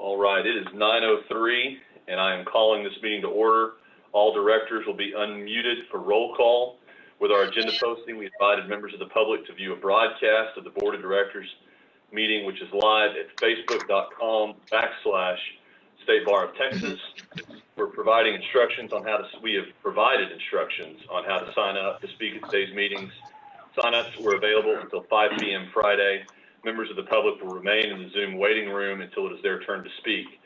All right, it is 9:03, and I am calling this meeting to order. All directors will be unmuted for roll call. With our agenda posting, we invited members of the public to view a broadcast of the Board of Directors meeting, which is live at facebook.com/State Bar of Texas. We're providing instructions on how to, we have provided instructions on how to sign up to speak at today's meetings. Sign-ups were available until 5 p.m. Friday. Members of the public will remain in the Zoom waiting room until it is their turn to speak.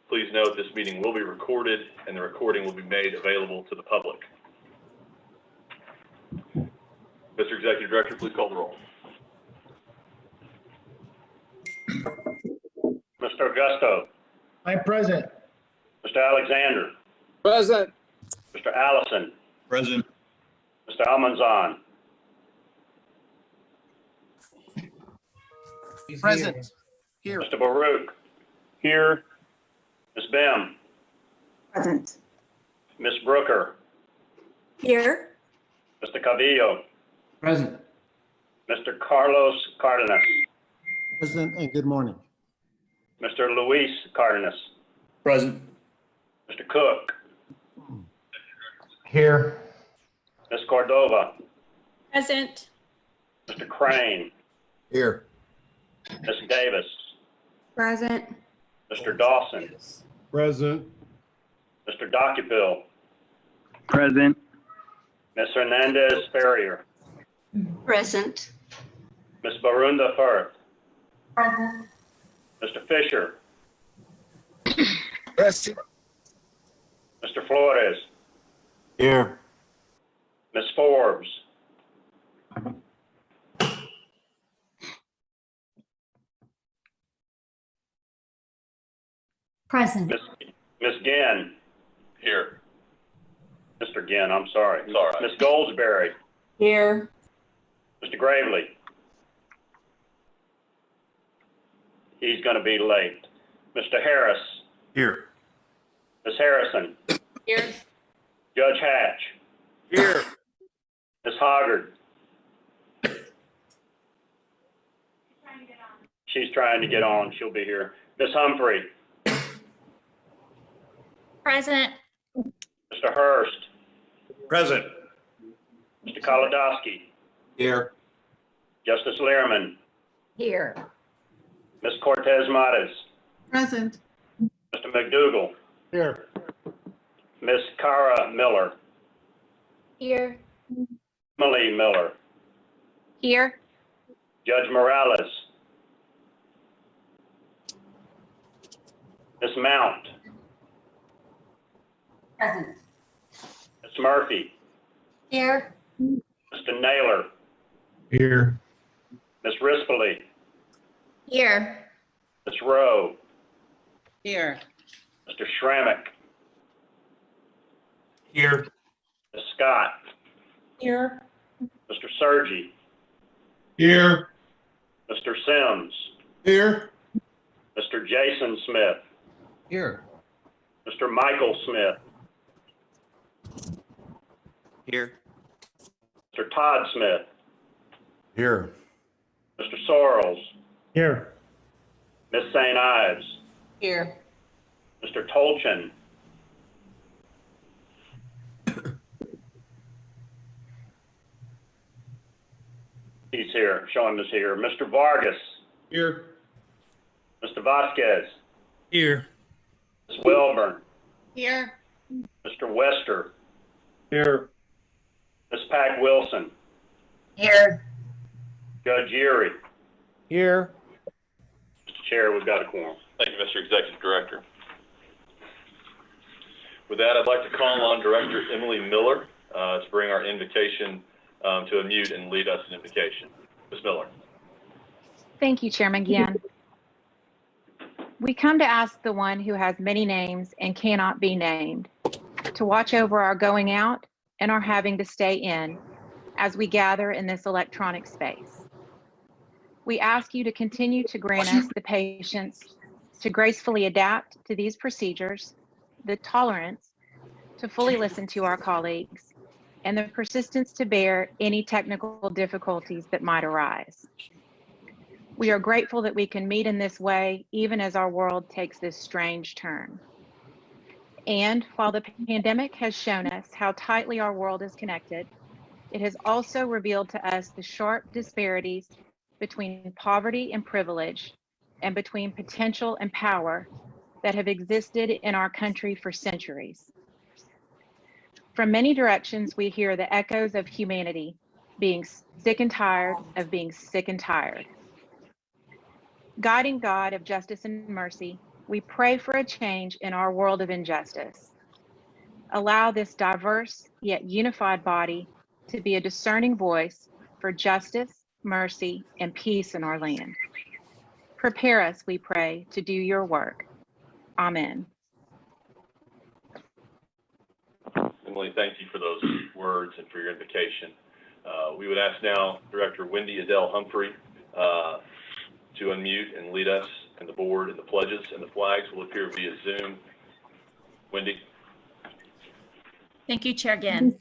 Please note this meeting will be recorded and the recording will be made available to the public. Mr. Executive Director, please call the roll. Mr. Augusto. I'm present. Mr. Alexander. Present. Mr. Allison. Present. Mr. Almanzan. Present. Here. Mr. Baruch. Here. Ms. Bem. Present. Ms. Brooker. Here. Mr. Cavillo. Present. Mr. Carlos Cardenas. Present and good morning. Mr. Luis Cardenas. Present. Mr. Cook. Here. Ms. Cordova. Present. Mr. Crane. Here. Ms. Davis. Present. Mr. Dawson. Present. Mr. Docupil. Present. Ms. Hernandez Ferrier. Present. Ms. Barunda Firth. Present. Mr. Fisher. Present. Mr. Flores. Here. Ms. Forbes. Present. Ms. Ginn. Here. Mr. Ginn, I'm sorry. It's all right. Ms. Goldsberry. Here. Mr. Gravely. He's going to be late. Mr. Harris. Here. Ms. Harrison. Here. Judge Hatch. Here. Ms. Hoggard. She's trying to get on. She'll be here. Ms. Humphrey. Present. Mr. Hurst. Present. Mr. Kolodowski. Here. Justice Lehrman. Here. Ms. Cortez Matas. Present. Mr. McDougal. Here. Ms. Cara Miller. Here. Emily Miller. Here. Judge Morales. Ms. Mount. Present. Ms. Murphy. Here. Mr. Naylor. Here. Ms. Rispoli. Here. Ms. Rowe. Here. Mr. Schrammick. Here. Ms. Scott. Here. Mr. Sergi. Here. Mr. Sims. Here. Mr. Jason Smith. Here. Mr. Michael Smith. Here. Mr. Todd Smith. Here. Mr. Sorrells. Here. Ms. St. Ives. Here. Mr. Tolchin. He's here, showing us here. Mr. Vargas. Here. Mr. Vasquez. Here. Ms. Welburn. Here. Mr. Wester. Here. Ms. Pack Wilson. Here. Judge Erie. Here. Mr. Chair, we've got a quorum. Thank you, Mr. Executive Director. With that, I'd like to call on Director Emily Miller to bring our invocation to a mute and lead us in invocation. Ms. Miller. Thank you, Chairman Ginn. We come to ask the one who has many names and cannot be named to watch over our going out and our having to stay in as we gather in this electronic space. We ask you to continue to grant us the patience to gracefully adapt to these procedures, the tolerance to fully listen to our colleagues, and the persistence to bear any technical difficulties that might arise. We are grateful that we can meet in this way, even as our world takes this strange turn. And while the pandemic has shown us how tightly our world is connected, it has also revealed to us the sharp disparities between poverty and privilege and between potential and power that have existed in our country for centuries. From many directions, we hear the echoes of humanity being sick and tired of being sick and tired. Guiding God of justice and mercy, we pray for a change in our world of injustice. Allow this diverse yet unified body to be a discerning voice for justice, mercy, and peace in our land. Prepare us, we pray, to do your work. Amen. Emily, thank you for those words and for your invocation. We would ask now Director Wendy Adele Humphrey to unmute and lead us and the board and the pledges, and the flags will appear via Zoom. Wendy. Thank you, Chair Ginn.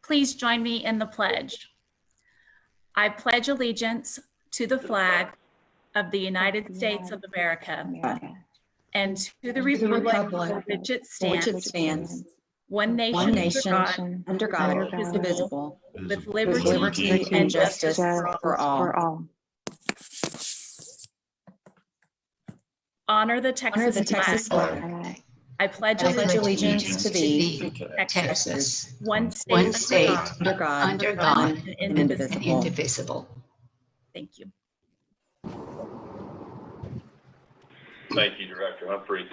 Please join me in the pledge. I pledge allegiance to the flag of the United States of America and to the republic for which it stands, one nation under God, indivisible, with liberty and justice for all. Honor the Texas flag. I pledge allegiance to thee, Texas, one state under God, and indivisible. Thank you. Thank you, Director Humphrey.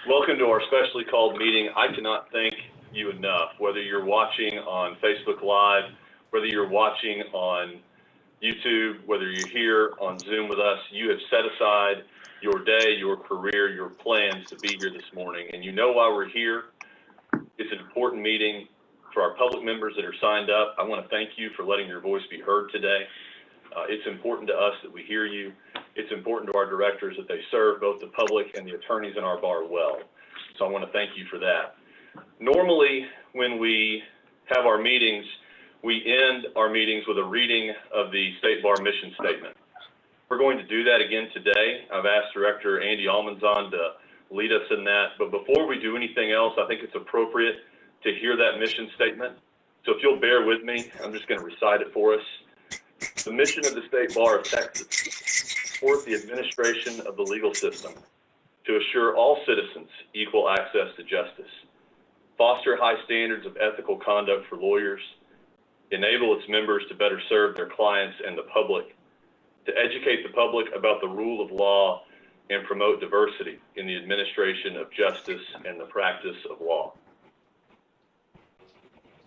Welcome to our specially called meeting. I cannot thank you enough, whether you're watching on Facebook Live, whether you're watching on YouTube, whether you're here on Zoom with us, you have set aside your day, your career, your plans to be here this morning. And you know why we're here. It's an important meeting for our public members that are signed up. I want to thank you for letting your voice be heard today. It's important to us that we hear you. It's important to our directors that they serve both the public and the attorneys in our bar well. So I want to thank you for that. Normally, when we have our meetings, we end our meetings with a reading of the State Bar mission statement. We're going to do that again today. I've asked Director Andy Almanzon to lead us in that. But before we do anything else, I think it's appropriate to hear that mission statement. So if you'll bear with me, I'm just going to recite it for us. The mission of the State Bar of Texas: support the administration of the legal system to assure all citizens equal access to justice, foster high standards of ethical conduct for lawyers, enable its members to better serve their clients and the public, to educate the public about the rule of law and promote diversity in the administration of justice and the practice of law.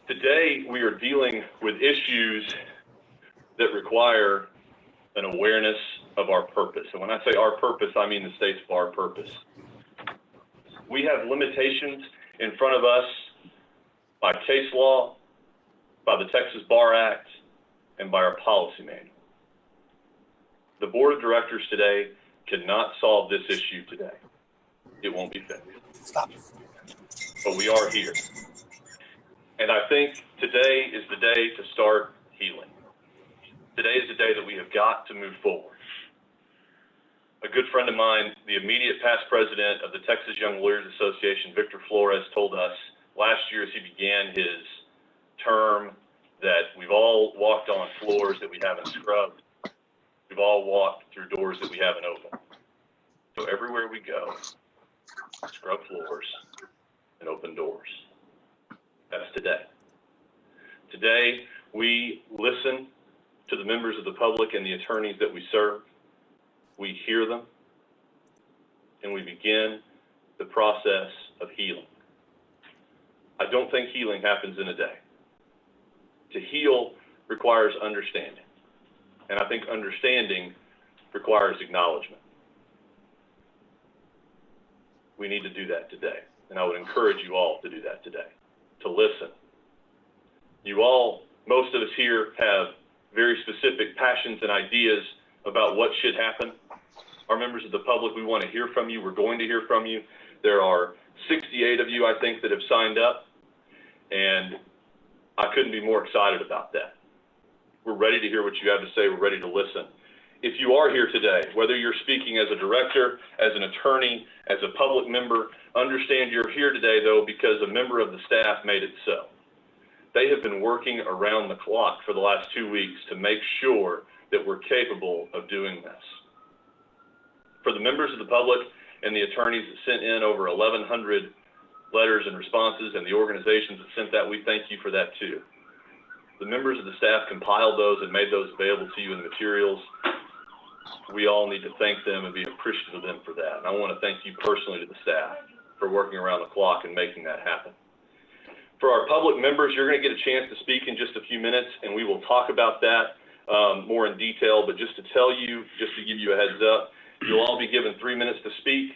Today, we are dealing with issues that require an awareness of our purpose. And when I say our purpose, I mean the state's bar purpose. We have limitations in front of us by case law, by the Texas Bar Act, and by our policy manual. The board of directors today cannot solve this issue today. It won't be fixed. But we are here. And I think today is the day to start healing. Today is the day that we have got to move forward. A good friend of mine, the immediate past president of the Texas Young Lawyers Association, Victor Flores, told us last year as he began his term that we've all walked on floors that we haven't scrubbed. We've all walked through doors that we haven't opened. So everywhere we go, scrub floors and open doors. That's today. Today, we listen to the members of the public and the attorneys that we serve. We hear them, and we begin the process of healing. I don't think healing happens in a day. To heal requires understanding, and I think understanding requires acknowledgement. We need to do that today, and I would encourage you all to do that today, to listen. You all, most of us here, have very specific passions and ideas about what should happen. Our members of the public, we want to hear from you. We're going to hear from you. There are 68 of you, I think, that have signed up, and I couldn't be more excited about that. We're ready to hear what you have to say. We're ready to listen. if you are here today, whether you're speaking as a director, as an attorney, as a public member, understand you're here today, though, because a member of the staff made it so. They have been working around the clock for the last 2 weeks to make sure that we're capable of doing this. For the members of the public and the attorneys that sent in over 1,100 letters and responses, and the organizations that sent that, we thank you for that too. The members of the staff compiled those and made those available to you in the materials. We all need to thank them and be appreciative of them for that. And I want to thank you personally to the staff for working around the clock and making that happen. For our public members, you're going to get a chance to speak in just a few minutes, and we will talk about that more in detail. But just to tell you, just to give you a heads up, you'll all be given 3 minutes to speak.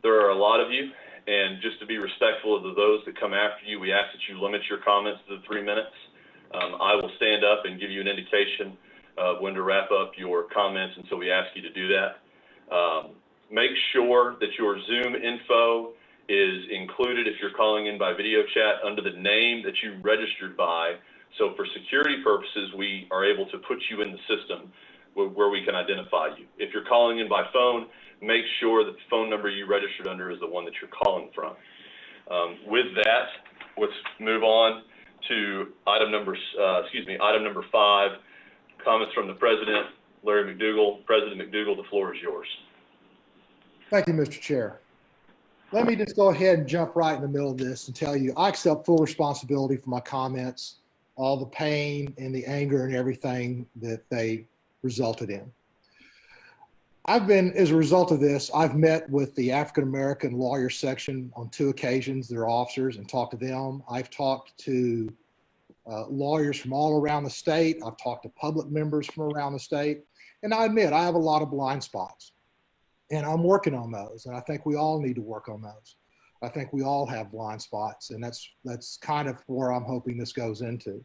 There are a lot of you, and just to be respectful of those that come after you, we ask that you limit your comments to the 3 minutes. I will stand up and give you an indication of when to wrap up your comments, and so we ask you to do that. Make sure that your Zoom info is included if you're calling in by video chat under the name that you registered by. So for security purposes, we are able to put you in the system where we can identify you. If you're calling in by phone, make sure that the phone number you registered under is the one that you're calling from. With that, let's move on to item number 5, comments from the President, Larry McDougal. President McDougal, the floor is yours. Thank you, Mr. Chair. Let me just go ahead and jump right in the middle of this and tell you I accept full responsibility for my comments, all the pain and the anger and everything that they resulted in. As a result of this, I've met with the African-American lawyer section on 2 occasions, their officers, and talked to them. I've talked to lawyers from all around the state. I've talked to public members from around the state. And I admit, I have a lot of blind spots. And I'm working on those. And I think we all need to work on those. I think we all have blind spots. And that's kind of where I'm hoping this goes into.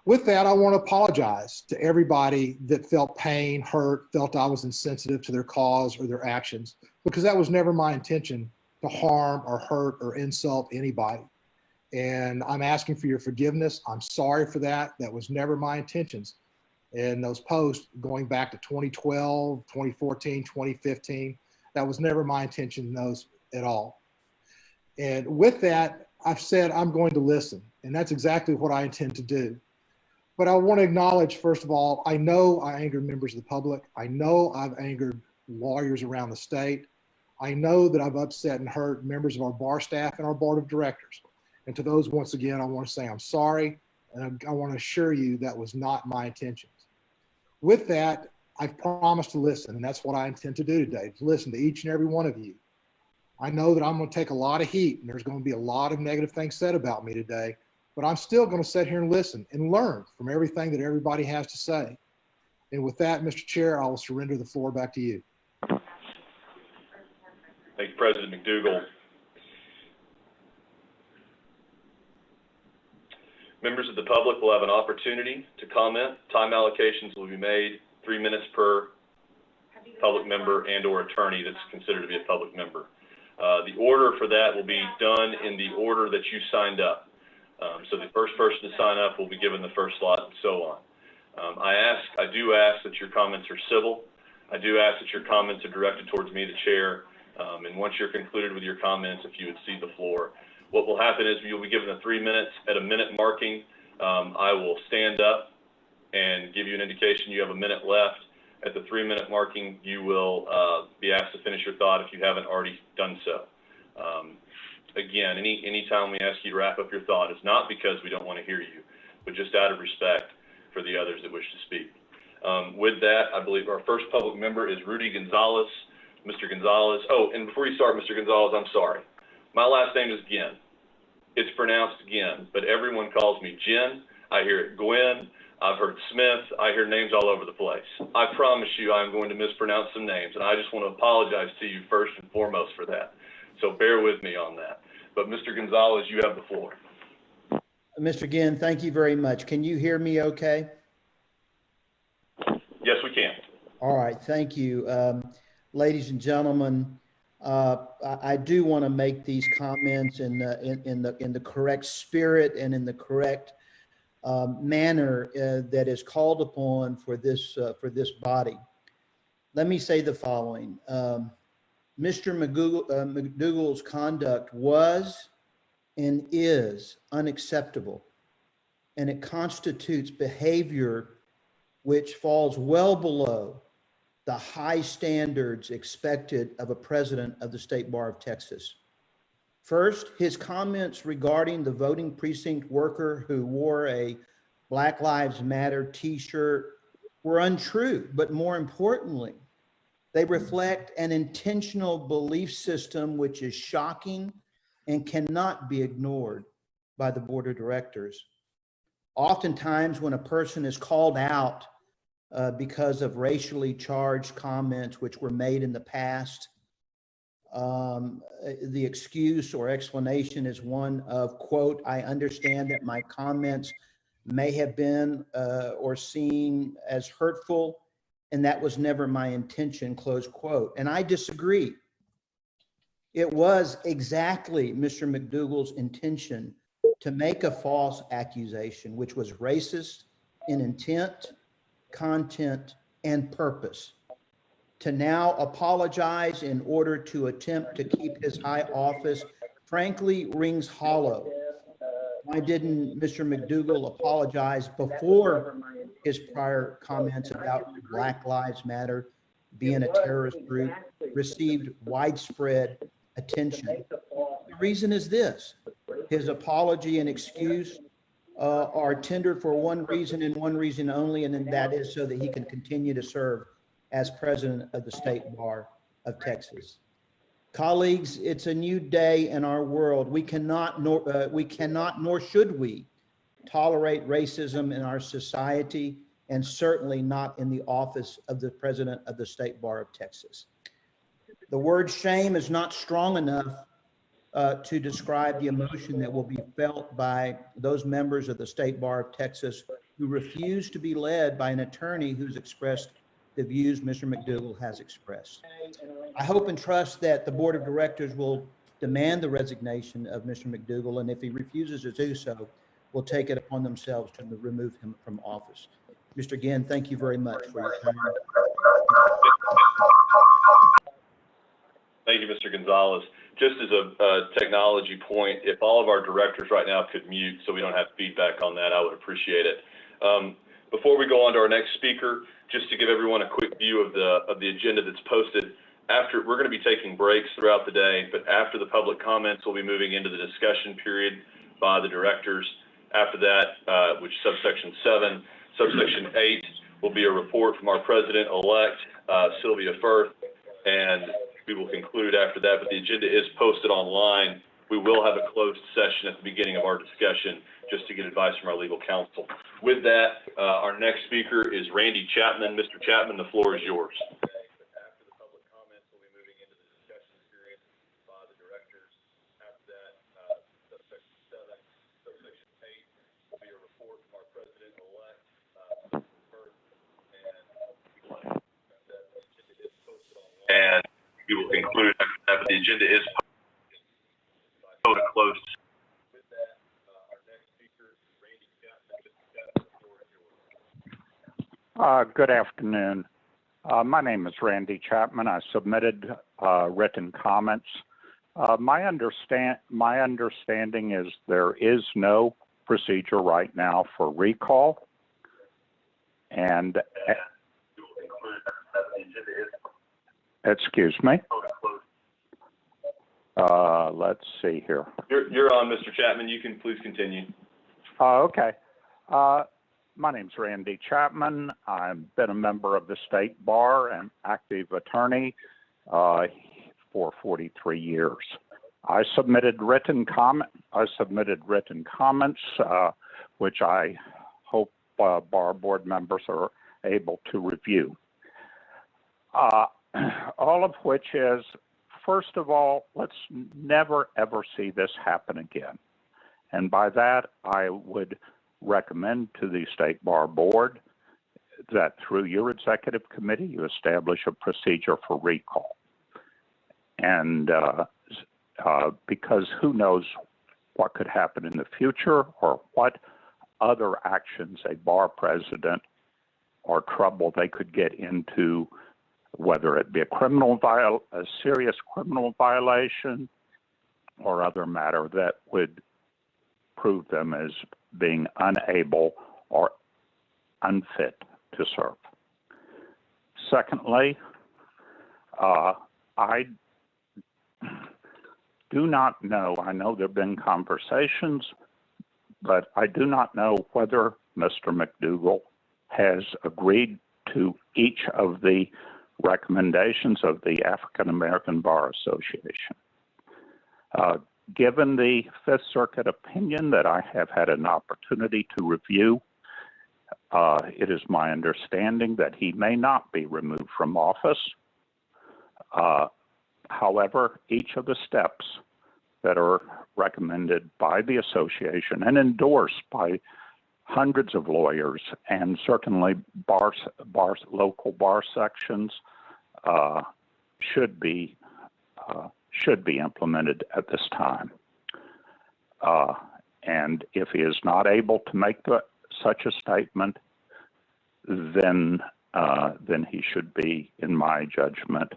With that, I want to apologize to everybody that felt pain, hurt, felt I was insensitive to their cause or their actions, because that was never my intention to harm or hurt or insult anybody. And I'm asking for your forgiveness. I'm sorry for that. That was never my intentions. And those posts going back to 2012, 2014, 2015, that was never my intention in those at all. And with that, I've said I'm going to listen, and that's exactly what I intend to do. But I want to acknowledge, first of all, I know I angered members of the public. I know I've angered lawyers around the state. I know that I've upset and hurt members of our bar staff and our board of directors. And to those, once again, I want to say I'm sorry. And I want to assure you that was not my intentions. With that, I've promised to listen, and that's what I intend to do today, to listen to each and every one of you. I know that I'm going to take a lot of heat, and there's going to be a lot of negative things said about me today. But I'm still going to sit here and listen and learn from everything that everybody has to say. And with that, Mr. Chair, I will surrender the floor back to you. Thank you, President McDougal. Members of the public will have an opportunity to comment. Time allocations will be made 3 minutes per public member and or attorney that's considered to be a public member. The order for that will be done in the order that you signed up. So the first person to sign up will be given the first slot, and so on. I do ask that your comments are civil. I do ask that your comments are directed towards me, the chair. And once you're concluded with your comments, if you would cede the floor. What will happen is you'll be given the 3 minutes. At a minute marking, I will stand up and give you an indication you have a minute left. At the 3 minute marking, you will be asked to finish your thought if you haven't already done so. Again, anytime we ask you to wrap up your thought, it's not because we don't want to hear you, but just out of respect for the others that wish to speak. With that, I believe our first public member is Rudy Gonzalez. Mr. Gonzalez. Oh, and before you start, Mr. Gonzalez, I'm sorry. My last name is Ginn. It's pronounced Ginn, but everyone calls me Jen. I hear it Gwen. I've heard Smith. I hear names all over the place. I promise you I'm going to mispronounce some names, and I just want to apologize to you first and foremost for that. So bear with me on that. But Mr. Gonzalez, you have the floor. Mr. Ginn, thank you very much. Can you hear me okay? Yes, we can. All right, thank you. Ladies and gentlemen, I do want to make these comments in the correct spirit and in the correct manner that is called upon for this body. let me say the following. Mr. McDougal's conduct was and is unacceptable, and it constitutes behavior which falls well below the high standards expected of a president of the State Bar of Texas. First, his comments regarding the voting precinct worker who wore a Black Lives Matter t-shirt were untrue, but more importantly, they reflect an intentional belief system which is shocking and cannot be ignored by the board of directors. Oftentimes, when a person is called out because of racially charged comments which were made in the past, the excuse or explanation is one of, quote, I understand that my comments may have been or seen as hurtful, and that was never my intention, close quote. And I disagree. It was exactly Mr. McDougal's intention to make a false accusation, which was racist in intent, content, and purpose. To now apologize in order to attempt to keep his high office, frankly, rings hollow. Why didn't Mr. McDougal apologize before his prior comments about Black Lives Matter being a terrorist group received widespread attention? The reason is this: his apology and excuse are tendered for one reason and one reason only, and then that is so that he can continue to serve as president of the State Bar of Texas. Colleagues, it's a new day in our world. We cannot nor should we tolerate racism in our society, and certainly not in the office of the president of the State Bar of Texas. The word shame is not strong enough to describe the emotion that will be felt by those members of the State Bar of Texas who refuse to be led by an attorney who's expressed the views Mr. McDougal has expressed. I hope and trust that the board of directors will demand the resignation of Mr. McDougal, and if he refuses to do so, will take it upon themselves to remove him from office. Mr. Ginn, thank you very much for your time. Thank you, Mr. Gonzalez. Just as a technology point, if all of our directors right now could mute so we don't have feedback on that, I would appreciate it. Before we go on to our next speaker, just to give everyone a quick view of the agenda that's posted. We're going to be taking breaks throughout the day, but after the public comments, we'll be moving into the discussion period by the directors. After that, which is subsection 7, subsection 8 will be a report from our president-elect, Sylvia Firth, and we will conclude after that, but the agenda is posted online. We will have a closed session at the beginning of our discussion just to get advice from our legal counsel. With that, our next speaker is Randy Chapman. Mr. Chapman, the floor is yours. After the public comments, we'll be moving into the discussion period by the directors. After that, subsection 7, subsection 8 will be a report from our president-elect, and we will conclude after that, but the agenda is closed. With that, our next speaker is Randy Chapman. Mr. Chapman, the floor is yours. Good afternoon. My name is Randy Chapman. I submitted written comments. My understanding is there is no procedure right now for recall, and excuse me. Let's see here. You're on, Mr. Chapman. You can please continue. Okay. My name's Randy Chapman. I've been a member of the State Bar and active attorney for 43 years. I submitted written comments, which I hope bar board members are able to review. All of which is, first of all, let's never ever see this happen again. And by that, I would recommend to the State Bar Board that through your executive committee, you establish a procedure for recall. And because who knows what could happen in the future or what other actions a bar president or trouble they could get into whether it be a serious criminal violation or other matter that would prove them as being unable or unfit to serve. Secondly, I do not know, I know there have been conversations, but I do not know whether Mr. McDougal has agreed to each of the recommendations of the African American Bar Association. Given the Fifth Circuit opinion that I have had an opportunity to review, it is my understanding that he may not be removed from office. However, each of the steps that are recommended by the association and endorsed by hundreds of lawyers and certainly local bar sections should be implemented at this time. And if he is not able to make such a statement, then he should be, in my judgment,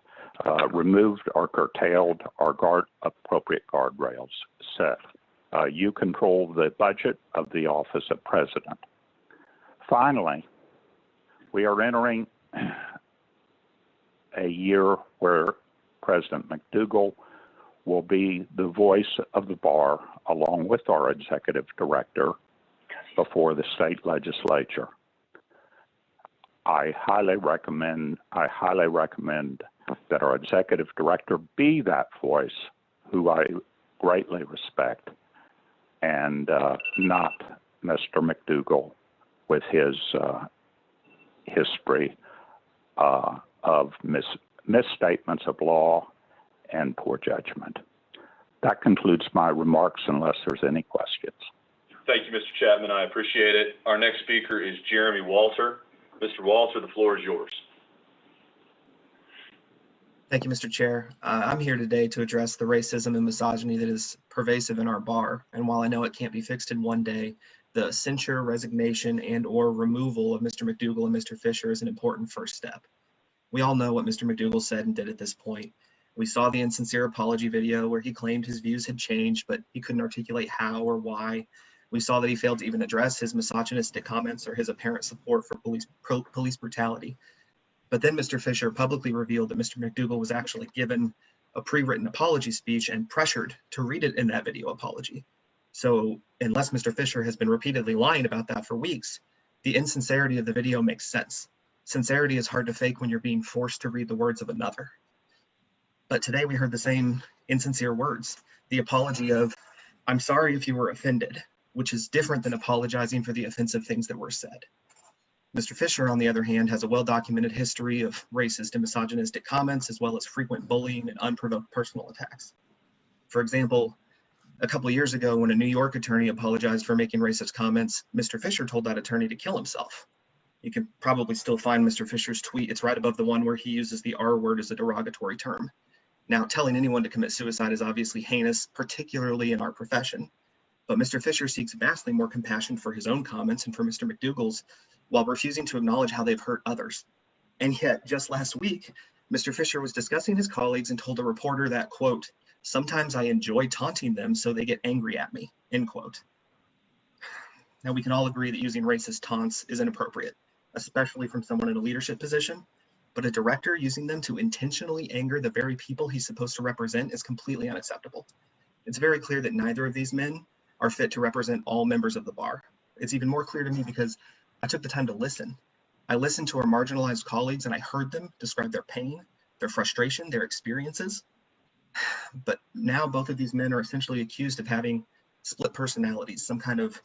removed or curtailed or appropriate guardrails set. You control the budget of the office of president. Finally, we are entering a year where President McDougal will be the voice of the bar along with our executive director before the state legislature. I highly recommend that our executive director be that voice, who I greatly respect, and not Mr. McDougal with his history of misstatements of law and poor judgment. That concludes my remarks unless there's any questions. Thank you, Mr. Chapman. I appreciate it. Our next speaker is Jeremy Walter. Mr. Walter, the floor is yours. Thank you, Mr. Chair. I'm here today to address the racism and misogyny that is pervasive in our bar. And while I know it can't be fixed in one day, the censure, resignation, and/or removal of Mr. McDougal and Mr. Fisher is an important first step. We all know what Mr. McDougal said and did at this point. We saw the insincere apology video where he claimed his views had changed, but he couldn't articulate how or why. We saw that he failed to even address his misogynistic comments or his apparent support for police brutality. But then Mr. Fisher publicly revealed that Mr. McDougal was actually given a pre-written apology speech and pressured to read it in that video apology. So unless Mr. Fisher has been repeatedly lying about that for weeks, the insincerity of the video makes sense. Sincerity is hard to fake when you're being forced to read the words of another. But today we heard the same insincere words, the apology of, "I'm sorry if you were offended," which is different than apologizing for the offensive things that were said. Mr. Fisher, on the other hand, has a well-documented history of racist and misogynistic comments, as well as frequent bullying and unprovoked personal attacks. For example, a couple of years ago, when a New York attorney apologized for making racist comments, Mr. Fisher told that attorney to kill himself. You can probably still find Mr. Fisher's tweet. It's right above the one where he uses the R word as a derogatory term. Now, telling anyone to commit suicide is obviously heinous, particularly in our profession. But Mr. Fisher seeks vastly more compassion for his own comments and for Mr. McDougal's, while refusing to acknowledge how they've hurt others. And yet, just last week, Mr. Fisher was discussing his colleagues and told a reporter that, quote, "Sometimes I enjoy taunting them so they get angry at me," end quote. Now, we can all agree that using racist taunts is inappropriate, especially from someone in a leadership position, but a director using them to intentionally anger the very people he's supposed to represent is completely unacceptable. It's very clear that neither of these men are fit to represent all members of the bar. It's even more clear to me because I took the time to listen. I listened to our marginalized colleagues and I heard them describe their pain, their frustration, their experiences. But now both of these men are essentially accused of having split personalities, some kind of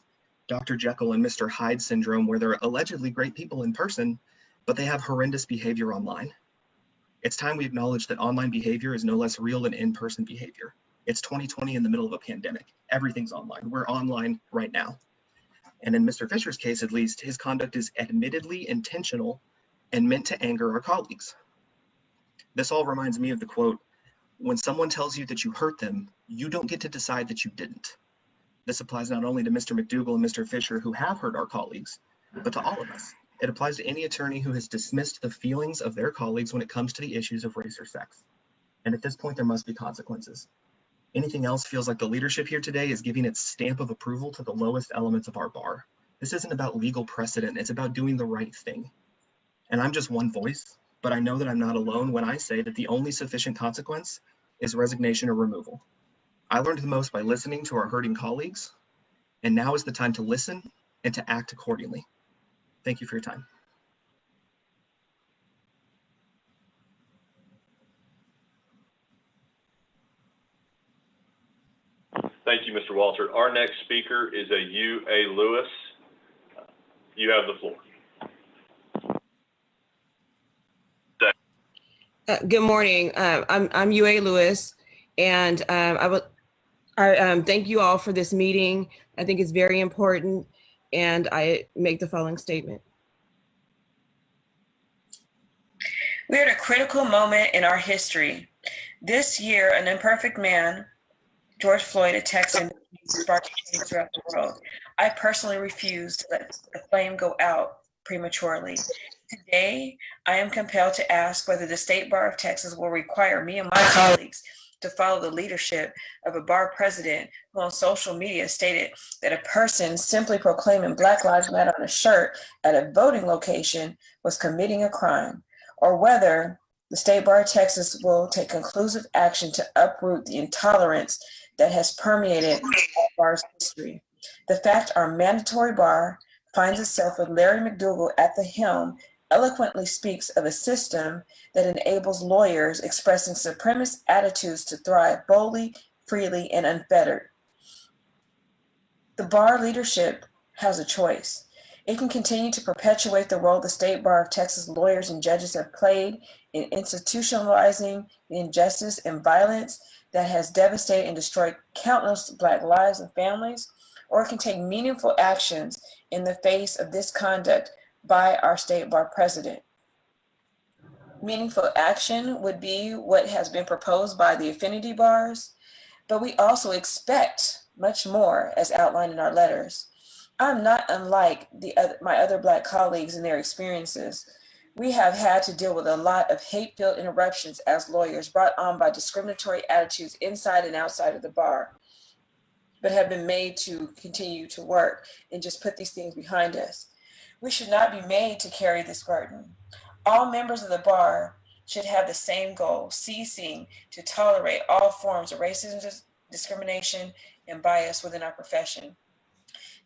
Dr. Jekyll and Mr. Hyde syndrome, where they're allegedly great people in person, but they have horrendous behavior online. It's time we acknowledge that online behavior is no less real than in-person behavior. It's 2020 in the middle of a pandemic. Everything's online. We're online right now. And in Mr. Fisher's case, at least, his conduct is admittedly intentional and meant to anger our colleagues. This all reminds me of the quote, "When someone tells you that you hurt them, you don't get to decide that you didn't." This applies not only to Mr. McDougal and Mr. Fisher, who have hurt our colleagues, but to all of us. It applies to any attorney who has dismissed the feelings of their colleagues when it comes to the issues of race or sex. And at this point, there must be consequences. Anything else feels like the leadership here today is giving its stamp of approval to the lowest elements of our bar. This isn't about legal precedent, it's about doing the right thing. And I'm just one voice, but I know that I'm not alone when I say that the only sufficient consequence is resignation or removal. I learned the most by listening to our hurting colleagues, and now is the time to listen and to act accordingly. Thank you for your time. Thank you, Mr. Walter. Our next speaker is a U.A. Lewis. You have the floor. Good morning. I'm UA Lewis, and I thank you all for this meeting. I think it's very important, and I make the following statement. We're at a critical moment in our history. This year, an imperfect man, George Floyd, a Texan, sparked change throughout the world. I personally refuse to let the flame go out prematurely. Today, I am compelled to ask whether the State Bar of Texas will require me and my colleagues to follow the leadership of a bar president who on social media stated that a person simply proclaiming Black Lives Matter on a shirt at a voting location was committing a crime, or whether the State Bar of Texas will take conclusive action to uproot the intolerance that has permeated our bar's history. The fact our mandatory bar finds itself with Larry McDougal at the helm eloquently speaks of a system that enables lawyers expressing supremacist attitudes to thrive boldly, freely, and unfettered. The bar leadership has a choice. It can continue to perpetuate the role the State Bar of Texas lawyers and judges have played in institutionalizing the injustice and violence that has devastated and destroyed countless Black lives and families, or it can take meaningful actions in the face of this conduct by our State Bar president. Meaningful action would be what has been proposed by the affinity bars, but we also expect much more as outlined in our letters. I'm not unlike my other Black colleagues in their experiences. We have had to deal with a lot of hate-filled interruptions as lawyers brought on by discriminatory attitudes inside and outside of the bar, but have been made to continue to work and just put these things behind us. We should not be made to carry this burden. All members of the bar should have the same goal, ceasing to tolerate all forms of racism, discrimination, and bias within our profession.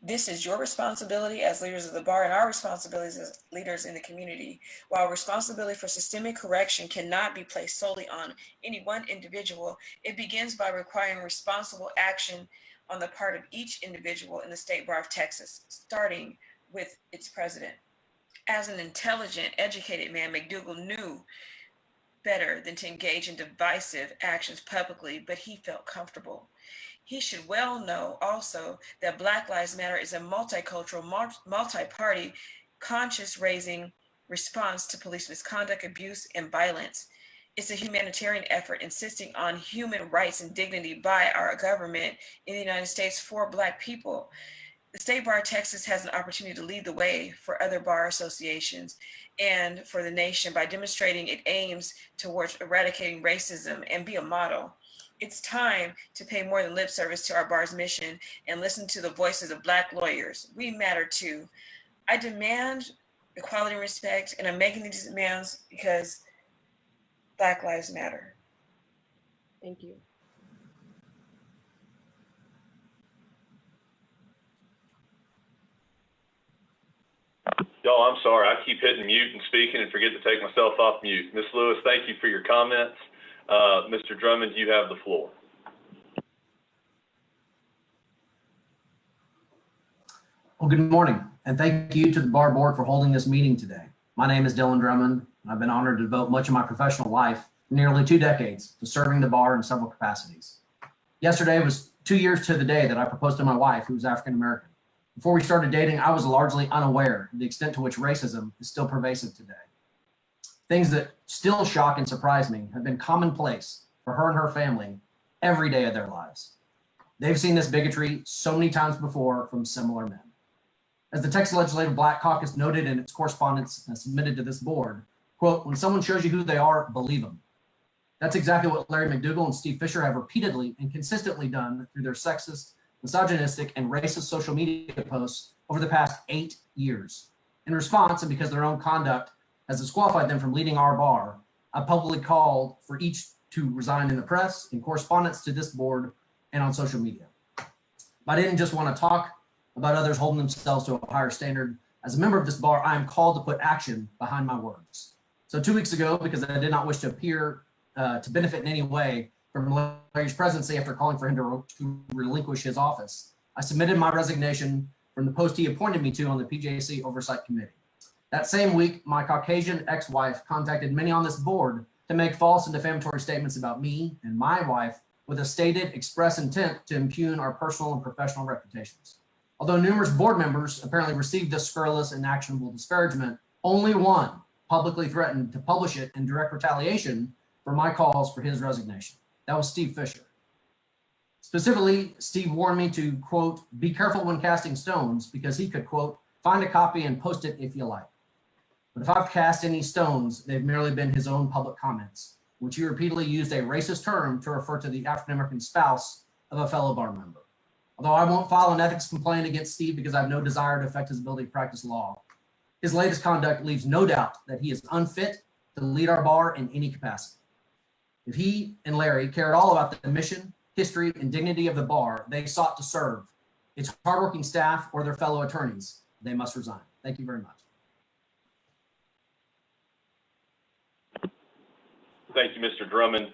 This is your responsibility as leaders of the bar and our responsibilities as leaders in the community. While responsibility for systemic correction cannot be placed solely on any one individual, it begins by requiring responsible action on the part of each individual in the State Bar of Texas, starting with its president. As an intelligent, educated man, McDougal knew better than to engage in divisive actions publicly, but he felt comfortable. He should well know also that Black Lives Matter is a multicultural, multi-party, conscious-raising response to police misconduct, abuse, and violence. It's a humanitarian effort insisting on human rights and dignity by our government in the United States for Black people. The State Bar of Texas has an opportunity to lead the way for other bar associations and for the nation by demonstrating it aims towards eradicating racism and be a model. It's time to pay more than lip service to our bar's mission and listen to the voices of Black lawyers. We matter too. I demand equality and respect, and I'm making these demands because Black lives matter. Thank you. Y'all, I'm sorry. I keep hitting mute and speaking and forget to take myself off mute. Ms. Lewis, thank you for your comments. Mr. Drummond, you have the floor. Well, good morning, and thank you to the Bar Board for holding this meeting today. My name is Dylan Drummond, and I've been honored to devote much of my professional life, nearly 2 decades, to serving the bar in several capacities. Yesterday was 2 years to the day that I proposed to my wife, who was African American. Before we started dating, I was largely unaware of the extent to which racism is still pervasive today. Things that still shock and surprise me have been commonplace for her and her family every day of their lives. They've seen this bigotry so many times before from similar men. As the Texas Legislative Black Caucus noted in its correspondence submitted to this board, quote, when someone shows you who they are, believe them. That's exactly what Larry McDougal and Steve Fisher have repeatedly and consistently done through their sexist, misogynistic, and racist social media posts over the past 8 years. In response, and because their own conduct has disqualified them from leading our bar, I publicly called for each to resign in the press, in correspondence to this board, and on social media. But I didn't just want to talk about others holding themselves to a higher standard. As a member of this bar, I am called to put action behind my words. So 2 weeks ago, because I did not wish to appear to benefit in any way from Larry's presidency after calling for him to relinquish his office, I submitted my resignation from the post he appointed me to on the PJC Oversight Committee. That same week, my Caucasian ex-wife contacted many on this board to make false and defamatory statements about me and my wife with a stated express intent to impugn our personal and professional reputations. Although numerous board members apparently received this scurrilous and actionable disparagement, only one publicly threatened to publish it in direct retaliation for my calls for his resignation. That was Steve Fisher. Specifically, Steve warned me to, quote, be careful when casting stones because he could, quote, find a copy and post it if you like. But if I've cast any stones, they've merely been his own public comments, which he repeatedly used a racist term to refer to the African-American spouse of a fellow bar member. Although I won't file an ethics complaint against Steve because I have no desire to affect his ability to practice law, his latest conduct leaves no doubt that he is unfit to lead our bar in any capacity. If he and Larry cared all about the mission, history, and dignity of the bar they sought to serve, its hardworking staff or their fellow attorneys, they must resign. Thank you very much. Thank you, Mr. Drummond.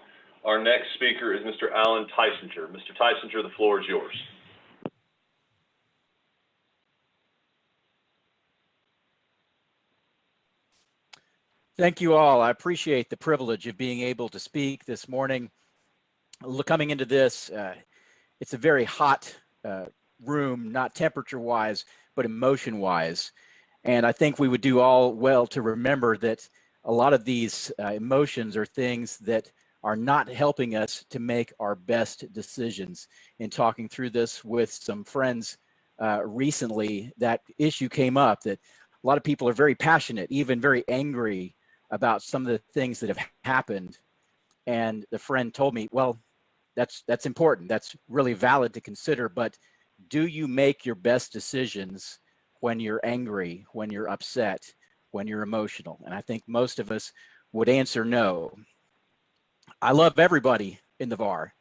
Our next speaker is Mr. Alan Tysinger. Mr. Tysinger, the floor is yours. Thank you all. I appreciate the privilege of being able to speak this morning. Coming into this, it's a very hot room, not temperature-wise, but emotion-wise. And I think we would do all well to remember that a lot of these emotions are things that are not helping us to make our best decisions. In talking through this with some friends recently, that issue came up that a lot of people are very passionate, even very angry about some of the things that have happened. And the friend told me, well, that's important. That's really valid to consider, but do you make your best decisions when you're angry, when you're upset, when you're emotional? And I think most of us would answer no. I love everybody in the bar.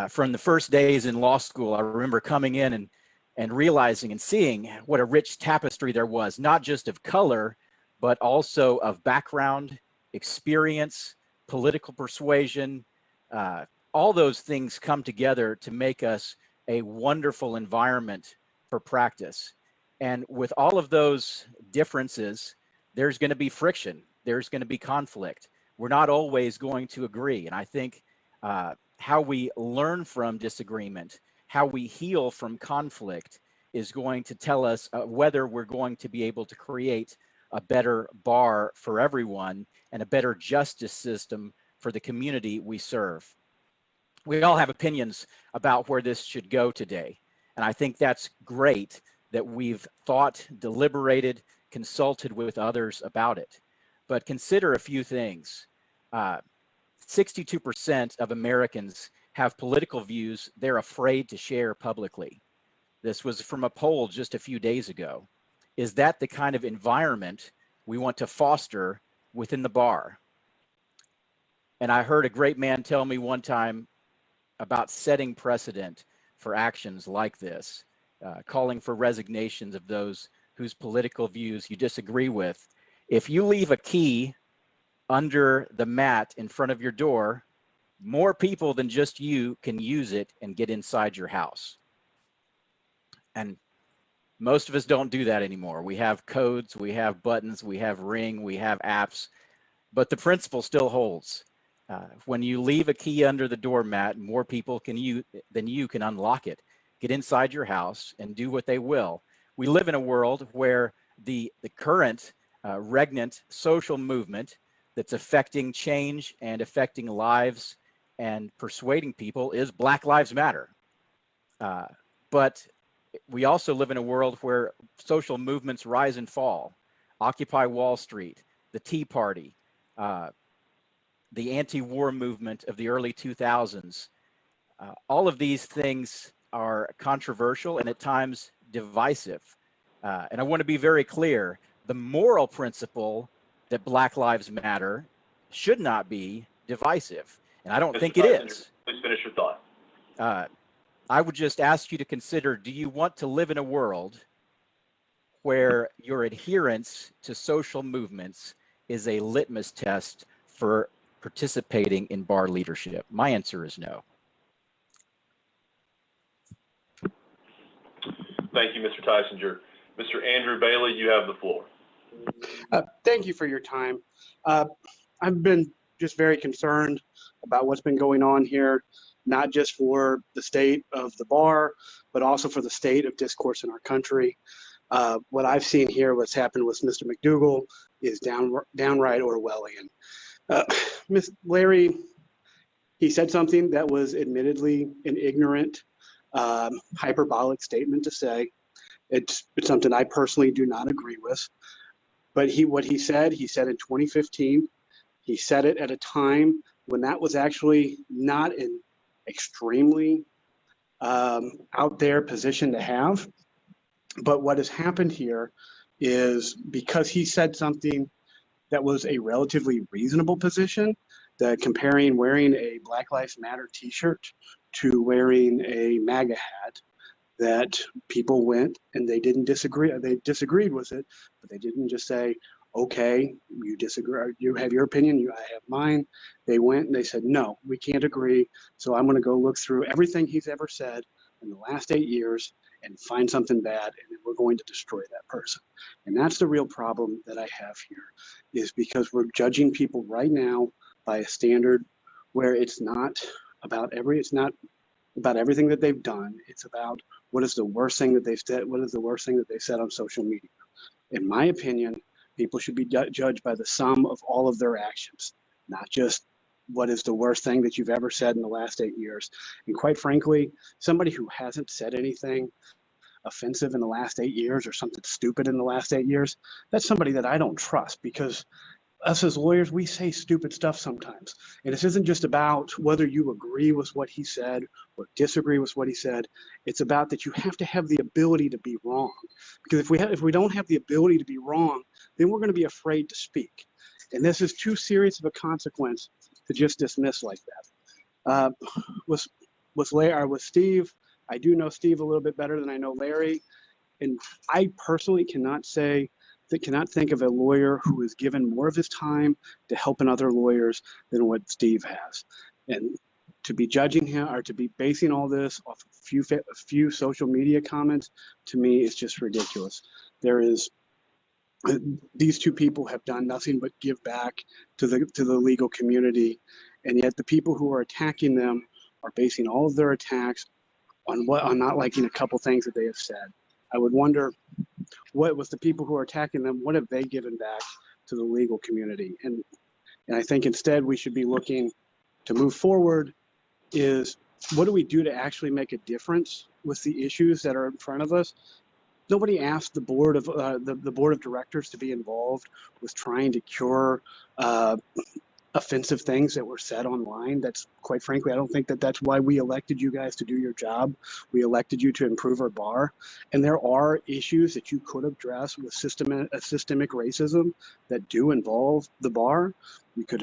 From the first days in law school, I remember coming in and realizing and seeing what a rich tapestry there was, not just of color, but also of background, experience, political persuasion. All those things come together to make us a wonderful environment for practice. And with all of those differences, there's going to be friction. There's going to be conflict. We're not always going to agree. And I think how we learn from disagreement, how we heal from conflict is going to tell us whether we're going to be able to create a better bar for everyone and a better justice system for the community we serve. We all have opinions about where this should go today. And I think that's great that we've thought, deliberated, consulted with others about it. But consider a few things. 62% of Americans have political views they're afraid to share publicly. This was from a poll just a few days ago. Is that the kind of environment we want to foster within the bar? And I heard a great man tell me one time about setting precedent for actions like this, calling for resignations of those whose political views you disagree with. If you leave a key under the mat in front of your door, more people than just you can use it and get inside your house. And most of us don't do that anymore. We have codes, we have buttons, we have Ring, we have apps, but the principle still holds. When you leave a key under the doormat, more people than you can unlock it, get inside your house and do what they will. We live in a world where the current regnant social movement that's affecting change and affecting lives and persuading people is Black Lives Matter. But we also live in a world where social movements rise and fall. Occupy Wall Street, the Tea Party, the anti-war movement of the early 2000s. All of these things are controversial and at times divisive. And I want to be very clear, the moral principle that Black Lives Matter should not be divisive. And I don't Mr. think it Tyson, is. Please finish your thought. I would just ask you to consider, do you want to live in a world where your adherence to social movements is a litmus test for participating in bar leadership? My answer is no. Thank you, Mr. Tysinger. Mr. Andrew Bailey, you have the floor. Thank you for your time. I've been just very concerned about what's been going on here, not just for the state of the bar, but also for the state of discourse in our country. What I've seen here, what's happened with Mr. McDougal, is downright Orwellian. Miss Larry, he said something that was admittedly an ignorant, hyperbolic statement to say. It's something I personally do not agree with. But what he said in 2015. He said it at a time when that was actually not an extremely out there position to have. But what has happened here is because he said something that was a relatively reasonable position, that comparing wearing a Black Lives Matter t-shirt to wearing a MAGA hat, that people went and they didn't disagree. They disagreed with it, but they didn't just say, okay, you disagree, you have your opinion, I have mine. They went and they said, no, we can't agree. So I'm going to go look through everything he's ever said in the last 8 years and find something bad, and then we're going to destroy that person. And that's the real problem that I have here, is because we're judging people right now by a standard where it's not about everything that they've done. It's about what is the worst thing that they've said, what is the worst thing that they said on social media. In my opinion, people should be judged by the sum of all of their actions, not just what is the worst thing that you've ever said in the last 8 years. And quite frankly, somebody who hasn't said anything offensive in the last 8 years or something stupid in the last 8 years, that's somebody that I don't trust, because us as lawyers, we say stupid stuff sometimes. And this isn't just about whether you agree with what he said or disagree with what he said. It's about that you have to have the ability to be wrong. Because if we don't have the ability to be wrong, then we're going to be afraid to speak. And this is too serious of a consequence to just dismiss like that. With Steve, I do know Steve a little bit better than I know Larry. And I personally cannot think of a lawyer who has given more of his time to helping other lawyers than what Steve has. And to be judging him or to be basing all this off a few social media comments, to me, is just ridiculous. These two people have done nothing but give back to the legal community, and yet the people who are attacking them are basing all of their attacks on not liking a couple things that they have said. I would wonder, what was the people who are attacking them, what have they given back to the legal community? And I think instead we should be looking to move forward is, what do we do to actually make a difference with the issues that are in front of us? Nobody asked the board of the board of directors to be involved with trying to cure offensive things that were said online. That's, quite frankly, I don't think that's why we elected you guys to do your job. We elected you to improve our bar. And there are issues that you could address with systemic racism that do involve the bar. You could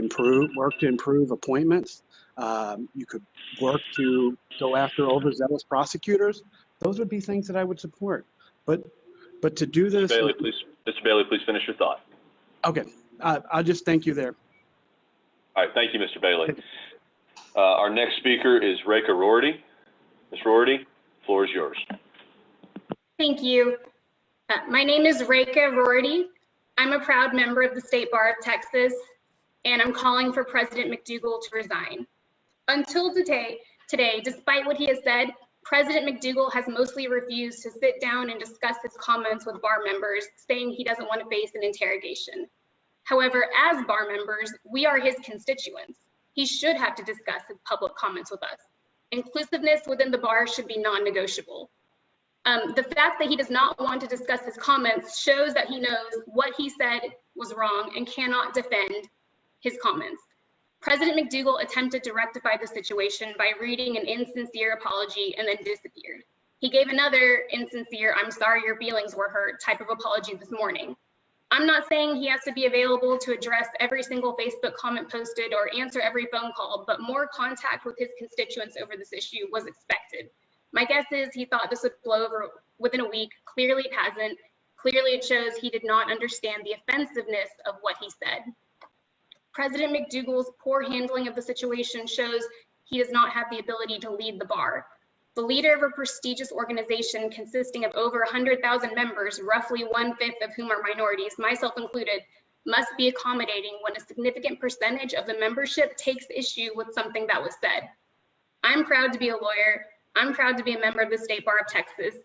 work to improve appointments. You could work to go after overzealous prosecutors. Those would be things that I would support. But to do this— Mr. Bailey, please finish your thought. Okay, I'll just thank you there. All right, thank you, Mr. Bailey. Our next speaker is Reka Rorty. Ms. Rorty, the floor is yours. Thank you. My name is Reka Rorty. I'm a proud member of the State Bar of Texas, and I'm calling for President McDougal to resign. Until today, despite what he has said, President McDougal has mostly refused to sit down and discuss his comments with bar members, saying he doesn't want to face an interrogation. However, as bar members, we are his constituents. He should have to discuss his public comments with us. Inclusiveness within the bar should be non-negotiable. The fact that he does not want to discuss his comments shows that he knows what he said was wrong and cannot defend his comments. President McDougal attempted to rectify the situation by reading an insincere apology and then disappeared. He gave another insincere, "I'm sorry your feelings were hurt" type of apology this morning. I'm not saying he has to be available to address every single Facebook comment posted or answer every phone call, but more contact with his constituents over this issue was expected. My guess is he thought this would blow over within a week. Clearly it hasn't. Clearly it shows he did not understand the offensiveness of what he said. President McDougal's poor handling of the situation shows he does not have the ability to lead the bar. The leader of a prestigious organization consisting of over 100,000 members, roughly 1/5 of whom are minorities, myself included, must be accommodating when a significant percentage of the membership takes issue with something that was said. I'm proud to be a lawyer. I'm proud to be a member of the State Bar of Texas.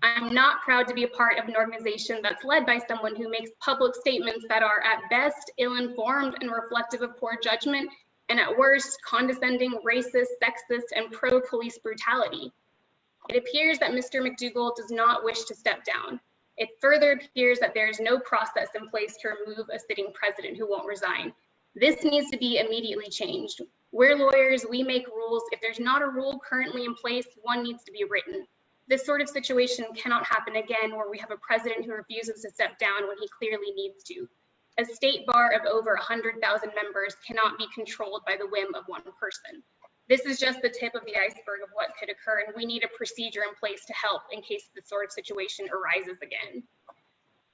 I'm not proud to be a part of an organization that's led by someone who makes public statements that are at best ill-informed and reflective of poor judgment, and at worst condescending, racist, sexist, and pro-police brutality. It appears that Mr. McDougal does not wish to step down. It further appears that there is no process in place to remove a sitting president who won't resign. This needs to be immediately changed. We're lawyers, we make rules. If there's not a rule currently in place, one needs to be written. This sort of situation cannot happen again where we have a president who refuses to step down when he clearly needs to. A state bar of over 100,000 members cannot be controlled by the whim of one person. This is just the tip of the iceberg of what could occur, and we need a procedure in place to help in case this sort of situation arises again.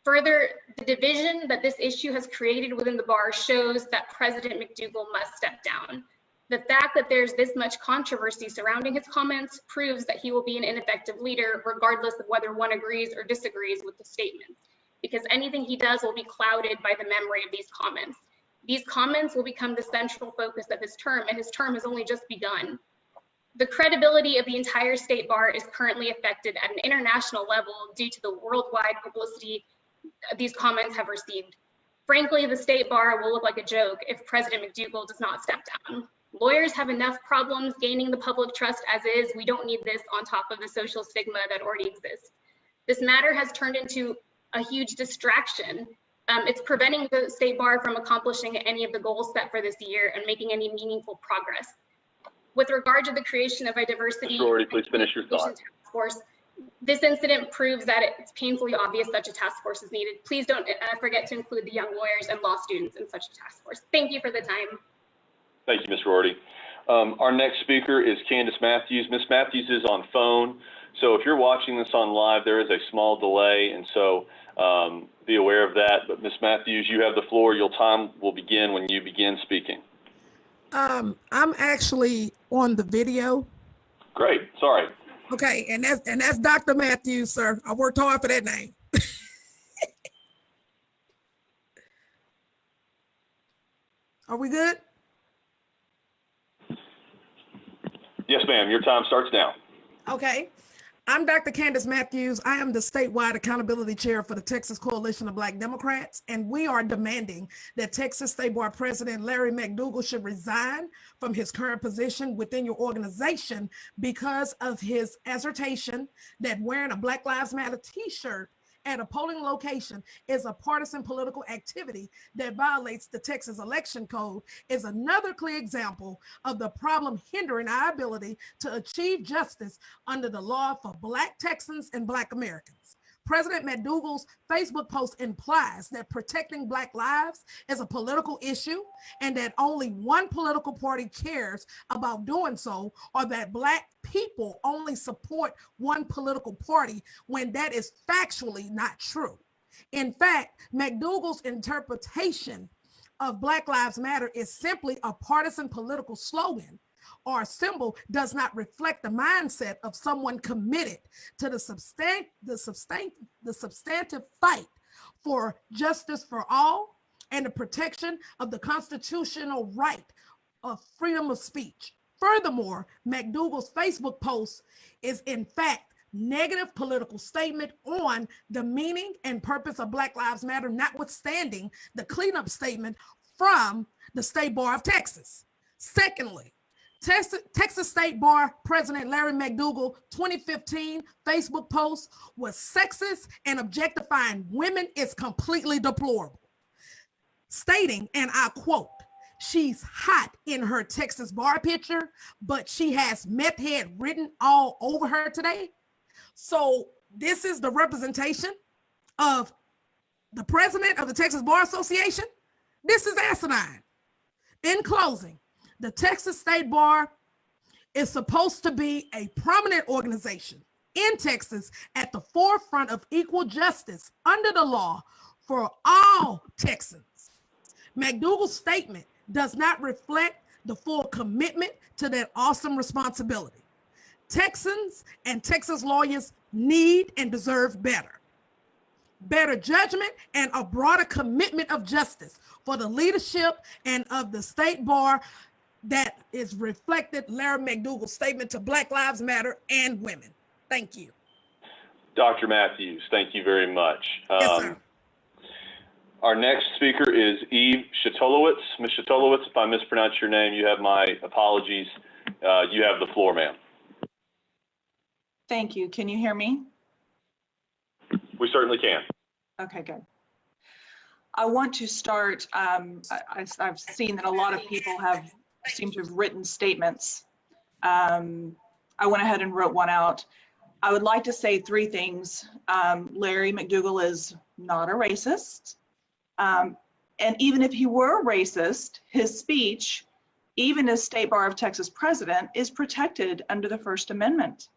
Further, the division that this issue has created within the bar shows that President McDougal must step down. The fact that there's this much controversy surrounding his comments proves that he will be an ineffective leader, regardless of whether one agrees or disagrees with the statements, because anything he does will be clouded by the memory of these comments. These comments will become the central focus of his term, and his term has only just begun. The credibility of the entire state bar is currently affected at an international level due to the worldwide publicity these comments have received. Frankly, the state bar will look like a joke if President McDougal does not step down. Lawyers have enough problems gaining the public trust as is. We don't need this on top of the social stigma that already exists. This matter has turned into a huge distraction. It's preventing the state bar from accomplishing any of the goals set for this year and making any meaningful progress. With regard to the creation of a diversity please finish your thought. task force, this incident proves that it's painfully obvious such a task force is needed. Please don't forget to include the young lawyers and law students in such a task force. Thank you for the time. Thank you, Ms. Rorty. Our next speaker is Candace Matthews. Ms. Matthews is on phone, so if you're watching this on live, there is a small delay, and so be aware of that. But Ms. Matthews, you have the floor. Your time will begin when you begin speaking. I'm actually on the video. Great. Sorry. Okay, and that's Dr. Matthews, sir. I worked hard for that name. Are we good? Yes, ma'am. Your time starts now. Okay. I'm Dr. Candace Matthews. I am the statewide accountability chair for the Texas Coalition of Black Democrats, and we are demanding that Texas State Board President Larry McDougal should resign from his current position within your organization because of his assertion that wearing a Black Lives Matter t-shirt at a polling location is a partisan political activity that violates the Texas election code is another clear example of the problem hindering our ability to achieve justice under the law for Black Texans and Black Americans. President McDougal's Facebook post implies that protecting Black lives is a political issue and that only one political party cares about doing so, or that Black people only support one political party when that is factually not true. In fact, McDougal's interpretation of Black Lives Matter is simply a partisan political slogan or symbol does not reflect the mindset of someone committed to the substantive fight for justice for all and the protection of the constitutional right of freedom of speech. Furthermore, McDougal's Facebook post is in fact negative political statement on the meaning and purpose of Black Lives Matter, notwithstanding the cleanup statement from the State Bar of Texas. Secondly, Texas State Bar President Larry McDougal 2015 Facebook post was sexist and objectifying women is completely deplorable, stating, and I quote, "She's hot in her Texas bar picture, but she has meth head written all over her today." So this is the representation of the president of the Texas Bar Association. This is asinine. In closing, the Texas State Bar is supposed to be a prominent organization in Texas at the forefront of equal justice under the law for all Texans. McDougal's statement does not reflect the full commitment to that awesome responsibility. Texans and Texas lawyers need and deserve better. Better judgment and a broader commitment of justice for the leadership and of the state bar that is reflected Larry McDougal's statement to Black Lives Matter and women. Thank you. Dr. Matthews, thank you very much. Yes, sir. Our next speaker is Eve Shatolowitz. Ms. Shatolowitz, if I mispronounce your name, you have my apologies. You have the floor, ma'am. Thank you. Can you hear me? We certainly can. Okay, good. I want to start, I've seen that a lot of people seem to have written statements. I went ahead and wrote one out. I would like to say three things. Larry McDougal is not a racist. And even if he were a racist, his speech, even as State Bar of Texas president, is protected under the First Amendment.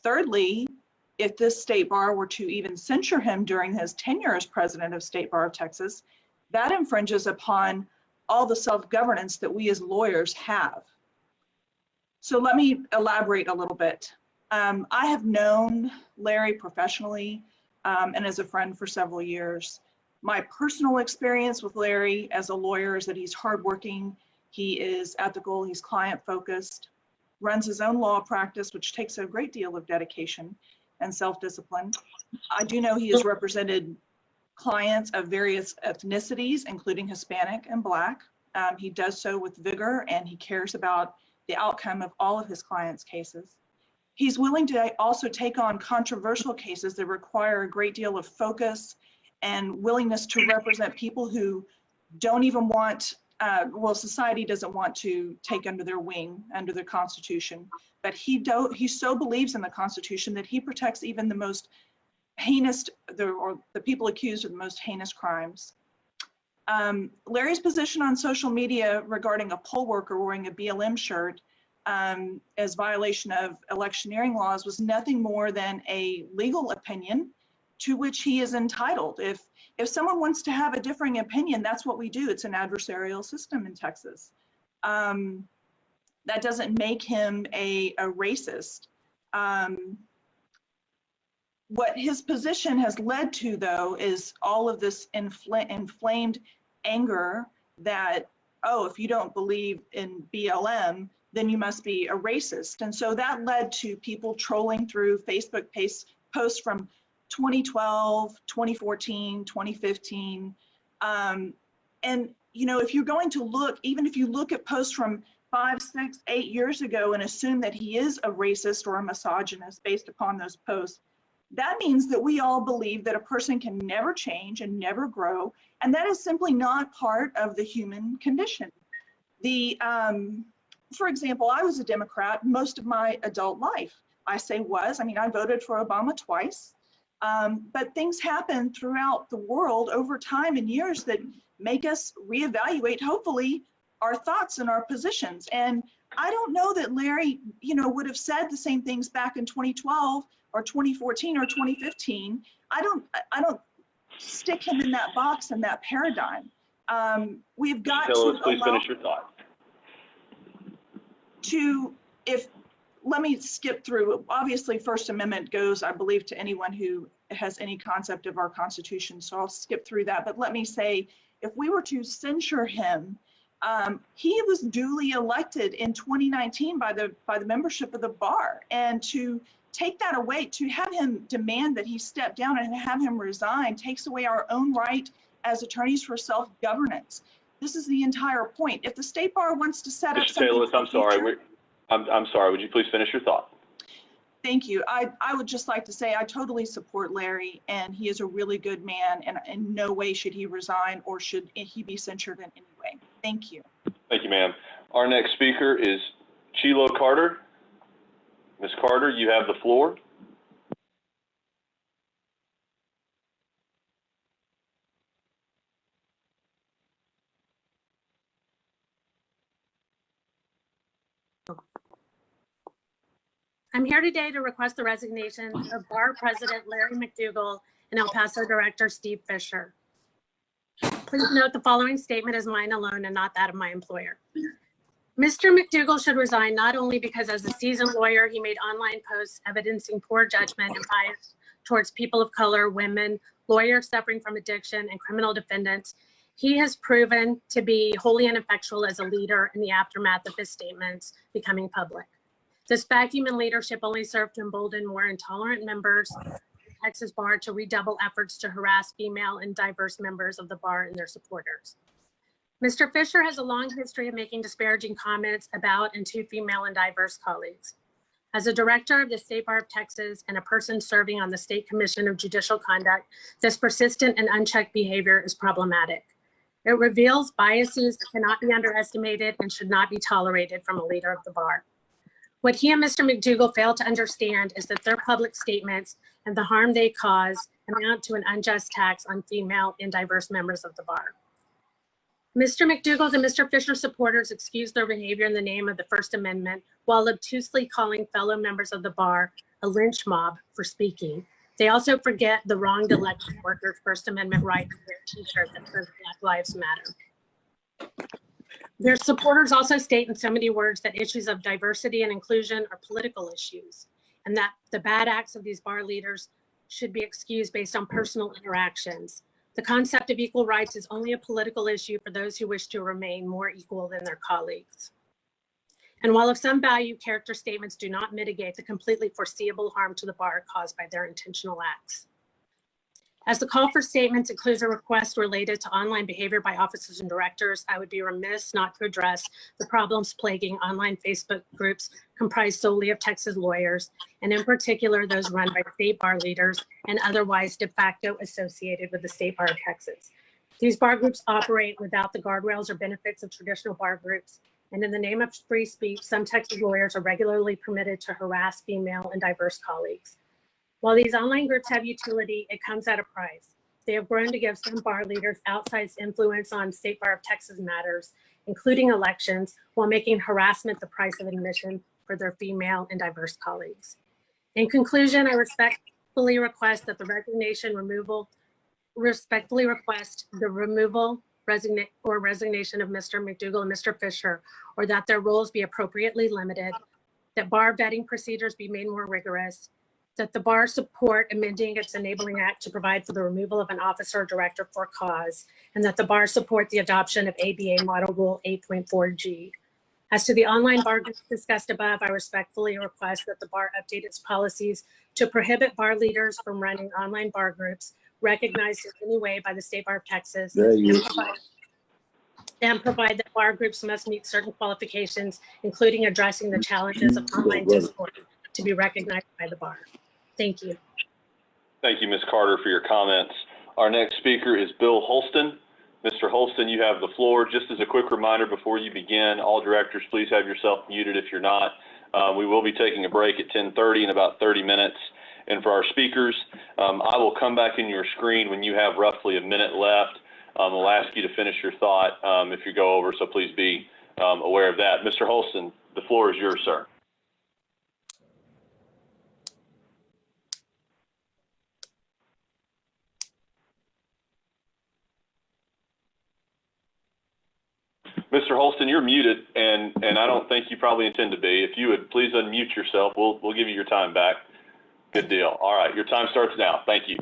Thirdly, if this state bar were to even censure him during his tenure as president of State Bar of Texas, that infringes upon all the self-governance that we as lawyers have. So let me elaborate a little bit. I have known Larry professionally and as a friend for several years. My personal experience with Larry as a lawyer is that he's hardworking, he is ethical, he's client-focused, runs his own law practice, which takes a great deal of dedication and self-discipline. I do know he has represented clients of various ethnicities, including Hispanic and Black. He does so with vigor, and he cares about the outcome of all of his clients' cases. He's willing to also take on controversial cases that require a great deal of focus and willingness to represent people who don't even want, well, society doesn't want to take under their wing, under their Constitution. But he so believes in the Constitution that he protects even the most heinous, or the people accused of the most heinous crimes. Larry's position on social media regarding a poll worker wearing a BLM shirt as violation of electioneering laws was nothing more than a legal opinion to which he is entitled. If someone wants to have a differing opinion, that's what we do. It's an adversarial system in Texas. That doesn't make him a racist. What his position has led to, though, is all of this inflamed anger that, oh, if you don't believe in BLM, then you must be a racist. And so that led to people trolling through Facebook posts from 2012, 2014, 2015. And, you know, if you're going to look, even if you look at posts from 5, 6, 8 years ago and assume that he is a racist or a misogynist based upon those posts, that means that we all believe that a person can never change and never grow, and that is simply not part of the human condition. For example, I was a Democrat most of my adult life. I mean, I voted for Obama twice, but things happen throughout the world over time and years that make us reevaluate, hopefully, our thoughts and our positions. And I don't know that Larry, you know, would have said the same things back in 2012 or 2014 or 2015. I don't stick him in that box and that paradigm. We've got to please finish your thought. Let me skip through. Obviously, First Amendment goes, I believe, to anyone who has any concept of our Constitution. So I'll skip through that. But let me say, if we were to censure him, he was duly elected in 2019 by the membership of the bar, and to take that away, to have him demand that he step down and have him resign, takes away our own right as attorneys for self-governance. This is the entire point. If the state bar wants to set up something, I'm sorry, I'm sorry, would you please finish your thought? Thank you. I would just like to say I totally support Larry, and he is a really good man, and in no way should he resign or should he be censured in any way. Thank you. Thank you, ma'am. Our next speaker is Chilo Carter. Ms. Carter, you have the floor. I'm here today to request the resignation of Bar President Larry McDougal and El Paso Director Steve Fisher. Please note the following statement is mine alone and not that of my employer. Mr. McDougal should resign not only because as a seasoned lawyer, he made online posts evidencing poor judgment and bias towards people of color, women, lawyers suffering from addiction, and criminal defendants. He has proven to be wholly ineffectual as a leader in the aftermath of his statements becoming public. This vacuum in leadership only served to embolden more intolerant members of the Texas Bar to redouble efforts to harass female and diverse members of the bar and their supporters. Mr. Fisher has a long history of making disparaging comments about and to female and diverse colleagues. As a director of the State Bar of Texas and a person serving on the State Commission of Judicial Conduct, this persistent and unchecked behavior is problematic. It reveals biases that cannot be underestimated and should not be tolerated from a leader of the bar. What he and Mr. McDougal fail to understand is that their public statements and the harm they cause amount to an unjust tax on female and diverse members of the bar. Mr. McDougal's and Mr. Fisher supporters excuse their behavior in the name of the First Amendment while obtusely calling fellow members of the bar a lynch mob for speaking. They also forget the wronged election workers' First Amendment right to wear a t-shirt that says Black Lives Matter. Their supporters also state in so many words that issues of diversity and inclusion are political issues, and that the bad acts of these bar leaders should be excused based on personal interactions. The concept of equal rights is only a political issue for those who wish to remain more equal than their colleagues. And while of some value, character statements do not mitigate the completely foreseeable harm to the bar caused by their intentional acts. As the call for statements includes a request related to online behavior by officers and directors, I would be remiss not to address the problems plaguing online Facebook groups comprised solely of Texas lawyers, and in particular, those run by state bar leaders and otherwise de facto associated with the State Bar of Texas. These bar groups operate without the guardrails or benefits of traditional bar groups, and in the name of free speech, some Texas lawyers are regularly permitted to harass female and diverse colleagues. While these online groups have utility, it comes at a price. They have grown to give some bar leaders outsized influence on State Bar of Texas matters, including elections, while making harassment the price of admission for their female and diverse colleagues. In conclusion, I respectfully request the resignation of Mr. McDougal and Mr. Fisher, or that their roles be appropriately limited, that bar vetting procedures be made more rigorous, that the bar support amending its enabling act to provide for the removal of an officer or director for cause, and that the bar support the adoption of ABA Model Rule 8.4G. As to the online bar groups discussed above, I respectfully request that the bar update its policies to prohibit bar leaders from running online bar groups recognized in any way by the State Bar of Texas, and provide that bar groups must meet certain qualifications, including addressing the challenges of online discourse to be recognized by the bar. Thank you. Thank you, Ms. Carter, for your comments. Our next speaker is Bill Holston. Mr. Holston, you have the floor. Just as a quick reminder before you begin, all directors, please have yourself muted if you're not. We will be taking a break at 10:30 in about 30 minutes. And for our speakers, I will come back in your screen when you have roughly a minute left. We'll ask you to finish your thought if you go over, so please be aware of that. Mr. Holston, the floor is yours, sir. Mr. Holston, you're muted, and I don't think you probably intend to be. If you would please unmute yourself, we'll give you your time back. Good deal. All right, your time starts now. Thank you.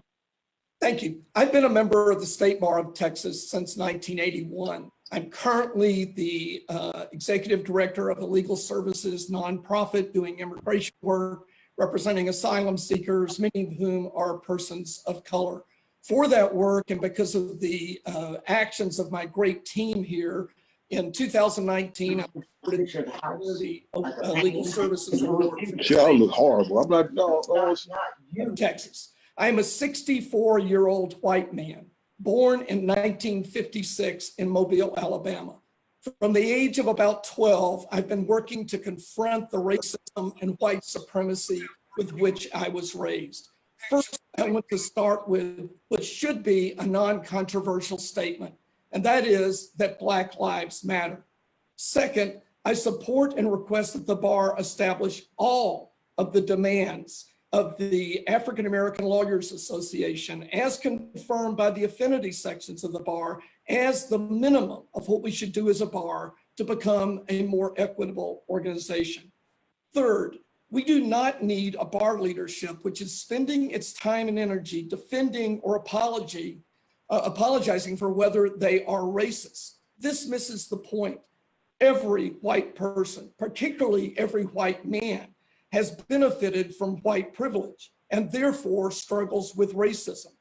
Thank you. I've been a member of the State Bar of Texas since 1981. I'm currently the executive director of a legal services nonprofit doing immigration work, representing asylum seekers, many of whom are persons of color. For that work, and because of the actions of my great team here In 2019, I was awarded the Legal Services Award for the Y'all look horrible. I'm not, no, of Texas. I am a 64-year-old white man, born in 1956 in Mobile, Alabama. From the age of about 12, I've been working to confront the racism and white supremacy with which I was raised. First, I want to start with what should be a non-controversial statement, and that is that Black lives matter. Second, I support and request that the bar establish all of the demands of the African American Lawyers Association, as confirmed by the affinity sections of the bar, as the minimum of what we should do as a bar to become a more equitable organization. Third, we do not need a bar leadership which is spending its time and energy defending or apologizing for whether they are racist. This misses the point. Every white person, particularly every white man, has benefited from white privilege and therefore struggles with racism.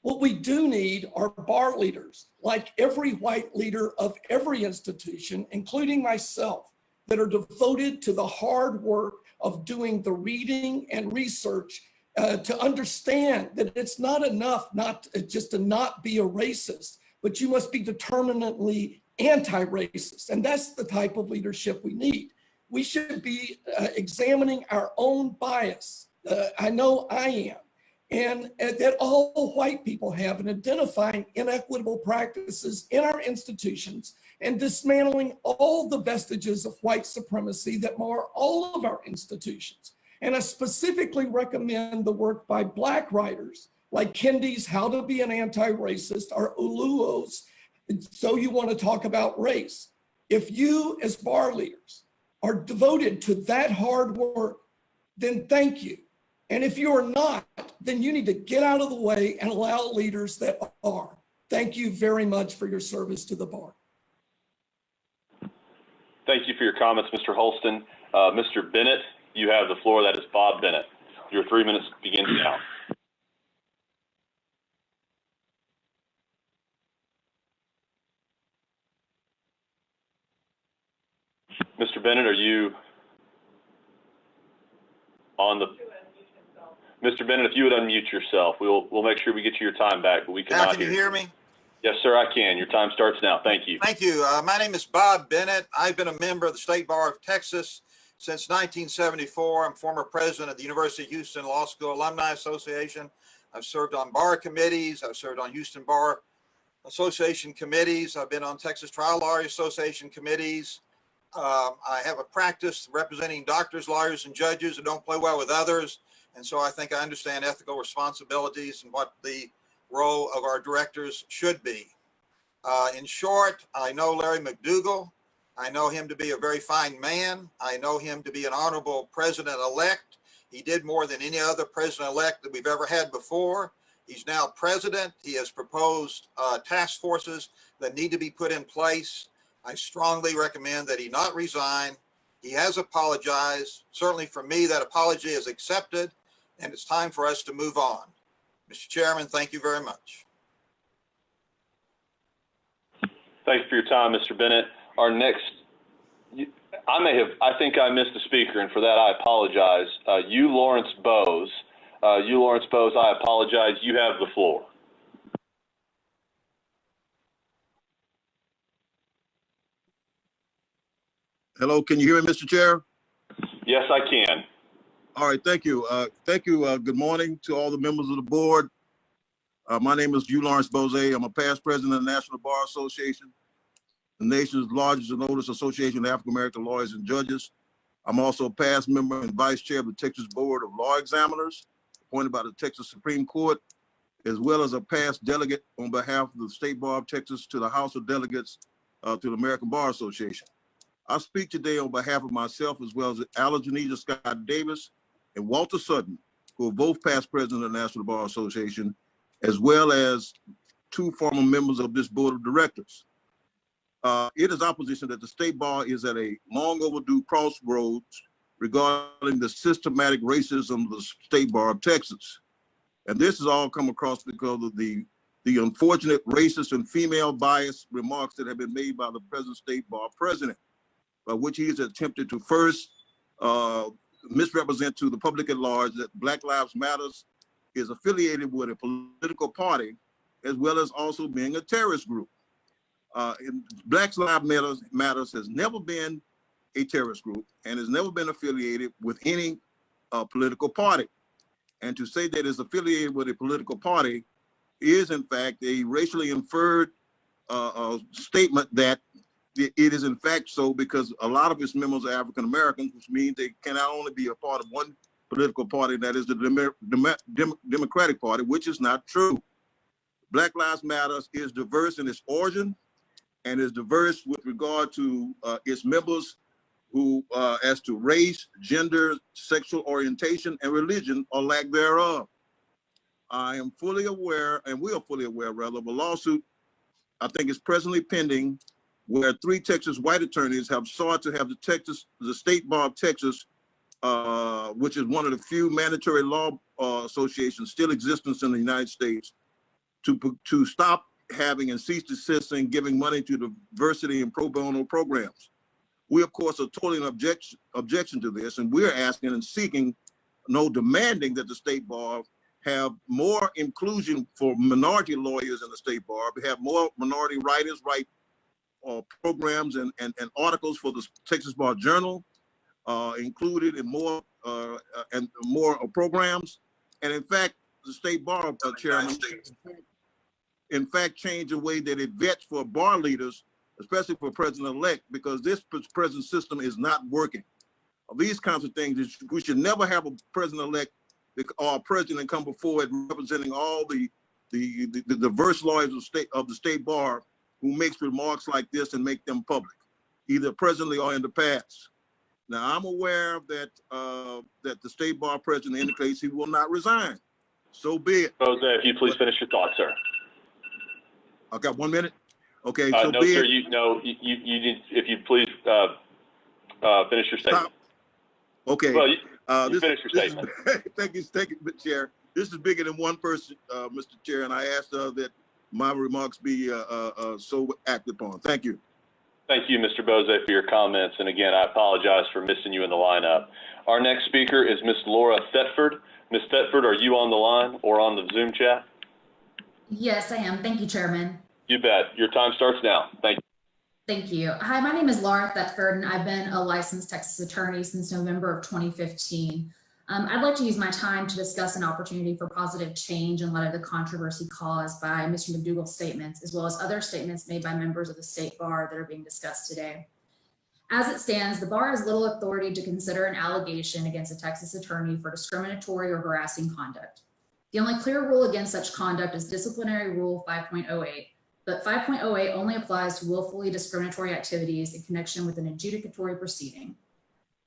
What we do need are bar leaders, like every white leader of every institution, including myself, that are devoted to the hard work of doing the reading and research to understand that it's not enough just to not be a racist, but you must be determinately anti-racist. And that's the type of leadership we need. We should be examining our own bias. I know I am. And that all white people have in identifying inequitable practices in our institutions and dismantling all the vestiges of white supremacy that mar all of our institutions. And I specifically recommend the work by Black writers like Kendi's How to Be an Anti-Racist or Uluo's So You Want to Talk About Race. If you as bar leaders are devoted to that hard work, then thank you. And if you are not, then you need to get out of the way and allow leaders that are. Thank you very much for your service to the bar. Thank you for your comments, Mr. Holston. Mr. Bennett, you have the floor. That is Bob Bennett. Your 3 minutes begins now. Mr. Bennett, are you on the... Mr. Bennett, if you would unmute yourself, we'll make sure we get you your time back, but we cannot Now, can you hear me? Yes, sir, I can. Your time starts now. Thank you. Thank you. My name is Bob Bennett. I've been a member of the State Bar of Texas since 1974. I'm former president of the University of Houston Law School Alumni Association. I've served on bar committees. I've served on Houston Bar Association committees. I've been on Texas Trial Lawyers Association committees. I have a practice representing doctors, lawyers, and judges who don't play well with others. And so I think I understand ethical responsibilities and what the role of our directors should be. In short, I know Larry McDougal. I know him to be a very fine man. I know him to be an honorable president-elect. He did more than any other president-elect that we've ever had before. He's now president. He has proposed task forces that need to be put in place. I strongly recommend that he not resign. He has apologized. Certainly for me, that apology is accepted, and it's time for us to move on. Mr. Chairman, thank you very much. Thank you for your time, Mr. Bennett. Our next, I think I missed a speaker, and for that I apologize. Lawrence Bowes, I apologize. You have the floor. Hello, can you hear me, Mr. Chair? Yes, I can. All right, thank you. Good morning to all the members of the board. My name is Lawrence Bowes. I'm a past president of the National Bar Association, the nation's largest and oldest association of African American lawyers and judges. I'm also a past member and vice chair of the Texas Board of Law Examiners, appointed by the Texas Supreme Court, as well as a past delegate on behalf of the State Bar of Texas to the House of Delegates to the American Bar Association. I speak today on behalf of myself, as well as Alexander Scott Davis and Walter Sutton, who are both past president of the National Bar Association, as well as two former members of this board of directors. It is our position that the State Bar is at a long overdue crossroads regarding the systematic racism of the State Bar of Texas. And this has all come across because of the the unfortunate racist and female bias remarks that have been made by the present state bar president, by which he has attempted to first misrepresent to the public at large that Black Lives Matters is affiliated with a political party, as well as also being a terrorist group. Black Lives Matters has never been a terrorist group and has never been affiliated with any political party. And to say that it's affiliated with a political party is in fact a racially inferred statement that it is in fact so, because a lot of its members are African Americans, which means they can not only be a part of one political party, that is the Democratic Party, which is not true. Black Lives Matter is diverse in its origin and is diverse with regard to its members who, as to race, gender, sexual orientation, and religion, or lack thereof. I am fully aware, and we are fully aware, rather, of a lawsuit I think is presently pending, where 3 Texas white attorneys have sought to have the State Bar of Texas, which is one of the few mandatory law associations still existence in the United States, to stop having and cease desisting giving money to diversity and pro bono programs. We, of course, are totally in objection to this, and we're asking and seeking, demanding that the State Bar have more inclusion for minority lawyers in the State Bar, have more minority writers write programs and articles for the Texas Bar Journal, included in more programs. And in fact, the State Bar Chairman, in fact, change the way that it vets for bar leaders, especially for president-elect, because this present system is not working. These kinds of things, we should never have a president-elect or a president come before it representing all the diverse lawyers of the State Bar who makes remarks like this and make them public, either presently or in the past. Now, I'm aware that that the State Bar president indicates he will not resign. So be it. Jose, if you please finish your thought, sir. I got 1 minute. Okay, so no, be sir. it. You need, if you please finish your statement. Okay. Well, you finish your statement. Thank you, Chair. This is bigger than one person, Mr. Chair, and I ask that my remarks be so acted upon. Thank you. Thank you, Mr. Bose, for your comments. And again, I apologize for missing you in the lineup. Our next speaker is Ms. Laura Thetford. Ms. Thetford, are you on the line or on the Zoom chat? Yes, I am. Thank you, Chairman. You bet. Your time starts now. Thank you. Thank you. Hi, my name is Laura Thetford, and I've been a licensed Texas attorney since November of 2015. I'd like to use my time to discuss an opportunity for positive change in light of the controversy caused by Mr. McDougal's statements, as well as other statements made by members of the State Bar that are being discussed today. As it stands, the bar has little authority to consider an allegation against a Texas attorney for discriminatory or harassing conduct. The only clear rule against such conduct is Disciplinary Rule 5.08, but 5.08 only applies to willfully discriminatory activities in connection with an adjudicatory proceeding.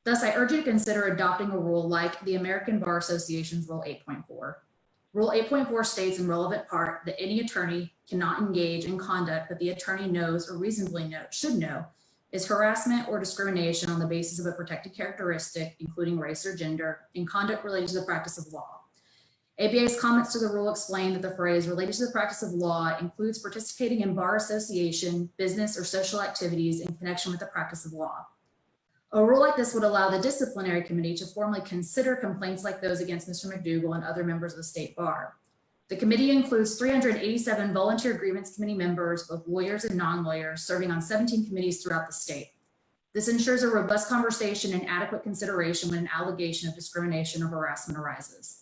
Thus, I urge you to consider adopting a rule like the American Bar Association's Rule 8.4. Rule 8.4 states in relevant part that any attorney cannot engage in conduct that the attorney knows or reasonably should know is harassment or discrimination on the basis of a protected characteristic, including race or gender, in conduct related to the practice of law. ABA's comments to the rule explain that the phrase related to the practice of law includes participating in bar association, business, or social activities in connection with the practice of law. A rule like this would allow the disciplinary committee to formally consider complaints like those against Mr. McDougal and other members of the State Bar. The committee includes 387 volunteer grievance committee members, both lawyers and non-lawyers, serving on 17 committees throughout the state. This ensures a robust conversation and adequate consideration when an allegation of discrimination or harassment arises.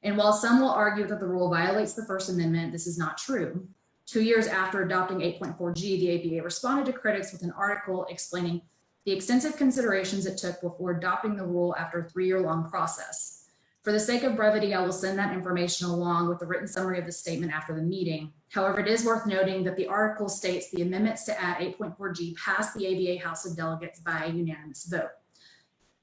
And while some will argue that the rule violates the First Amendment, this is not true. 2 years after adopting 8.4G, the ABA responded to critics with an article explaining the extensive considerations it took before adopting the rule after a 3-year-long process. For the sake of brevity, I will send that information along with the written summary of the statement after the meeting. However, it is worth noting that the article states the amendments to add 8.4G passed the ABA House of Delegates by a unanimous vote.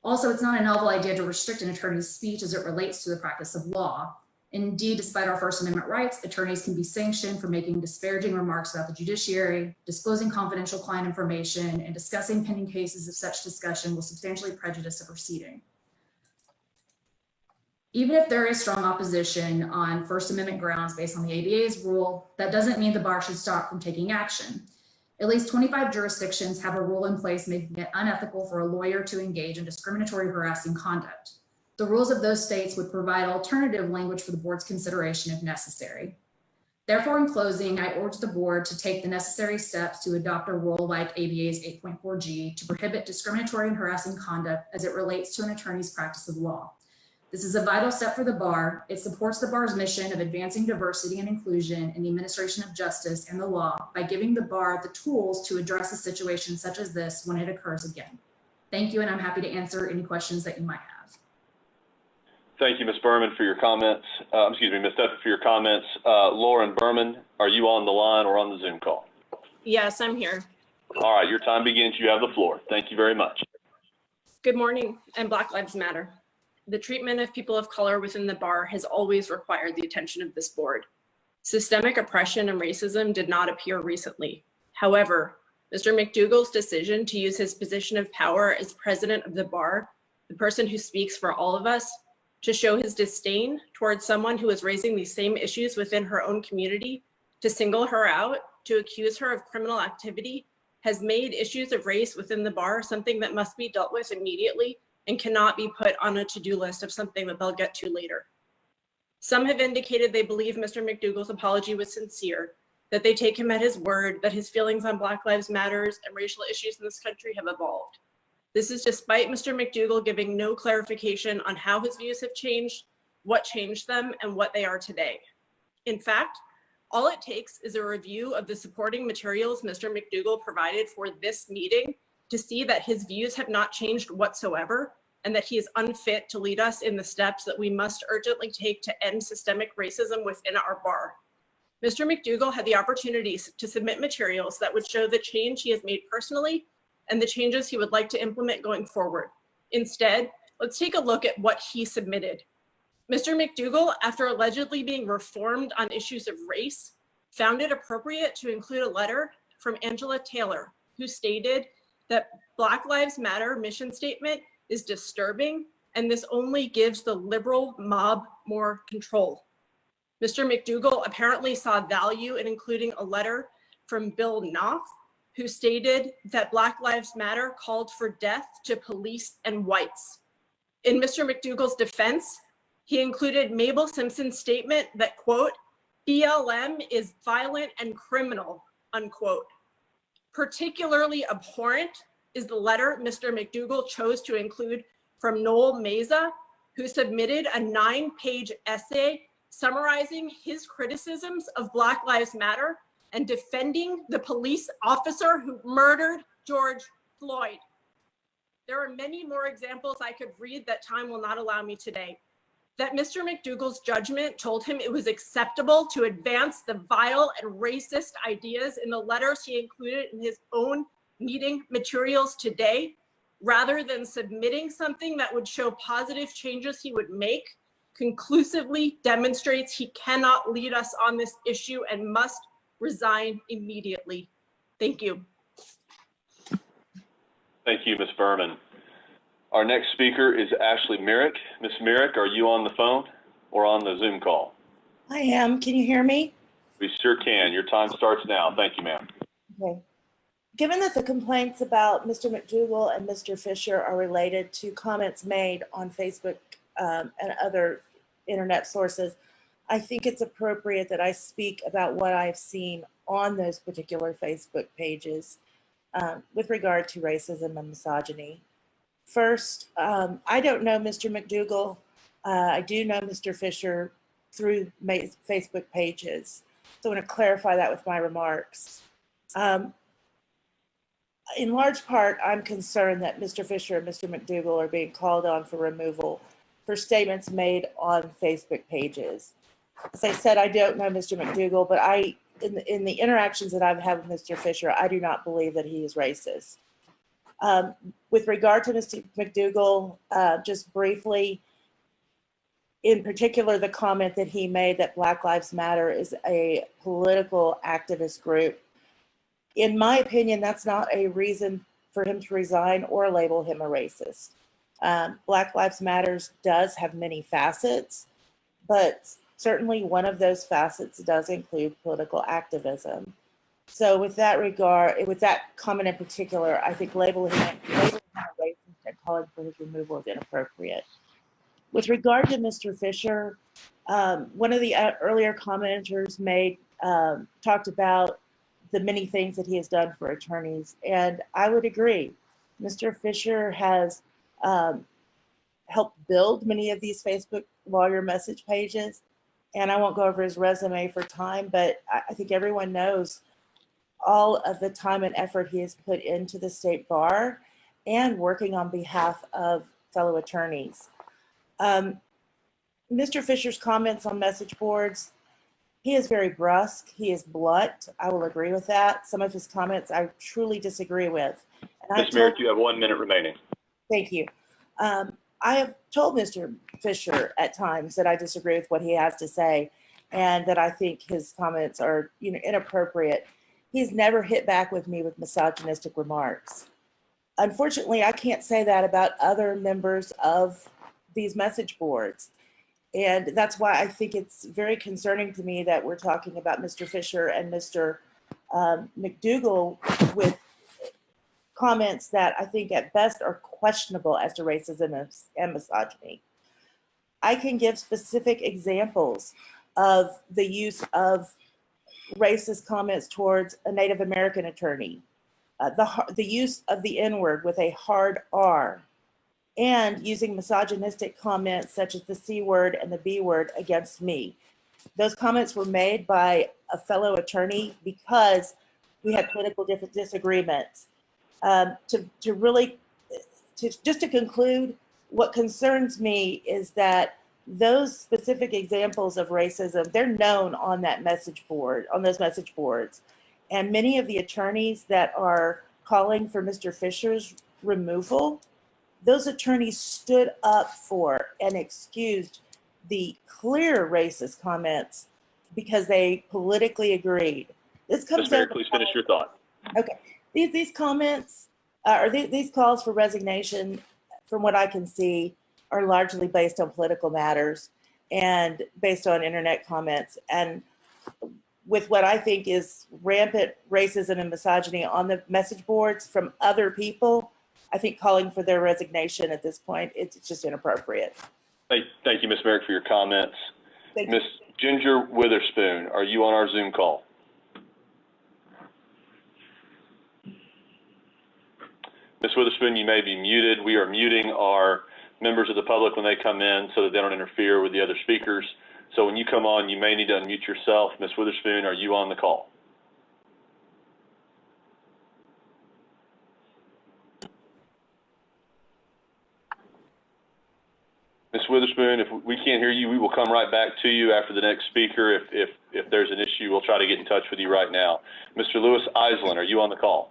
Also, it's not a novel idea to restrict an attorney's speech as it relates to the practice of law. Indeed, despite our First Amendment rights, attorneys can be sanctioned for making disparaging remarks about the judiciary, disclosing confidential client information, and discussing pending cases if such discussion will substantially prejudice a proceeding. Even if there is strong opposition on First Amendment grounds based on the ABA's rule, that doesn't mean the bar should stop from taking action. At least 25 jurisdictions have a rule in place making it unethical for a lawyer to engage in discriminatory harassing conduct. The rules of those states would provide alternative language for the board's consideration if necessary. Therefore, in closing, I urge the board to take the necessary steps to adopt a rule like ABA's 8.4G to prohibit discriminatory and harassing conduct as it relates to an attorney's practice of law. This is a vital step for the bar. It supports the bar's mission of advancing diversity and inclusion in the administration of justice and the law by giving the bar the tools to address a situation such as this when it occurs again. Thank you, and I'm happy to answer any questions that you might have. Thank you, Ms. Berman, for your comments. Ms. Duffy, for your comments. Lauren Berman, are you on the line or on the Zoom call? Yes, I'm here. All right, your time begins. You have the floor. Thank you very much. Good morning, and Black Lives Matter. The treatment of people of color within the bar has always required the attention of this board. Systemic oppression and racism did not appear recently. However, Mr. McDougal's decision to use his position of power as president of the bar, the person who speaks for all of us, to show his disdain towards someone who is raising these same issues within her own community, to single her out, to accuse her of criminal activity, has made issues of race within the bar something that must be dealt with immediately and cannot be put on a to-do list of something that they'll get to later. Some have indicated they believe Mr. McDougal's apology was sincere, that they take him at his word, that his feelings on Black Lives Matters and racial issues in this country have evolved. This is despite Mr. McDougal giving no clarification on how his views have changed, what changed them, and what they are today. In fact, all it takes is a review of the supporting materials Mr. McDougal provided for this meeting to see that his views have not changed whatsoever and that he is unfit to lead us in the steps that we must urgently take to end systemic racism within our bar. Mr. McDougal had the opportunity to submit materials that would show the change he has made personally and the changes he would like to implement going forward. Instead, let's take a look at what he submitted. Mr. McDougal, after allegedly being reformed on issues of race, found it appropriate to include a letter from Angela Taylor, who stated that Black Lives Matter mission statement is disturbing, and this only gives the liberal mob more control. Mr. McDougal apparently saw value in including a letter from Bill Knopf, who stated that Black Lives Matter called for death to police and whites. In Mr. McDougal's defense, he included Mabel Simpson's statement that, quote, BLM is violent and criminal, unquote. Particularly abhorrent is the letter Mr. McDougal chose to include from Noel Meza, who submitted a 9-page essay summarizing his criticisms of Black Lives Matter and defending the police officer who murdered George Floyd. There are many more examples I could read that time will not allow me today. That Mr. McDougal's judgment told him it was acceptable to advance the vile and racist ideas in the letters he included in his own meeting materials today, rather than submitting something that would show positive changes he would make, conclusively demonstrates he cannot lead us on this issue and must resign immediately. Thank you. Thank you, Ms. Berman. Our next speaker is Ashley Merrick. Ms. Merrick, are you on the phone or on the Zoom call? I am. Can you hear me? We sure can. Your time starts now. Thank you, ma'am. Okay. Given that the complaints about Mr. McDougal and Mr. Fisher are related to comments made on Facebook and other internet sources, I think it's appropriate that I speak about what I've seen on those particular Facebook pages with regard to racism and misogyny. First, I don't know Mr. McDougal. I do know Mr. Fisher through Facebook pages. So I want to clarify that with my remarks. In large part, I'm concerned that Mr. Fisher and Mr. McDougal are being called on for removal for statements made on Facebook pages. As I said, I don't know Mr. McDougal, but in the interactions that I've had with Mr. Fisher, I do not believe that he is racist. With regard to Mr. McDougal, just briefly, in particular, the comment that he made that Black Lives Matter is a political activist group. In my opinion, that's not a reason for him to resign or label him a racist. Black Lives Matters does have many facets, but certainly one of those facets does include political activism. So with that regard, with that comment in particular, I think labeling him racist and calling for his removal is inappropriate. With regard to Mr. Fisher, one of the earlier commenters talked about the many things that he has done for attorneys, and I would agree. Mr. Fisher has helped build many of these Facebook lawyer message pages, and I won't go over his resume for time, but I think everyone knows all of the time and effort he has put into the state bar and working on behalf of fellow attorneys. Mr. Fisher's comments on message boards, he is very brusque, he is blunt, I will agree with that. Some of his comments I truly disagree with. Ms. Merrick, you have 1 minute remaining. Thank you. I have told Mr. Fisher at times that I disagree with what he has to say and that I think his comments are inappropriate. He's never hit back with me with misogynistic remarks. Unfortunately, I can't say that about other members of these message boards. And that's why I think it's very concerning to me that we're talking about Mr. Fisher and Mr. McDougal with comments that I think at best are questionable as to racism and misogyny. I can give specific examples of the use of racist comments towards a Native American attorney, the use of the N-word with a hard R, and using misogynistic comments such as the C word and the B word against me. Those comments were made by a fellow attorney because we had political disagreements. Just to conclude, what concerns me is that those specific examples of racism, they're known on that message board, on those message boards. And many of the attorneys that are calling for Mr. Fisher's removal, those attorneys stood up for and excused the clear racist comments because they politically agreed. This comes Ms. Merrick, please finish your thought. Okay, these comments, or these calls for resignation, from what I can see, are largely based on political matters and based on internet comments. And with what I think is rampant racism and misogyny on the message boards from other people, I think calling for their resignation at this point, it's just inappropriate. Thank you, Ms. Merrick, for your comments. Ms. Ginger Witherspoon, are you on our Zoom call? Ms. Witherspoon, you may be muted. We are muting our members of the public when they come in so that they don't interfere with the other speakers. So when you come on, you may need to unmute yourself. Ms. Witherspoon, are you on the call? Ms. Witherspoon, if we can't hear you, we will come right back to you after the next speaker. If there's an issue, we'll try to get in touch with you right now. Mr. Lewis Eisland, are you on the call?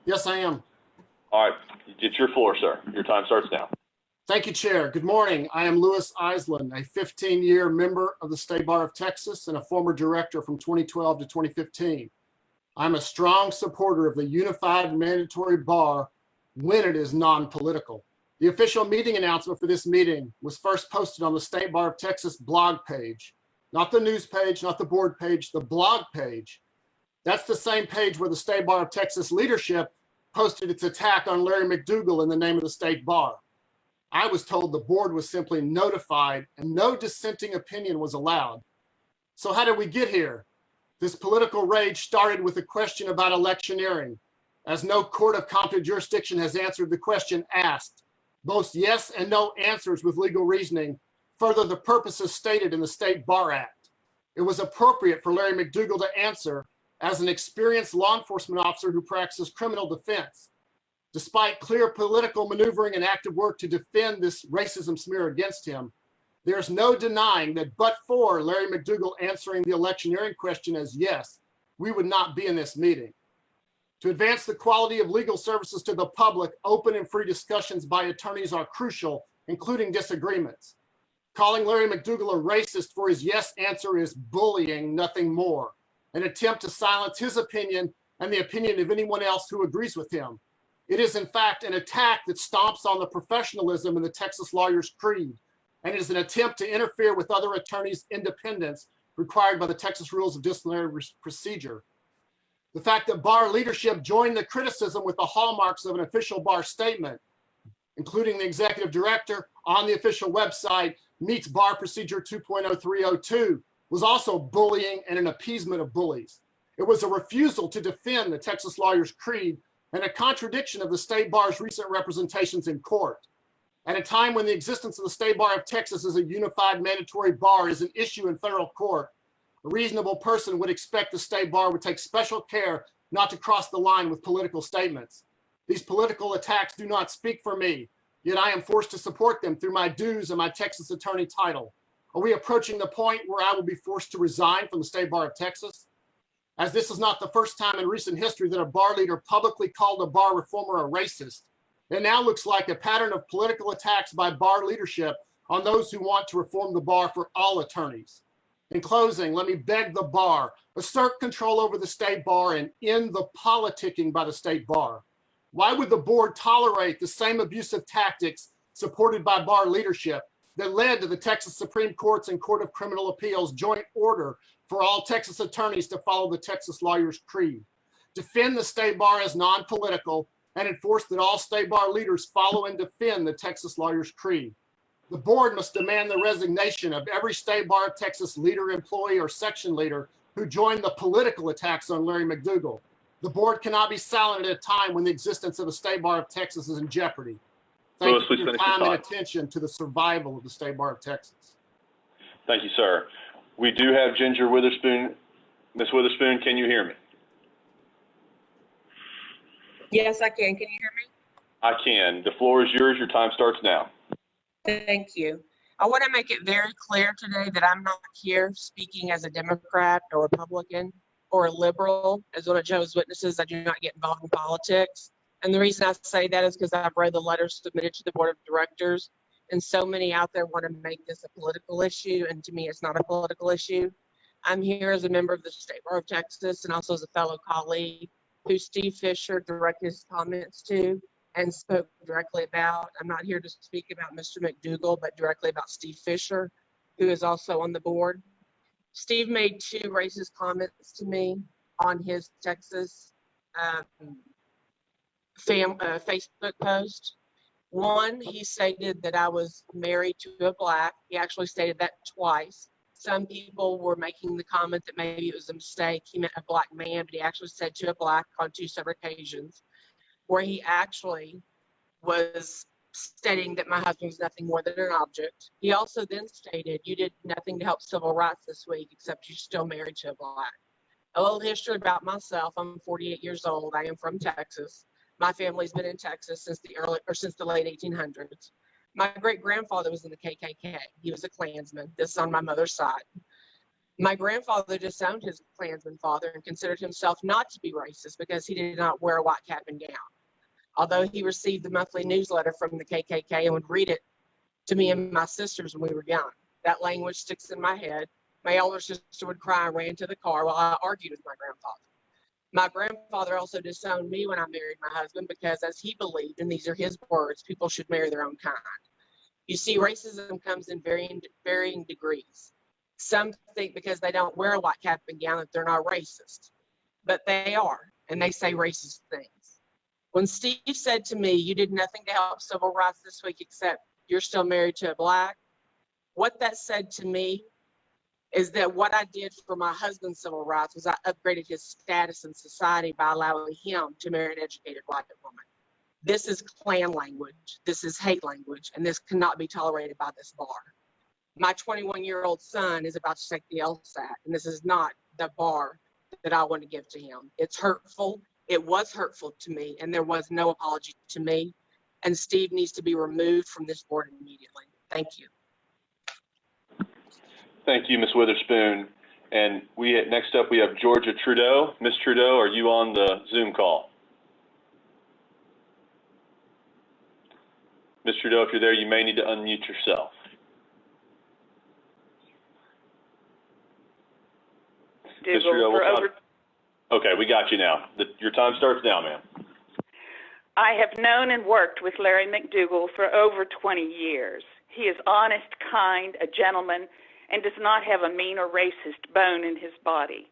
Yes, I am. All right, it's your floor, sir. Your time starts now. Thank you, Chair. Good morning. I am Lewis Eisland, a 15-year member of the State Bar of Texas and a former director from 2012 to 2015. I'm a strong supporter of the unified mandatory bar when it is non-political. The official meeting announcement for this meeting was first posted on the State Bar of Texas blog page, not the news page, not the board page, the blog page. That's the same page where the State Bar of Texas leadership posted its attack on Larry McDougal in the name of the state bar. I was told the board was simply notified and no dissenting opinion was allowed. So how did we get here? This political rage started with a question about electioneering, as no court of competent jurisdiction has answered the question asked. Both yes and no answers with legal reasoning further the purposes stated in the State Bar Act. It was appropriate for Larry McDougal to answer as an experienced law enforcement officer who practices criminal defense. Despite clear political maneuvering and active work to defend this racism smear against him, there's no denying that but for Larry McDougal answering the electioneering question as yes, we would not be in this meeting. To advance the quality of legal services to the public, open and free discussions by attorneys are crucial, including disagreements. Calling Larry McDougal a racist for his yes answer is bullying, nothing more. An attempt to silence his opinion and the opinion of anyone else who agrees with him. It is in fact an attack that stomps on the professionalism in the Texas Lawyers Creed, and it is an attempt to interfere with other attorneys' independence required by the Texas Rules of Disciplinary Procedure. The fact that bar leadership joined the criticism with the hallmarks of an official bar statement, including the executive director on the official website, meets bar procedure 2.0302, was also bullying and an appeasement of bullies. It was a refusal to defend the Texas Lawyers Creed and a contradiction of the state bar's recent representations in court. At a time when the existence of the State Bar of Texas as a unified mandatory bar is an issue in federal court, a reasonable person would expect the State Bar would take special care not to cross the line with political statements. These political attacks do not speak for me, yet I am forced to support them through my dues and my Texas attorney title. Are we approaching the point where I will be forced to resign from the State Bar of Texas? As this is not the first time in recent history that a bar leader publicly called a bar reformer a racist, it now looks like a pattern of political attacks by bar leadership on those who want to reform the bar for all attorneys. In closing, let me beg the bar, assert control over the state bar and end the politicking by the state bar. Why would the board tolerate the same abusive tactics supported by bar leadership that led to the Texas Supreme Court's and Court of Criminal Appeals joint order for all Texas attorneys to follow the Texas Lawyers Creed? Defend the state bar as non-political and enforce that all state bar leaders follow and defend the Texas Lawyers Creed. The board must demand the resignation of every State Bar of Texas leader, employee, or section leader who joined the political attacks on Larry McDougal. The board cannot be silent at a time when the existence of the State Bar of Texas is in jeopardy. Thank Louis, you for please your finish your time and thought. attention to the survival of the State Bar of Texas. Thank you, sir. We do have Ginger Witherspoon. Ms. Witherspoon, can you hear me? Yes, I can. Can you hear me? I can. The floor is yours. Your time starts now. Thank you. I want to make it very clear today that I'm not here speaking as a Democrat or Republican or a liberal. As one of Joe's witnesses, I do not get involved in politics. And the reason I say that is because I've read the letters submitted to the board of directors, and so many out there want to make this a political issue, and to me, it's not a political issue. I'm here as a member of the State Bar of Texas and also as a fellow colleague who Steve Fisher directed his comments to and spoke directly about. I'm not here to speak about Mr. McDougal, but directly about Steve Fisher, who is also on the board. Steve made two racist comments to me on his Texas Facebook post. One, he stated that I was married to a black. He actually stated that twice. Some people were making the comment that maybe it was a mistake. He meant a black man, but he actually said to a black on two separate occasions, where he actually was stating that my husband was nothing more than an object. He also then stated, you did nothing to help civil rights this week, except you're still married to a black. A little history about myself. I'm 48 years old. I am from Texas. My family's been in Texas since the late 1800s. My great-grandfather was in the KKK. He was a Klansman. This is on my mother's side. My grandfather disowned his Klansman father and considered himself not to be racist because he did not wear a white cap and gown. Although he received the monthly newsletter from the KKK and would read it to me and my sisters when we were young. That language sticks in my head. My older sister would cry and ran to the car while I argued with my grandfather. My grandfather also disowned me when I married my husband because, as he believed, and these are his words, people should marry their own kind. You see, racism comes in varying degrees. Some think because they don't wear a white cap and gown that they're not racist, but they are, and they say racist things. When Steve said to me, you did nothing to help civil rights this week except you're still married to a black, what that said to me is that what I did for my husband's civil rights was I upgraded his status in society by allowing him to marry an educated white woman. This is Klan language, this is hate language, and this cannot be tolerated by this bar. My 21-year-old son is about to take the LSAT, and this is not the bar that I want to give to him. It's hurtful. It was hurtful to me, and there was no apology to me. And Steve needs to be removed from this board immediately. Thank you. Thank you, Ms. Witherspoon. And next up, we have Georgia Trudeau. Ms. Trudeau, are you on the Zoom call? Ms. Trudeau, if you're there, you may need to unmute yourself. Ms. Trudeau, okay, we got you now. Your time starts now, ma'am. I have known and worked with Larry McDougal for over 20 years. He is honest, kind, a gentleman, and does not have a mean or racist bone in his body.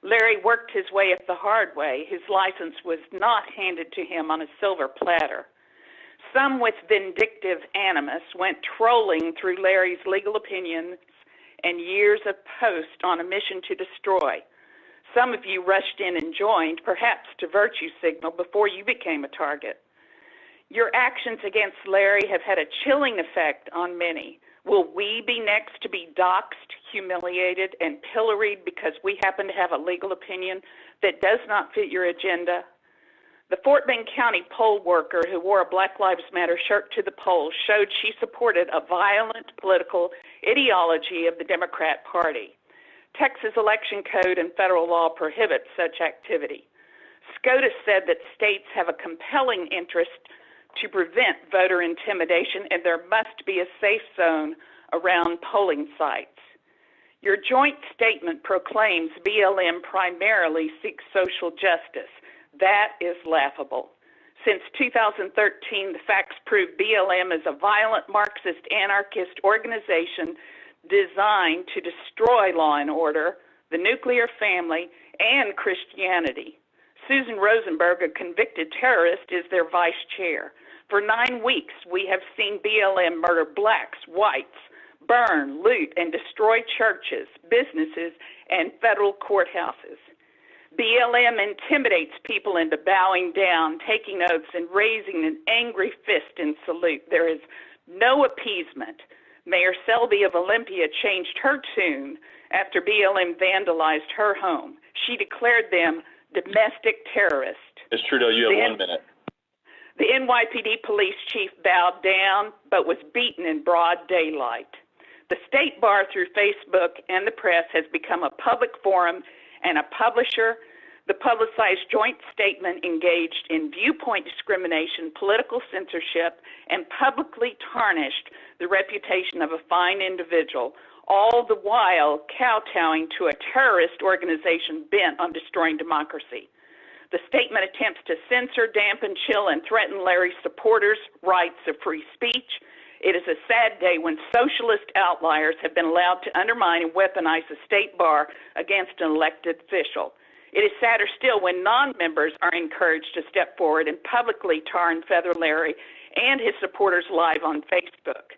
Larry worked his way up the hard way. His license was not handed to him on a silver platter. Some with vindictive animus went trolling through Larry's legal opinions and years of posts on a mission to destroy. Some of you rushed in and joined, perhaps to virtue signal before you became a target. Your actions against Larry have had a chilling effect on many. Will we be next to be doxxed, humiliated, and pilloried because we happen to have a legal opinion that does not fit your agenda? The Fort Bend County poll worker who wore a Black Lives Matter shirt to the polls showed she supported a violent political ideology of the Democrat Party. Texas election code and federal law prohibit such activity. SCOTUS said that states have a compelling interest to prevent voter intimidation, and there must be a safe zone around polling sites. Your joint statement proclaims BLM primarily seeks social justice. That is laughable. Since 2013, the facts prove BLM is a violent Marxist anarchist organization designed to destroy law and order, the nuclear family, and Christianity. Susan Rosenberg, a convicted terrorist, is their vice chair. For 9 weeks, we have seen BLM murder blacks, whites, burn, loot, and destroy churches, businesses, and federal courthouses. BLM intimidates people into bowing down, taking oaths, and raising an angry fist in salute. There is no appeasement. Mayor Selby of Olympia changed her tune after BLM vandalized her home. She declared them domestic terrorists. Ms. Trudeau, you have 1 minute. The NYPD police chief bowed down but was beaten in broad daylight. The State Bar through Facebook and the press has become a public forum and a publisher. The publicized joint statement engaged in viewpoint discrimination, political censorship, and publicly tarnished the reputation of a fine individual, all the while kowtowing to a terrorist organization bent on destroying democracy. The statement attempts to censor, dampen, chill, and threaten Larry's supporters' rights of free speech. It is a sad day when socialist outliers have been allowed to undermine and weaponize the State Bar against an elected official. It is sadder still when non-members are encouraged to step forward and publicly tar and feather Larry and his supporters live on Facebook.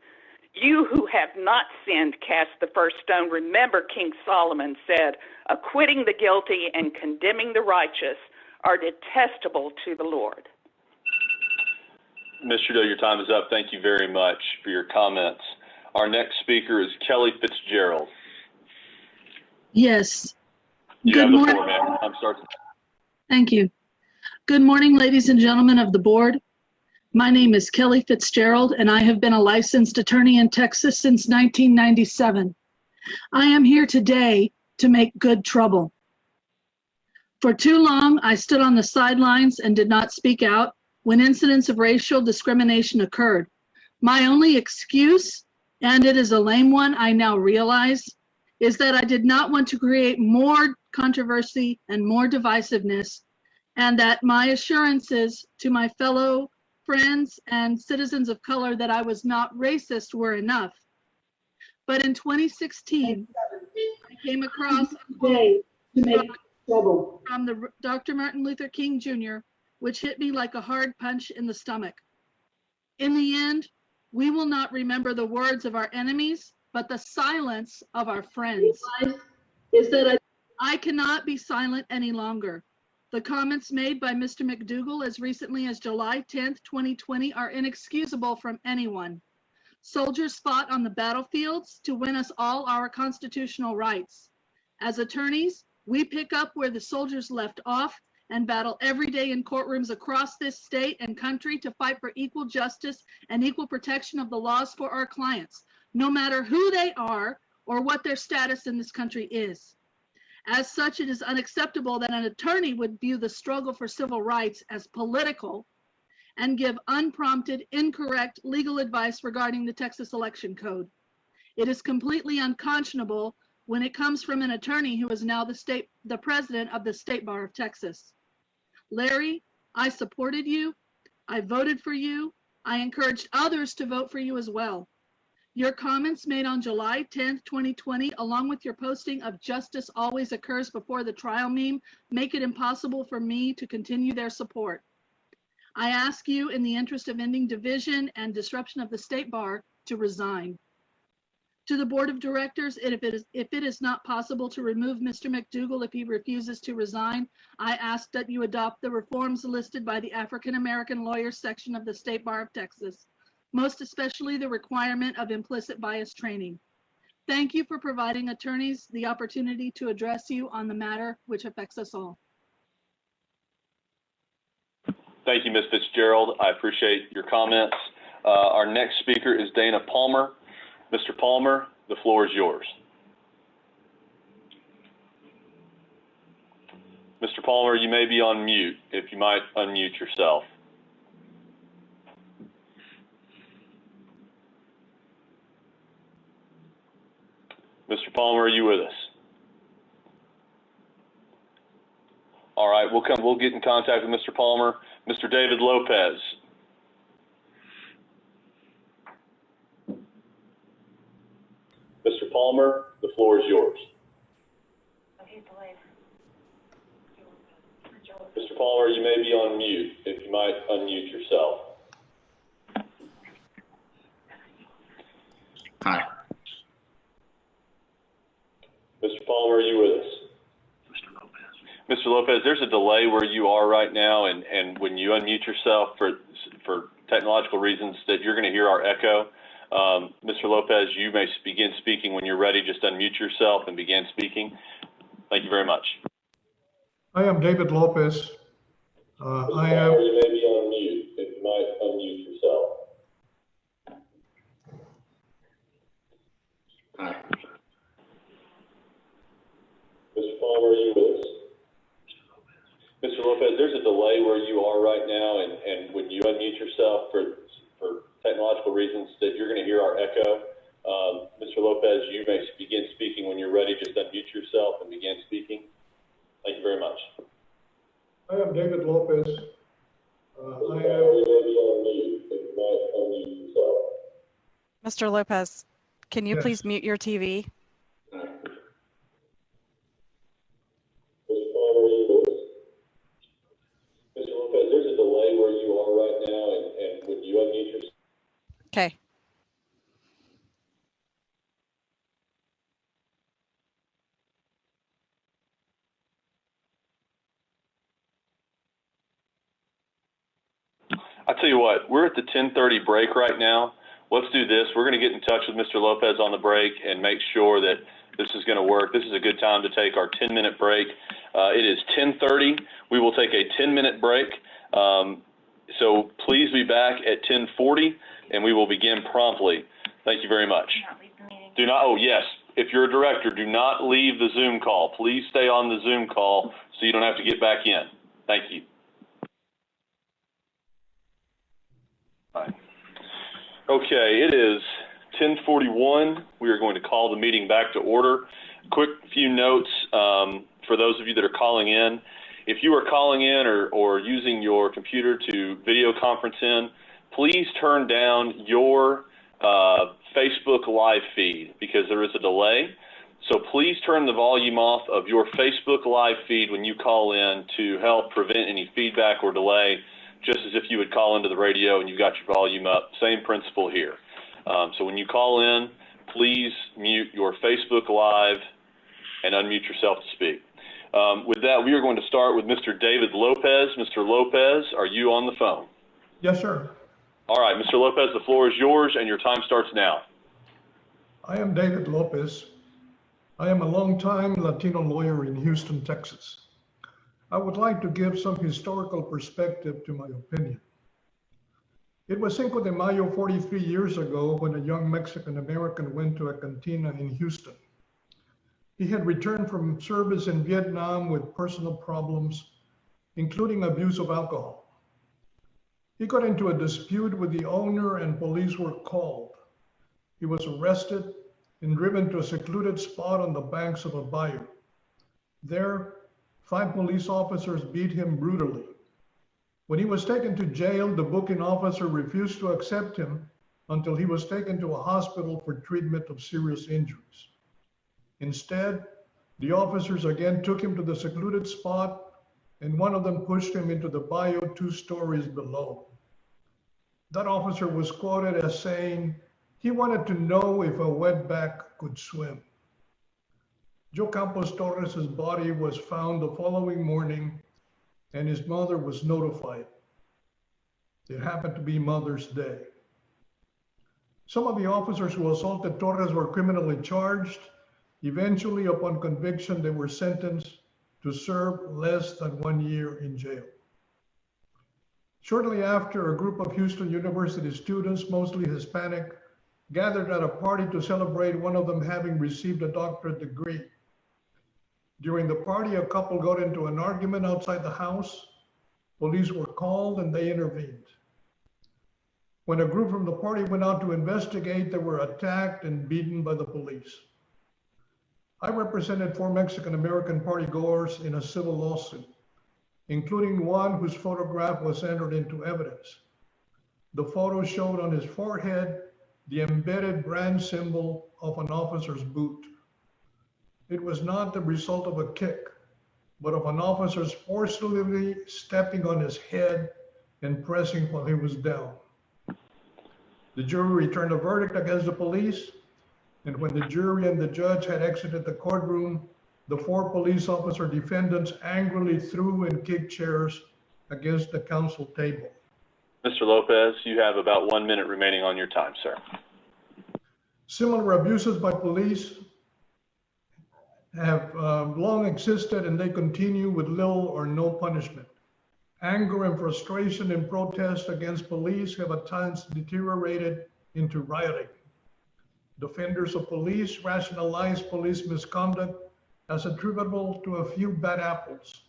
You who have not sinned, cast the first stone. Remember, King Solomon said, acquitting the guilty and condemning the righteous are detestable to the Lord. Ms. Trudeau, your time is up. Thank you very much for your comments. Our next speaker is Kelly Fitzgerald. Yes. You Good have the morning. floor, ma'am. I'm sorry. Thank you. Good morning, ladies and gentlemen of the board. My name is Kelly Fitzgerald, and I have been a licensed attorney in Texas since 1997. I am here today to make good trouble. For too long, I stood on the sidelines and did not speak out when incidents of racial discrimination occurred. My only excuse, and it is a lame one, I now realize, is that I did not want to create more controversy and more divisiveness, and that my assurances to my fellow friends and citizens of color that I was not racist were enough. But in 2016, I came across a quote from the Dr. Martin Luther King Jr., which hit me like a hard punch in the stomach. In the end, we will not remember the words of our enemies, but the silence of our friends. Is that I cannot be silent any longer. The comments made by Mr. McDougal as recently as July 10th, 2020 are inexcusable from anyone. Soldiers fought on the battlefields to win us all our constitutional rights. As attorneys, we pick up where the soldiers left off and battle every day in courtrooms across this state and country to fight for equal justice and equal protection of the laws for our clients, no matter who they are or what their status in this country is. As such, it is unacceptable that an attorney would view the struggle for civil rights as political and give unprompted, incorrect legal advice regarding the Texas Election Code. It is completely unconscionable when it comes from an attorney who is now the president of the State Bar of Texas. Larry, I supported you. I voted for you. I encouraged others to vote for you as well. Your comments made on July 10th, 2020, along with your posting of "Justice always occurs before the trial" meme, make it impossible for me to continue their support. I ask you, in the interest of ending division and disruption of the State Bar, to resign. To the Board of Directors, if it is not possible to remove Mr. McDougal if he refuses to resign, I ask that you adopt the reforms listed by the African American Lawyers section of the State Bar of Texas, most especially the requirement of implicit bias training. Thank you for providing attorneys the opportunity to address you on the matter which affects us all. Thank you, Ms. Fitzgerald. I appreciate your comments. Our next speaker is Dana Palmer. Mr. Palmer, the floor is yours. Mr. Palmer, you may be on mute. If you might unmute yourself. Mr. Palmer, are you with us? All right, we'll get in contact with Mr. Palmer. Mr. David Lopez. Mr. Palmer, the floor is yours. Mr. Palmer, you may be on mute. If you might unmute yourself. Hi. Mr. Palmer, are you with us? Mr. Lopez, there's a delay where you are right now, and when you unmute yourself for technological reasons, that you're going to hear our echo. Mr. Lopez, you may begin speaking when you're ready. Just unmute yourself and begin speaking. Thank you very much. I am David Lopez. Mr. Palmer, you may be on mute. If you might unmute yourself. Hi. Mr. Palmer, are you with us? Mr. Lopez, there's a delay where you are right now, and when you unmute yourself for technological reasons, that you're going to hear our echo. Mr. Lopez, you may begin speaking when you're ready. Just unmute yourself and begin speaking. Thank you very much. I am David Lopez. Mr. Palmer, you may be on mute. If you might unmute yourself. Mr. Lopez, can you Yes. please mute your TV? Mr. Palmer, are you with us? Mr. Lopez, there's a delay where you are right now, and when you unmute yourself. Okay. I tell you what, we're at the 10:30 break right now. Let's do this. We're going to get in touch with Mr. Lopez on the break and make sure that this is going to work. This is a good time to take our 10-minute break. It is 10:30. We will take a 10-minute break. So please be back at 10:40, and we will begin promptly. Thank you very much. Do not, oh yes, if you're a director, do not leave the Zoom call. Please stay on the Zoom call so you don't have to get back in. Thank you. Right. Okay, it is 10:41. We are going to call the meeting back to order. Quick few notes for those of you that are calling in. If you are calling in or using your computer to video conference in, please turn down your Facebook live feed because there is a delay. So please turn the volume off of your Facebook live feed when you call in to help prevent any feedback or delay, just as if you would call into the radio and you've got your volume up. Same principle here. So when you call in, please mute your Facebook Live and unmute yourself to speak. With that, we are going to start with Mr. David Lopez. Mr. Lopez, are you on the phone? Yes, sir. All right, Mr. Lopez, the floor is yours and your time starts now. I am David Lopez. I am a longtime Latino lawyer in Houston, Texas. I would like to give some historical perspective to my opinion. It was Cinco de Mayo 43 years ago when a young Mexican American went to a cantina in Houston. He had returned from service in Vietnam with personal problems, including abuse of alcohol. He got into a dispute with the owner and police were called. He was arrested and driven to a secluded spot on the banks of a bayou. There, 5 police officers beat him brutally. When he was taken to jail, the booking officer refused to accept him until he was taken to a hospital for treatment of serious injuries. Instead, the officers again took him to the secluded spot, and one of them pushed him into the bayou 2 stories below. That officer was quoted as saying he wanted to know if a wetback could swim. Joe Campos Torres' body was found the following morning, and his mother was notified. It happened to be Mother's Day. Some of the officers who assaulted Torres were criminally charged. Eventually, upon conviction, they were sentenced to serve less than 1 year in jail. Shortly after, a group of Houston University students, mostly Hispanic, gathered at a party to celebrate one of them having received a doctorate degree. During the party, a couple got into an argument outside the house. Police were called and they intervened. When a group from the party went out to investigate, they were attacked and beaten by the police. I represented 4 Mexican-American partygoers in a civil lawsuit, including one whose photograph was entered into evidence. The photo showed on his forehead the embedded brand symbol of an officer's boot. It was not the result of a kick, but of an officer's forcefully stepping on his head and pressing while he was down. The jury returned a verdict against the police, and when the jury and the judge had exited the courtroom, the 4 police officer defendants angrily threw and kicked chairs against the council table. Mr. Lopez, you have about 1 minute remaining on your time, sir. Similar abuses by police have long existed, and they continue with little or no punishment. Anger and frustration in protest against police have at times deteriorated into rioting. Defenders of police rationalize police misconduct as attributable to a few bad apples.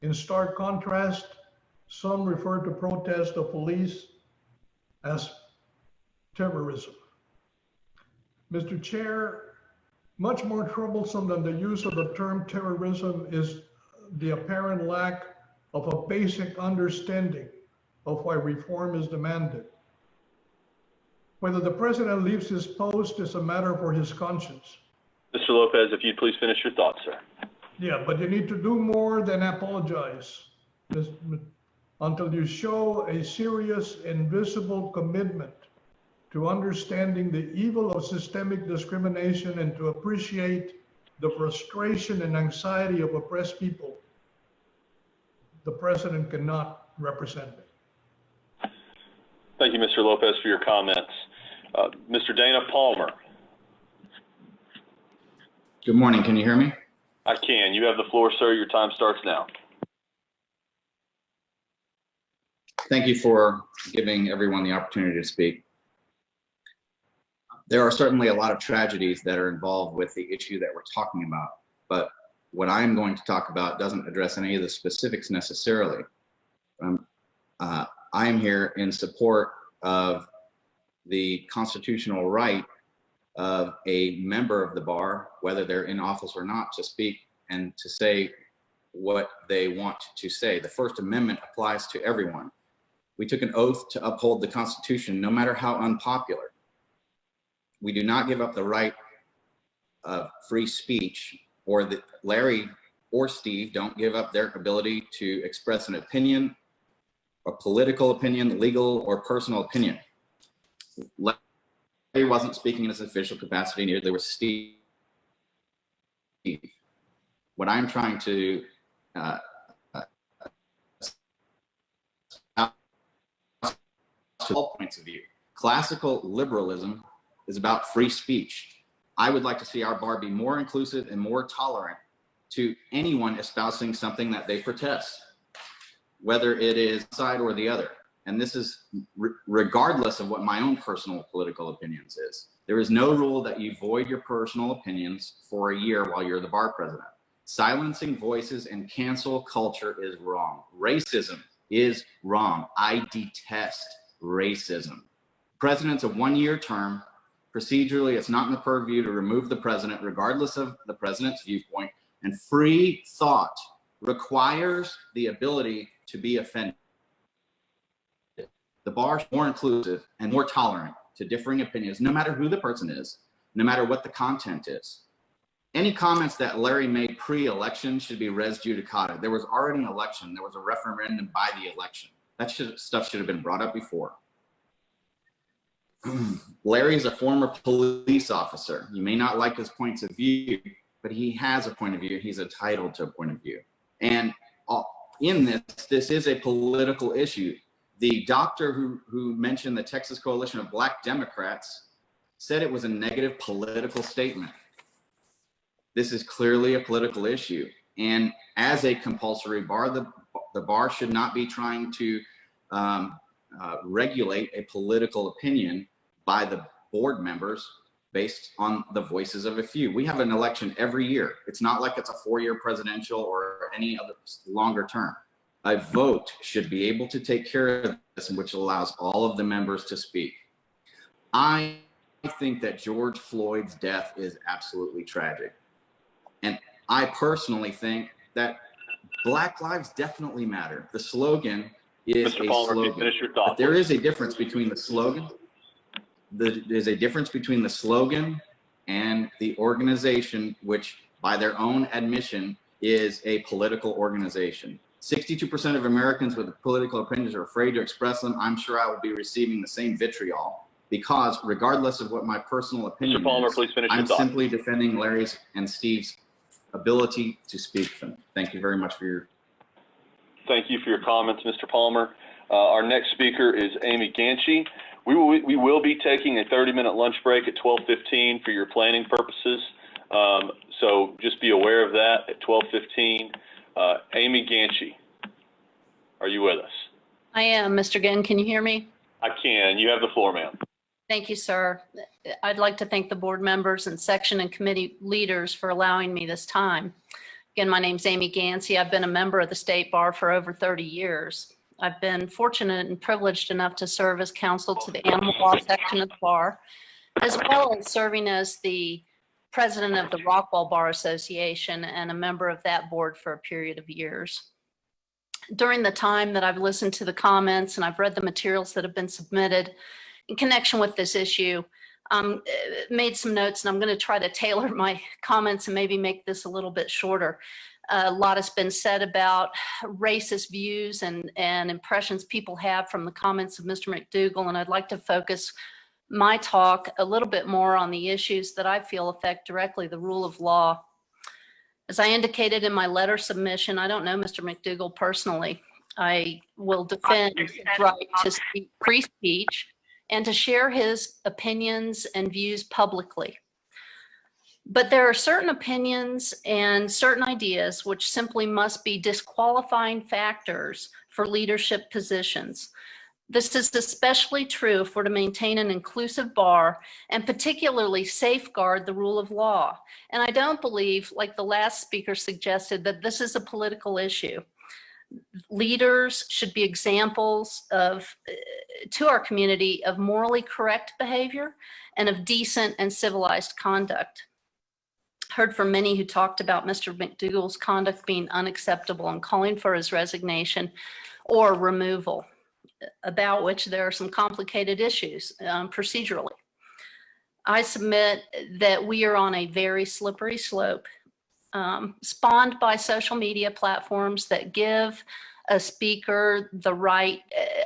In stark contrast, some refer to protest of police as terrorism. Mr. Chair, much more troublesome than the use of the term terrorism is the apparent lack of a basic understanding of why reform is demanded. Whether the president leaves his post is a matter for his conscience. Mr. Lopez, if you'd please finish your thoughts, sir. Yeah, but you need to do more than apologize until you show a serious and visible commitment to understanding the evil of systemic discrimination and to appreciate the frustration and anxiety of oppressed people. The president cannot represent it. Thank you, Mr. Lopez, for your comments. Mr. Dana Palmer. Good morning. Can you hear me? I can. You have the floor, sir. Your time starts now. Thank you for giving everyone the opportunity to speak. There are certainly a lot of tragedies that are involved with the issue that we're talking about, but what I'm going to talk about doesn't address any of the specifics necessarily. I am here in support of the constitutional right of a member of the bar, whether they're in office or not, to speak and to say what they want to say. The First Amendment applies to everyone. We took an oath to uphold the Constitution, no matter how unpopular. We do not give up the right of free speech, or that Larry or Steve don't give up their ability to express an opinion, a political opinion, legal or personal opinion. Larry wasn't speaking in his official capacity, neither was Steve. What I'm trying to all points of view. Classical liberalism is about free speech. I would like to see our bar be more inclusive and more tolerant to anyone espousing something that they protest, whether it is side or the other. And this is regardless of what my own personal political opinions is. There is no rule that you void your personal opinions for a year while you're the bar president. Silencing voices and cancel culture is wrong. Racism is wrong. I detest racism. President's a one-year term. Procedurally, it's not in the purview to remove the president, regardless of the president's viewpoint. And free thought requires the ability to be offended. the bar is more inclusive and more tolerant to differing opinions, no matter who the person is, no matter what the content is. Any comments that Larry made pre-election should be res judicata. There was already an election. There was a referendum by the election. That stuff should have been brought up before. Larry is a former police officer. You may not like his points of view, but he has a point of view. He's entitled to a point of view. And in this is a political issue. The doctor who mentioned the Texas Coalition of Black Democrats said it was a negative political statement. This is clearly a political issue. And as a compulsory bar, the bar should not be trying to regulate a political opinion by the board members based on the voices of a few. We have an election every year. It's not like it's a 4-year presidential or any other longer term. A vote should be able to take care of this, which allows all of the members to speak. I think that George Floyd's death is absolutely tragic. And I personally think that Black lives definitely matter. The slogan is Mr. Palmer, slogan. finish your thought, But there is a difference between the slogan. There's a difference between the slogan and the organization, which by their admission admission is a political organization. 62% of Americans with political opinions are afraid to express them. I'm sure I would be receiving the same vitriol because regardless of what my personal opinion Mr. Palmer, is, please finish your I'm thought. simply defending Larry's and Steve's ability to speak for them. Thank you very much for your. Thank you for your comments, Mr. Palmer. Our next speaker is Amy Ganchey. We will be taking a 30-minute lunch break at 12:15 for your planning purposes. So just be aware of that at 12:15. Amy Ganchey, are you with us? I am, Mr. Ginn. Can you hear me? I can. You have the floor, ma'am. Thank you, sir. I'd like to thank the board members and section and committee leaders for allowing me this time. Again, my name's Amy Ganchey. I've been a member of the State Bar for over 30 years. I've been fortunate and privileged enough to serve as counsel to the animal law section of the bar, as well as serving as the president of the Rockwall Bar Association and a member of that board for a period of years. During the time that I've listened to the comments and I've read the materials that have been submitted in connection with this issue, made some notes, and I'm going to try to tailor my comments and maybe make this a little bit shorter. A lot has been said about racist views and impressions people have from the comments of Mr. McDougal, and I'd like to focus my talk a little bit more on the issues that I feel affect directly the rule of law. As I indicated in my letter submission, I don't know Mr. McDougal personally. I will defend his right to speak free speech and to share his opinions and views publicly. But there are certain opinions and certain ideas which simply must be disqualifying factors for leadership positions. This is especially true if we're to maintain an inclusive bar and particularly safeguard the rule of law. And I don't believe, like the last speaker suggested, that this is a political issue. Leaders should be examples of, to our community, of morally correct behavior and of decent and civilized conduct. Heard from many who talked about Mr. McDougal's conduct being unacceptable and calling for his resignation or removal, about which there are some complicated issues procedurally. I submit that we are on a very slippery slope, spawned by social media platforms that give a speaker the right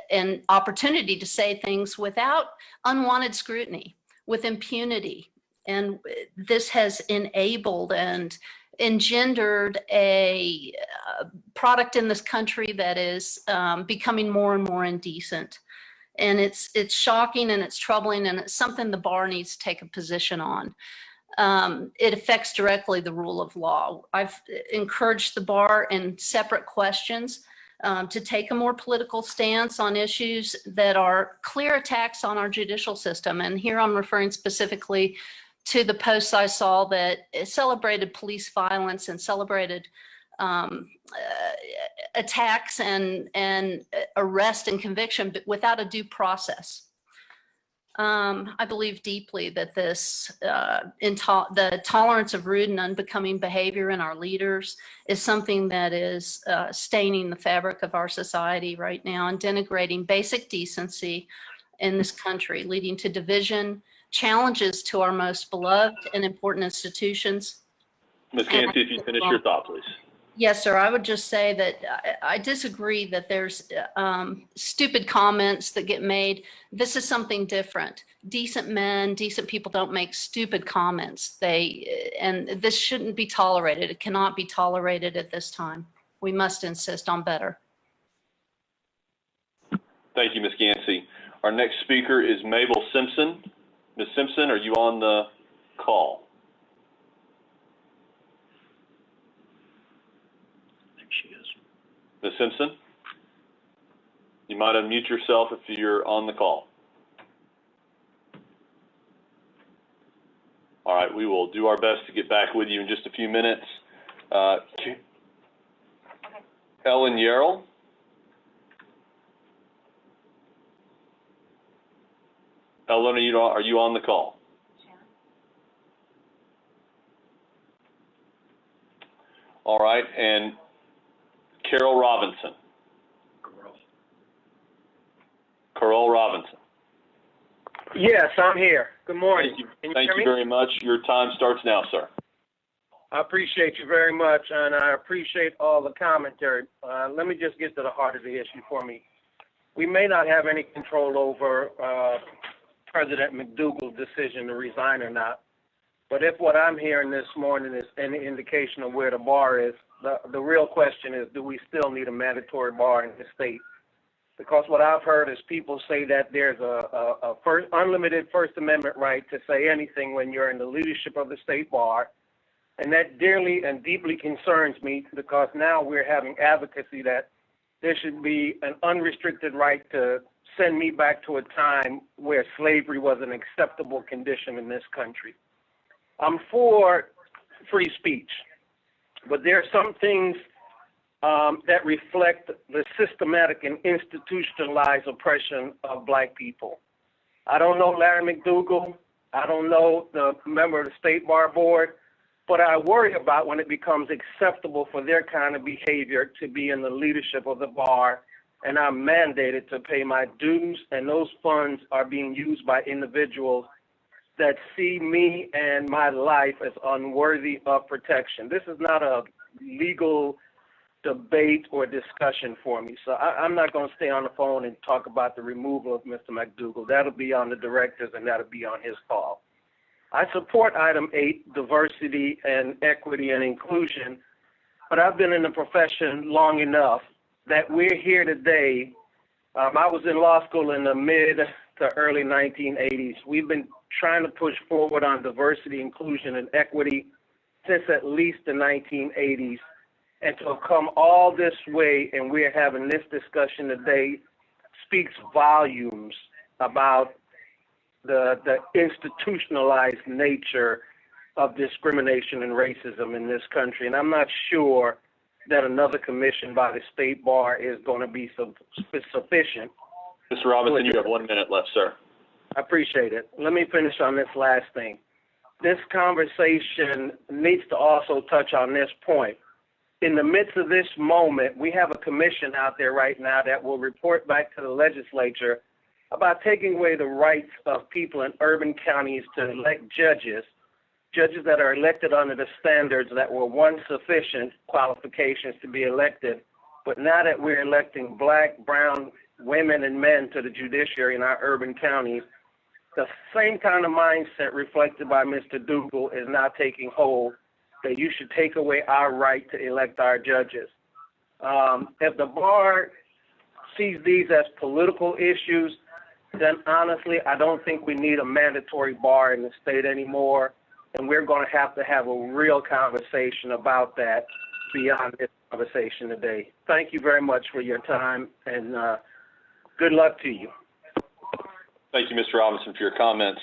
and opportunity to say things without unwanted scrutiny, with impunity. And this has enabled and engendered a product in this country that is becoming more and more indecent. And it's shocking and it's troubling, and it's something the bar needs to take a position on. It affects directly the rule of law. I've encouraged the bar in separate questions to take a more political stance on issues that are clear attacks on our judicial system. And here I'm referring specifically to the posts I saw that celebrated police violence and celebrated attacks and arrest and conviction, but without a due process. I believe deeply that this, the tolerance of rude and unbecoming behavior in our leaders is something that is staining the fabric of our society right now and denigrating basic decency in this country, leading to division, challenges to our most beloved and important institutions. Ms. Gansey, if you finish your thought, please. Yes, sir. I would just say that I disagree that there's stupid comments that get made. This is something different. Decent men, decent people don't make stupid comments. And this shouldn't be tolerated. It cannot be tolerated at this time. We must insist on better. Thank you, Ms. Gansey. Our next speaker is Mabel Simpson. Ms. Simpson, are you on the call? Ms. Simpson, you might unmute yourself if you're on the call. All right, we will do our best to get back with you in just a few minutes. Ellen Yarrell. Ellen, are you on the call? All right, and Carol Robinson. Carol Robinson. Yes, I'm here. Good morning. Thank you very much. Your time starts now, sir. I appreciate you very much, and I appreciate all the commentary. Let me just get to the heart of the issue for me. We may not have any control over President McDougal's decision to resign or not, but if what I'm hearing this morning is any indication of where the bar is, the real question is, do we still need a mandatory bar in the state? Because what I've heard is people say that there's a unlimited First Amendment right to say anything when you're in the leadership of the state bar. And that dearly and deeply concerns me, because now we're having advocacy that there should be an unrestricted right to send me back to a time where slavery was an acceptable condition in this country. I'm for free speech, but there are some things that reflect the systematic and institutionalized oppression of Black people. I don't know Larry McDougal. I don't know the member of the State Bar Board, but I worry about when it becomes acceptable for their kind of behavior to be in the leadership of the bar, and I'm mandated to pay my dues, and those funds are being used by individuals that see me and my life as unworthy of protection. This is not a legal debate or discussion for me. So I'm not going to stay on the phone and talk about the removal of Mr. McDougal. That'll be on the directors, and that'll be on his call. I support item 8, diversity and equity and inclusion, but I've been in the profession long enough that we're here today. I was in law school in the mid to early 1980s. We've been trying to push forward on diversity, inclusion, and equity since at least the 1980s. And to have come all this way and we're having this discussion today speaks volumes about the institutionalized nature of discrimination and racism in this country. And I'm not sure that another commission by the State Bar is going to be sufficient. Mr. Robinson, you have 1 minute left, sir. I appreciate it. Let me finish on this last thing. This conversation needs to also touch on this point. In the midst of this moment, we have a commission out there right now that will report back to the legislature about taking away the rights of people in urban counties to elect judges that are elected under the standards that were once sufficient qualifications to be elected. But now that we're electing Black, brown, women, and men to the judiciary in our urban counties, the same kind of mindset reflected by Mr. Dougal is now taking hold, that you should take away our right to elect our judges. If the bar sees these as political issues, then honestly, I don't think we need a mandatory bar in the state anymore. And we're going to have a real conversation about that beyond this conversation today. Thank you very much for your time, and good luck to you. Thank you, Mr. Robinson, for your comments.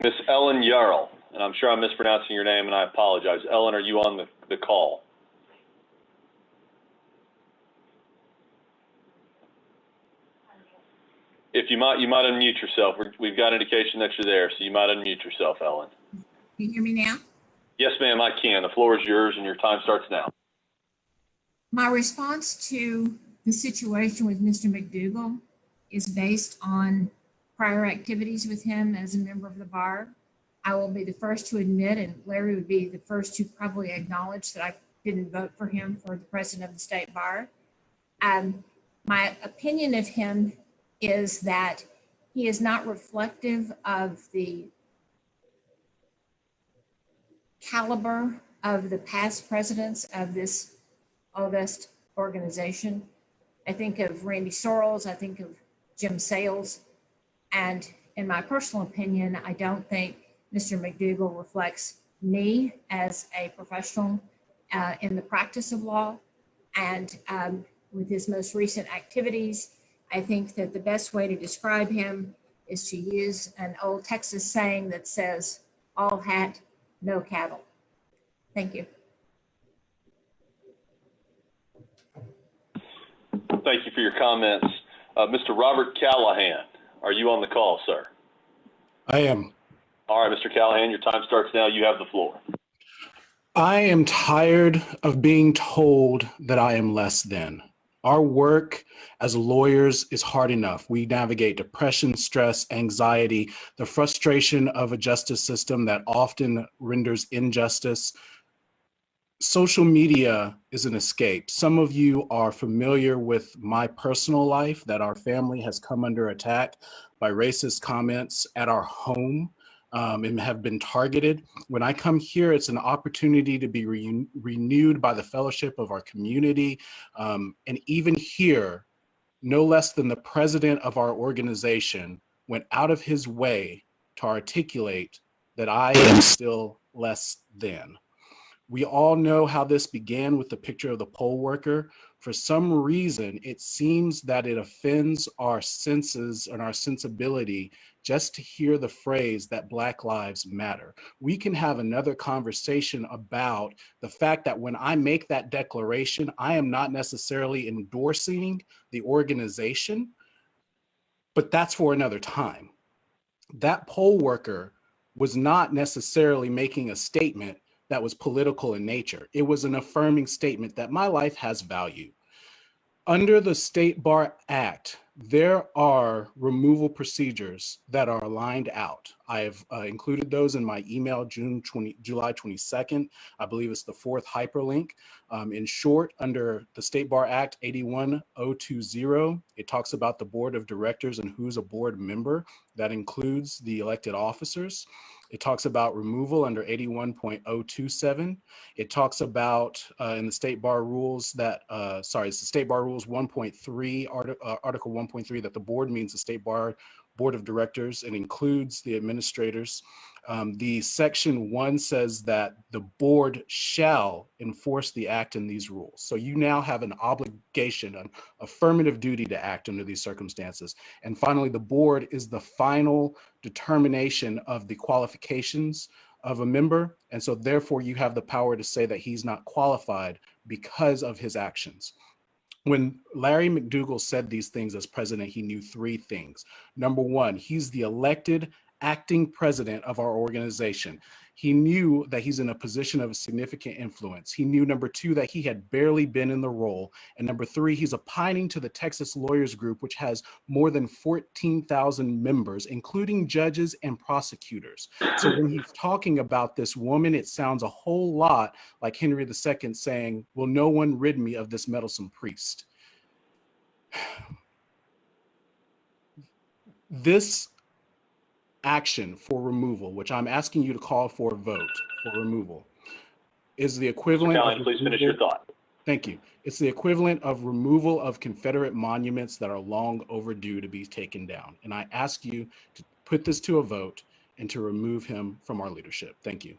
Ms. Ellen Yarrell, and I'm sure I'm mispronouncing your name, and I apologize. Ellen, are you on the call? If you might unmute yourself. We've got indication that you're there, so you might unmute yourself, Ellen. Can you hear me now? Yes, ma'am, I can. The floor is yours and your time starts now. My response to the situation with Mr. McDougal is based on prior activities with him as a member of the bar. I will be the first to admit, and Larry would be the first to probably acknowledge, that I didn't vote for him for the president of the state bar. My opinion of him is that he is not reflective of the caliber of the past presidents of this august organization. I think of Randy Sorrells, I think of Jim Sales, and in my personal opinion, I don't think Mr. McDougal reflects me as a professional in the practice of law. And with his most recent activities, I think that the best way to describe him is to use an old Texas saying that says, all hat, no cattle. Thank you. Thank you for your comments. Mr. Robert Callahan, are you on the call, sir? I am. All right, Mr. Callahan, your time starts now. You have the floor. I am tired of being told that I am less than. Our work as lawyers is hard enough. We navigate depression, stress, anxiety, the frustration of a justice system that often renders injustice. Social media is an escape. Some of you are familiar with my personal life, that our family has come under attack by racist comments at our home. And have been targeted. When I come here, it's an opportunity to be renewed by the fellowship of our community. And even here, no less than the president of our organization went out of his way to articulate that I am still less than. We all know how this began with the picture of the poll worker. For some reason, it seems that it offends our senses and our sensibility just to hear the phrase that Black Lives Matter. We can have another conversation about the fact that when I make that declaration, I am not necessarily endorsing the organization, but that's for another time. That poll worker was not necessarily making a statement that was political in nature. It was an affirming statement that my life has value. Under the State Bar Act, there are removal procedures that are lined out. I've included those in my email July 22nd. I believe it's the fourth hyperlink. In short, under the State Bar Act 81020, it talks about the board of directors and who's a board member. That includes the elected officers. It talks about removal under 81.027. It talks about in the State Bar Rules that, it's the State Bar Rules 1.3, Article 1.3, that the board means the State Bar Board of Directors and includes the administrators. The section 1 says that the board shall enforce the act in these rules. So you now have an obligation, an affirmative duty to act under these circumstances. And finally, the board is the final determination of the qualifications of a member. And so therefore you have the power to say that he's not qualified because of his actions. When Larry McDougal said these things as president, he knew three things. Number one, he's the elected acting president of our organization. He knew that he's in a position of significant influence. He knew, number two, that he had barely been in the role. And number three, he's opining to the Texas Lawyers Group, which has more than 14,000 members, including judges and prosecutors. So when he's talking about this woman, it sounds a whole lot like Henry II saying, "Will no one rid me of this meddlesome priest?" This action for removal, which I'm asking you to call for a vote for removal, is the equivalent. Mr. Callahan, please finish your thought. Thank you. It's the equivalent of removal of Confederate monuments that are long overdue to be taken down. And I ask you to put this to a vote and to remove him from our leadership. Thank you.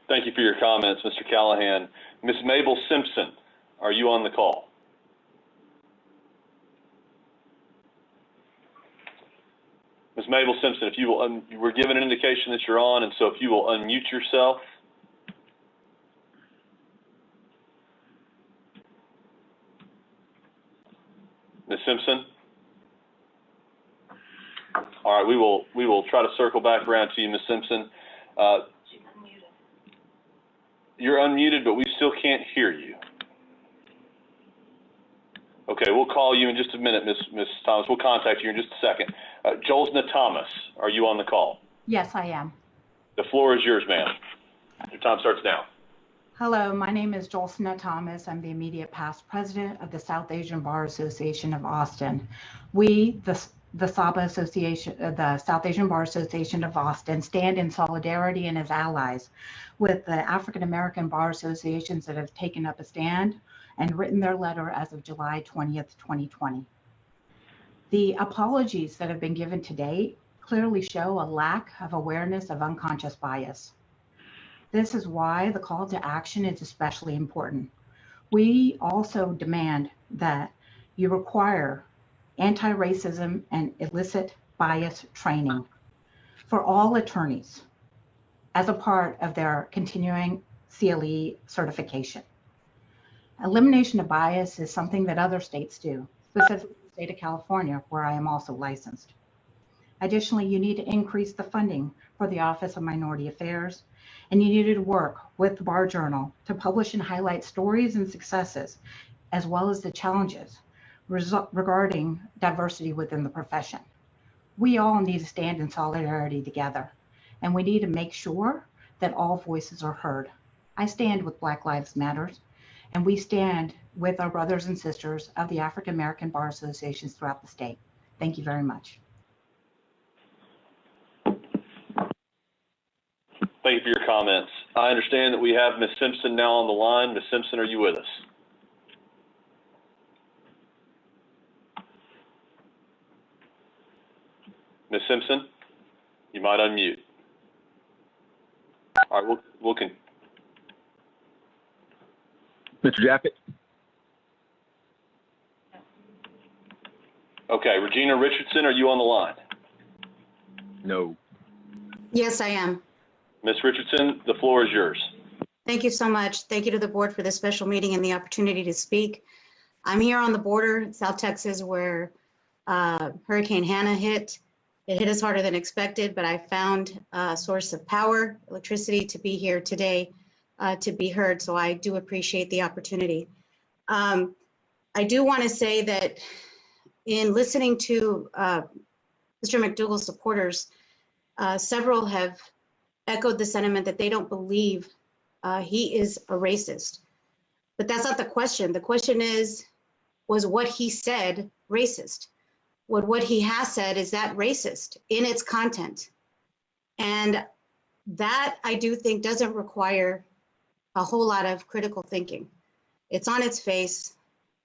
Thank you for your comments, Mr. Callahan. Ms. Mabel Simpson, are you on the call? Ms. Mabel Simpson, if you will, you were given an indication that you're on, and so if you will unmute yourself. Ms. Simpson? All right, we will try to circle back around to you, Ms. Simpson. You're unmuted, but we still can't hear you. Okay, we'll call you in just a minute, Ms. Thomas. We'll contact you in just a second. Jolsna Thomas, are you on the call? Yes, I am. The floor is yours, ma'am. Your time starts now. Hello, my name is Jolsna Thomas. I'm the immediate past president of the South Asian Bar Association of Austin. We, the SABA Association, the South Asian Bar Association of Austin, stand in solidarity and as allies with the African American bar associations that have taken up a stand and written their letter as of July 20th, 2020. The apologies that have been given to date clearly show a lack of awareness of unconscious bias. This is why the call to action is especially important. We also demand that you require anti-racism and illicit bias training for all attorneys as a part of their continuing CLE certification. Elimination of bias is something that other states do, specifically the state of California, where I am also licensed. Additionally, you need to increase the funding for the Office of Minority Affairs, and you need to work with the Bar Journal to publish and highlight stories and successes, as well as the challenges regarding diversity within the profession. We all need to stand in solidarity together, and we need to make sure that all voices are heard. I stand with Black Lives Matter, and we stand with our brothers and sisters of the African American Bar Associations throughout the state. Thank you very much. Thank you for your comments. I understand that we have Ms. Simpson now on the line. Ms. Simpson, are you with us? Ms. Simpson, you might unmute. All right, we'll Mr. Jacket? Okay, Regina Richardson, are you on the line? No. Yes, I am. Ms. Richardson, the floor is yours. Thank you so much. Thank you to the board for this special meeting and the opportunity to speak. I'm here on the border in South Texas where Hurricane Hannah hit. It hit us harder than expected, but I found a source of power, electricity, to be here today to be heard. So I do appreciate the opportunity. I do want to say that in listening to Mr. McDougal's supporters, several have echoed the sentiment that they don't believe he is a racist. But that's not the question. The question is, was what he said racist? What he has said, is that racist in its content? And that, I do think, doesn't require a whole lot of critical thinking. It's on its face,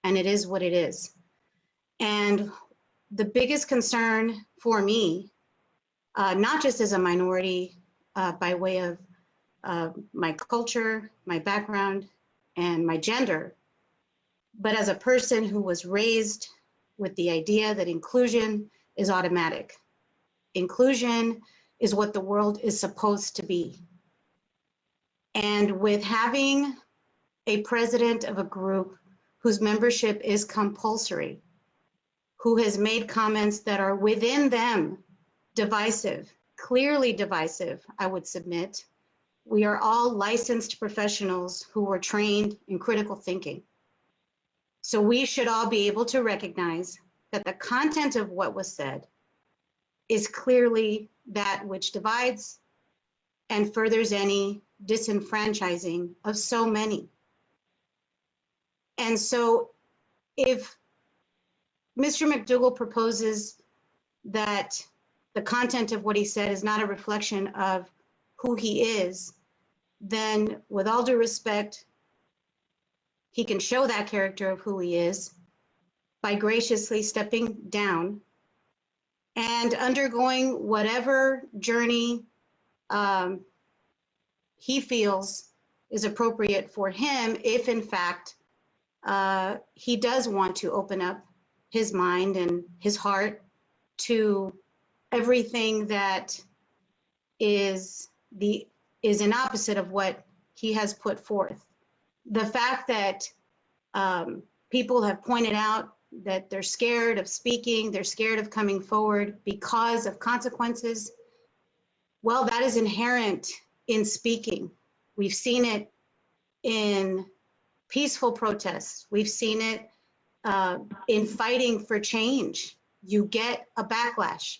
and it is what it is. And the biggest concern for me, not just as a minority, by way of my culture, my background, and my gender, but as a person who was raised with the idea that inclusion is automatic. Inclusion is what the world is supposed to be. And with having a president of a group whose membership is compulsory, who has made comments that are within them divisive, clearly divisive, I would submit. We are all licensed professionals who were trained in critical thinking. So we should all be able to recognize that the content of what was said is clearly that which divides and furthers any disenfranchising of so many. And so if Mr. McDougal proposes that the content of what he said is not a reflection of who he is, then with all due respect, he can show that character of who he is by graciously stepping down and undergoing whatever journey he feels is appropriate for him, if in fact he does want to open up his mind and his heart to everything that is an opposite of what he has put forth. The fact that people have pointed out that they're scared of speaking, they're scared of coming forward because of consequences. Well, that is inherent in speaking. We've seen it in peaceful protests. We've seen it in fighting for change. You get a backlash,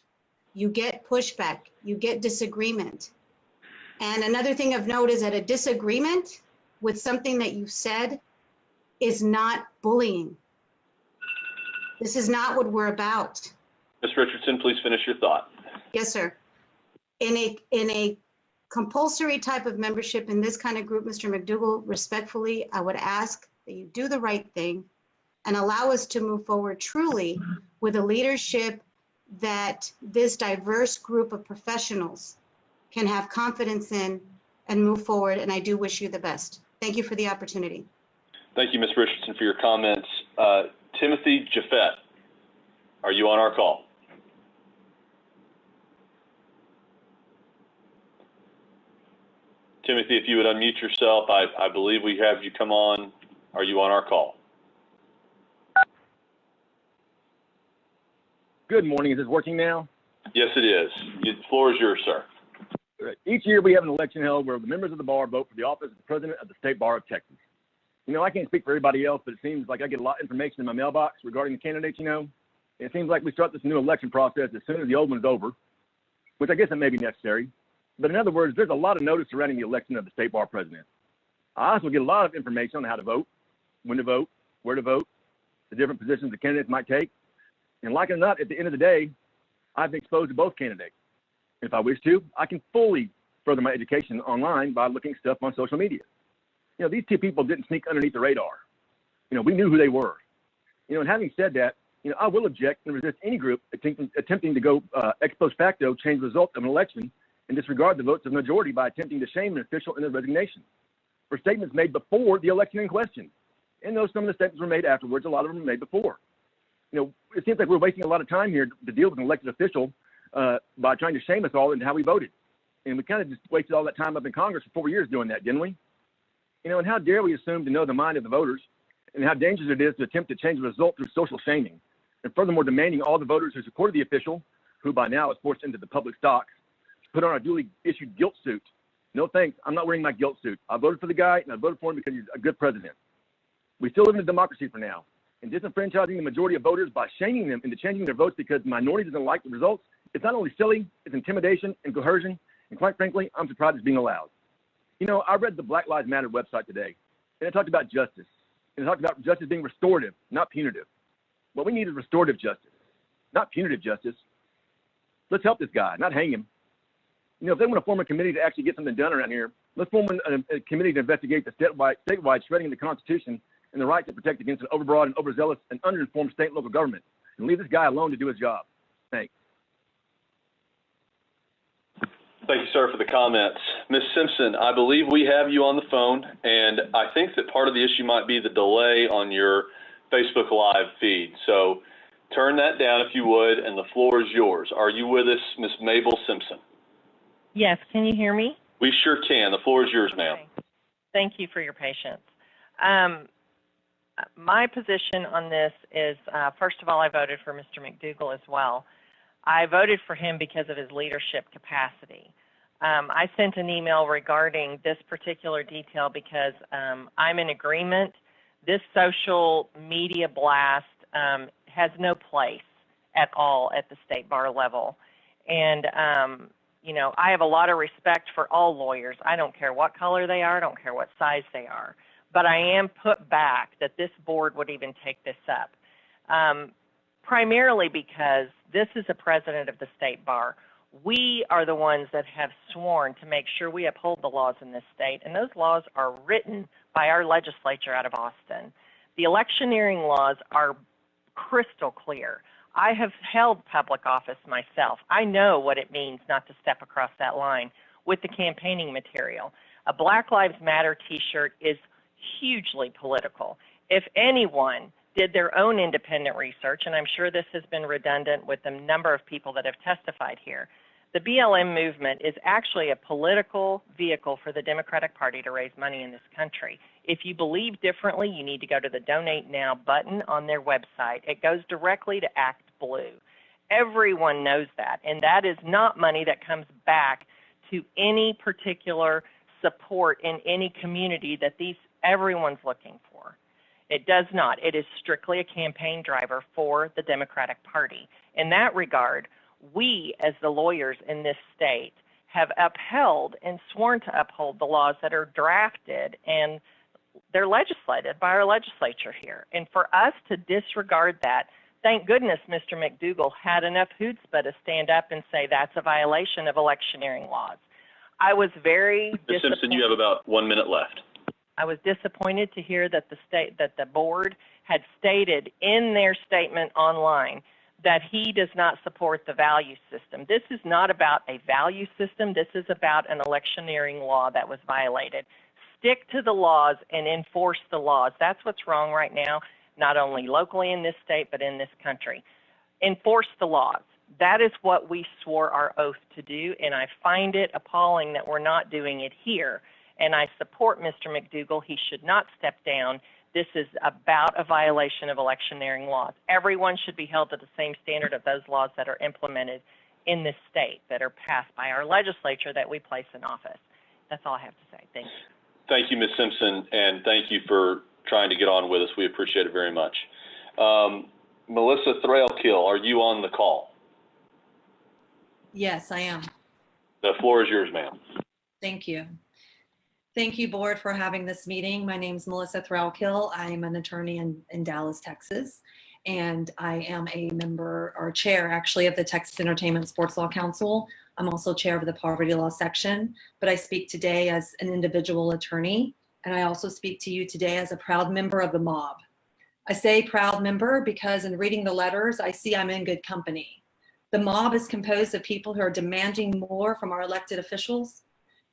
you get pushback, you get disagreement. And another thing of note is that a disagreement with something that you said is not bullying. This is not what we're about. Ms. Richardson, please finish your thought. Yes, sir. In a compulsory type of membership in this kind of group, Mr. McDougal, respectfully, I would ask that you do the right thing and allow us to move forward truly with a leadership that this diverse group of professionals can have confidence in and move forward. And I do wish you the best. Thank you for the opportunity. Thank you, Ms. Richardson, for your comments. Timothy Jaffet, are you on our call? Timothy, if you would unmute yourself, I believe we have you come on. Are you on our call? Good morning. Is this working now? Yes, it is. The floor is yours, sir. Each year we have an election held where the members of the bar vote for the office of the president of the State Bar of Texas. You know, I can't speak for everybody else, but it seems like I get a lot of information in my mailbox regarding the candidates, you know. It seems like we start this new election process as soon as the old one is over, which I guess it may be necessary. But in other words, there's a lot of notice surrounding the election of the State Bar president. I also get a lot of information on how to vote, when to vote, where to vote, the different positions the candidates might take. And like it or not, at the end of the day, I've been exposed to both candidates. If I wish to, I can fully further my education online by looking stuff on social media. You know, these two people didn't sneak underneath the radar. You know, we knew who they were. You know, and having said that, you know, I will object and resist any group attempting to go ex post facto change the result of an election and disregard the votes of the majority by attempting to shame an official in their resignation for statements made before the election in question. And though some of the statements were made afterwards, a lot of them were made before. You know, it seems like we're wasting a lot of time here to deal with an elected official by trying to shame us all into how we voted. And we kind of just wasted all that time up in Congress for 4 years doing that, didn't we? You know, and how dare we assume to know the mind of the voters, and how dangerous it is to attempt to change the result through social shaming. And furthermore, demanding all the voters who supported the official, who by now is forced into the public stocks, put on a duly issued guilt suit. No thanks, I'm not wearing my guilt suit. I voted for the guy, and I voted for him because he's a good president. We still live in a democracy for now. And disenfranchising the majority of voters by shaming them into changing their votes because the minority doesn't like the results, it's not only silly, it's intimidation and coercion, and quite frankly, I'm surprised it's being allowed. You know, I read the Black Lives Matter website today, and it talked about justice. And it talked about justice being restorative, not punitive. What we need is restorative justice, not punitive justice. Let's help this guy, not hang him. You know, if they want to form a committee to actually get something done around here, let's form a committee to investigate the statewide shredding of the Constitution and the right to protect against an overbroad and overzealous and underinformed state and local government, and leave this guy alone to do his job. Thanks. Thank you, sir, for the comments. Ms. Simpson, I believe we have you on the phone, and I think that part of the issue might be the delay on your Facebook Live feed. So turn that down if you would, and the floor is yours. Are you with us, Ms. Mabel Simpson? Yes, can you hear me? We sure can. The floor is yours, ma'am. Okay. Thank you for your patience. My position on this is, first of all, I voted for Mr. McDougal as well. I voted for him because of his leadership capacity. I sent an email regarding this particular detail because I'm in agreement. This social media blast has no place at all at the state bar level. And, you know, I have a lot of respect for all lawyers. I don't care what color they are. I don't care what size they are. But I am put back that this board would even take this up, primarily because this is a president of the state bar. We are the ones that have sworn to make sure we uphold the laws in this state, and those laws are written by our legislature out of Austin. The electioneering laws are crystal clear. I have held public office myself. I know what it means not to step across that line with the campaigning material. A Black Lives Matter t-shirt is hugely political. If anyone did their own independent research, and I'm sure this has been redundant with the number of people that have testified here, The BLM movement is actually a political vehicle for the Democratic Party to raise money in this country. If you believe differently, you need to go to the Donate Now button on their website. It goes directly to Act Blue. Everyone knows that, and that is not money that comes back to any particular support in any community that everyone's looking for. It does not. It is strictly a campaign driver for the Democratic Party. In that regard, we as the lawyers in this state have upheld and sworn to uphold the laws that are drafted and they're legislated by our legislature here. And for us to disregard that, thank goodness Mr. McDougal had enough chutzpah to stand up and say that's a violation of electioneering laws. I was very Ms. Simpson, you have about 1 minute left. I was disappointed to hear that the board had stated in their statement online that he does not support the value system. This is not about a value system. This is about an electioneering law that was violated. Stick to the laws and enforce the laws. That's what's wrong right now, not only locally in this state, but in this country. Enforce the laws. That is what we swore our oath to do, and I find it appalling that we're not doing it here. And I support Mr. McDougal. He should not step down. This is about a violation of electioneering laws. Everyone should be held to the same standard of those laws that are implemented in this state, that are passed by our legislature that we place in office. That's all I have to say. Thank you. Thank you, Ms. Simpson, and thank you for trying to get on with us. We appreciate it very much. Melissa Thrailkill, are you on the call? Yes, I am. The floor is yours, ma'am. Thank you. Thank you, board, for having this meeting. My name is Melissa Thrailkill. I'm an attorney in Dallas, Texas, and I am a member or chair actually of the Texas Entertainment Sports Law Council. I'm also chair of the poverty law section, but I speak today as an individual attorney, and I also speak to you today as a proud member of the mob. I say proud member because in reading the letters, I see I'm in good company. The mob is composed of people who are demanding more from our elected officials,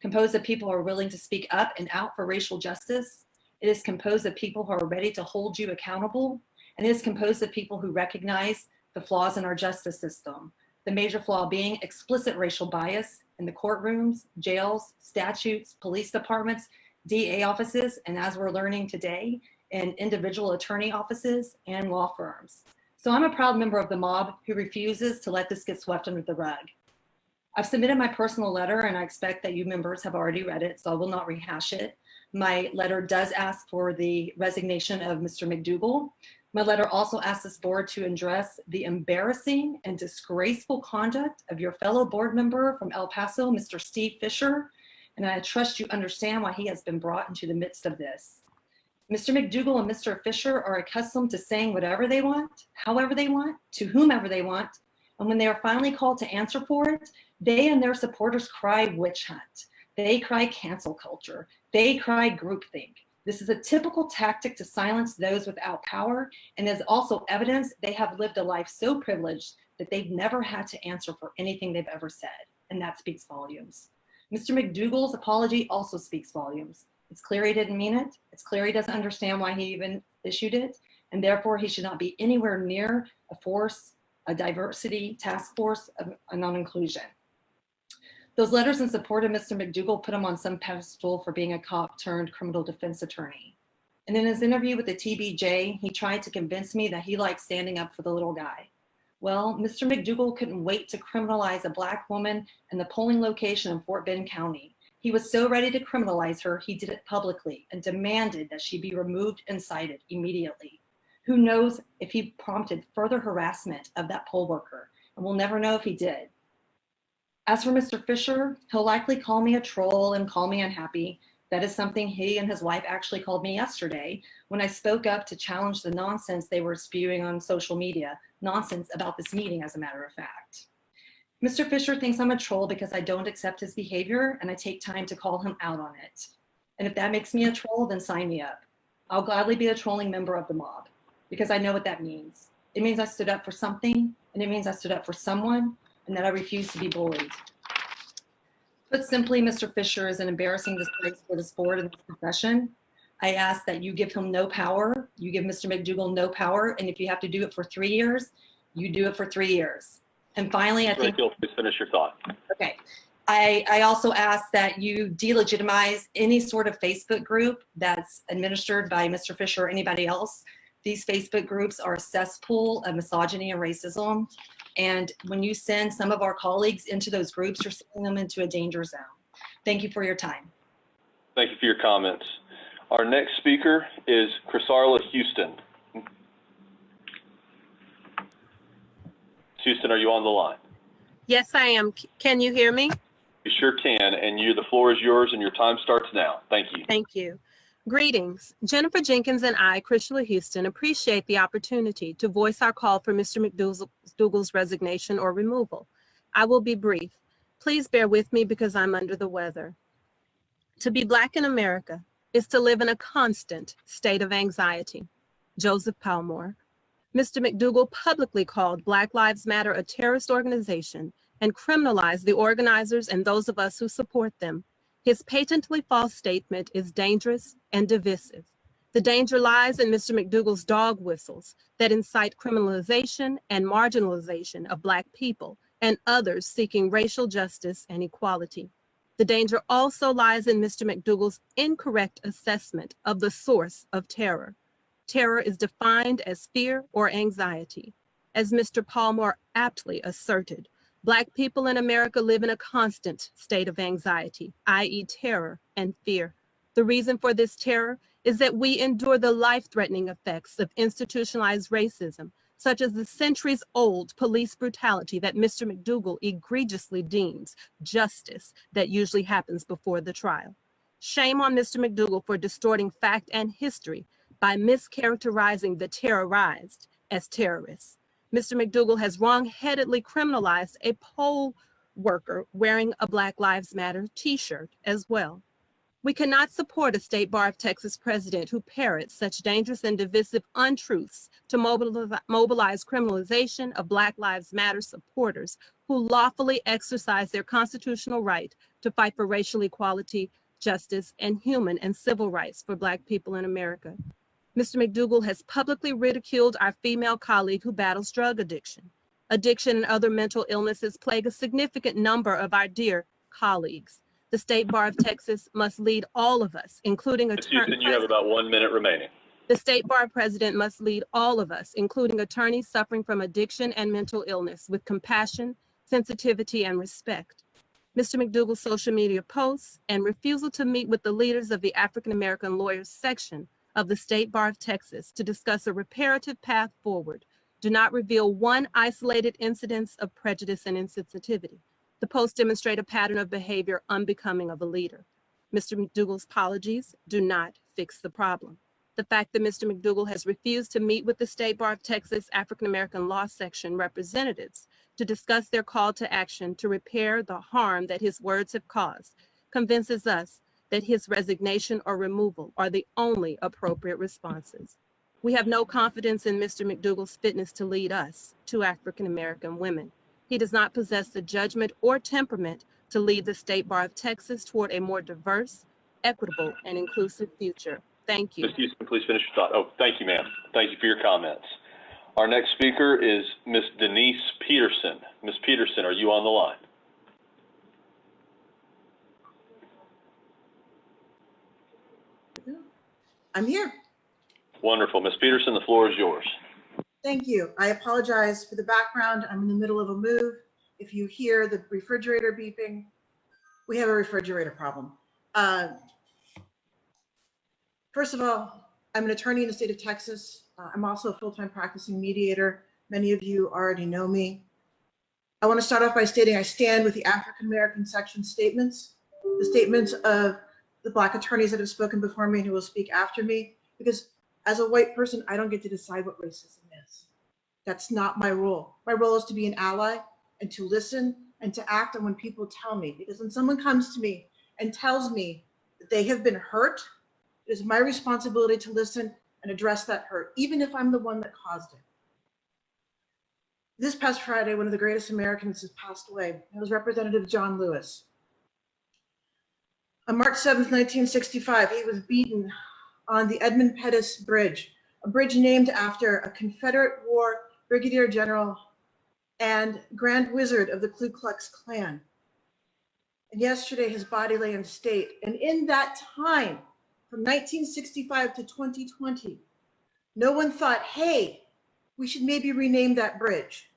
composed of people who are willing to speak up and out for racial justice. It is composed of people who are ready to hold you accountable, and it is composed of people who recognize the flaws in our justice system. The major flaw being explicit racial bias in the courtrooms, jails, statutes, police departments, DA offices, and as we're learning today, in individual attorney offices and law firms. So I'm a proud member of the mob who refuses to let this get swept under the rug. I've submitted my personal letter and I expect that you members have already read it, so I will not rehash it. My letter does ask for the resignation of Mr. McDougal. My letter also asks this board to address the embarrassing and disgraceful conduct of your fellow board member from El Paso, Mr. Steve Fisher, and I trust you understand why he has been brought into the midst of this. Mr. McDougal and Mr. Fisher are accustomed to saying whatever they want, however they want, to whomever they want, and when they are finally called to answer for it, they and their supporters cry witch hunt. They cry cancel culture. They cry groupthink. This is a typical tactic to silence those without power, and is also evidence they have lived a life so privileged that they've never had to answer for anything they've ever said, and that speaks volumes. Mr. McDougal's apology also speaks volumes. It's clear he didn't mean it. It's clear he doesn't understand why he even issued it, and therefore he should not be anywhere near a diversity task force on inclusion. Those letters in support of Mr. McDougal put him on some pedestal for being a cop turned criminal defense attorney. And in his interview with the TBJ, he tried to convince me that he likes standing up for the little guy. Well, Mr. McDougal couldn't wait to criminalize a Black woman in the polling location in Fort Bend County. He was so ready to criminalize her, he did it publicly and demanded that she be removed and cited immediately. Who knows if he prompted further harassment of that poll worker, and we'll never know if he did. As for Mr. Fisher, he'll likely call me a troll and call me unhappy. That is something he and his wife actually called me yesterday when I spoke up to challenge the nonsense they were spewing on social media, nonsense about this meeting, as a matter of fact. Mr. Fisher thinks I'm a troll because I don't accept his behavior and I take time to call him out on it. And if that makes me a troll, then sign me up. I'll gladly be a trolling member of the mob because I know what that means. It means I stood up for something, and it means I stood up for someone, and that I refuse to be bullied. Put simply, Mr. Fisher is an embarrassing disgrace for this board and this profession. I ask that you give him no power, you give Mr. McDougal no power, and if you have to do it for 3 years, you do it for 3 years. And finally, I think, Rachel, please finish your thought. okay. I also ask that you delegitimize any sort of Facebook group that's administered by Mr. Fisher or anybody else. These Facebook groups are a cesspool of misogyny and racism. And when you send some of our colleagues into those groups, you're sending them into a danger zone. Thank you for your time. Thank you for your comments. Our next speaker is Chrisarla Houston. Houston, are you on the line? Yes, I am. Can you hear me? You sure can, and the floor is yours, and your time starts now. Thank you. Thank you. Greetings. Jennifer Jenkins and I, Chrisarla Houston, appreciate the opportunity to voice our call for Mr. McDougal's resignation or removal. I will be brief. Please bear with me because I'm under the weather. To be Black in America is to live in a constant state of anxiety. Joseph Palmore. Mr. McDougal publicly called Black Lives Matter a terrorist organization and criminalized the organizers and those of us who support them. His patently false statement is dangerous and divisive. The danger lies in Mr. McDougal's dog whistles that incite criminalization and marginalization of Black people and others seeking racial justice and equality. The danger also lies in Mr. McDougal's incorrect assessment of the source of terror. Terror is defined as fear or anxiety. As Mr. Palmore aptly asserted, Black people in America live in a constant state of anxiety, i.e. terror and fear. The reason for this terror is that we endure the life-threatening effects of institutionalized racism, such as the centuries-old police brutality that Mr. McDougal egregiously deems justice that usually happens before the trial. Shame on Mr. McDougal for distorting fact and history by mischaracterizing the terrorized as terrorists. Mr. McDougal has wrong-headedly criminalized a poll worker wearing a Black Lives Matter t-shirt as well. We cannot support a State Bar of Texas president who parrots such dangerous and divisive untruths to mobilize criminalization of Black Lives Matter supporters who lawfully exercise their constitutional right to fight for racial equality, justice, and human and civil rights for Black people in America. Mr. McDougal has publicly ridiculed our female colleague who battles drug addiction. Addiction and other mental illnesses plague a significant number of our dear colleagues. The State Bar of Texas must lead all of us, including Ms. Houston, you have about 1 minute remaining. The State Bar President must lead all of us, including attorneys suffering from addiction and mental illness, with compassion, sensitivity, and respect. Mr. McDougal's social media posts and refusal to meet with the leaders of the African American Lawyers section of the State Bar of Texas to discuss a reparative path forward do not reveal one isolated incidence of prejudice and insensitivity. The posts demonstrate a pattern of behavior unbecoming of a leader. Mr. McDougal's apologies do not fix the problem. The fact that Mr. McDougal has refused to meet with the State Bar of Texas African American Law Section representatives to discuss their call to action to repair the harm that his words have caused convinces us that his resignation or removal are the only appropriate responses. We have no confidence in Mr. McDougal's fitness to lead us, two African American women. He does not possess the judgment or temperament to lead the State Bar of Texas toward a more diverse, equitable, and inclusive future. Thank you. Ms. Houston, please finish your thought. Oh, thank you, ma'am. Thank you for your comments. Our next speaker is Ms. Denise Peterson. Ms. Peterson, are you on the line? I'm here. Wonderful. Ms. Peterson, the floor is yours. Thank you. I apologize for the background. I'm in the middle of a move. If you hear the refrigerator beeping, we have a refrigerator problem. First of all, I'm an attorney in the state of Texas. I'm also a full-time practicing mediator. Many of you already know me. I want to start off by stating I stand with the African American section statements, the statements of the Black attorneys that have spoken before me and who will speak after me, because as a white person, I don't get to decide what racism is. That's not my role. My role is to be an ally and to listen and to act on when people tell me, because when someone comes to me and tells me that they have been hurt, it is my responsibility to listen and address that hurt, even if I'm the one that caused it. This past Friday, one of the greatest Americans has passed away. It was Representative John Lewis. On March 7th, 1965, he was beaten on the Edmund Pettus Bridge, a bridge named after a Confederate War Brigadier General and Grand Wizard of the Ku Klux Klan. And yesterday his body lay in state. And in that time, from 1965 to 2020, no one thought, hey, we should maybe rename that bridge.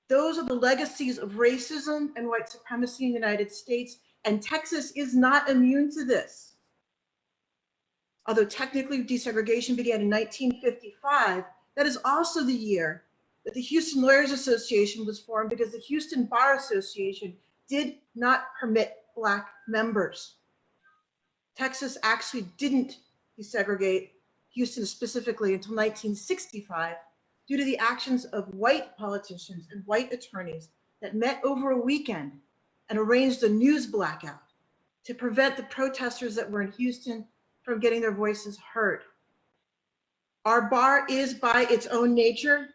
Those are the legacies of racism and white supremacy in the United States, and Texas is not immune to this. Although technically desegregation began in 1955, that is also the year that the Houston Lawyers Association was formed, because the Houston Bar Association did not permit Black members. Texas actually didn't desegregate Houston specifically until 1965 due to the actions of white politicians and white attorneys that met over a weekend and arranged a news blackout to prevent the protesters that were in Houston from getting their voices heard. Our bar is, by its own nature,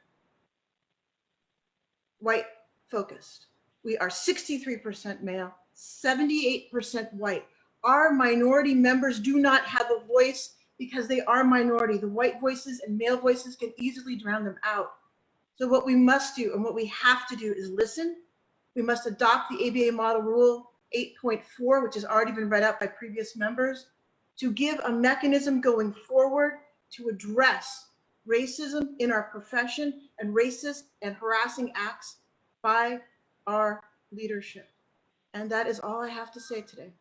white focused. We are 63% male, 78% white. Our minority members do not have a voice because they are minority. The white voices and male voices can easily drown them out. So what we must do and what we have to do is listen. We must adopt the ABA Model Rule 8.4, which has already been read out by previous members, to give a mechanism going forward to address racism in our profession and racist and harassing acts by our leadership. And that is all I have to say today.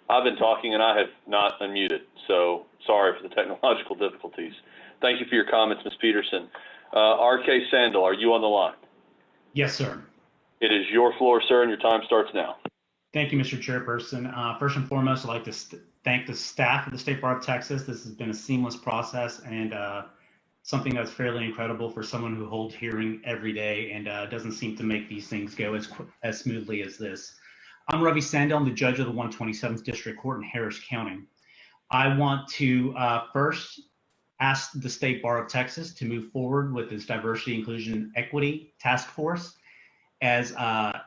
I've been talking and I have not unmuted, so sorry for the technological difficulties. Thank you for your comments, Ms. Peterson. R.K. Sandel, are you on the line? Yes, sir. It is your floor, sir, and your time starts now. Thank you, Mr. Chairperson. First and foremost, I'd like to thank the staff of the State Bar of Texas. This has been a seamless process and something that's fairly incredible for someone who holds hearing every day and doesn't seem to make these things go as smoothly as this. I'm Ravi Sandel. I'm the judge of the 127th District Court in Harris County. I want to first ask the State Bar of Texas to move forward with this Diversity, Inclusion, and Equity Task Force, as the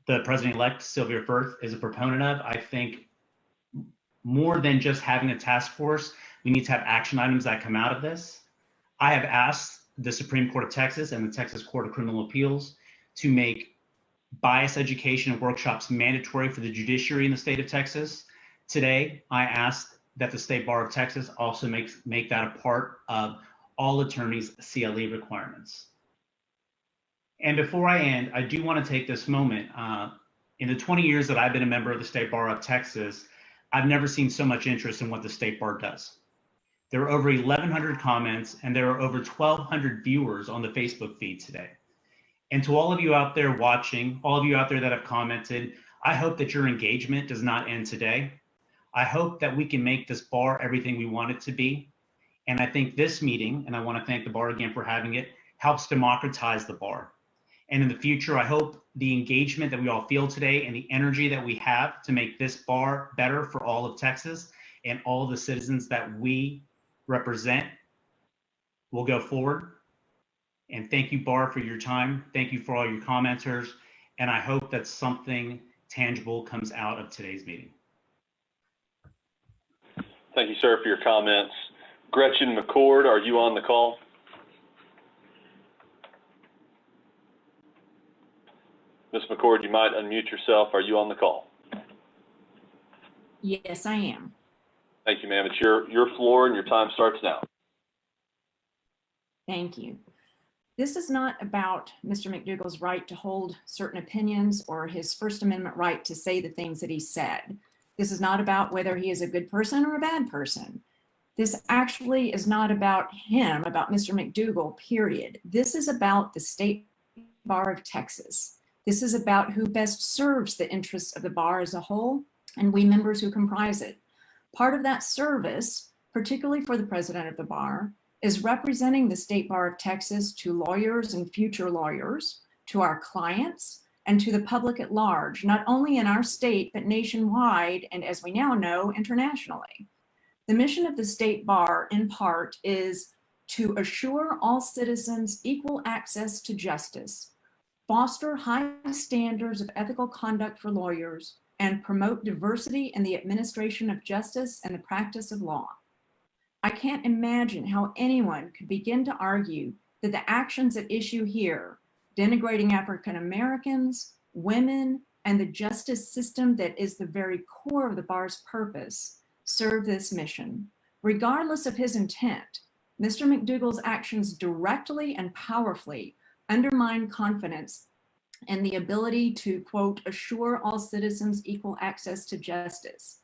President-elect Sylvia Firth is a proponent of. I think more than just having a task force, we need to have action items that come out of this. I have asked the Supreme Court of Texas and the Texas Court of Criminal Appeals to make bias education workshops mandatory for the judiciary in the state of Texas. Today, I asked that the State Bar of Texas also make that a part of all attorneys' CLE requirements. And before I end, I do want to take this moment. In the 20 years that I've been a member of the State Bar of Texas, I've never seen so much interest in what the State Bar does. There are over 1,100 comments and there are over 1,200 viewers on the Facebook feed today. And to all of you out there watching, all of you out there that have commented, I hope that your engagement does not end today. I hope that we can make this bar everything we want it to be. And I think this meeting, and I want to thank the bar again for having it, helps democratize the bar. And in the future, I hope the engagement that we all feel today and the energy that we have to make this bar better for all of Texas and all of the citizens that we represent will go forward. And thank you, Bar, for your time. Thank you for all your commenters. And I hope that something tangible comes out of today's meeting. Thank you, sir, for your comments. Gretchen McCord, are you on the call? Ms. McCord, you might unmute yourself. Are you on the call? Yes, I am. Thank you, ma'am. It's your floor and your time starts now. Thank you. This is not about Mr. McDougal's right to hold certain opinions or his First Amendment right to say the things that he said. This is not about whether he is a good person or a bad person. This actually is not about him, about Mr. McDougal, period. This is about the State Bar of Texas. This is about who best serves the interests of the bar as a whole and we members who comprise it. Part of that service, particularly for the president of the bar, is representing the State Bar of Texas to lawyers and future lawyers, to our clients, and to the public at large, not only in our state, but nationwide, and as we now know, internationally. The mission of the State Bar, in part, is to assure all citizens equal access to justice, foster high standards of ethical conduct for lawyers, and promote diversity in the administration of justice and the practice of law. I can't imagine how anyone could begin to argue that the actions at issue here, denigrating African Americans, women, and the justice system that is the very core of the bar's purpose, serve this mission. Regardless of his intent, Mr. McDougal's actions directly and powerfully undermine confidence and the ability to, quote, assure all citizens equal access to justice.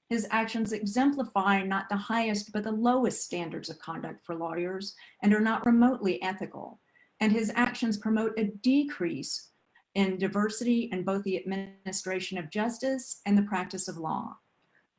His actions exemplify not the highest but the lowest standards of conduct for lawyers and are not remotely ethical. And his actions promote a decrease in diversity in both the administration of justice and the practice of law.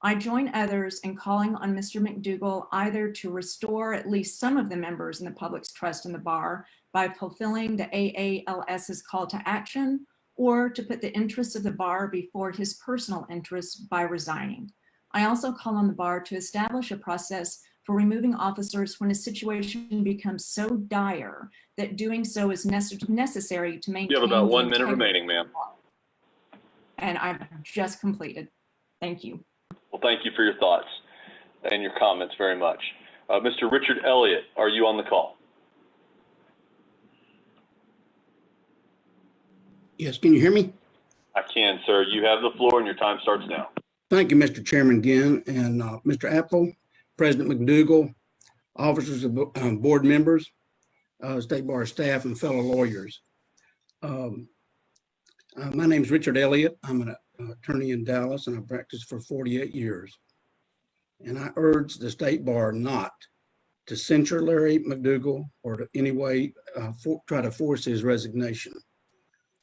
I join others in calling on Mr. McDougal either to restore at least some of the members in the public's trust in the bar by fulfilling the AALS's call to action, or to put the interests of the bar before his personal interests by resigning. I also call on the bar to establish a process for removing officers when a situation becomes so dire that doing so is necessary to maintain. You have about the 1 minute integrity remaining, ma'am. And I've just completed. Thank you. Well, thank you for your thoughts and your comments very much. Mr. Richard Elliott, are you on the call? Yes, can you hear me? I can, sir. You have the floor and your time starts now. Thank you, Mr. Chairman again, and Mr. Apple, President McDougal, officers of board members, State Bar staff, and fellow lawyers. My name is Richard Elliott. I'm an attorney in Dallas, and I've practiced for 48 years. And I urge the State Bar not to censure Larry McDougal or to any way try to force his resignation.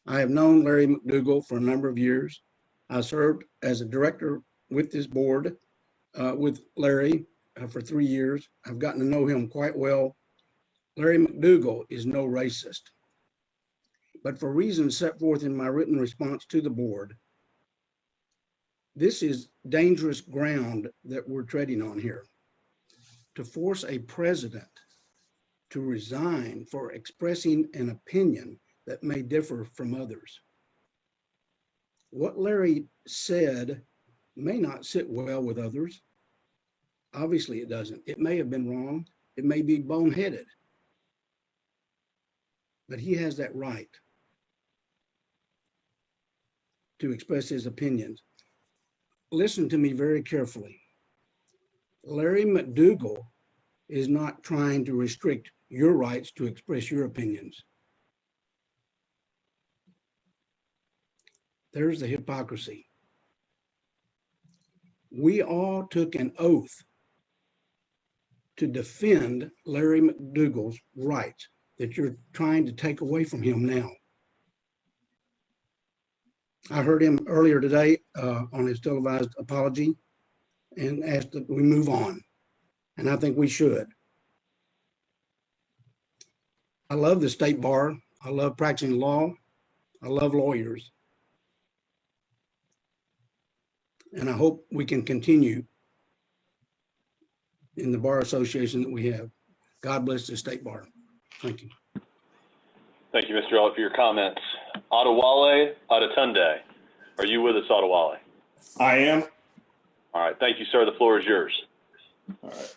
I have known Larry McDougal for a number of years. I served as a director with this board with Larry for 3 years. I've gotten to know him quite well. Larry McDougal is no racist. But for reasons set forth in my written response to the board, this is dangerous ground that we're treading on here. To force a president to resign for expressing an opinion that may differ from others. What Larry said may not sit well with others. Obviously it doesn't. It may have been wrong. It may be boneheaded. But he has that right to express his opinions. Listen to me very carefully. Larry McDougal is not trying to restrict your rights to express your opinions. There's the hypocrisy. We all took an oath to defend Larry McDougal's rights that you're trying to take away from him now. I heard him earlier today on his televised apology and asked that we move on. And I think we should. I love the State Bar. I love practicing law. I love lawyers. And I hope we can continue in the Bar Association that we have. God bless the State Bar. Thank you. Thank you, Mr. Elliott, for your comments. Adewale Adetunde, are you with us, Adewale? I am. All right, thank you, sir. The floor is yours. All right.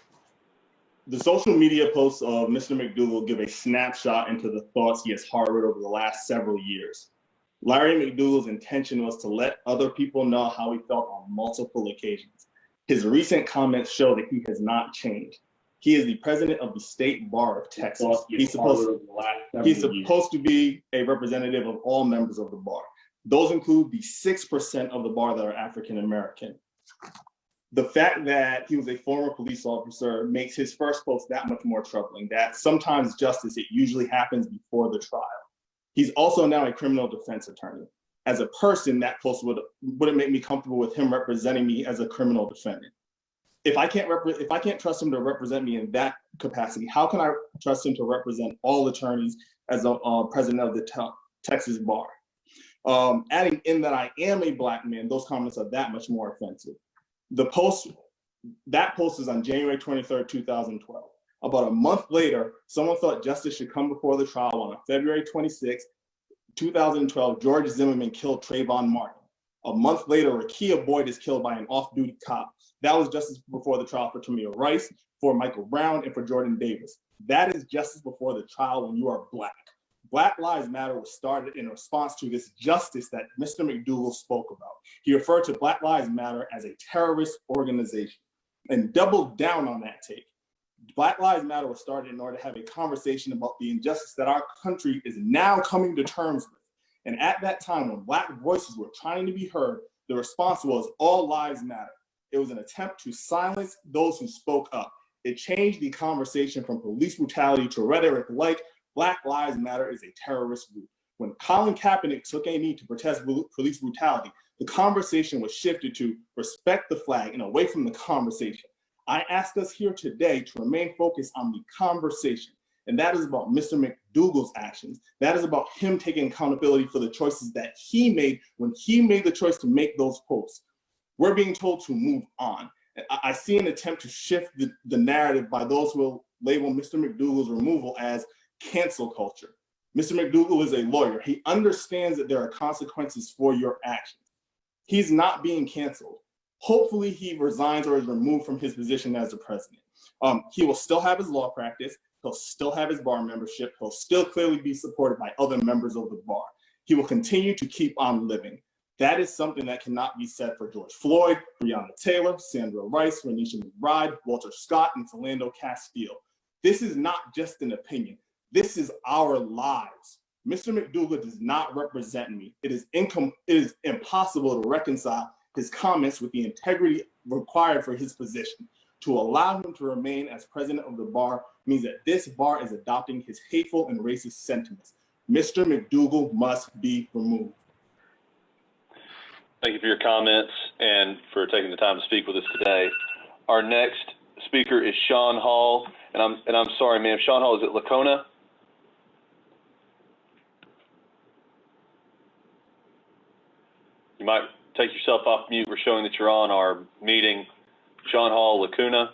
The social media posts of Mr. McDougal give a snapshot into the thoughts he has harbored over the last several years. Larry McDougal's intention was to let other people know how he felt on multiple occasions. His recent comments show that he has not changed. He is the president of the State Bar of Texas. He's supposed to be a representative of all members of the bar. Those include the 6% of the bar that are African American. The fact that he was a former police officer makes his first post that much more troubling, that sometimes justice, it usually happens before the trial. He's also now a criminal defense attorney. As a person, that post wouldn't make me comfortable with him representing me as a criminal defendant. If I can't trust him to represent me in that capacity, how can I trust him to represent all attorneys as a president of the Texas Bar? Adding in that I am a Black man, those comments are that much more offensive. The post That post was on January 23rd, 2012. About a month later, someone thought justice should come before the trial on February 26, 2012, George Zimmerman killed Trayvon Martin. A month later, Rakia Boyd is killed by an off-duty cop. That was justice before the trial for Tamir Rice, for Michael Brown, and for Jordan Davis. That is justice before the trial when you are Black. Black Lives Matter was started in response to this justice that Mr. McDougal spoke about. He referred to Black Lives Matter as a terrorist organization and doubled down on that take. Black Lives Matter was started in order to have a conversation about the injustice that our country is now coming to terms with. And at that time, when Black voices were trying to be heard, the response was all lives matter. It was an attempt to silence those who spoke up. It changed the conversation from police brutality to rhetoric like Black Lives Matter is a terrorist group. When Colin Kaepernick took a knee to protest police brutality, the conversation was shifted to respect the flag and away from the conversation. I ask us here today to remain focused on the conversation. And that is about Mr. McDougal's actions. That is about him taking accountability for the choices that he made when he made the choice to make those posts. We're being told to move on. I see an attempt to shift the narrative by those who will label Mr. McDougal's removal as cancel culture. Mr. McDougal is a lawyer. He understands that there are consequences for your actions. He's not being canceled. Hopefully he resigns or is removed from his position as the president. He will still have his law practice. He'll still have his bar membership. He'll still clearly be supported by other members of the bar. He will continue to keep on living. That is something that cannot be said for George Floyd, Breonna Taylor, Sandra Rice, Renisha McBride, Walter Scott, and Philando Castile. This is not just an opinion. This is our lives. Mr. McDougal does not represent me. It is impossible to reconcile his comments with the integrity required for his position. To allow him to remain as president of the bar means that this bar is adopting his hateful and racist sentiments. Mr. McDougal must be removed. Thank you for your comments and for taking the time to speak with us today. Our next speaker is Sean Hall, and I'm sorry, ma'am. Sean Hall, is it Lacona? You might take yourself off mute. We're showing that you're on our meeting. Sean Hall, Lacona.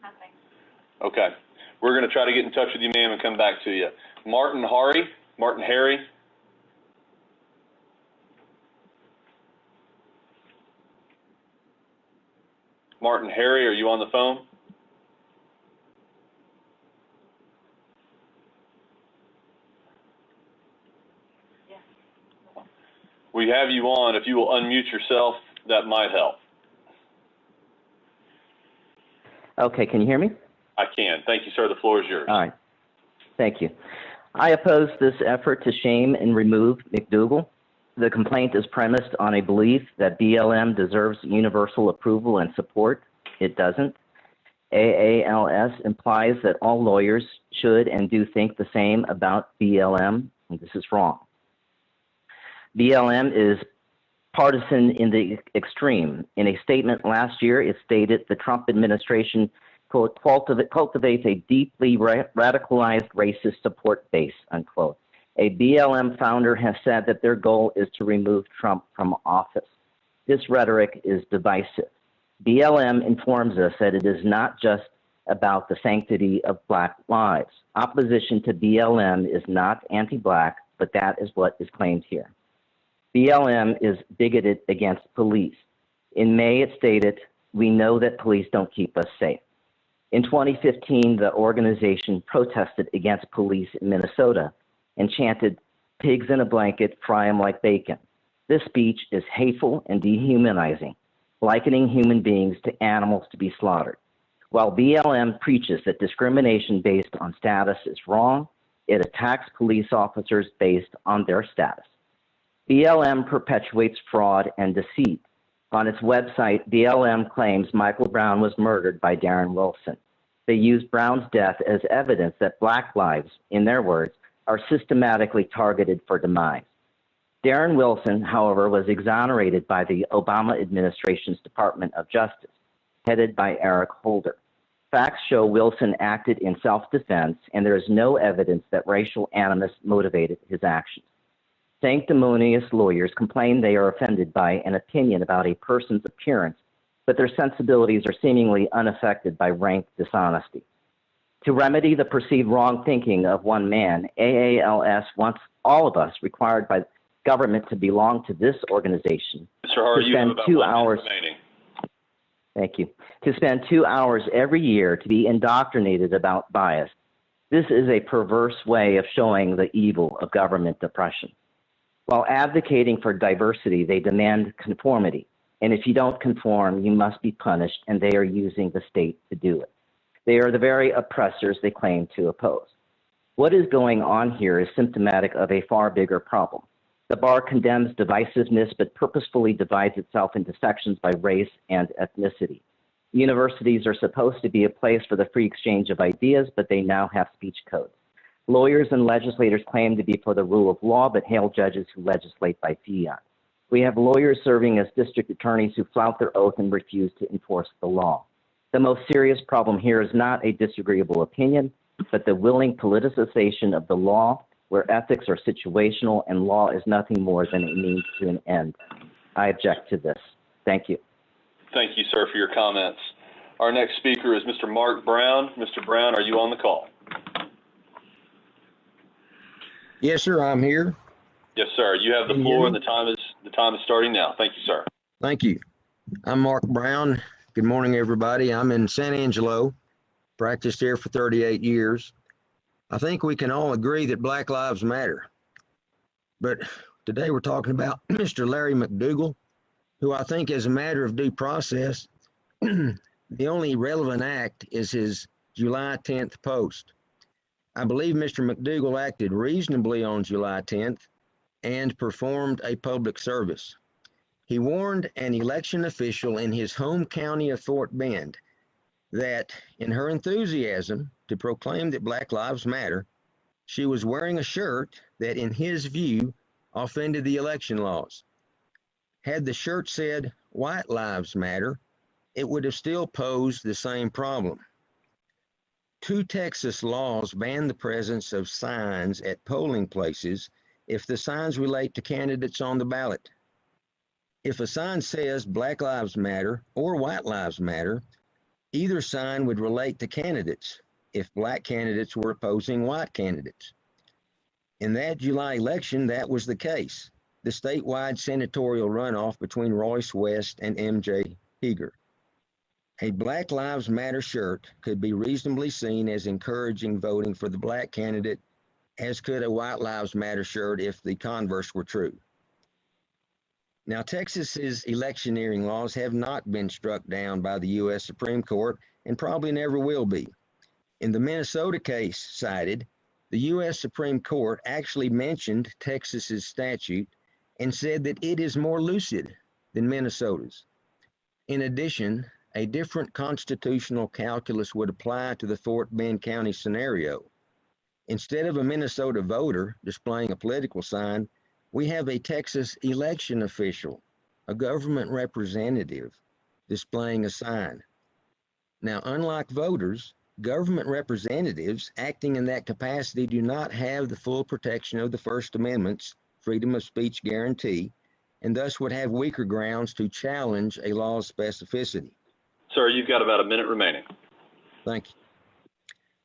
Nothing. Okay. We're going to try to get in touch with you, ma'am, and come back to you. Martin Harry. Martin, are you on the phone? We have you on. If you will unmute yourself, that might help. Okay, can you hear me? I can. Thank you, sir. The floor is yours. All right. Thank you. I oppose this effort to shame and remove McDougal. The complaint is premised on a belief that BLM deserves universal approval and support. It doesn't. AALS implies that all lawyers should and do think the same about BLM, and this is wrong. BLM is partisan in the extreme. In a statement last year, it stated the Trump administration, quote, cultivates a deeply radicalized racist support base, unquote. A BLM founder has said that their goal is to remove Trump from office. This rhetoric is divisive. BLM informs us that it is not just about the sanctity of Black lives. Opposition to BLM is not anti-Black, but that is what is claimed here. BLM is bigoted against police. In May, it stated, "We know that police don't keep us safe." In 2015, the organization protested against police in Minnesota and chanted, "Pigs in a blanket, fry them like bacon." This speech is hateful and dehumanizing, likening human beings to animals to be slaughtered. While BLM preaches that discrimination based on status is wrong, it attacks police officers based on their status. BLM perpetuates fraud and deceit. On its website, BLM claims Michael Brown was murdered by Darren Wilson. They use Brown's death as evidence that Black lives, in their words, are systematically targeted for demise. Darren Wilson, however, was exonerated by the Obama administration's Department of Justice, headed by Eric Holder. Facts show Wilson acted in self-defense, and there is no evidence that racial animus motivated his actions. Sanctimonious lawyers complain they are offended by an opinion about a person's appearance, but their sensibilities are seemingly unaffected by rank dishonesty. To remedy the perceived wrong thinking of one man, AALS wants all of us required by government to belong to this organization Mr. Hart, to you have spend about 2 1 minute hours. remaining. Thank you. To spend 2 hours every year to be indoctrinated about bias. This is a perverse way of showing the evil of government oppression. While advocating for diversity, they demand conformity. And if you don't conform, you must be punished, and they are using the state to do it. They are the very oppressors they claim to oppose. What is going on here is symptomatic of a far bigger problem. The bar condemns divisiveness, but purposefully divides itself into sections by race and ethnicity. Universities are supposed to be a place for the free exchange of ideas, but they now have speech codes. Lawyers and legislators claim to be for the rule of law, but hail judges who legislate by fiat. We have lawyers serving as district attorneys who flout their oath and refuse to enforce the law. The most serious problem here is not a disagreeable opinion, but the willing politicization of the law, where ethics are situational and law is nothing more than a means to an end. I object to this. Thank you. Thank you, sir, for your comments. Our next speaker is Mr. Mark Brown. Mr. Brown, are you on the call? Yes, sir, I'm here. Yes, sir. You have the Can you hear floor, me? and the time is starting now. Thank you, sir. Thank you. I'm Mark Brown. Good morning, everybody. I'm in San Angelo, practiced here for 38 years. I think we can all agree that Black Lives Matter. But today we're talking about Mr. Larry McDougal, who I think as a matter of due process, the only relevant act is his July 10th post. I believe Mr. McDougal acted reasonably on July 10th and performed a public service. He warned an election official in his home county of Fort Bend that in her enthusiasm to proclaim that Black Lives Matter, she was wearing a shirt that in his view offended the election laws. Had the shirt said White Lives Matter, it would have still posed the same problem. 2 Texas laws ban the presence of signs at polling places if the signs relate to candidates on the ballot. If a sign says Black Lives Matter or White Lives Matter, either sign would relate to candidates if black candidates were opposing white candidates. In that July election, that was the case. The statewide senatorial runoff between Royce West and MJ Heger. A Black Lives Matter shirt could be reasonably seen as encouraging voting for the black candidate, as could a White Lives Matter shirt if the converse were true. Now, Texas's electioneering laws have not been struck down by the U.S. Supreme Court and probably never will be. In the Minnesota case cited, the U.S. Supreme Court actually mentioned Texas's statute and said that it is more lucid than Minnesota's. In addition, a different constitutional calculus would apply to the Fort Bend County scenario. Instead of a Minnesota voter displaying a political sign, we have a Texas election official, a government representative, displaying a sign. Now, unlike voters, government representatives acting in that capacity do not have the full protection of the First Amendment's freedom of speech guarantee, and thus would have weaker grounds to challenge a law's specificity. Sir, you've got about a minute remaining. Thank you.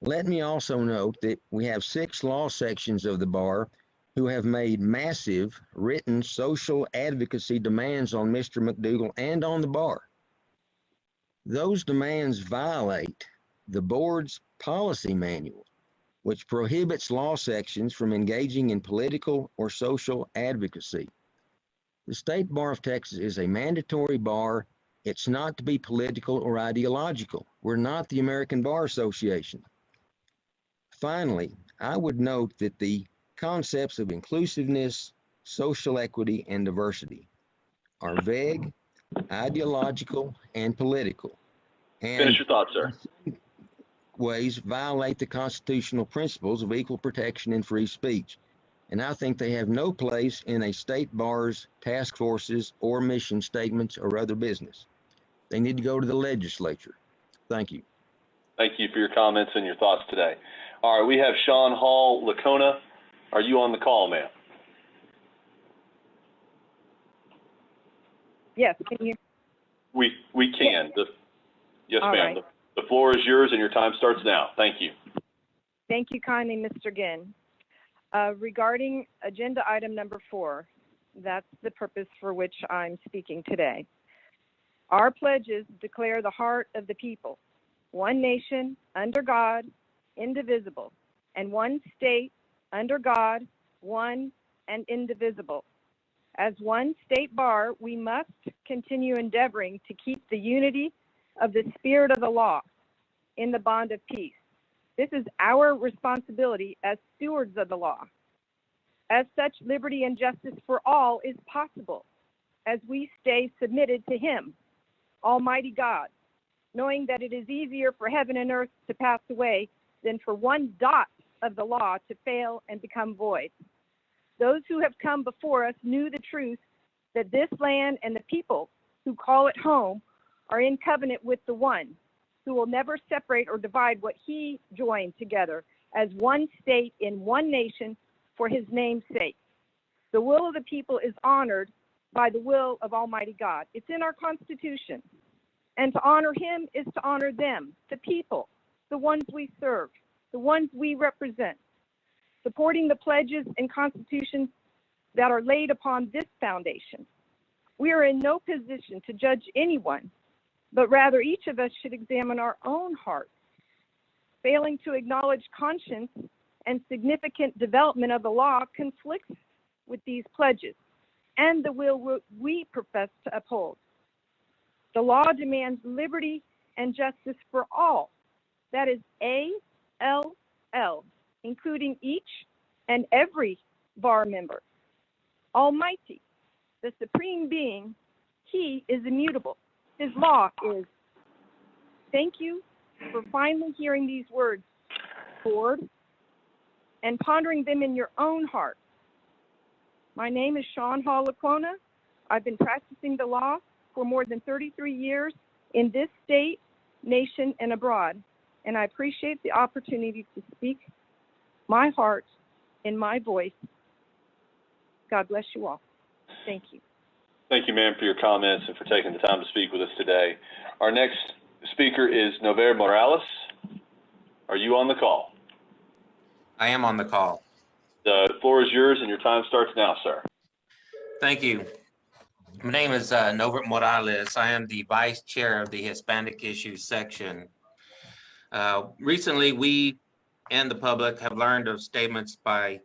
Let me also note that we have 6 law sections of the bar who have made massive written social advocacy demands on Mr. McDougal and on the bar. Those demands violate the board's policy manual, which prohibits law sections from engaging in political or social advocacy. The State Bar of Texas is a mandatory bar. It's not to be political or ideological. We're not the American Bar Association. Finally, I would note that the concepts of inclusiveness, social equity, and diversity are vague, ideological, and political. And finish your thoughts, sir. Ways violate the constitutional principles of equal protection and free speech. And I think they have no place in a state bar's task forces or mission statements or other business. They need to go to the legislature. Thank you. Thank you for your comments and your thoughts today. All right, we have Sean Hall Lacona. Are you on the call, ma'am? Yes, can you? We can. Yes, All ma'am. right. The floor is yours and your time starts now. Thank you. Thank you kindly, Mr. Ginn. Regarding agenda item number 4, that's the purpose for which I'm speaking today. Our pledges declare the heart of the people, one nation, under God, indivisible, and one state, under God, one and indivisible. As one state bar, we must continue endeavoring to keep the unity of the spirit of the law in the bond of peace. This is our responsibility as stewards of the law. As such, liberty and justice for all is possible as we stay submitted to Him, Almighty God, knowing that it is easier for heaven and earth to pass away than for one dot of the law to fail and become void. Those who have come before us knew the truth that this land and the people who call it home are in covenant with the one who will never separate or divide what He joined together as one state in one nation for His name's sake. The will of the people is honored by the will of Almighty God. It's in our Constitution. And to honor Him is to honor them, the people, the ones we serve, the ones we represent. Supporting the pledges and constitutions that are laid upon this foundation. We are in no position to judge anyone, but rather each of us should examine our own hearts. Failing to acknowledge conscience and significant development of the law conflicts with these pledges and the will we profess to uphold. The law demands liberty and justice for all. That is A-L-L, including each and every bar member. Almighty, the supreme being, He is immutable. His law is. Thank you for finally hearing these words, Lord, and pondering them in your own heart. My name is Sean Hall Lacona. I've been practicing the law for more than 33 years in this state, nation, and abroad, and I appreciate the opportunity to speak my heart in my voice. God bless you all. Thank you. Thank you, ma'am, for your comments and for taking the time to speak with us today. Our next speaker is Nover Morales. Are you on the call? I am on the call. The floor is yours and your time starts now, sir. Thank you. My name is Nover Morales. I am the Vice Chair of the Hispanic Issues Section. Recently, we and the public have learned of statements by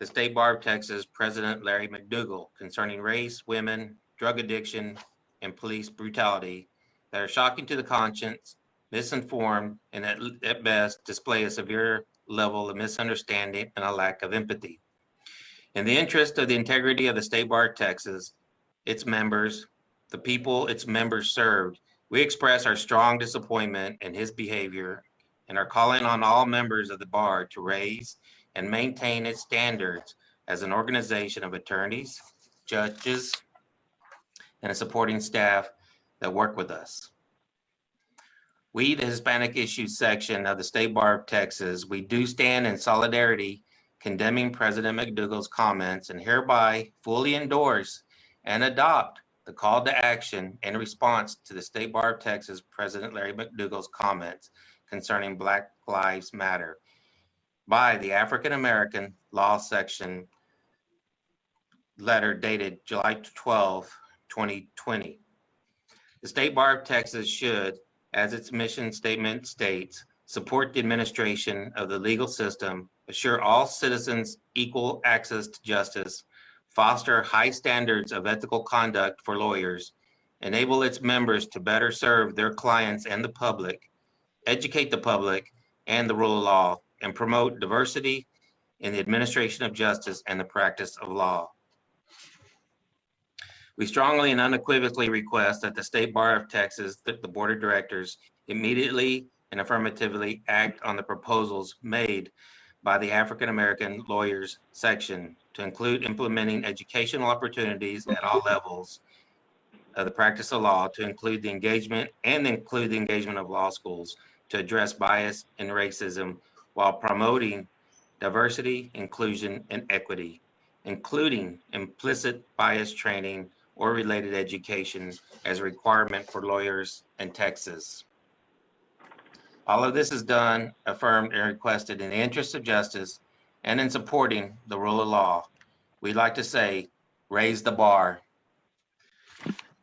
the State Bar of Texas President Larry McDougal concerning race, women, drug addiction, and police brutality that are shocking to the conscience, misinformed, and at best display a severe level of misunderstanding and a lack of empathy. In the interest of the integrity of the State Bar of Texas, its members, the people its members served, we express our strong disappointment in his behavior and are calling on all members of the bar to raise and maintain its standards as an organization of attorneys, judges, and a supporting staff that work with us. We, the Hispanic Issues Section of the State Bar of Texas, we do stand in solidarity condemning President McDougal's comments and hereby fully endorse and adopt the call to action in response to the State Bar of Texas President Larry McDougal's comments concerning Black Lives Matter by the African American Law Section letter dated July 12, 2020. The State Bar of Texas should, as its mission statement states, support the administration of the legal system, assure all citizens equal access to justice, foster high standards of ethical conduct for lawyers, enable its members to better serve their clients and the public, educate the public and the rule of law, and promote diversity in the administration of justice and the practice of law. We strongly and unequivocally request that the State Bar of Texas, the Board of Directors, immediately and affirmatively act on the proposals made by the African American Lawyers Section to include implementing educational opportunities at all levels of the practice of law, to include the engagement of law schools to address bias and racism while promoting diversity, inclusion, and equity, including implicit bias training or related education as a requirement for lawyers in Texas. All of this is done, affirmed, and requested in the interest of justice and in supporting the rule of law. We'd like to say, raise the bar.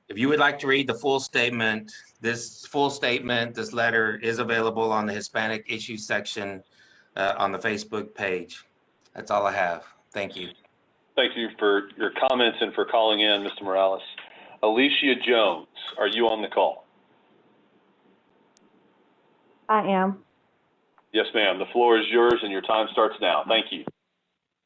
If you would like to read the full statement, this letter is available on the Hispanic Issues section on the Facebook page. That's all I have. Thank you. Thank you for your comments and for calling in, Mr. Morales. Alicia Jones, are you on the call? I am. Yes, ma'am. The floor is yours and your time starts now. Thank you.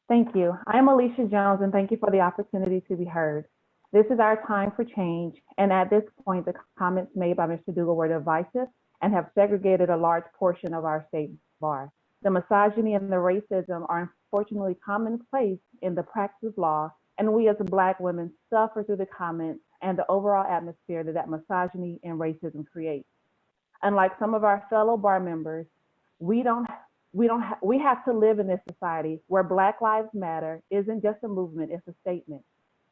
Thank you. I am Alicia Jones, and thank you for the opportunity to be heard. This is our time for change, and at this point, the comments made by Mr. Dougal were divisive and have segregated a large portion of our state bar. The misogyny and the racism are unfortunately commonplace in the practice of law, and we as Black women suffer through the comments and the overall atmosphere that misogyny and racism creates. Unlike some of our fellow bar members, we have to live in this society where Black Lives Matter isn't just a movement, it's a statement.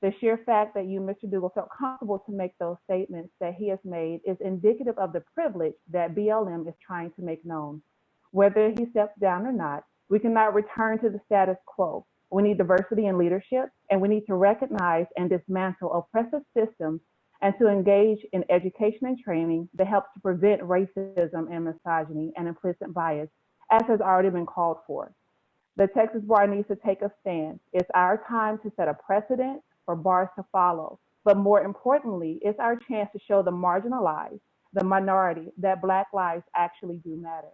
The sheer fact that you, Mr. Dougal, felt comfortable to make those statements that he has made is indicative of the privilege that BLM is trying to make known. Whether he steps down or not, we cannot return to the status quo. We need diversity in leadership, and we need to recognize and dismantle oppressive systems and to engage in education and training that helps to prevent racism and misogyny and implicit bias, as has already been called for. The Texas Bar needs to take a stand. It's our time to set a precedent for bars to follow. But more importantly, it's our chance to show the marginalized, the minority, that Black lives actually do matter.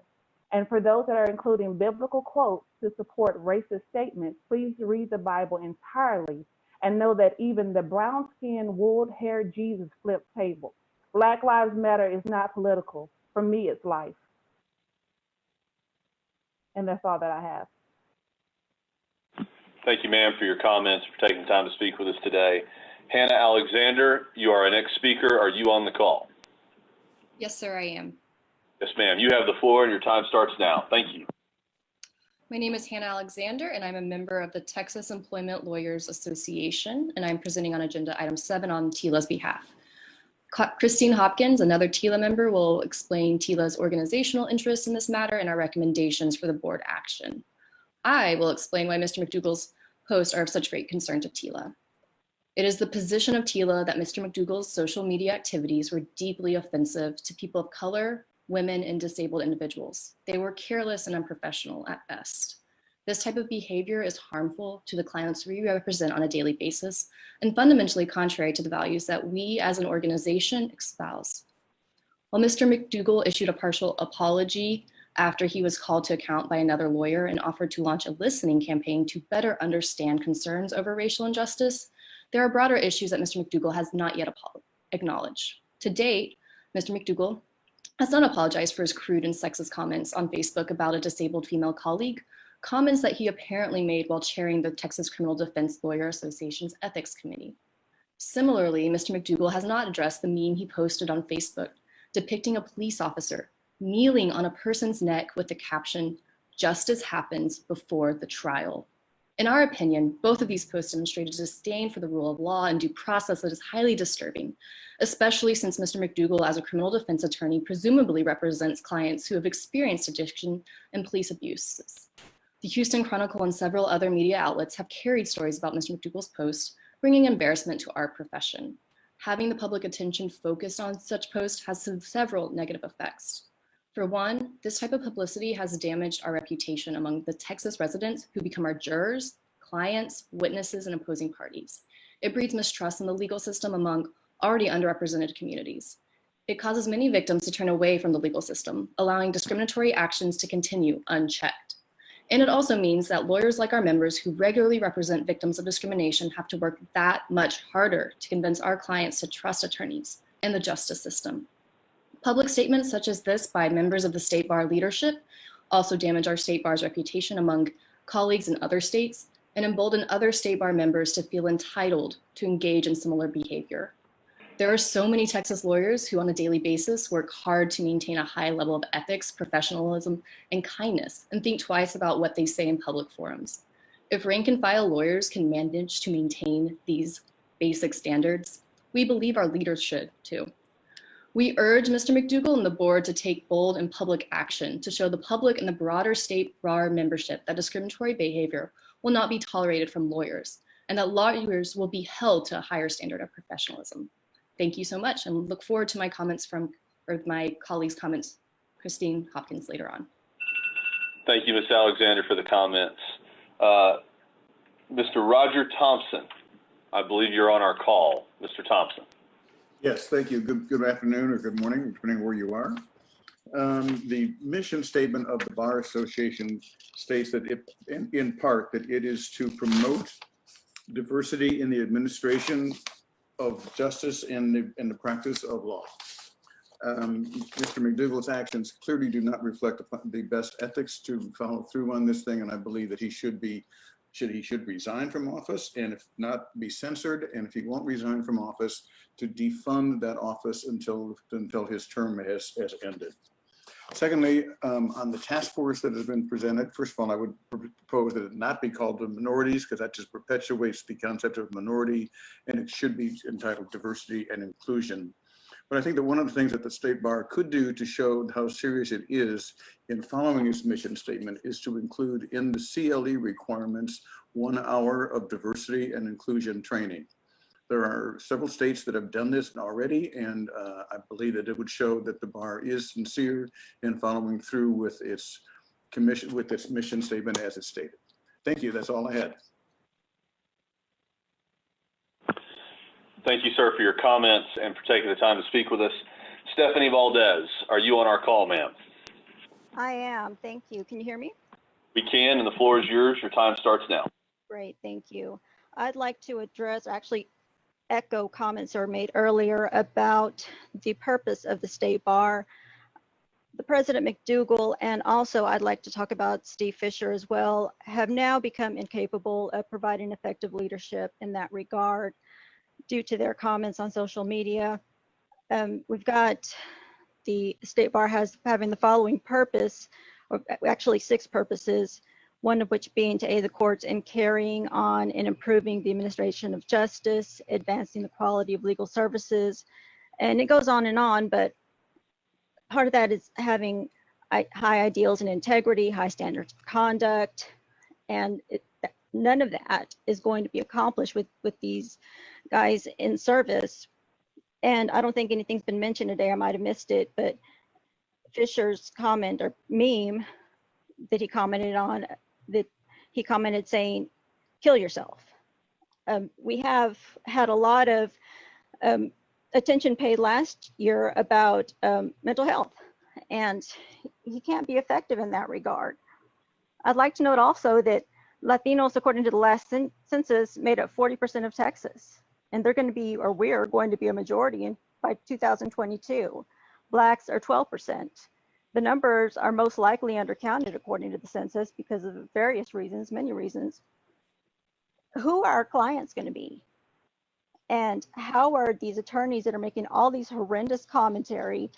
And for those that are including biblical quotes to support racist statements, please read the Bible entirely and know that even the brown-skinned, wool-haired Jesus flipped tables. Black Lives Matter is not political. For me, it's life. And that's all that I have. Thank you, ma'am, for your comments, for taking time to speak with us today. Hannah Alexander, you are our next speaker. Are you on the call? Yes, sir, I am. Yes, ma'am. You have the floor and your time starts now. Thank you. My name is Hannah Alexander, and I'm a member of the Texas Employment Lawyers Association, and I'm presenting on agenda item 7 on TILA's behalf. Christine Hopkins, another TILA member, will explain TILA's organizational interests in this matter and our recommendations for the board action. I will explain why Mr. McDougal's posts are of such great concern to TILA. It is the position of TILA that Mr. McDougal's social media activities were deeply offensive to people of color, women, and disabled individuals. They were careless and unprofessional at best. This type of behavior is harmful to the clients we represent on a daily basis and fundamentally contrary to the values that we as an organization espouse. While Mr. McDougal issued a partial apology after he was called to account by another lawyer and offered to launch a listening campaign to better understand concerns over racial injustice, there are broader issues that Mr. McDougal has not yet acknowledged. To date, Mr. McDougal has not apologized for his crude and sexist comments on Facebook about a disabled female colleague, comments that he apparently made while chairing the Texas Criminal Defense Lawyer Association's Ethics Committee. Similarly, Mr. McDougal has not addressed the meme he posted on Facebook depicting a police officer kneeling on a person's neck with the caption, "Justice happens before the trial." In our opinion, both of these posts demonstrate a disdain for the rule of law and due process that is highly disturbing, especially since Mr. McDougal, as a criminal defense attorney, presumably represents clients who have experienced addiction and police abuses. The Houston Chronicle and several other media outlets have carried stories about Mr. McDougal's posts, bringing embarrassment to our profession. Having the public attention focused on such posts has several negative effects. For one, this type of publicity has damaged our reputation among the Texas residents who become our jurors, clients, witnesses, and opposing parties. It breeds mistrust in the legal system among already underrepresented communities. It causes many victims to turn away from the legal system, allowing discriminatory actions to continue unchecked. And it also means that lawyers like our members who regularly represent victims of discrimination have to work that much harder to convince our clients to trust attorneys and the justice system. Public statements such as this by members of the state bar leadership also damage our state bar's reputation among colleagues in other states and embolden other state bar members to feel entitled to engage in similar behavior. There are so many Texas lawyers who on a daily basis work hard to maintain a high level of ethics, professionalism, and kindness, and think twice about what they say in public forums. If rank and file lawyers can manage to maintain these basic standards, We believe our leaders should too. We urge Mr. McDougal and the board to take bold and public action to show the public and the broader state bar membership that discriminatory behavior will not be tolerated from lawyers, and that lawyers will be held to a higher standard of professionalism. Thank you so much, and look forward to my comments or my colleagues' comments, Christine Hopkins, later on. Thank you, Ms. Alexander, for the comments. Mr. Roger Thompson, I believe you're on our call. Mr. Thompson. Yes, thank you. Good afternoon or good morning, depending where you are. The mission statement of the Bar Association states that in part that it is to promote diversity in the administration of justice and the practice of law. Mr. McDougal's actions clearly do not reflect the best ethics to follow through on this thing, and I believe that he should resign from office, and if not, be censored, and if he won't resign from office, to defund that office until his term has ended. Secondly, on the task force that has been presented, first of all, I would propose that it not be called the minorities, because that just perpetuates the concept of minority, and it should be entitled diversity and inclusion. But I think that one of the things that the State Bar could do to show how serious it is in following its mission statement is to include in the CLE requirements 1 hour of diversity and inclusion training. There are several states that have done this already, and I believe that it would show that the Bar is sincere in following through with its mission statement as it's stated. Thank you. That's all I had. Thank you, sir, for your comments and for taking the time to speak with us. Stephanie Valdez, are you on our call, ma'am? I am. Thank you. Can you hear me? We can, and the floor is yours. Your time starts now. Great. Thank you. I'd like to address, actually echo comments that were made earlier about the purpose of the State Bar. The President McDougal, and also I'd like to talk about Steve Fisher as well, have now become incapable of providing effective leadership in that regard due to their comments on social media. We've got the State Bar having the following purpose, or actually 6 purposes, one of which being to aid the courts in carrying on and improving the administration of justice, advancing the quality of legal services, and it goes on, but part of that is having high ideals and integrity, high standards of conduct, and none of that is going to be accomplished with these guys in service. And I don't think anything's been mentioned today. I might have missed it, but Fisher's comment or meme that he commented on, that he commented saying, "Kill yourself." We have had a lot of attention paid last year about mental health, and he can't be effective in that regard. I'd like to note also that Latinos, according to the last census, made up 40% of Texas, and they're going to be, or we're going to be, a majority by 2022. Blacks are 12%. The numbers are most likely undercounted according to the census because of various reasons, many reasons. Who are our clients going to be? And how are these attorneys that are making all these horrendous commentary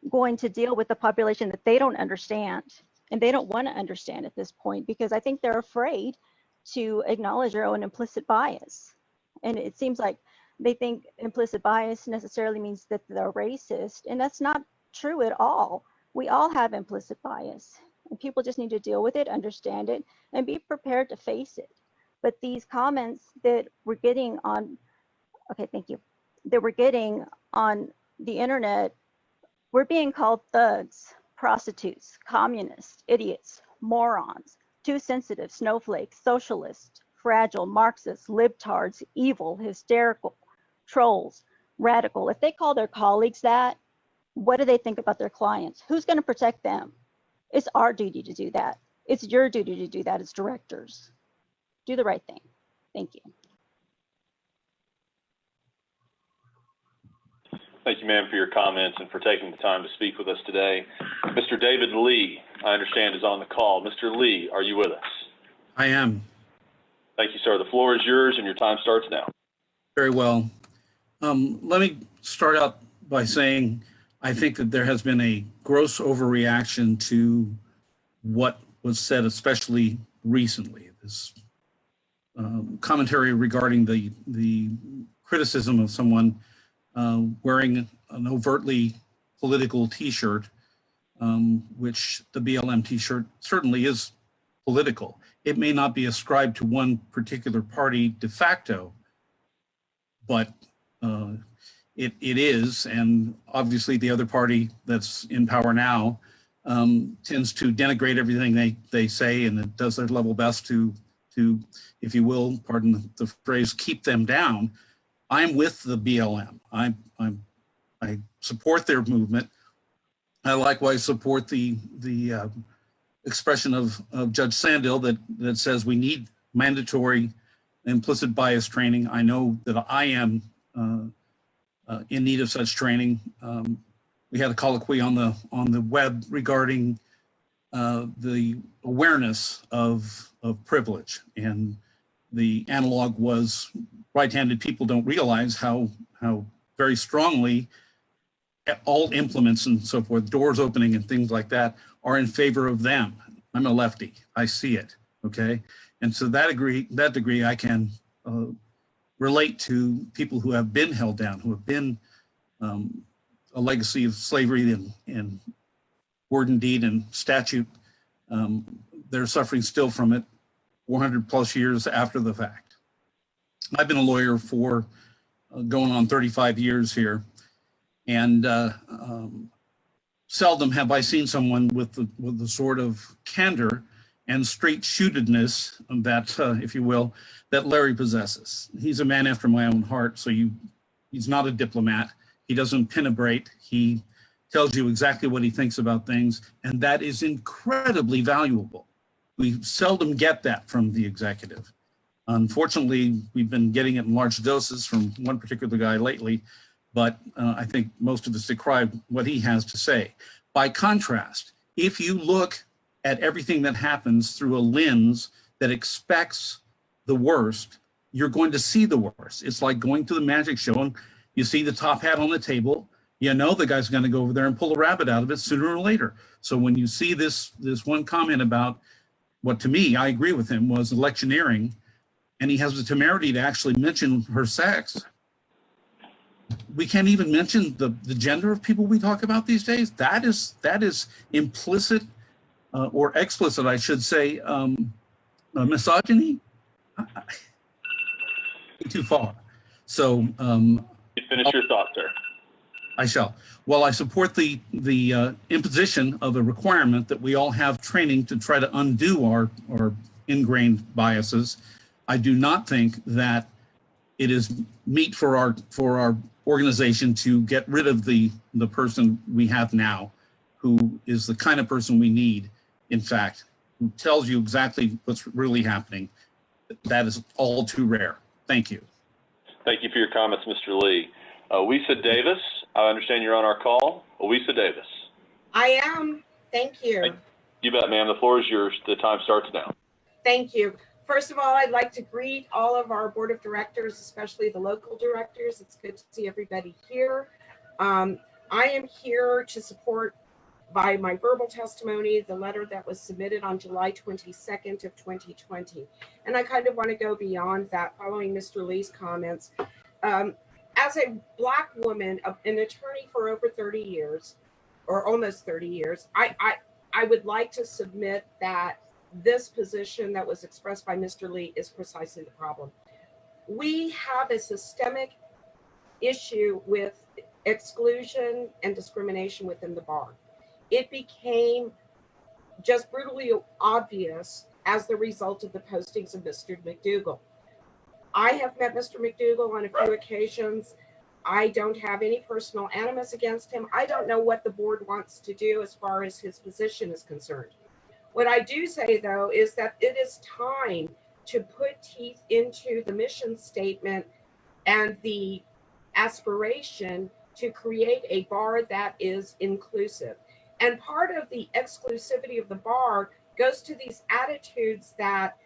going to deal with the population that they don't understand? And they don't want to understand at this point, because I think they're afraid to acknowledge their own implicit bias. And it seems like they think implicit bias necessarily means that they're racist, and that's not true at all. We all have implicit bias, and people just need to deal with it, understand it, and be prepared to face it. But these comments that we're getting on, okay, thank you, that we're getting on the internet, we're being called thugs, prostitutes, communists, idiots, morons, too sensitive, snowflakes, socialists, fragile, Marxists, libtards, evil, hysterical, trolls, radical. If they call their colleagues that, what do they think about their clients? Who's going to protect them? It's our duty to do that. It's your duty to do that as directors. Do the right thing. Thank you. Thank you, ma'am, for your comments and for taking the time to speak with us today. Mr. David Lee, I understand, is on the call. Mr. Lee, are you with us? I am. Thank you, sir. The floor is yours and your time starts now. Very well. Let me start out by saying I think that there has been a gross overreaction to what was said, especially recently. This commentary regarding the criticism of someone wearing an overtly political T-shirt, which the BLM T-shirt certainly is political. It may not be ascribed to one particular party de facto, but it is, and obviously the other party that's in power now tends to denigrate everything they say, and it does their level best to, if you will, pardon the phrase, keep them down. I'm with the BLM. I support their movement. I likewise support the expression of Judge Sandil that says we need mandatory implicit bias training. I know that I am in need of such training. We had a colloquy on the web regarding the awareness of privilege, and the analog was right-handed people don't realize how very strongly all implements and so forth, doors opening and things like that, are in favor of them. I'm a lefty, I see it, okay? And so that degree I can relate to people who have been held down, who have been a legacy of slavery and word and deed and statute. They're suffering still from it 400 plus years after the fact. I've been a lawyer for going on 35 years here, and seldom have I seen someone with the sort of candor and straight-shootedness that, if you will, that Larry possesses. He's a man after my own heart, so he's not a diplomat. He doesn't penetrate. He tells you exactly what he thinks about things, and that is incredibly valuable. We seldom get that from the executive. Unfortunately, we've been getting it in large doses from one particular guy lately, but I think most of us decry what he has to say. By contrast, if you look at everything that happens through a lens that expects the worst, you're going to see the worst. It's like going to the magic show and you see the top hat on the table, you know the guy's going to go over there and pull a rabbit out of it sooner or later. So when you see this one comment about what, to me, I agree with him, was electioneering, and he has the temerity to actually mention her sex. We can't even mention the gender of people we talk about these days. That is implicit or explicit, I should say, misogyny. Too far. So finish your thought, sir. I shall. Well, I support the imposition of a requirement that we all have training to try to undo our ingrained biases. I do not think that it is meet for our organization to get rid of the person we have now, who is the kind of person we need, in fact, who tells you exactly what's really happening. That is all too rare. Thank you. Thank you for your comments, Mr. Lee. Owisa Davis, I understand you're on our call. Owisa Davis. I am. Thank you. You bet, ma'am. The floor is yours. The time starts now. Thank you. First of all, I'd like to greet all of our board of directors, especially the local directors. It's good to see everybody here. I am here to support, by my verbal testimony, the letter that was submitted on July 22nd of 2020. And I kind of want to go beyond that, following Mr. Lee's comments. As a Black woman, an attorney for over 30 years, or almost 30 years, I would like to submit that this position that was expressed by Mr. Lee is precisely the problem. We have a systemic issue with exclusion and discrimination within the bar. It became just brutally obvious as the result of the postings of Mr. McDougal. I have met Mr. McDougal on a few occasions. I don't have any personal animus against him. I don't know what the board wants to do as far as his position is concerned. What I do say, though, is that it is time to put teeth into the mission statement and the aspiration to create a bar that is inclusive. And part of the exclusivity of the bar goes to these attitudes that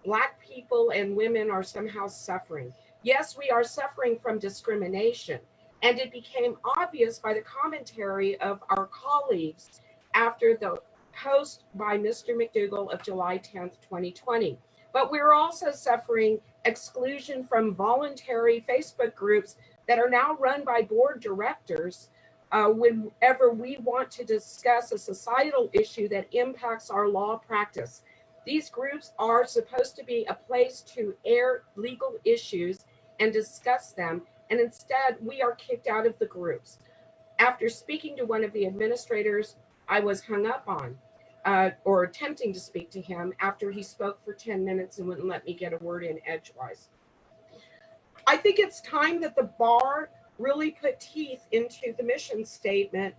Black people and women are somehow suffering. Yes, we are suffering from discrimination. And it became obvious by the commentary of our colleagues after the post by Mr. McDougal of July 10th, 2020. But we're also suffering exclusion from voluntary Facebook groups that are now run by board directors whenever we want to discuss a societal issue that impacts our law practice. These groups are supposed to be a place to air legal issues and discuss them, and instead we are kicked out of the groups. After speaking to one of the administrators, I was hung up on, or attempting to speak to him after he spoke for 10 minutes and wouldn't let me get a word in edgewise. I think it's time that the bar really put teeth into the mission statement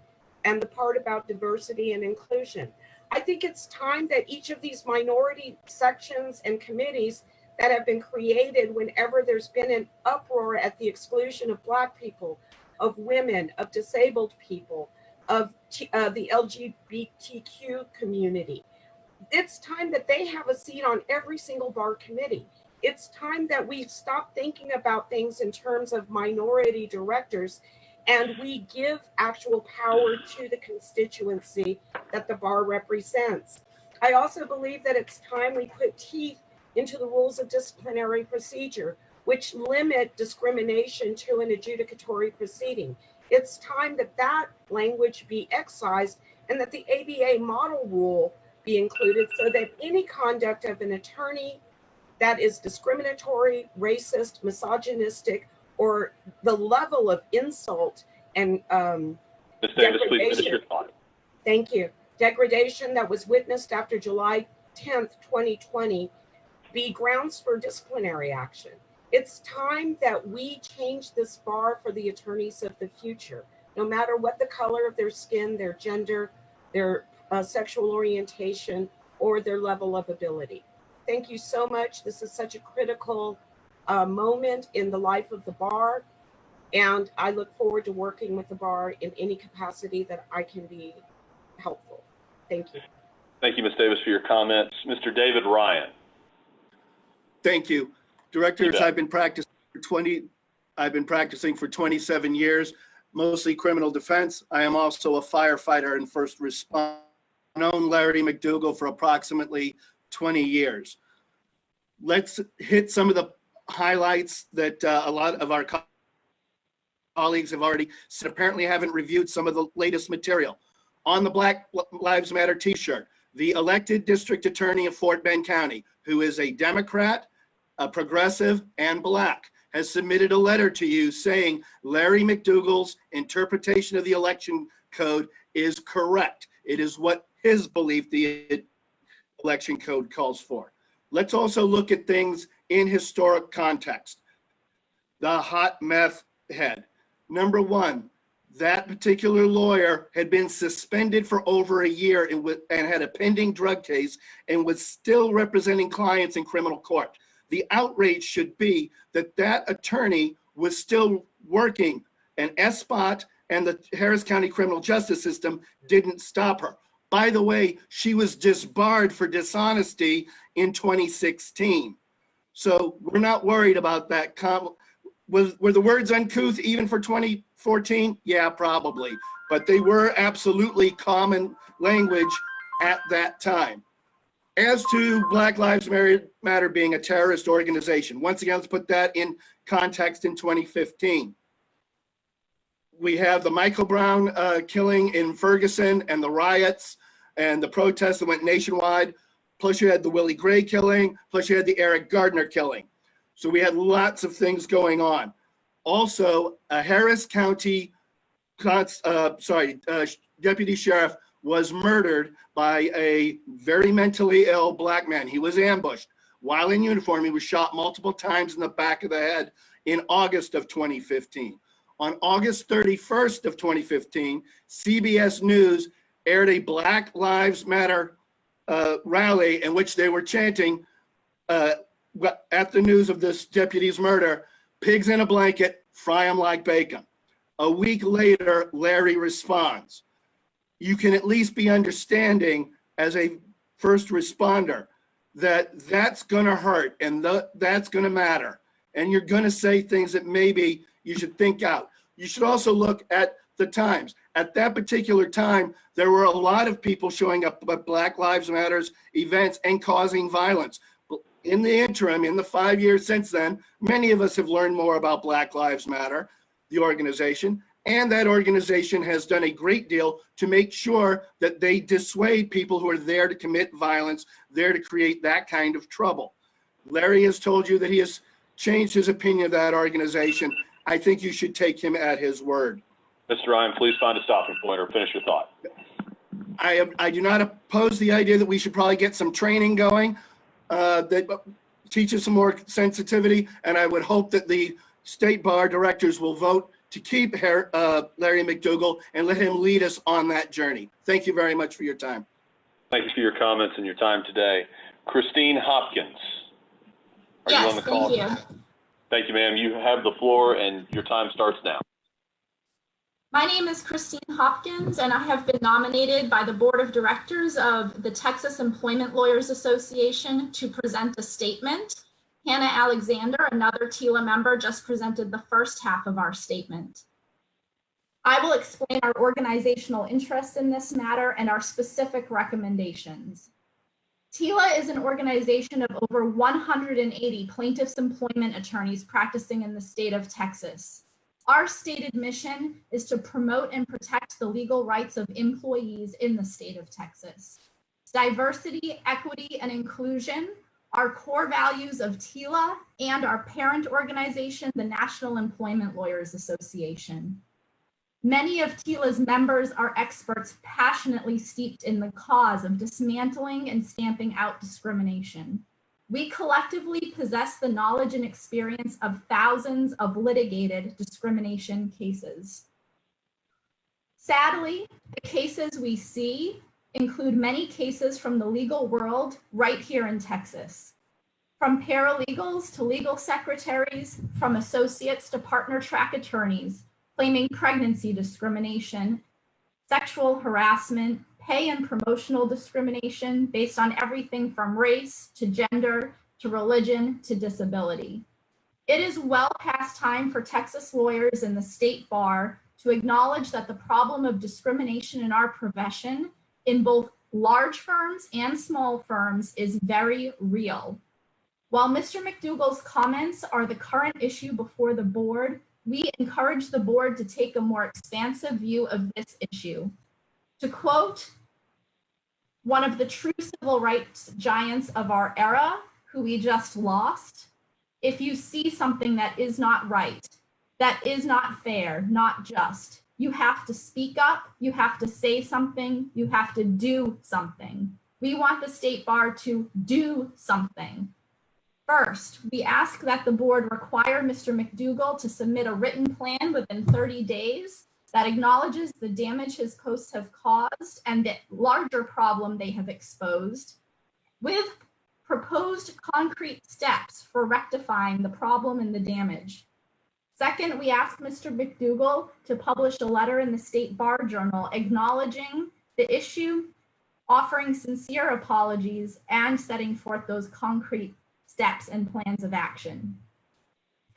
and the part about diversity and inclusion. I think it's time that each of these minority sections and committees that have been created whenever there's been an uproar at the exclusion of Black people, of women, of disabled people, of the LGBTQ community. It's time that they have a seat on every single bar committee. It's time that we stop thinking about things in terms of minority directors and we give actual power to the constituency that the bar represents. I also believe that it's time we put teeth into the rules of disciplinary procedure, which limit discrimination to an adjudicatory proceeding. It's time that that language be excised and that the ABA model rule be included so that any conduct of an attorney that is discriminatory, racist, misogynistic, or the level of insult and Ms. Davis, please finish your thought. Thank you. Degradation that was witnessed after July 10th, 2020 be grounds for disciplinary action. It's time that we change this bar for the attorneys of the future, no matter what the color of their skin, their gender, their sexual orientation, or their level of ability. Thank you so much. This is such a critical moment in the life of the bar, and I look forward to working with the bar in any capacity that I can be helpful. Thank you. Thank you, Ms. Davis, for your comments. Mr. David Ryan. Thank you. Directors, You I've been practicing for 27 years, mostly criminal defense. I am also a firefighter and first responder. I've known Larry McDougal for approximately 20 years. Let's hit some of the highlights that a lot of our colleagues have already said. Apparently haven't reviewed some of the latest material. On the Black Lives Matter t-shirt, the elected district attorney of Fort Bend County, who is a Democrat, a progressive, and Black, has submitted a letter to you saying Larry McDougal's interpretation of the election code is correct. It is what his belief the election code calls for. Let's also look at things in historic context. The hot meth head. Number one, that particular lawyer had been suspended for over a year and had a pending drug case and was still representing clients in criminal court. The outrage should be that that attorney was still working, and SBOT and the Harris County criminal justice system didn't stop her. By the way, she was disbarred for dishonesty in 2016. So we're not worried about that. Were the words uncouth even for 2014? Yeah, probably. But they were absolutely common language at that time. As to Black Lives Matter being a terrorist organization, once again, let's put that in context in 2015. We have the Michael Brown killing in Ferguson and the riots and the protests that went nationwide. Plus you had the Willie Gray killing, plus you had the Eric Gardner killing. So we had lots of things going on. Also, a Harris County deputy sheriff was murdered by a very mentally ill Black man. He was ambushed. While in uniform, he was shot multiple times in the back of the head in August of 2015. On August 31st of 2015, CBS News aired a Black Lives Matter rally in which they were chanting at the news of this deputy's murder, "Pigs in a blanket, fry them like bacon." A week later, Larry responds. You can at least be understanding as a first responder that that's gonna hurt and that's gonna matter. And you're gonna say things that maybe you should think out. You should also look at the times. At that particular time, there were a lot of people showing up at Black Lives Matters events and causing violence. In the interim, in the 5 years since then, many of us have learned more about Black Lives Matter. the organization, and that organization has done a great deal to make sure that they dissuade people who are there to commit violence, there to create that kind of trouble. Larry has told you that he has changed his opinion of that organization. I think you should take him at his word. Mr. Ryan, please find a stopping point or finish your thought. I do not oppose the idea that we should probably get some training going that teaches some more sensitivity, and I would hope that the state bar directors will vote to keep Larry McDougal and let him lead us on that journey. Thank you very much for your time. Thank you for your comments and your time today. Christine Hopkins, are you on the call? Yes, thank you. Thank you, ma'am. You have the floor and your time starts now. My name is Christine Hopkins, and I have been nominated by the Board of Directors of the Texas Employment Lawyers Association to present a statement. Hannah Alexander, another TILA member, just presented the first half of our statement. I will explain our organizational interests in this matter and our specific recommendations. TILA is an organization of over 180 plaintiffs' employment attorneys practicing in the state of Texas. Our stated mission is to promote and protect the legal rights of employees in the state of Texas. Diversity, equity, and inclusion are core values of TILA and our parent organization, the National Employment Lawyers Association. Many of TILA's members are experts passionately steeped in the cause of dismantling and stamping out discrimination. We collectively possess the knowledge and experience of thousands of litigated discrimination cases. Sadly, the cases we see include many cases from the legal world right here in Texas. From paralegals to legal secretaries, from associates to partner track attorneys, claiming pregnancy discrimination, sexual harassment, pay and promotional discrimination based on everything from race to gender to religion to disability. It is well past time for Texas lawyers and the state bar to acknowledge that the problem of discrimination in our profession in both large firms and small firms is very real. While Mr. McDougal's comments are the current issue before the board, we encourage the board to take a more expansive view of this issue. To quote one of the true civil rights giants of our era, who we just lost, if you see something that is not right, that is not fair, not just, you have to speak up, you have to say something, you have to do something. We want the state bar to do something. First, we ask that the board require Mr. McDougal to submit a written plan within 30 days that acknowledges the damage his posts have caused and the larger problem they have exposed, with proposed concrete steps for rectifying the problem and the damage. Second, we ask Mr. McDougal to publish a letter in the State Bar Journal acknowledging the issue, offering sincere apologies, and setting forth those concrete steps and plans of action.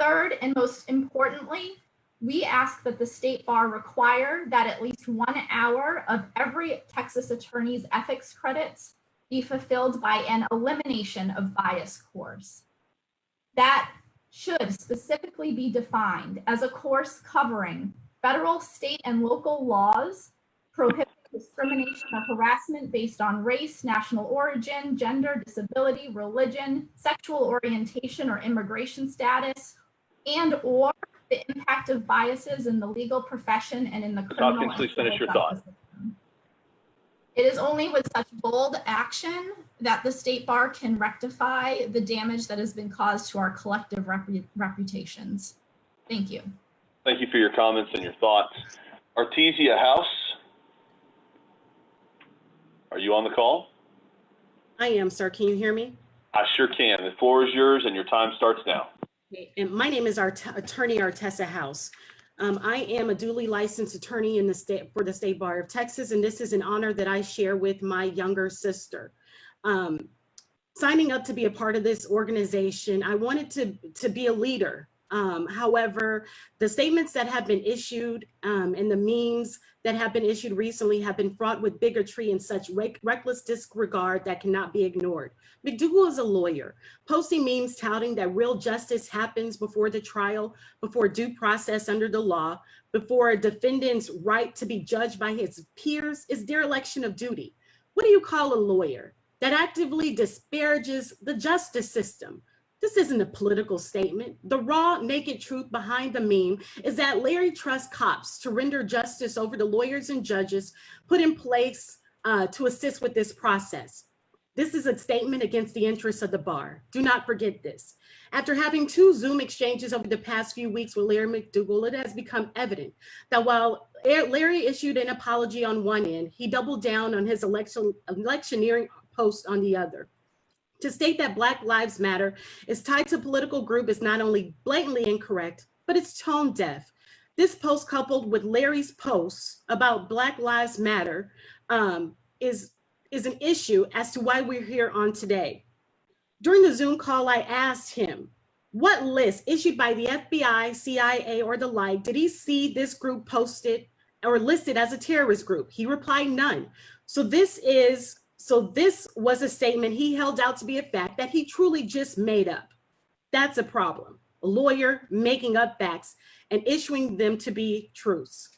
Third, and most importantly, we ask that the State Bar require that at least 1 hour of every Texas attorney's ethics credits be fulfilled by an elimination of bias course. That should specifically be defined as a course covering federal, state, and local laws prohibiting discrimination or harassment based on race, national origin, gender, disability, religion, sexual orientation, or immigration status, and or the impact of biases in the legal profession and in the criminal Hopkins, please finish your thought. It is only with such bold action that the state bar can rectify the damage that has been caused to our collective reputations. Thank you. Thank you for your comments and your thoughts. Artesia House, are you on the call? I am, sir. Can you hear me? I sure can. The floor is yours and your time starts now. Okay. And my name is Attorney Artesia House. I am a duly licensed attorney in the state for the State Bar of Texas, and this is an honor that I share with my younger sister. Signing up to be a part of this organization, I wanted to be a leader. However, the statements that have been issued and the memes that have been issued recently have been fraught with bigotry and such reckless disregard that cannot be ignored. McDougal is a lawyer, posting memes touting that real justice happens before the trial, before due process under the law, before a defendant's right to be judged by his peers is dereliction of duty. What do you call a lawyer that actively disparages the justice system? This isn't a political statement. The raw, naked truth behind the meme is that Larry trusts cops to render justice over the lawyers and judges put in place to assist with this process. This is a statement against the interests of the bar. Do not forget this. After having 2 Zoom exchanges over the past few weeks with Larry McDougal, it has become evident that while Larry issued an apology on one end, he doubled down on his electioneering post on the other. To state that Black Lives Matter is tied to a political group is not only blatantly incorrect, but it's tone deaf. This post, coupled with Larry's posts about Black Lives Matter, is an issue as to why we're here on today. During the Zoom call, I asked him, what list issued by the FBI, CIA, or the like did he see this group posted or listed as a terrorist group? He replied, none. So this was a statement he held out to be a fact that he truly just made up. That's a problem. A lawyer making up facts and issuing them to be truths.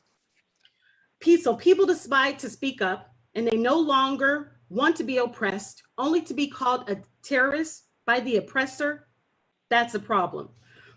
So people decide to speak up and they no longer want to be oppressed, only to be called a terrorist by the oppressor. That's a problem.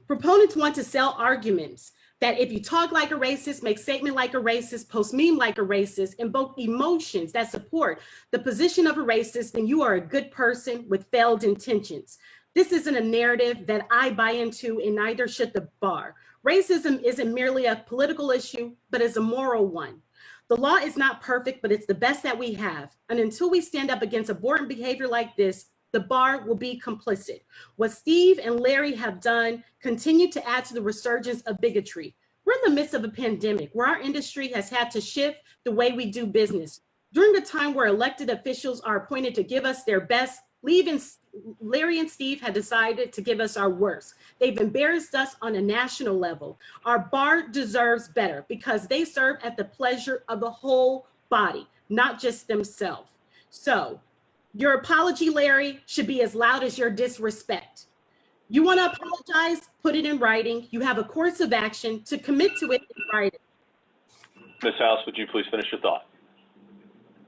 Proponents want to sell arguments that if you talk like a racist, make statement like a racist, post meme like a racist, invoke emotions that support the position of a racist, then you are a good person with failed intentions. This isn't a narrative that I buy into, and neither should the bar. Racism isn't merely a political issue, but is a moral one. The law is not perfect, but it's the best that we have. And until we stand up against aberrant behavior like this, the bar will be complicit. What Steve and Larry have done continue to add to the resurgence of bigotry. We're in the midst of a pandemic where our industry has had to shift the way we do business. During a time where elected officials are appointed to give us their best, Larry and Steve had decided to give us our worst. They've embarrassed us on a national level. Our bar deserves better because they serve at the pleasure of the whole body, not just themselves. So your apology, Larry, should be as loud as your disrespect. You want to apologize, put it in writing. You have a course of action to commit to it in writing. Ms. House, would you please finish your thought?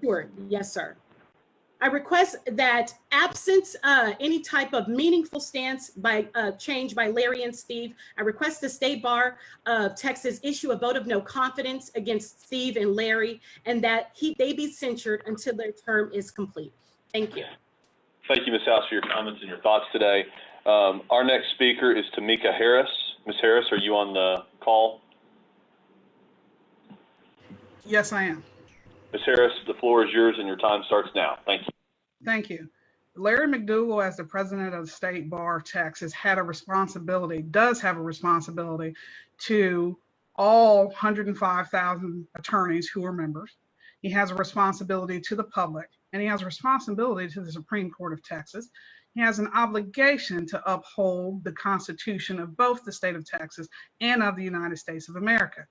Sure, yes, sir. I request that absent any type of meaningful stance by change by Larry and Steve, I request the State Bar of Texas issue a vote of no confidence against Steve and Larry, and that they be censured until their term is complete. Thank you. Thank you, Ms. House, for your comments and your thoughts today. Our next speaker is Tamika Harris. Ms. Harris, are you on the call? Yes, I am. Ms. Harris, the floor is yours and your time starts now. Thank you. Thank you. Larry McDougal, as the president of the State Bar of Texas, does have a responsibility to all 105,000 attorneys who are members. He has a responsibility to the public, and he has a responsibility to the Supreme Court of Texas. He has an obligation to uphold the Constitution of both the state of Texas and of the United States of America.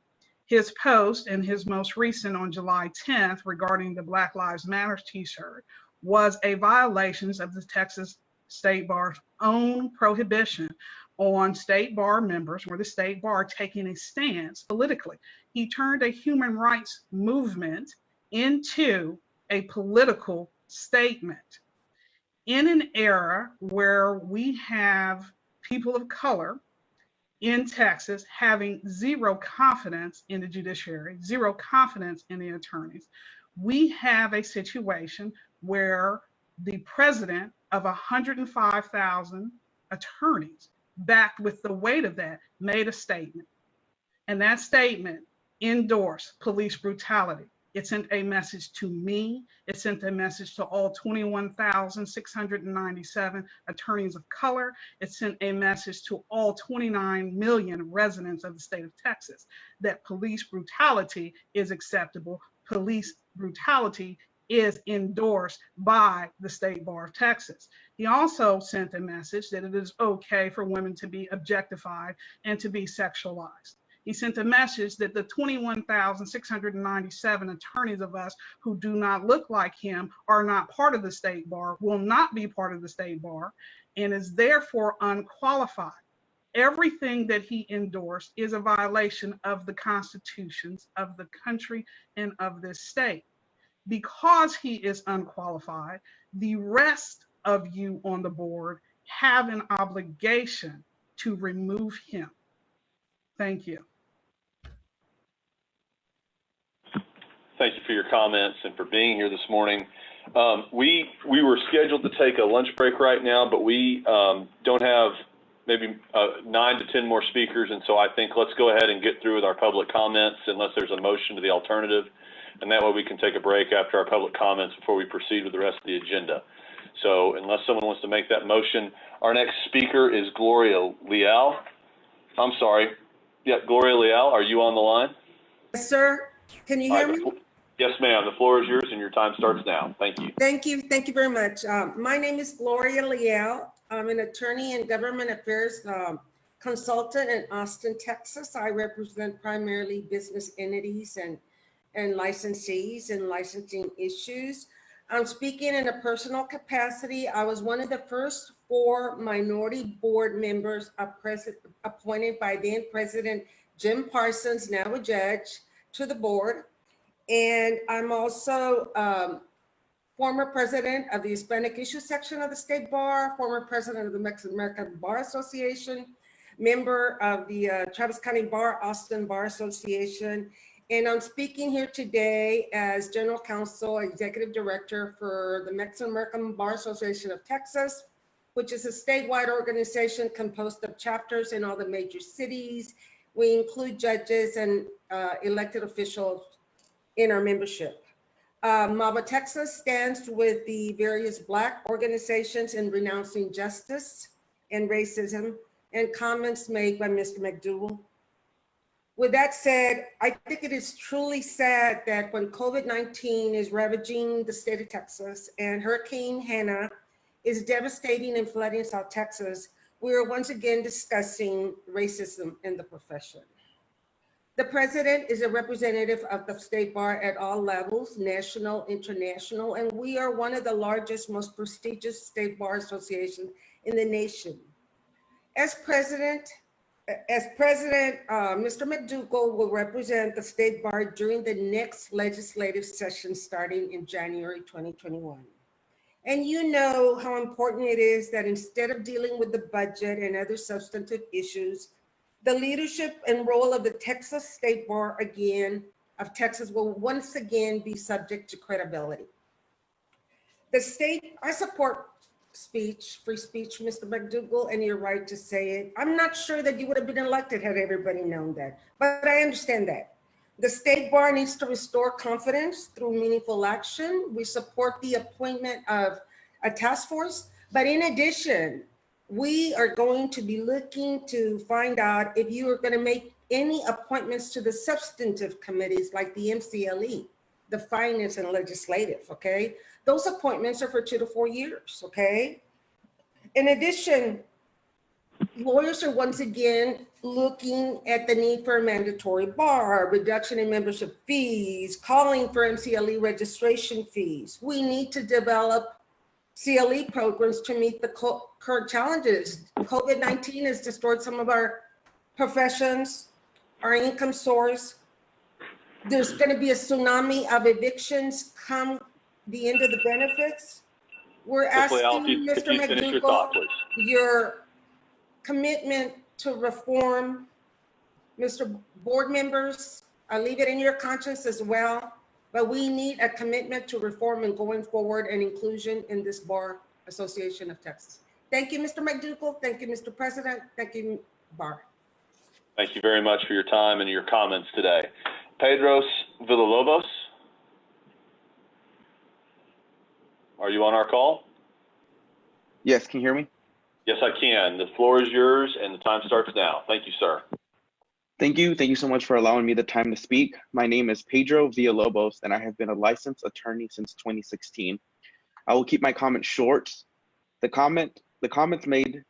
His post, and his most recent on July 10th regarding the Black Lives Matter t-shirt, was a violation of the Texas State Bar's own prohibition on state bar members or the state bar taking a stance politically. He turned a human rights movement into a political statement. In an era where we have people of color in Texas having zero confidence in the judiciary, zero confidence in the attorneys, we have a situation where the president of 105,000 attorneys, backed with the weight of that, made a statement. And that statement endorsed police brutality. It sent a message to me. It sent a message to all 21,697 attorneys of color. It sent a message to all 29 million residents of the state of Texas that police brutality is acceptable. Police brutality is endorsed by the State Bar of Texas. He also sent a message that it is okay for women to be objectified and to be sexualized. He sent a message that the 21,697 attorneys of us who do not look like him are not part of the State Bar, will not be part of the State Bar, and is therefore unqualified. Everything that he endorsed is a violation of the constitutions of the country and of this state. Because he is unqualified, the rest of you on the board have an obligation to remove him. Thank you. Thank you for your comments and for being here this morning. We were scheduled to take a lunch break right now, but we don't have maybe 9 to 10 more speakers, and so I think let's go ahead and get through with our public comments unless there's a motion to the alternative, and that way we can take a break after our public comments before we proceed with the rest of the agenda. So unless someone wants to make that motion, our next speaker is Gloria Leal. I'm sorry. Yeah, Gloria Leal, are you on the line? Yes, sir. Can you hear me? Yes, ma'am. The floor is yours and your time starts now. Thank you. Thank you. Thank you very much. My name is Gloria Leal. I'm an attorney and government affairs consultant in Austin, Texas. I represent primarily business entities and licensees and licensing issues. I'm speaking in a personal capacity. I was one of the first 4 minority board members appointed by then President Jim Parsons, now a judge, to the board. And I'm also former president of the Hispanic Issues section of the State Bar, former president of the Mexican American Bar Association, member of the Travis County Bar, Austin Bar Association. And I'm speaking here today as General Counsel, Executive Director for the Mexican American Bar Association of Texas, which is a statewide organization composed of chapters in all the major cities. We include judges and elected officials in our membership. MABA Texas stands with the various Black organizations in renouncing justice and racism, and comments made by Mr. McDougal. With that said, I think it is truly sad that when COVID-19 is ravaging the state of Texas and Hurricane Hannah is devastating and flooding South Texas, we are once again discussing racism in the profession. The president is a representative of the State Bar at all levels, national, international, and we are one of the largest, most prestigious state bar associations in the nation. As president, Mr. McDougal will represent the State Bar during the next legislative session starting in January 2021. And you know how important it is that instead of dealing with the budget and other substantive issues, the leadership and role of the Texas State Bar of Texas will once again be subject to credibility. I support free speech, Mr. McDougal, and your right to say it. I'm not sure that you would have been elected had everybody known that, but I understand that. The State Bar needs to restore confidence through meaningful action. We support the appointment of a task force, but in addition, we are going to be looking to find out if you are going to make any appointments to the substantive committees like the MCLE, the Finance and Legislative, okay? Those appointments are for 2 to 4 years, okay? In addition, lawyers are once again looking at the need for a mandatory bar, reduction in membership fees, calling for MCLE registration fees. We need to develop CLE programs to meet the current challenges. COVID-19 has destroyed some of our professions, our income source. There's going to be a tsunami of evictions come the end of the benefits. We're asking Mr. McDougal your commitment to reform. Mr. Board members, I leave it in your conscience as well, but we need a commitment to reform and going forward and inclusion in this Bar Association of Texas. Thank you, Mr. McDougal. Thank you, Mr. President. Thank you, Bar. Thank you very much for your time and your comments today. Pedros Villalobos, are you on our call? Yes, can you hear me? Yes, I can. The floor is yours and the time starts now. Thank you, sir. Thank you. Thank you so much for allowing me the time to speak. My name is Pedro Villalobos, and I have been a licensed attorney since 2016. I will keep my comments short. The comments made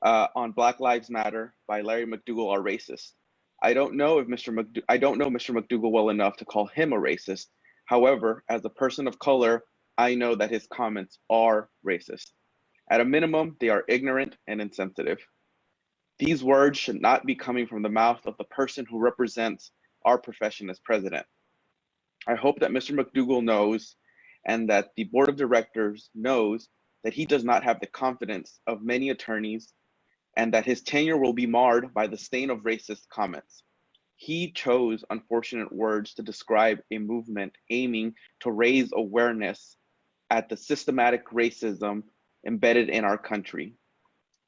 on Black Lives Matter by Larry McDougal are racist. I don't know Mr. McDougal well enough to call him a racist. However, as a person of color, I know that his comments are racist. At a minimum, they are ignorant and insensitive. These words should not be coming from the mouth of the person who represents our profession as president. I hope that Mr. McDougal knows, and that the board of directors knows, that he does not have the confidence of many attorneys, and that his tenure will be marred by the stain of racist comments. He chose unfortunate words to describe a movement aiming to raise awareness at the systematic racism embedded in our country.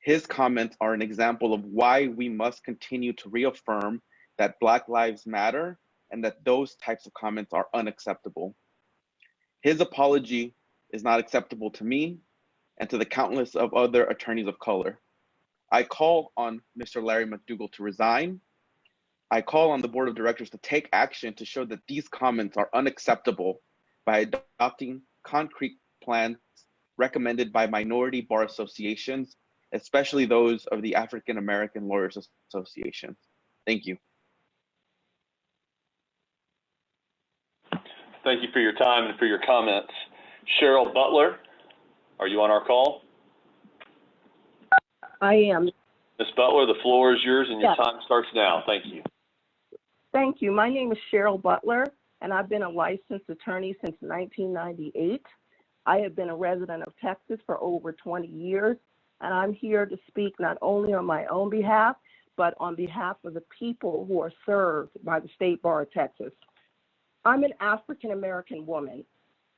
His comments are an example of why we must continue to reaffirm that Black Lives Matter and that those types of comments are unacceptable. His apology is not acceptable to me and to the countless of other attorneys of color. I call on Mr. Larry McDougal to resign. I call on the board of directors to take action to show that these comments are unacceptable by adopting concrete plans recommended by minority bar associations, especially those of the African American Lawyers Association. Thank you. Thank you for your time and for your comments. Cheryl Butler, are you on our call? I am. Ms. Butler, the floor is yours and your Yes. time starts now. Thank you. Thank you. My name is Cheryl Butler, and I've been a licensed attorney since 1998. I have been a resident of Texas for over 20 years, and I'm here to speak not only on my own behalf, but on behalf of the people who are served by the State Bar of Texas. I'm an African-American woman.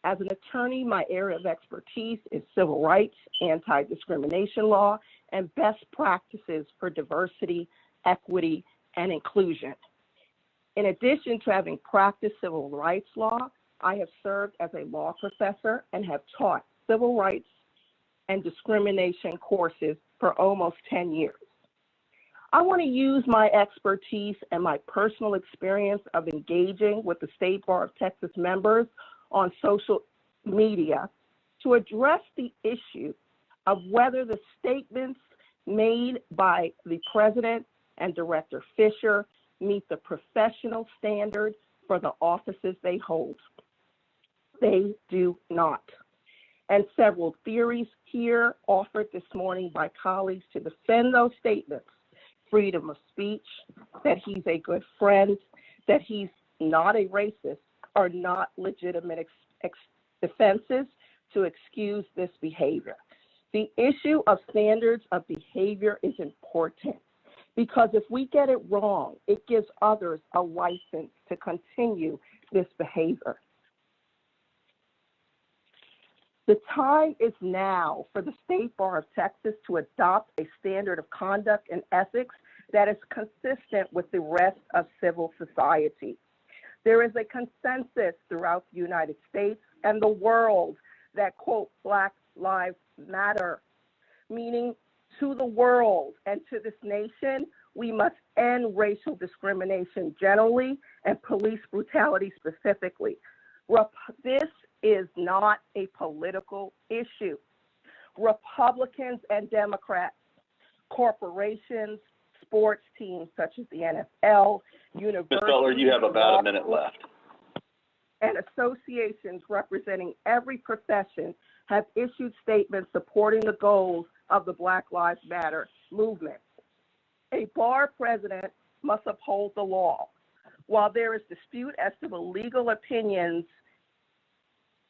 As an attorney, my area of expertise is civil rights, anti-discrimination law, and best practices for diversity, equity, and inclusion. In addition to having practiced civil rights law, I have served as a law professor and have taught civil rights and discrimination courses for almost 10 years. I want to use my expertise and my personal experience of engaging with the State Bar of Texas members on social media to address the issue of whether the statements made by the President and Director Fisher meet the professional standards for the offices they hold. They do not. And several theories here offered this morning by colleagues to defend those statements: freedom of speech, that he's a good friend, that he's not a racist, are not legitimate defenses to excuse this behavior. The issue of standards of behavior is important because if we get it wrong, it gives others a license to continue this behavior. The time is now for the State Bar of Texas to adopt a standard of conduct and ethics that is consistent with the rest of civil society. There is a consensus throughout the United States and the world that, quote, Black Lives Matter, meaning to the world and to this nation, we must end racial discrimination generally and police brutality specifically. This is not a political issue. Republicans and Democrats, corporations, sports teams such as the NFL, universities, Ms. Butler, you have about a minute left. And associations representing every profession have issued statements supporting the goals of the Black Lives Matter movement. A bar president must uphold the law. While there is dispute as to the legal opinions,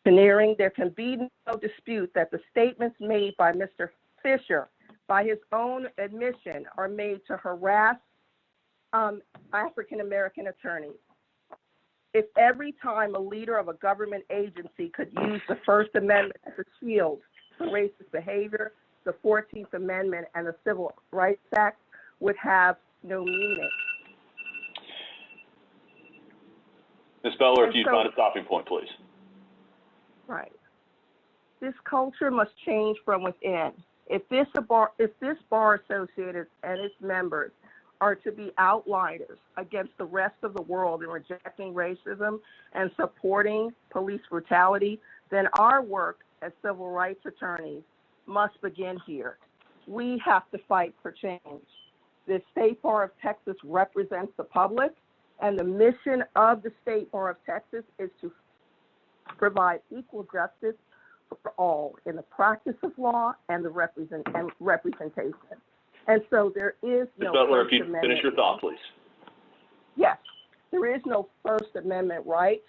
there can be no dispute that the statements made by Mr. Fisher, by his own admission, are made to harass African-American attorneys. If every time a leader of a government agency could use the First Amendment as a shield for racist behavior, the 14th Amendment and the Civil Rights Act would have no meaning. Ms. Butler, if you'd find a stopping point, please. Right. This culture must change from within. If this bar associated and its members are to be outliers against the rest of the world in rejecting racism and supporting police brutality, then our work as civil rights attorneys must begin here. We have to fight for change. The State Bar of Texas represents the public, and the mission of the State Bar of Texas is to provide equal justice for all in the practice of law and the representation. And so there is no Ms. Butler, if First you Amendment. finish your thought, please. Yes, there is no First Amendment right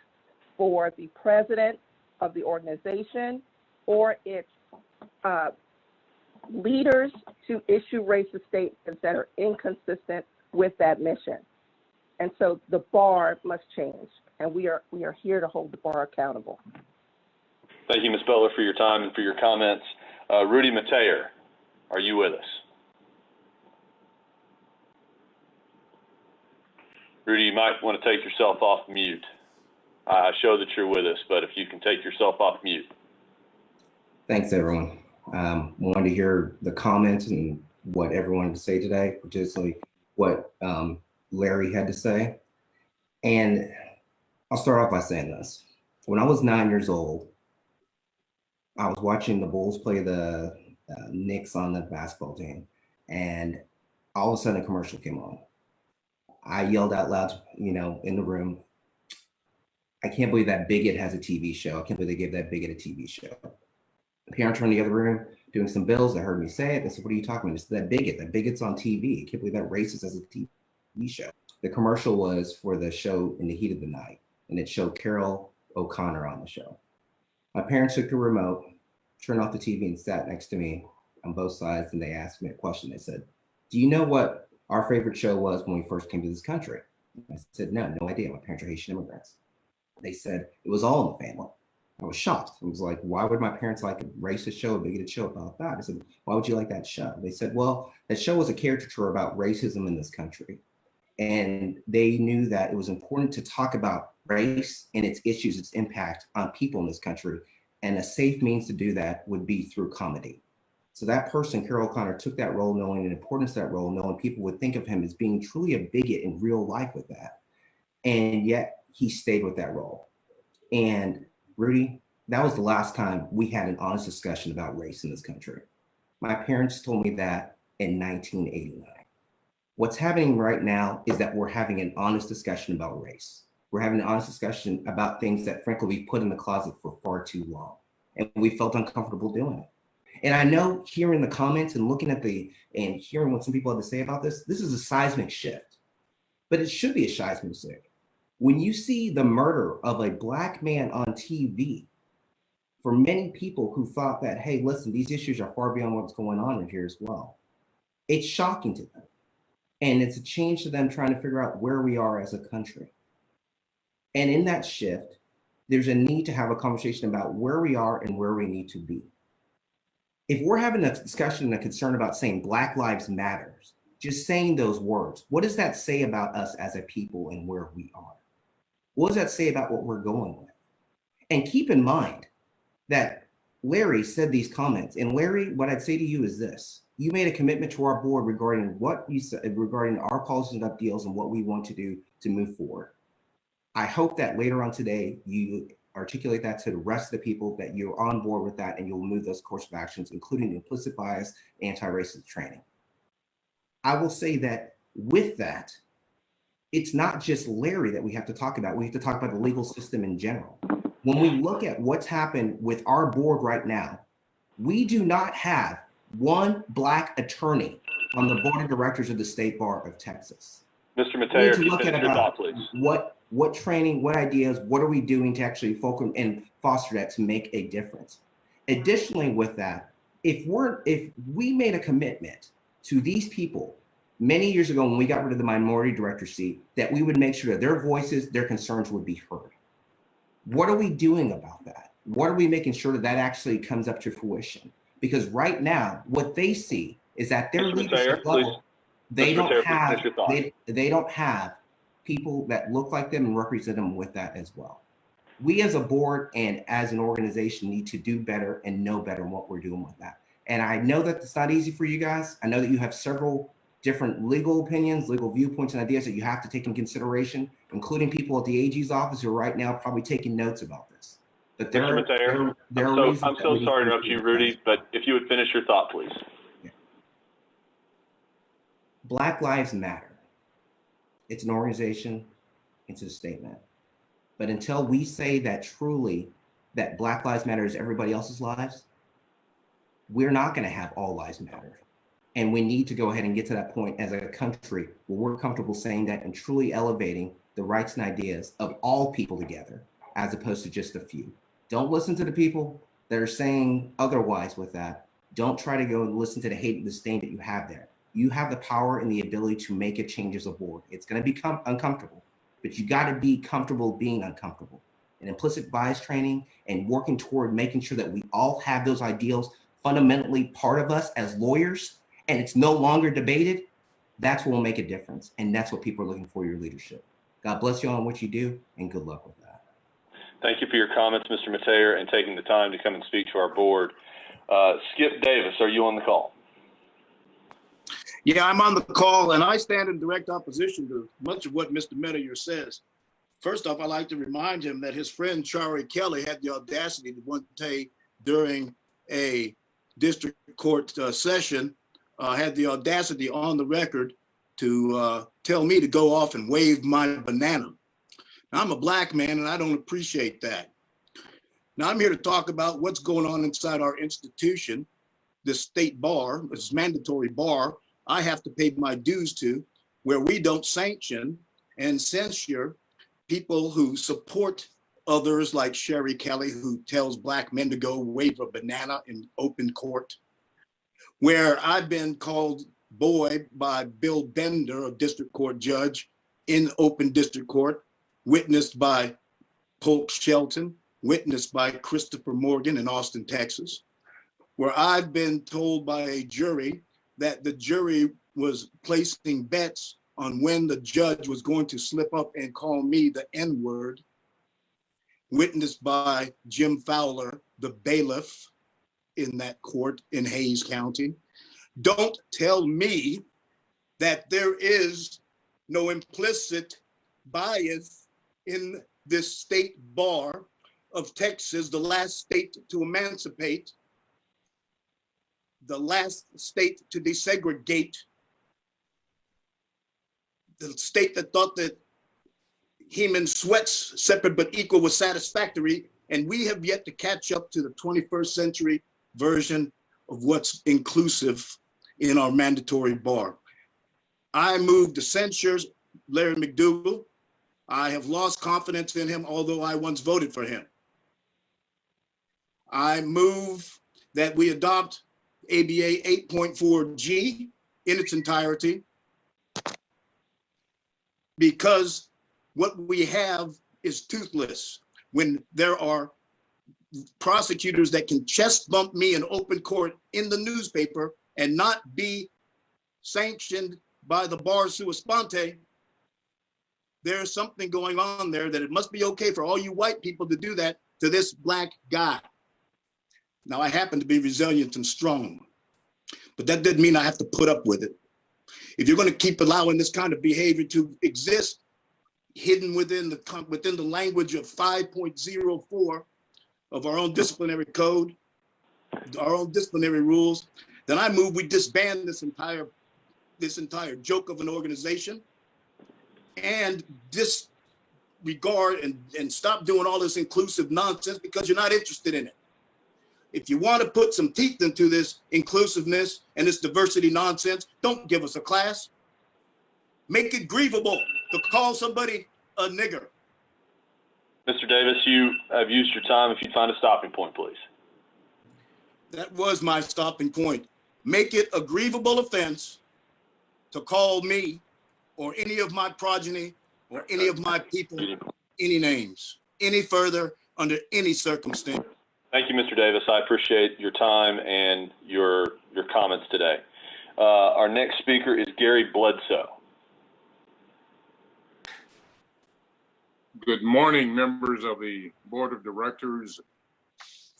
for the president of the organization or its leaders to issue racist statements that are inconsistent with that mission. And so the bar must change, and we are here to hold the bar accountable. Thank you, Ms. Butler, for your time and for your comments. Rudy Mateer, are you with us? Rudy, you might want to take yourself off mute. I show that you're with us, but if you can take yourself off mute. Thanks, everyone. Wanted to hear the comments and what everyone had to say today, particularly what Larry had to say. And I'll start off by saying this. When I was 9 years old, I was watching the Bulls play the Knicks on the basketball team, and all of a sudden a commercial came on. I yelled out loud, in the room, I can't believe that bigot has a TV show. I can't believe they gave that bigot a TV show. The parents were in the other room doing some bills. They heard me say it. They said, what are you talking about? It's that bigot's on TV. I can't believe that racist has a TV show. The commercial was for the show In the Heat of the Night, and it showed Carol O'Connor on the show. My parents took the remote, turned off the TV, and sat next to me on both sides, and they asked me a question. They said, do you know what our favorite show was when we first came to this country? I said, no idea. My parents are Haitian immigrants. They said, it was All in the Family. I was shocked. I was like, why would my parents like a racist show, a bigoted show about that? I said, why would you like that show? They said, well, that show was a caricature about racism in this country. And they knew that it was important to talk about race and its issues, its impact on people in this country. And a safe means to do that would be through comedy. So that person, Carol O'Connor, took that role knowing the importance of that role, knowing people would think of him as being truly a bigot in real life with that. And yet he stayed with that role. And Rudy, that was the last time we had an honest discussion about race in this country. My parents told me that in 1989. What's happening right now is that we're having an honest discussion about race. We're having an honest discussion about things that frankly we've put in the closet for far too long. And we felt uncomfortable doing it. And I know hearing the comments and looking at and hearing what some people have to say about this is a seismic shift, but it should be a seismic shift. When you see the murder of a Black man on TV, for many people who thought that, hey, listen, these issues are far beyond what's going on in here as well, it's shocking to them. And it's a change to them trying to figure out where we are as a country. And in that shift, there's a need to have a conversation about where we are and where we need to be. If we're having a discussion and a concern about saying Black Lives Matters, just saying those words, what does that say about us as a people and where we are? What does that say about what we're going with? And keep in mind that Larry said these comments. And Larry, what I'd say to you is this. You made a commitment to our board regarding what you said, regarding our policies and deals and what we want to do to move forward. I hope that later on today, you articulate that to the rest of the people, that you're on board with that and you'll move those course of actions, including the implicit bias, anti-racist training. I will say that with that, it's not just Larry that we have to talk about. We have to talk about the legal system in general. When we look at what's happened with our board right now, we do not have one Black attorney on the board of directors of the State Bar of Texas. Mr. Mateer, if you look finish at your about thought, please. what training, what ideas, what are we doing to actually focus and foster that to make a difference? Additionally, with that, if we made a commitment to these people many years ago when we got rid of the minority director seat, that we would make sure that their voices, their concerns would be heard. What are we doing about that? What are we making sure that that actually comes up to fruition? Because right now, what they see is that their leadership level, they don't have people that look like them and represent them with that as well. We as a board and as an organization need to do better and know better what we're doing with that. And I know that it's not easy for you guys. I know that you have several different legal opinions, legal viewpoints and ideas that you have to take in consideration, including people at the AG's office who are right now probably taking notes about this. But Mr. Mateer, I'm so sorry to interrupt you, Rudy, but if you would finish your thought, please. Yeah. Black Lives Matter. It's an organization, it's a statement. But until we say that truly that Black Lives Matter is everybody else's lives, we're not going to have all lives matter. And we need to go ahead and get to that point as a country where we're comfortable saying that and truly elevating the rights and ideas of all people together, as opposed to just a few. Don't listen to the people that are saying otherwise with that. Don't try to go and listen to the hate and disdain that you have there. You have the power and the ability to make a change as a board. It's going to become uncomfortable, but you got to be comfortable being uncomfortable. And implicit bias training and working toward making sure that we all have those ideals fundamentally part of us as lawyers, and it's no longer debated, that's what will make a difference. And that's what people are looking for, your leadership. God bless you on what you do, and good luck with that. Thank you for your comments, Mr. Mateer, and taking the time to come and speak to our board. Skip Davis, are you on the call? Yeah, I'm on the call, and I stand in direct opposition to much of what Mr. Mateer says. First off, I'd like to remind him that his friend Shari Kelly had the audacity to one day during a district court session, had the audacity on the record to tell me to go off and wave my banana. Now, I'm a Black man, and I don't appreciate that. Now, I'm here to talk about what's going on inside our institution, this state bar, this mandatory bar I have to pay my dues to, where we don't sanction and censure people who support others like Sherry Kelly, who tells Black men to go wave a banana in open court, where I've been called boy by Bill Bender, a district court judge in open district court, witnessed by Polk Shelton, witnessed by Christopher Morgan in Austin, Texas, where I've been told by a jury that the jury was placing bets on when the judge was going to slip up and call me the N-word, witnessed by Jim Fowler, the bailiff in that court in Hayes County. Don't tell me that there is no implicit bias in this state bar of Texas, the last state to emancipate, the last state to desegregate, the state that thought that Heman Sweat's separate but equal was satisfactory, and we have yet to catch up to the 21st century version of what's inclusive in our mandatory bar. I move to censure Larry McDougal. I have lost confidence in him, although I once voted for him. I move that we adopt ABA 8.4G in its entirety, because what we have is toothless. When there are prosecutors that can chest bump me in open court in the newspaper and not be sanctioned by the bar sua sponte, there's something going on there that it must be okay for all you white people to do that to this Black guy. Now, I happen to be resilient and strong, but that doesn't mean I have to put up with it. If you're going to keep allowing this kind of behavior to exist hidden within the language of 5.04 of our own disciplinary code, our own disciplinary rules, then I move we disband this entire joke of an organization and disregard and stop doing all this inclusive nonsense because you're not interested in it. If you want to put some teeth into this inclusiveness and this diversity nonsense, don't give us a class. Make it grievable to call somebody a nigger. Mr. Davis, you have used your time. If you'd find a stopping point, please. That was my stopping point. Make it a grievable offense to call me or any of my progeny or any of my people any names, any further, under any circumstance. Thank you, Mr. Davis. I appreciate your time and your comments today. Our next speaker is Gary Bledsoe. Good morning, members of the Board of Directors,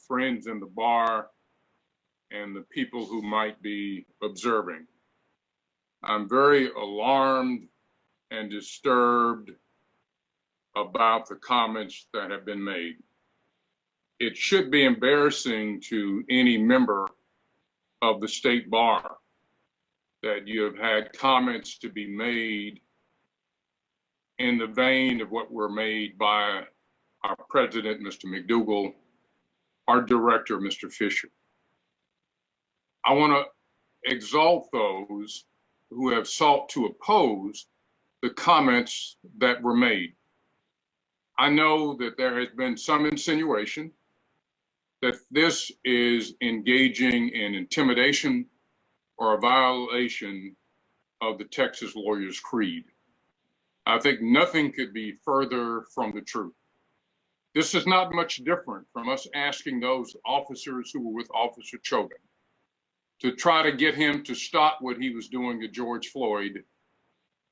friends in the bar, and the people who might be observing. I'm very alarmed and disturbed about the comments that have been made. It should be embarrassing to any member of the state bar that you have had comments to be made in the vein of what were made by our president, Mr. McDougal, our director, Mr. Fisher. I want to exalt those who have sought to oppose the comments that were made. I know that there has been some insinuation that this is engaging in intimidation or a violation of the Texas Lawyers Creed. I think nothing could be further from the truth. This is not much different from us asking those officers who were with Officer Chauvin to try to get him to stop what he was doing to George Floyd,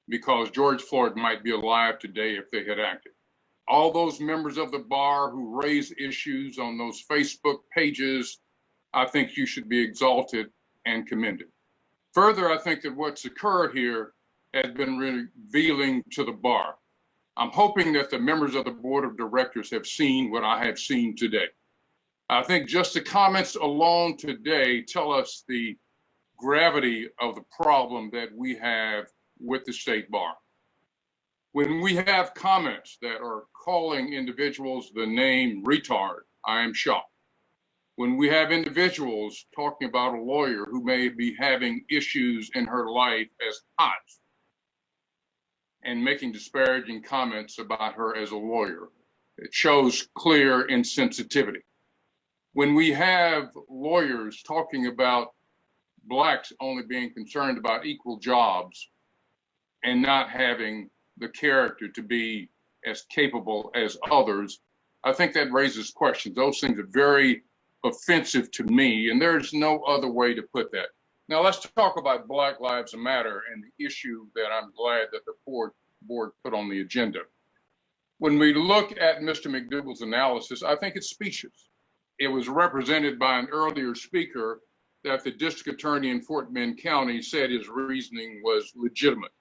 because George Floyd might be alive today if they had acted. All those members of the bar who raise issues on those Facebook pages, I think you should be exalted and commended. Further, I think that what's occurred here has been revealing to the bar. I'm hoping that the members of the board of directors have seen what I have seen today. I think just the comments alone today tell us the gravity of the problem that we have with the state bar. When we have comments that are calling individuals the name retard, I am shocked. When we have individuals talking about a lawyer who may be having issues in her life as hot and making disparaging comments about her as a lawyer, it shows clear insensitivity. When we have lawyers talking about Blacks only being concerned about equal jobs and not having the character to be as capable as others, I think that raises questions. Those things are very offensive to me, and there's no other way to put that. Now let's talk about Black Lives Matter and the issue that I'm glad that the board put on the agenda. When we look at Mr. McDougal's analysis, I think it's specious. It was represented by an earlier speaker that the district attorney in Fort Bend County said his reasoning was legitimate.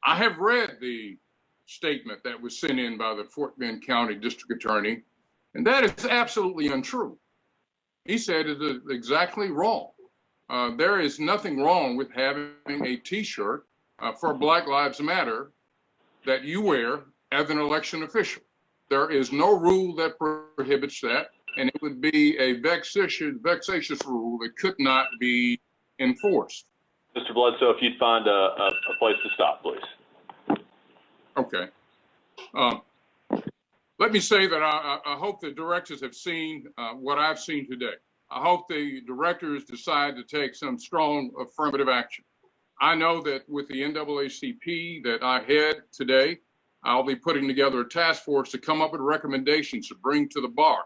I have read the statement that was sent in by the Fort Bend County district attorney, and that is absolutely untrue. He said it is exactly wrong. There is nothing wrong with having a t-shirt for Black Lives Matter that you wear as an election official. There is no rule that prohibits that, and it would be a vexatious rule that could not be enforced. Mr. Bledsoe, if you'd find a place to stop, please. Okay. Let me say that I hope the directors have seen what I've seen today. I hope the directors decide to take some strong affirmative action. I know that with the NAACP that I head today, I'll be putting together a task force to come up with recommendations to bring to the bar,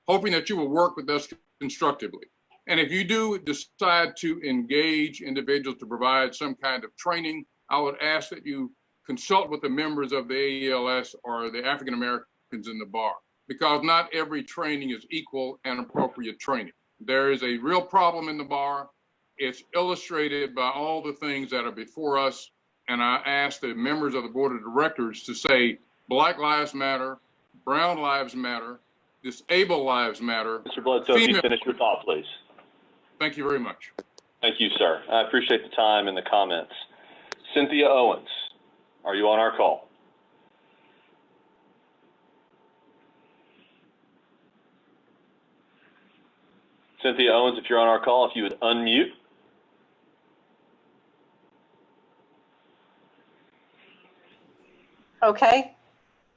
hoping that you will work with us constructively. And if you do decide to engage individuals to provide some kind of training, I would ask that you consult with the members of the AELS or the African Americans in the bar, because not every training is equal and appropriate training. There is a real problem in the bar. It's illustrated by all the things that are before us. And I ask the members of the board of directors to say Black Lives Matter, Brown Lives Matter, Disabled Lives Matter. Mr. Bledsoe, if you finish your thought, please. Thank you very much. Thank you, sir. I appreciate the time and the comments. Cynthia Owens, are you on our call? Cynthia Owens, if you're on our call, if you would unmute. Okay.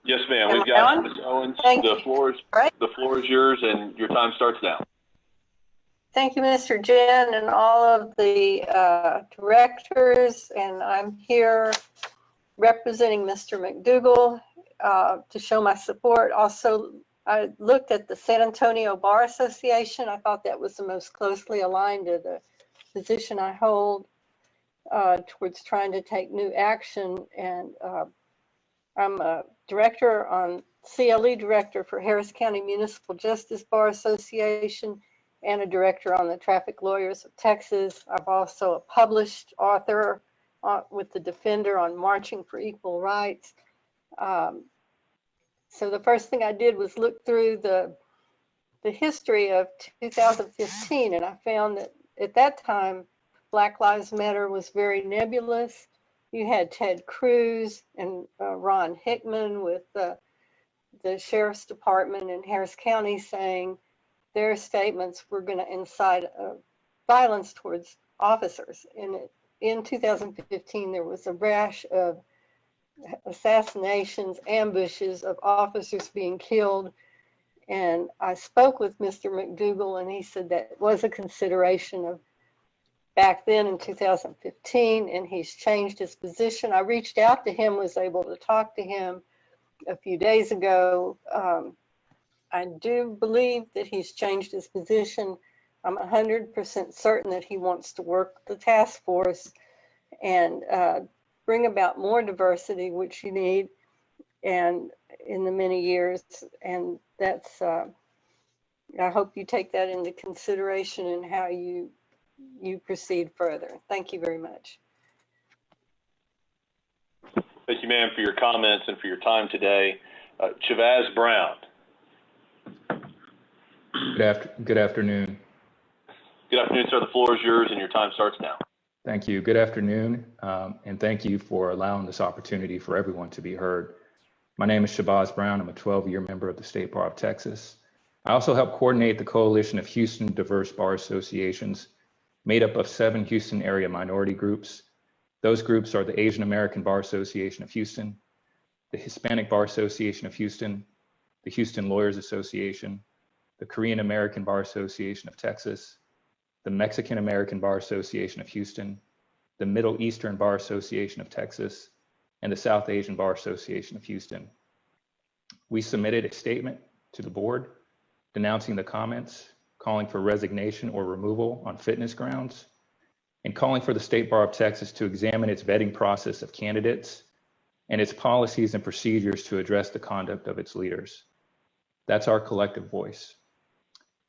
Yes, ma'am. Am We've I got on? Ms. Owens. Thank The you. floor is yours, and your time starts now. Thank you, Mr. Jen, and all of the directors. And I'm here representing Mr. McDougal to show my support. Also, I looked at the San Antonio Bar Association. I thought that was the most closely aligned to the position I hold towards trying to take new action. And I'm a director on CLE director for Harris County Municipal Justice Bar Association and a director on the Traffic Lawyers of Texas. I'm also a published author with the Defender on marching for equal rights. So the first thing I did was look through the history of 2015, and I found that at that time, Black Lives Matter was very nebulous. You had Ted Cruz and Ron Hickman with the Sheriff's Department in Harris County saying their statements were going to incite violence towards officers. And in 2015, there was a rash of assassinations, ambushes of officers being killed. And I spoke with Mr. McDougal, and he said that was a consideration of back then in 2015, and he's changed his position. I reached out to him, was able to talk to him a few days ago. I do believe that he's changed his position. I'm 100% certain that he wants to work with the task force and bring about more diversity, which you need, and in the many years. And that's, I hope you take that into consideration in how you proceed further. Thank you very much. Thank you, ma'am, for your comments and for your time today. Chavaz Brown. Good afternoon. Good afternoon, sir. The floor is yours and your time starts now. Thank you. Good afternoon. And thank you for allowing this opportunity for everyone to be heard. My name is Shabazz Brown. I'm a 12-year member of the State Bar of Texas. I also help coordinate the Coalition of Houston Diverse Bar Associations, made up of 7 Houston area minority groups. Those groups are the Asian American Bar Association of Houston, the Hispanic Bar Association of Houston, the Houston Lawyers Association, the Korean American Bar Association of Texas, the Mexican American Bar Association of Houston, the Middle Eastern Bar Association of Texas, and the South Asian Bar Association of Houston. We submitted a statement to the board denouncing the comments, calling for resignation or removal on fitness grounds, and calling for the State Bar of Texas to examine its vetting process of candidates and its policies and procedures to address the conduct of its leaders. That's our collective voice.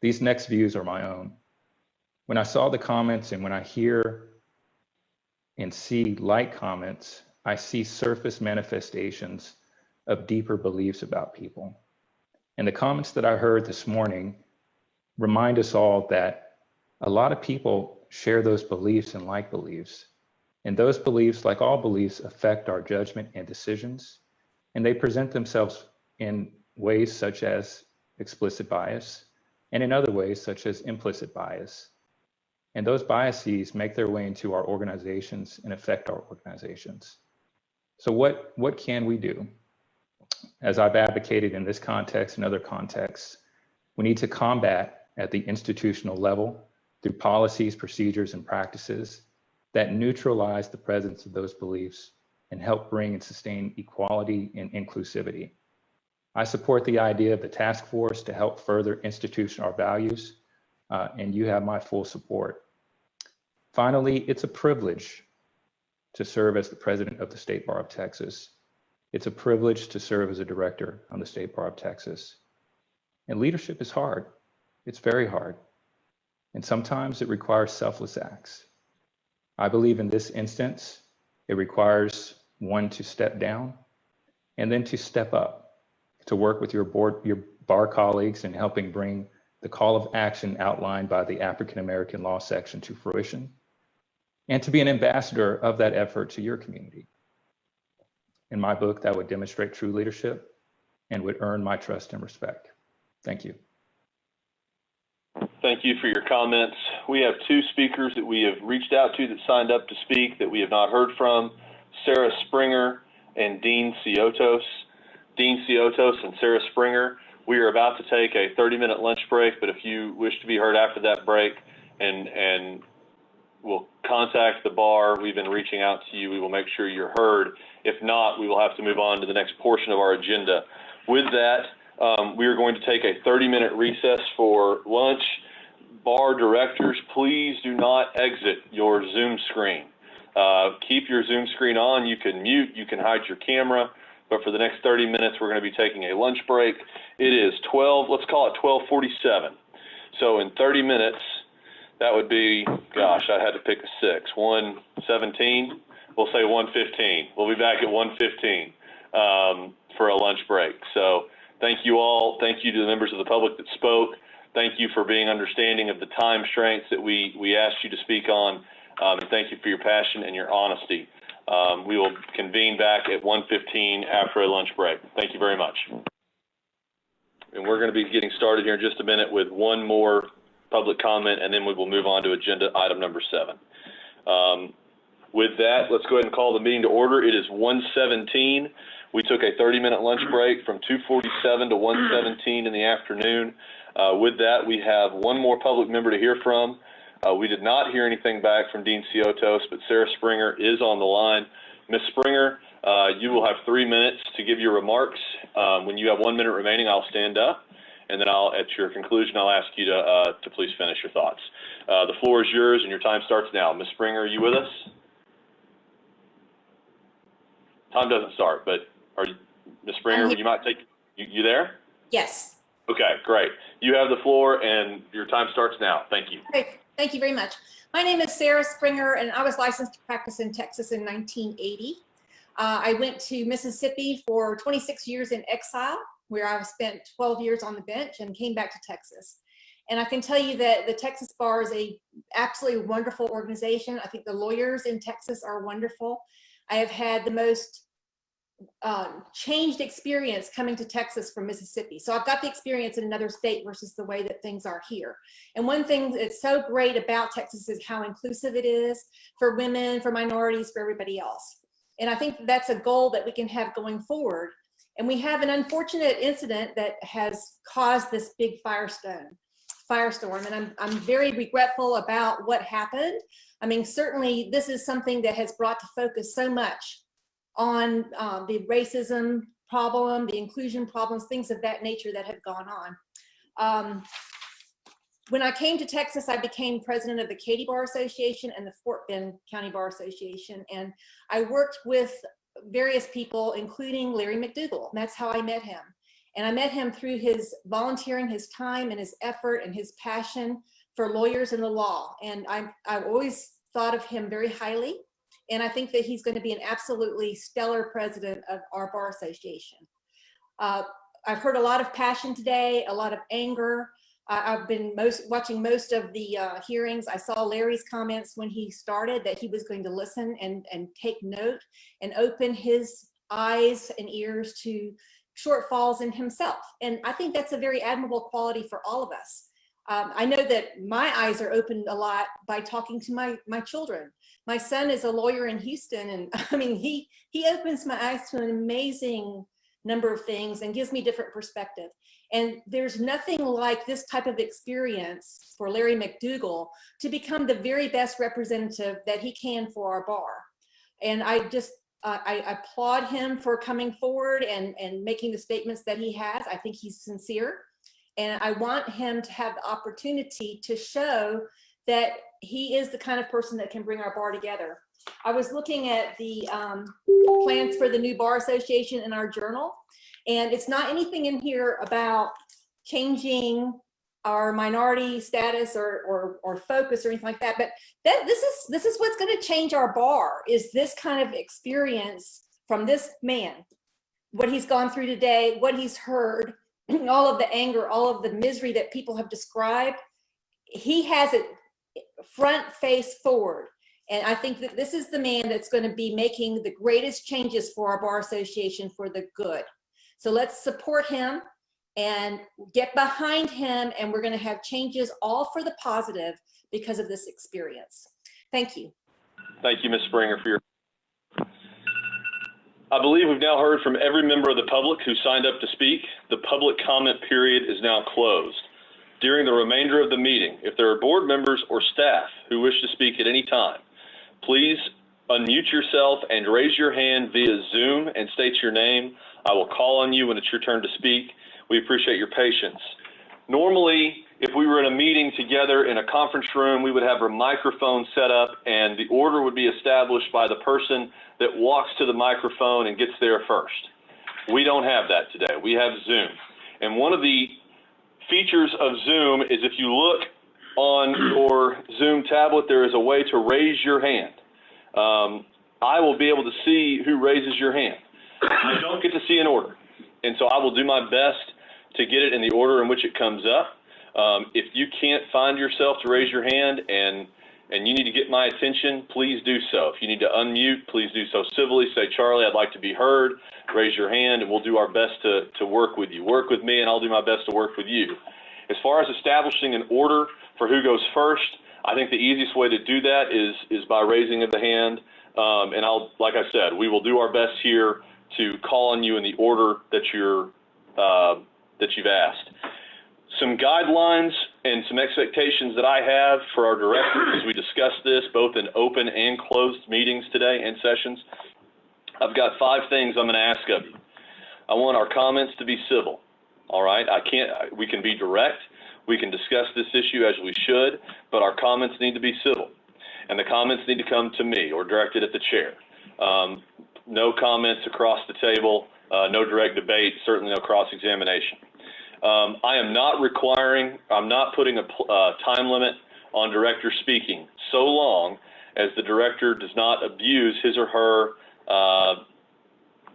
These next views are my own. When I saw the comments and when I hear and see like comments, I see surface manifestations of deeper beliefs about people. And the comments that I heard this morning remind us all that a lot of people share those beliefs and like beliefs. And those beliefs, like all beliefs, affect our judgment and decisions. And they present themselves in ways such as explicit bias, and in other ways such as implicit bias. And those biases make their way into our organizations and affect our organizations. So what can we do? As I've advocated in this context and other contexts, we need to combat at the institutional level through policies, procedures, and practices that neutralize the presence of those beliefs and help bring and sustain equality and inclusivity. I support the idea of the task force to help further institutional values, and you have my full support. Finally, it's a privilege to serve as the president of the State Bar of Texas. It's a privilege to serve as a director on the State Bar of Texas. And leadership is hard. It's very hard. And sometimes it requires selfless acts. I believe in this instance, it requires one to step down and then to step up, to work with your bar colleagues in helping bring the call of action outlined by the African American Law Section to fruition, and to be an ambassador of that effort to your community. In my book, that would demonstrate true leadership and would earn my trust and respect. Thank you. Thank you for your comments. We have 2 speakers that we have reached out to that signed up to speak that we have not heard from, Sarah Springer and Dean Ciotos. Dean Ciotos and Sarah Springer, we are about to take a 30-minute lunch break, but if you wish to be heard after that break, and we'll contact the bar. We've been reaching out to you. We will make sure you're heard. If not, we will have to move on to the next portion of our agenda. With that, we are going to take a 30-minute recess for lunch. Bar directors, please do not exit your Zoom screen. Keep your Zoom screen on. You can mute, you can hide your camera, but for the next 30 minutes, we're going to be taking a lunch break. It is let's call it 12:47. So in 30 minutes, that would be, gosh, I had to pick a 6, 1:17. we'll say 1:15. We'll be back at 1:15 for a lunch break. So thank you all. Thank you to the members of the public that spoke. Thank you for being understanding of the time constraints that we asked you to speak on. And thank you for your passion and your honesty. We will convene back at 1:15 after a lunch break. Thank you very much. And we're going to be getting started here in just a minute with one more public comment, and then we will move on to agenda item number 7. With that, let's go ahead and call the meeting to order. It is 1:17. We took a 30-minute lunch break from 2:47 to 1:17 in the afternoon. With that, we have one more public member to hear from. We did not hear anything back from Dean Ciotos, but Sarah Springer is on the line. Ms. Springer, you will have 3 minutes to give your remarks. When you have 1 minute remaining, I'll stand up, and then at your conclusion, I'll ask you to please finish your thoughts. The floor is yours, and your time starts now. Ms. Springer, are you with us? Time doesn't start, but are you, Ms. Springer, you might take, you there? Yes. Okay, great. You have the floor, and your time starts now. Thank you. Great. Thank you very much. My name is Sarah Springer, and I was licensed to practice in Texas in 1980. I went to Mississippi for 26 years in exile, where I spent 12 years on the bench and came back to Texas. And I can tell you that the Texas Bar is a absolutely wonderful organization. I think the lawyers in Texas are wonderful. I have had the most changed experience coming to Texas from Mississippi. So I've got the experience in another state versus the way that things are here. And one thing that's so great about Texas is how inclusive it is for women, for minorities, for everybody else. And I think that's a goal that we can have going forward. And we have an unfortunate incident that has caused this big firestorm. And I'm very regretful about what happened. I mean, certainly this is something that has brought to focus so much on the racism problem, the inclusion problems, things of that nature that have gone on. When I came to Texas, I became president of the Katy Bar Association and the Fort Bend County Bar Association. And I worked with various people, including Larry McDougal. And that's how I met him. And I met him through his volunteering, his time and his effort and his passion for lawyers and the law. And I've always thought of him very highly. And I think that he's going to be an absolutely stellar president of our bar association. I've heard a lot of passion today, a lot of anger. I've been watching most of the hearings. I saw Larry's comments when he started that he was going to listen and take note and open his eyes and ears to shortfalls in himself. And I think that's a very admirable quality for all of us. I know that my eyes are opened a lot by talking to my children. My son is a lawyer in Houston, and I mean, he opens my eyes to an amazing number of things and gives me different perspective. And there's nothing like this type of experience for Larry McDougal to become the very best representative that he can for our bar. And I applaud him for coming forward and making the statements that he has. I think he's sincere. And I want him to have the opportunity to show that he is the kind of person that can bring our bar together. I was looking at the plans for the new bar association in our journal, and it's not anything in here about changing our minority status or focus or anything like that. But this is what's going to change our bar, is this kind of experience from this man, what he's gone through today, what he's heard, all of the anger, all of the misery that people have described. He has it front face forward. And I think that this is the man that's going to be making the greatest changes for our bar association for the good. So let's support him and get behind him, and we're going to have changes all for the positive because of this experience. Thank you. Thank you, Ms. Springer, for your. I believe we've now heard from every member of the public who signed up to speak. The public comment period is now closed. During the remainder of the meeting, if there are board members or staff who wish to speak at any time, please unmute yourself and raise your hand via Zoom and state your name. I will call on you when it's your turn to speak. We appreciate your patience. Normally, if we were in a meeting together in a conference room, we would have a microphone set up and the order would be established by the person that walks to the microphone and gets there first. We don't have that today. We have Zoom. And one of the features of Zoom is if you look on your Zoom tablet, there is a way to raise your hand. I will be able to see who raises your hand. I don't get to see an order. And so I will do my best to get it in the order in which it comes up. If you can't find yourself to raise your hand and you need to get my attention, please do so. If you need to unmute, please do so civilly. Say, Charlie, I'd like to be heard. Raise your hand, and we'll do our best to work with you. Work with me, and I'll do my best to work with you. As far as establishing an order for who goes first, I think the easiest way to do that is by raising of the hand. And like I said, we will do our best here to call on you in the order that you've asked. Some guidelines and some expectations that I have for our directors as we discuss this, both in open and closed meetings today and sessions. I've got 5 things I'm going to ask of you. I want our comments to be civil. All right, we can be direct. We can discuss this issue as we should, but our comments need to be civil. And the comments need to come to me or directed at the chair. No comments across the table, no direct debate, certainly no cross-examination. I'm not putting a time limit on director speaking so long as the director does not abuse his or her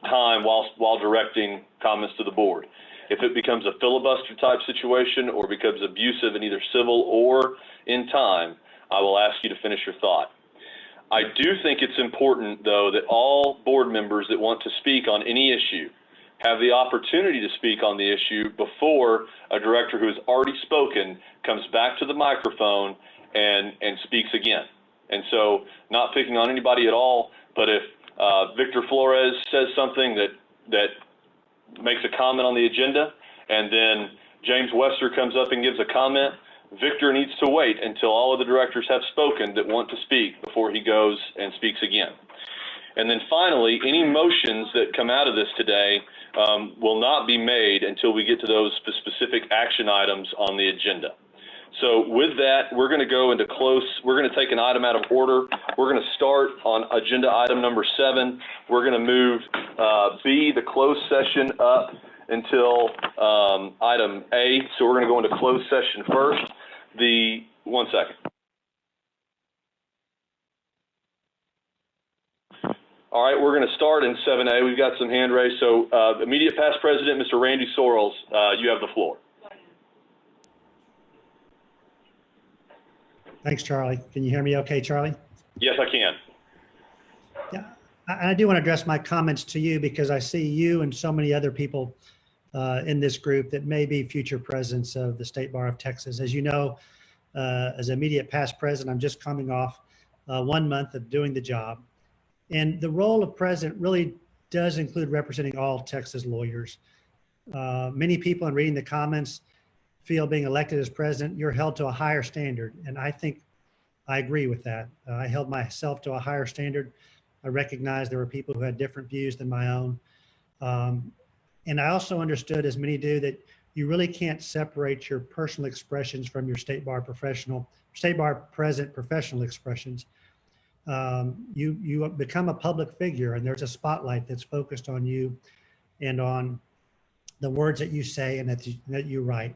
time while directing comments to the board. If it becomes a filibuster type situation or becomes abusive in either civil or in time, I will ask you to finish your thought. I do think it's important, though, that all board members that want to speak on any issue have the opportunity to speak on the issue before a director who has already spoken comes back to the microphone and speaks again. And so, not picking on anybody at all, but if Victor Flores says something that makes a comment on the agenda, and then James Wester comes up and gives a comment, Victor needs to wait until all of the directors have spoken that want to speak before he goes and speaks again. And then finally, any motions that come out of this today will not be made until we get to those specific action items on the agenda. So with that, we're going to go into we're going to take an item out of order. We're going to start on agenda item number 7. We're going to move B, the closed session, up until item A. So we're going to go into closed session first. One second. All right, we're going to start in 7A. We've got some hand raised. So immediate past president, Mr. Randy Sorrells, you have the floor. Thanks, Charlie. Can you hear me okay, Charlie? Yes, I can. Yeah, I do want to address my comments to you because I see you and so many other people in this group that may be future presidents of the State Bar of Texas. As you know, as immediate past president, I'm just coming off 1 month of doing the job. And the role of president really does include representing all Texas lawyers. Many people in reading the comments feel being elected as president, you're held to a higher standard. And I think I agree with that. I held myself to a higher standard. I recognize there were people who had different views than my own. And I also understood, as many do, that you really can't separate your personal expressions from your State Bar president professional expressions. You become a public figure, and there's a spotlight that's focused on you and on the words that you say and that you write.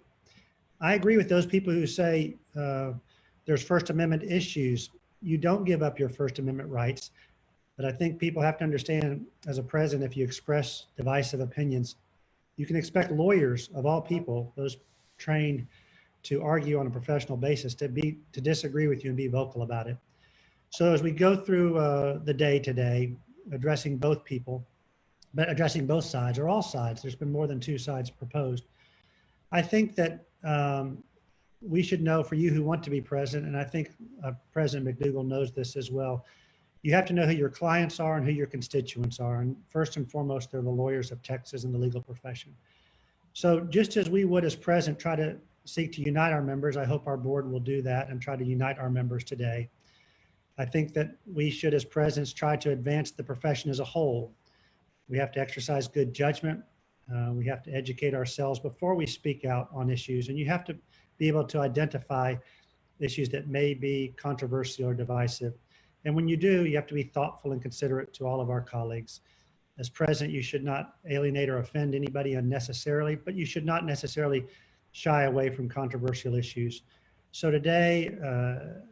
I agree with those people who say there's First Amendment issues. You don't give up your First Amendment rights, but I think people have to understand, as a president, if you express divisive opinions, you can expect lawyers of all people, those trained to argue on a professional basis, to disagree with you and be vocal about it. So as we go through the day today, addressing both people, but addressing both sides or all sides, there's been more than 2 sides proposed. I think that we should know, for you who want to be president, and I think President McDougal knows this as well, you have to know who your clients are and who your constituents are. And first and foremost, they're the lawyers of Texas and the legal profession. So just as we would as president try to seek to unite our members, I hope our board will do that and try to unite our members today. I think that we should, as presidents, try to advance the profession as a whole. We have to exercise good judgment. We have to educate ourselves before we speak out on issues. And you have to be able to identify issues that may be controversial or divisive. And when you do, you have to be thoughtful and considerate to all of our colleagues. As president, you should not alienate or offend anybody unnecessarily, but you should not necessarily shy away from controversial issues. So today,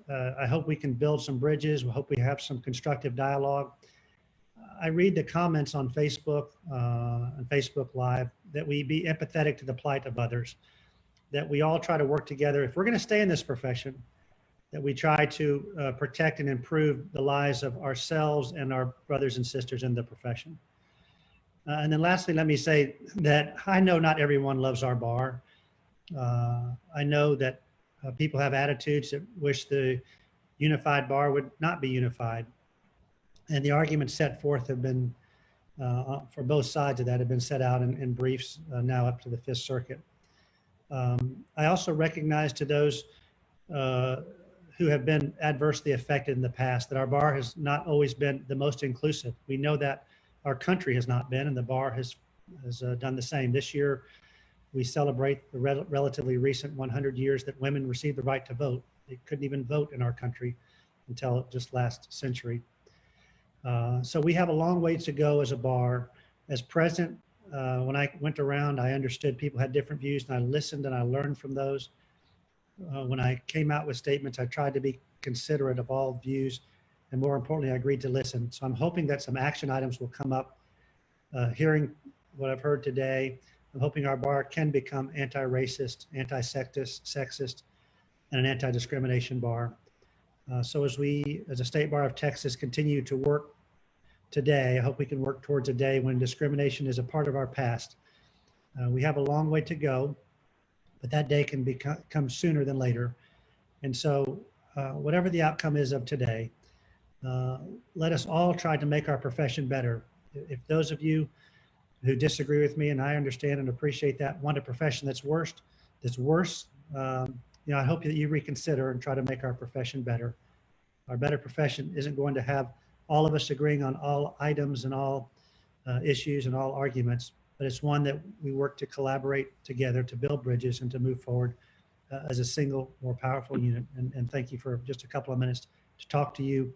I hope we can build some bridges. We hope we have some constructive dialogue. I read the comments on Facebook and Facebook Live that we be empathetic to the plight of others, that we all try to work together. If we're going to stay in this profession, that we try to protect and improve the lives of ourselves and our brothers and sisters in the profession. And then lastly, let me say that I know not everyone loves our bar. I know that people have attitudes that wish the unified bar would not be unified. And the arguments set forth have been, for both sides of that, have been set out in briefs now up to the Fifth Circuit. I also recognize to those who have been adversely affected in the past that our bar has not always been the most inclusive. We know that our country has not been, and the bar has done the same. This year, we celebrate the relatively recent 100 years that women received the right to vote. They couldn't even vote in our country until just last century. So we have a long ways to go as a bar. As president, when I went around, I understood people had different views, and I listened and I learned from those. When I came out with statements, I tried to be considerate of all views, and more importantly, I agreed to listen. So I'm hoping that some action items will come up. Hearing what I've heard today, I'm hoping our bar can become anti-racist, anti-sexist, and an anti-discrimination bar. So as we, as a State Bar of Texas, continue to work today, I hope we can work towards a day when discrimination is a part of our past. We have a long way to go, but that day can come sooner than later. And so whatever the outcome is of today, let us all try to make our profession better. If those of you who disagree with me, and I understand and appreciate that, want a profession that's worse, I hope that you reconsider and try to make our profession better. Our better profession isn't going to have all of us agreeing on all items and all issues and all arguments, but it's one that we work to collaborate together to build bridges and to move forward as a single, more powerful unit. And thank you for just a couple of minutes to talk to you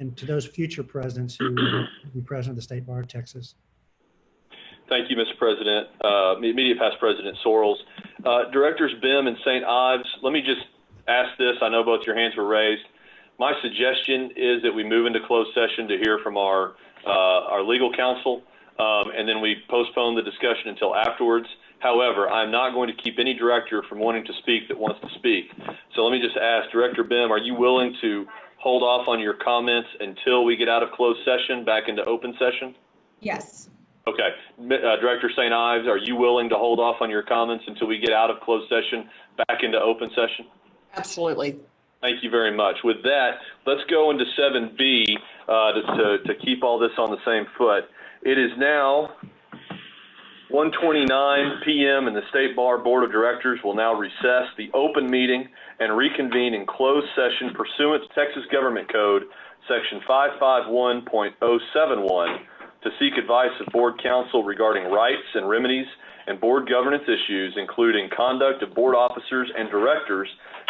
and to those future presidents who will be president of the State Bar of Texas. Thank you, Mr. President. Immediate past President Sorrells. Directors Bim and St. Ives, let me just ask this. I know both your hands were raised. My suggestion is that we move into closed session to hear from our legal counsel, and then we postpone the discussion until afterwards. However, I'm not going to keep any director from wanting to speak that wants to speak. So let me just ask, Director Bim, are you willing to hold off on your comments until we get out of closed session back into open session? Yes. Okay. Director St. Ives, are you willing to hold off on your comments until we get out of closed session back into open session? Absolutely. Thank you very much. With that, let's go into 7B to keep all this on the same foot. It is now 1:29 p.m. and the State Bar Board of Directors will now recess the open meeting and reconvene in closed session pursuant to Texas Government Code Section 551.071 to seek advice of board counsel regarding rights and remedies and board governance issues, including conduct of board officers and directors,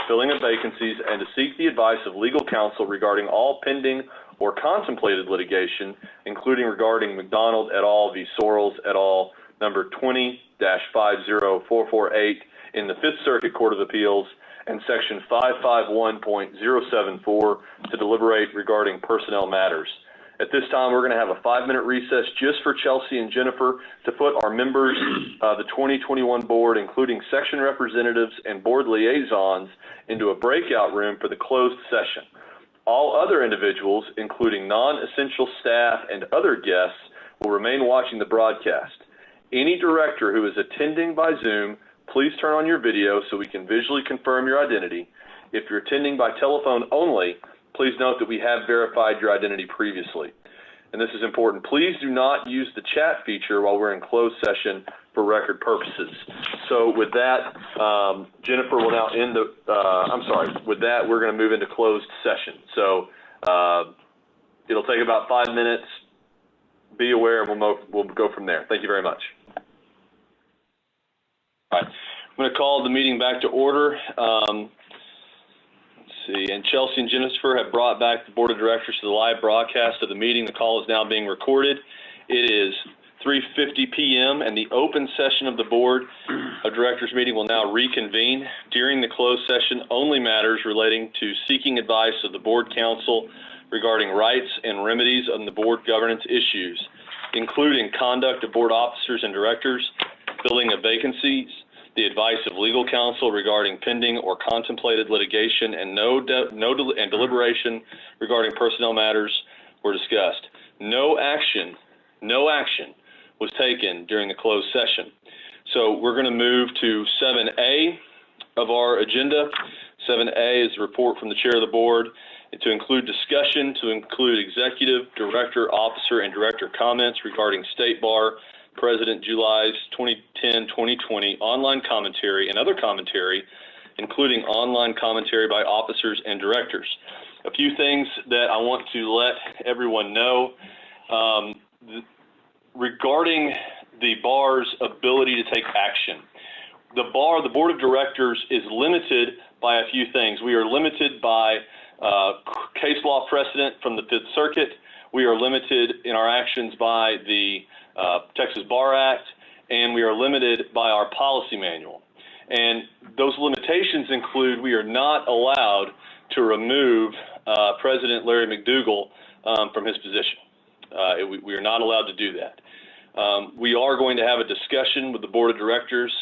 filling of vacancies, and to seek the advice of legal counsel regarding all pending or contemplated litigation, including regarding McDonald et al. V. Sorrells et al. Number 20-50448 in the Fifth Circuit Court of Appeals, and Section 551.074 to deliberate regarding personnel matters. At this time, we're going to have a 5-minute recess just for Chelsea and Jennifer to put our members of the 2021 board, including section representatives and board liaisons, into a breakout room for the closed session. All other individuals, including non-essential staff and other guests, will remain watching the broadcast. Any director who is attending by Zoom, please turn on your video so we can visually confirm your identity. If you're attending by telephone only, please note that we have verified your identity previously. And this is important. Please do not use the chat feature while we're in closed session for record purposes. So with that, Jennifer will now end the, with that, we're going to move into closed session. So it'll take about 5 minutes. Be aware, and we'll go from there. Thank you very much. All right, I'm going to call the meeting back to order. Let's see, and Chelsea and Jennifer have brought back the Board of Directors to the live broadcast of the meeting. The call is now being recorded. It is 3:50 p.m. and the open session of the Board of Directors meeting will now reconvene. During the closed session, only matters relating to seeking advice of the Board Counsel regarding rights and remedies on the board governance issues, including conduct of board officers and directors, filling of vacancies, the advice of legal counsel regarding pending or contemplated litigation, and deliberation regarding personnel matters were discussed. No action was taken during the closed session. So we're going to move to 7A of our agenda. 7A is a report from the chair of the board to include discussion, to include executive, director, officer, and director comments regarding State Bar President July's 2010-2020 online commentary and other commentary, including online commentary by officers and directors. A few things that I want to let everyone know regarding the bar's ability to take action. The board of directors is limited by a few things. We are limited by case law precedent from the Fifth Circuit. We are limited in our actions by the Texas Bar Act, and we are limited by our policy manual. And those limitations include we are not allowed to remove President Larry McDougal from his position. We are not allowed to do that. We are going to have a discussion with the board of directors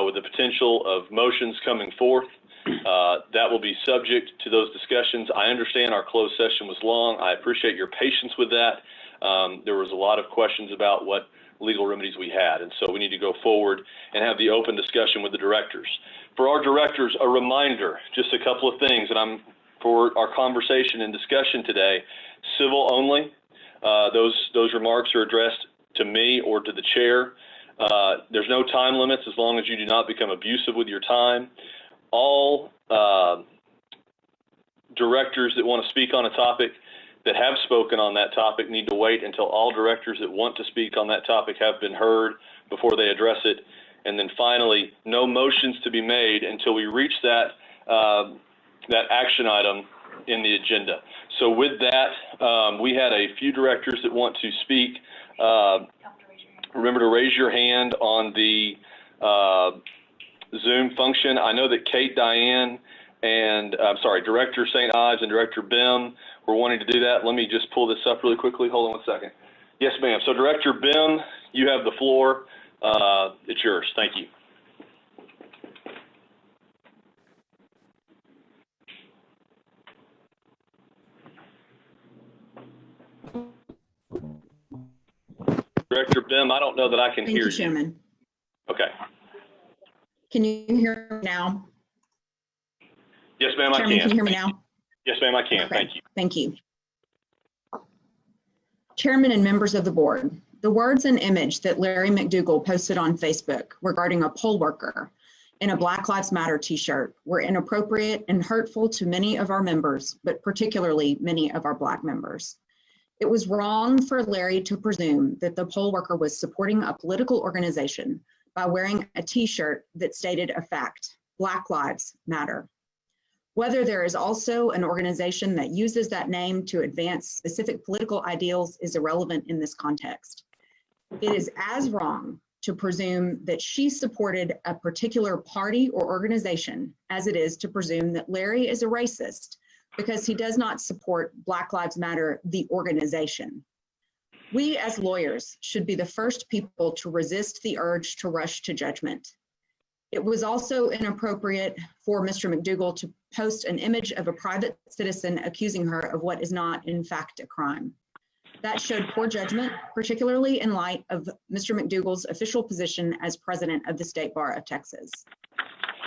with the potential of motions coming forth. That will be subject to those discussions. I understand our closed session was long. I appreciate your patience with that. There was a lot of questions about what legal remedies we had, and so we need to go forward and have the open discussion with the directors. For our directors, a reminder, just a couple of things, and for our conversation and discussion today, civil only. Those remarks are addressed to me or to the chair. There's no time limits as long as you do not become abusive with your time. All directors that want to speak on a topic that have spoken on that topic need to wait until all directors that want to speak on that topic have been heard before they address it. And then finally, no motions to be made until we reach that action item in the agenda. So with that, we had a few directors that want to speak. Remember to raise your hand on the Zoom function. I know that Kate, Diane, and Director St. Ives and Director Bim were wanting to do that. Let me just pull this up really quickly. Hold on one second. Yes, ma'am. So Director Bim, you have the floor. It's yours. Thank you. Director Bim, I don't know that I can hear you. Thank you, Chairman. Okay. Can you hear me now? Yes, ma'am, I can. Chairman, can you hear me now? Yes, ma'am, I can. Okay. Thank you. Thank you. Chairman and members of the board, the words and image that Larry McDougal posted on Facebook regarding a poll worker in a Black Lives Matter t-shirt were inappropriate and hurtful to many of our members, but particularly many of our Black members. It was wrong for Larry to presume that the poll worker was supporting a political organization by wearing a t-shirt that stated a fact: Black Lives Matter. Whether there is also an organization that uses that name to advance specific political ideals is irrelevant in this context. It is as wrong to presume that she supported a particular party or organization as it is to presume that Larry is a racist because he does not support Black Lives Matter, the organization. We as lawyers should be the first people to resist the urge to rush to judgment. It was also inappropriate for Mr. McDougal to post an image of a private citizen accusing her of what is not, in fact, a crime. That showed poor judgment, particularly in light of Mr. McDougal's official position as president of the State Bar of Texas.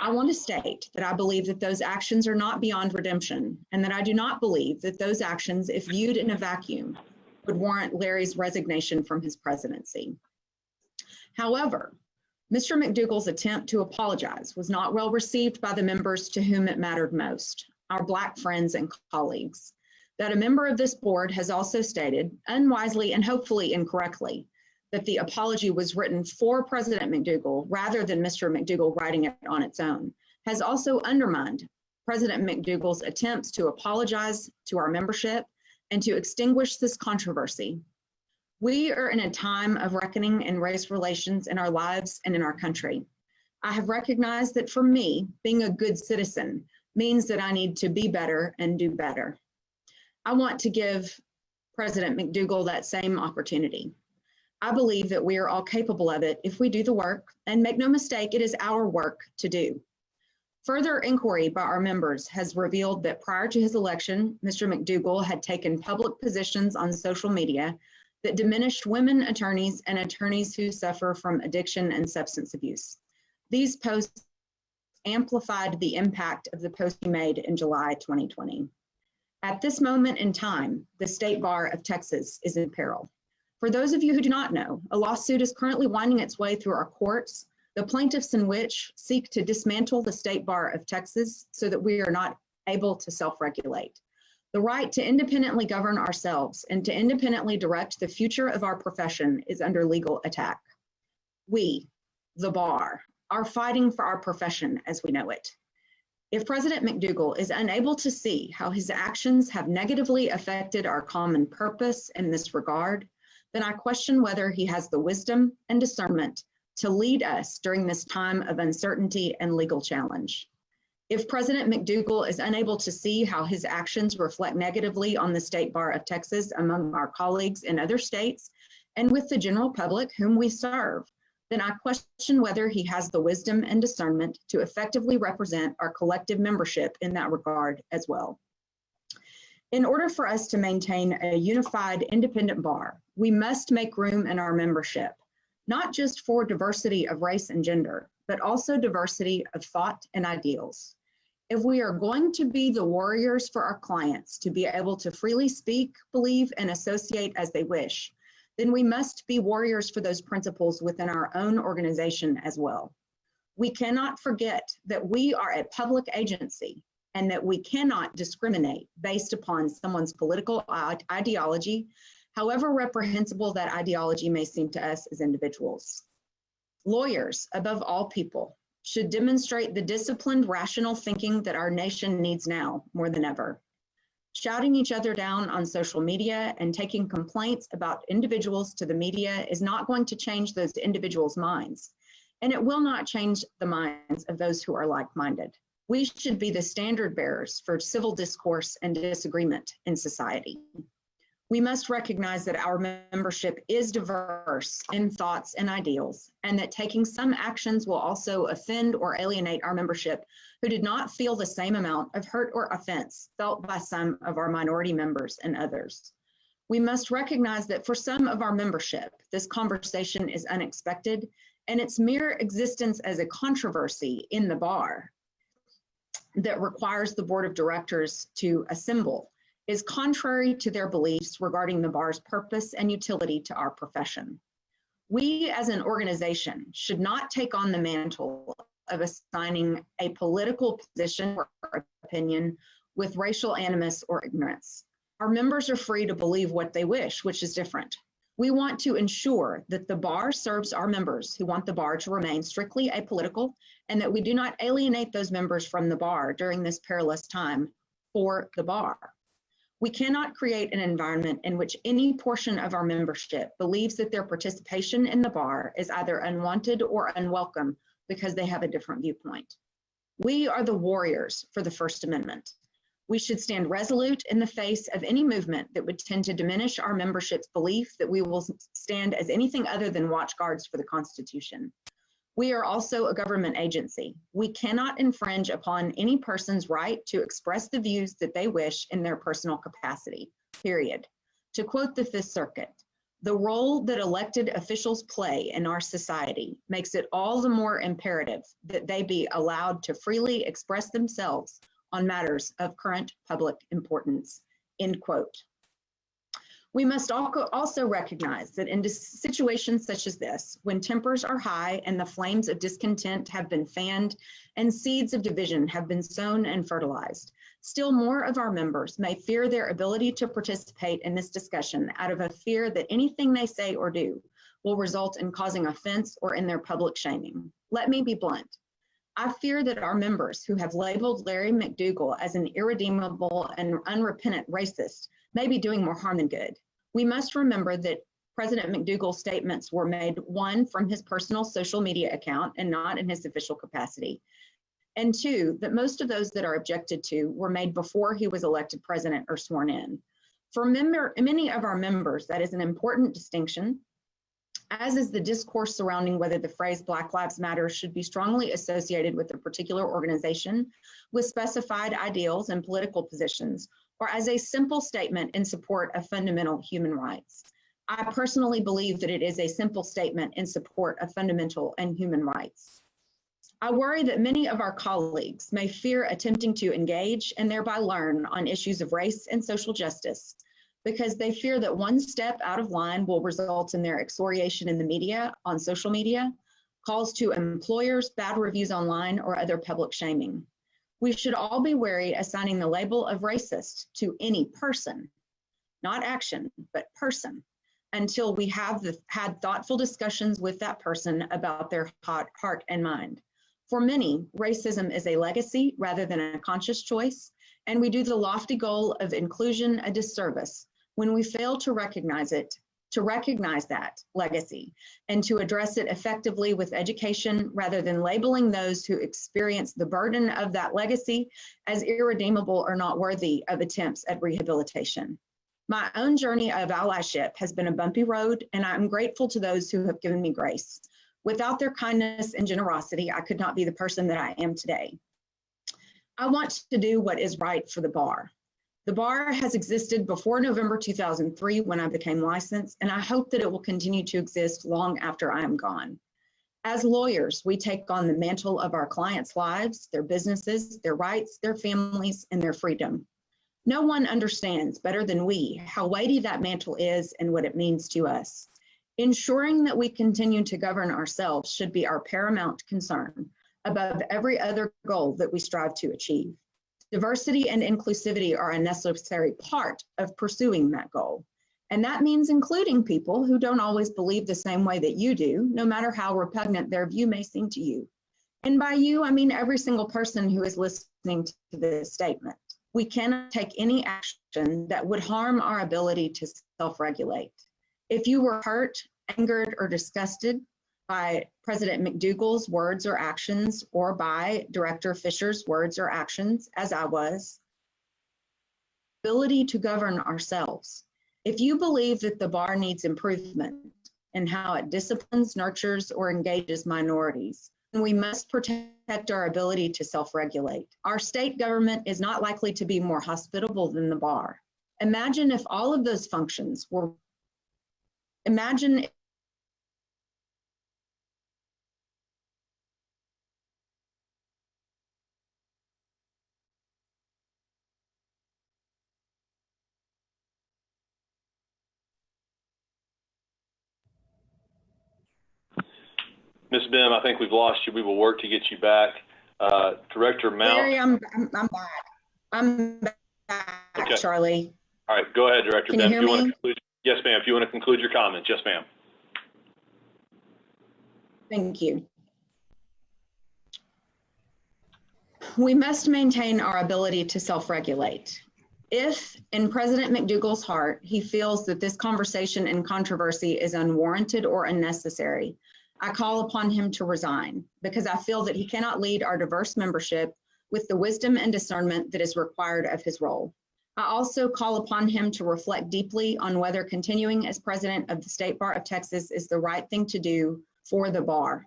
I want to state that I believe that those actions are not beyond redemption, and that I do not believe that those actions, if viewed in a vacuum, would warrant Larry's resignation from his presidency. However, Mr. McDougal's attempt to apologize was not well received by the members to whom it mattered most, our Black friends and colleagues. That a member of this board has also stated, unwisely and hopefully incorrectly, that the apology was written for President McDougal rather than Mr. McDougal writing it on its own, has also undermined President McDougal's attempts to apologize to our membership and to extinguish this controversy. We are in a time of reckoning in race relations in our lives and in our country. I have recognized that for me, being a good citizen means that I need to be better and do better. I want to give President McDougal that same opportunity. I believe that we are all capable of it if we do the work, and make no mistake, it is our work to do. Further inquiry by our members has revealed that prior to his election, Mr. McDougal had taken public positions on social media that diminished women attorneys and attorneys who suffer from addiction and substance abuse. These posts amplified the impact of the post he made in July 2020. At this moment in time, the State Bar of Texas is in peril. For those of you who do not know, a lawsuit is currently winding its way through our courts, the plaintiffs in which seek to dismantle the State Bar of Texas so that we are not able to self-regulate. The right to independently govern ourselves and to independently direct the future of our profession is under legal attack. We, the bar, are fighting for our profession as we know it. If President McDougal is unable to see how his actions have negatively affected our common purpose in this regard, then I question whether he has the wisdom and discernment to lead us during this time of uncertainty and legal challenge. If President McDougal is unable to see how his actions reflect negatively on the State Bar of Texas among our colleagues in other states and with the general public whom we serve, then I question whether he has the wisdom and discernment to effectively represent our collective membership in that regard as well. In order for us to maintain a unified independent bar, we must make room in our membership, not just for diversity of race and gender, but also diversity of thought and ideals. If we are going to be the warriors for our clients to be able to freely speak, believe, and associate as they wish, then we must be warriors for those principles within our own organization as well. We cannot forget that we are a public agency and that we cannot discriminate based upon someone's political ideology, however reprehensible that ideology may seem to us as individuals. Lawyers, above all people, should demonstrate the disciplined, rational thinking that our nation needs now more than ever. Shouting each other down on social media and taking complaints about individuals to the media is not going to change those individuals' minds, and it will not change the minds of those who are like-minded. We should be the standard bearers for civil discourse and disagreement in society. We must recognize that our membership is diverse in thoughts and ideals, and that taking some actions will also offend or alienate our membership who did not feel the same amount of hurt or offense felt by some of our minority members and others. We must recognize that for some of our membership, this conversation is unexpected, and its mere existence as a controversy in the bar that requires the board of directors to assemble is contrary to their beliefs regarding the bar's purpose and utility to our profession. We as an organization should not take on the mantle of assigning a political position or opinion with racial animus or ignorance. Our members are free to believe what they wish, which is different. We want to ensure that the bar serves our members who want the bar to remain strictly apolitical, and that we do not alienate those members from the bar during this perilous time for the bar. We cannot create an environment in which any portion of our membership believes that their participation in the bar is either unwanted or unwelcome because they have a different viewpoint. We are the warriors for the First Amendment. We should stand resolute in the face of any movement that would tend to diminish our membership's belief that we will stand as anything other than watchguards for the Constitution. We are also a government agency. We cannot infringe upon any person's right to express the views that they wish in their personal capacity, period. To quote the Fifth Circuit, the role that elected officials play in our society makes it all the more imperative that they be allowed to freely express themselves on matters of current public importance, end quote. We must also recognize that in situations such as this, when tempers are high and the flames of discontent have been fanned and seeds of division have been sown and fertilized, still more of our members may fear their ability to participate in this discussion out of a fear that anything they say or do will result in causing offense or in their public shaming. Let me be blunt. I fear that our members who have labeled Larry McDougal as an irredeemable and unrepentant racist may be doing more harm than good. We must remember that President McDougal's statements were made, one, from his personal social media account and not in his official capacity, and two, that most of those that are objected to were made before he was elected president or sworn in. For many of our members, that is an important distinction, as is the discourse surrounding whether the phrase Black Lives Matter should be strongly associated with a particular organization with specified ideals and political positions, or as a simple statement in support of fundamental human rights. I personally believe that it is a simple statement in support of fundamental and human rights. I worry that many of our colleagues may fear attempting to engage and thereby learn on issues of race and social justice because they fear that one step out of line will result in their excoriation in the media, on social media, calls to employers, bad reviews online, or other public shaming. We should all be wary assigning the label of racist to any person, not action, but person, until we have had thoughtful discussions with that person about their heart and mind. For many, racism is a legacy rather than a conscious choice, and we do the lofty goal of inclusion a disservice when we fail to recognize that legacy and to address it effectively with education rather than labeling those who experience the burden of that legacy as irredeemable or not worthy of attempts at rehabilitation. My own journey of allyship has been a bumpy road, and I'm grateful to those who have given me grace. Without their kindness and generosity, I could not be the person that I am today. I want to do what is right for the bar. The bar has existed before November 2003 when I became licensed, and I hope that it will continue to exist long after I am gone. As lawyers, we take on the mantle of our clients' lives, their businesses, their rights, their families, and their freedom. No one understands better than we how weighty that mantle is and what it means to us. Ensuring that we continue to govern ourselves should be our paramount concern above every other goal that we strive to achieve. Diversity and inclusivity are a necessary part of pursuing that goal. And that means including people who don't always believe the same way that you do, no matter how repugnant their view may seem to you. And by you, I mean every single person who is listening to this statement. We cannot take any action that would harm our ability to self-regulate. If you were hurt, angered, or disgusted by President McDougal's words or actions, or by Director Fisher's words or actions, as I was, ability to govern ourselves. If you believe that the bar needs improvement in how it disciplines, nurtures, or engages minorities, then we must protect our ability to self-regulate. Our state government is not likely to be more hospitable than the bar. Imagine if all of those functions were Ms. Bim, I think we've lost you. We will work to get you back. Director Mount. Larry, I'm back. I'm back, Okay. Charlie. All right, go ahead, Director Can Bim. you hear me? Yes, ma'am. If you want to conclude your comments, yes, ma'am. Thank you. We must maintain our ability to self-regulate. If, in President McDougal's heart, he feels that this conversation and controversy is unwarranted or unnecessary, I call upon him to resign because I feel that he cannot lead our diverse membership with the wisdom and discernment that is required of his role. I also call upon him to reflect deeply on whether continuing as president of the State Bar of Texas is the right thing to do for the bar.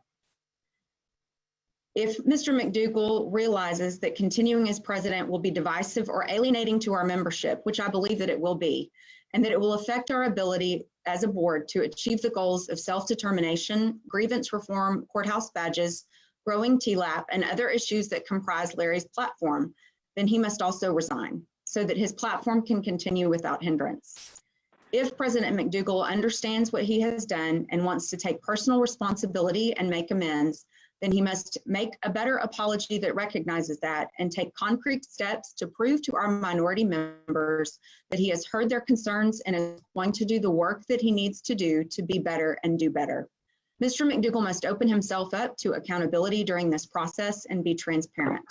If Mr. McDougal realizes that continuing as president will be divisive or alienating to our membership, which I believe that it will be, and that it will affect our ability as a board to achieve the goals of self-determination, grievance reform, courthouse badges, growing TLAP, and other issues that comprise Larry's platform, then he must also resign so that his platform can continue without hindrance. If President McDougal understands what he has done and wants to take personal responsibility and make amends, then he must make a better apology that recognizes that and take concrete steps to prove to our minority members that he has heard their concerns and is going to do the work that he needs to do to be better and do better. Mr. McDougal must open himself up to accountability during this process and be transparent.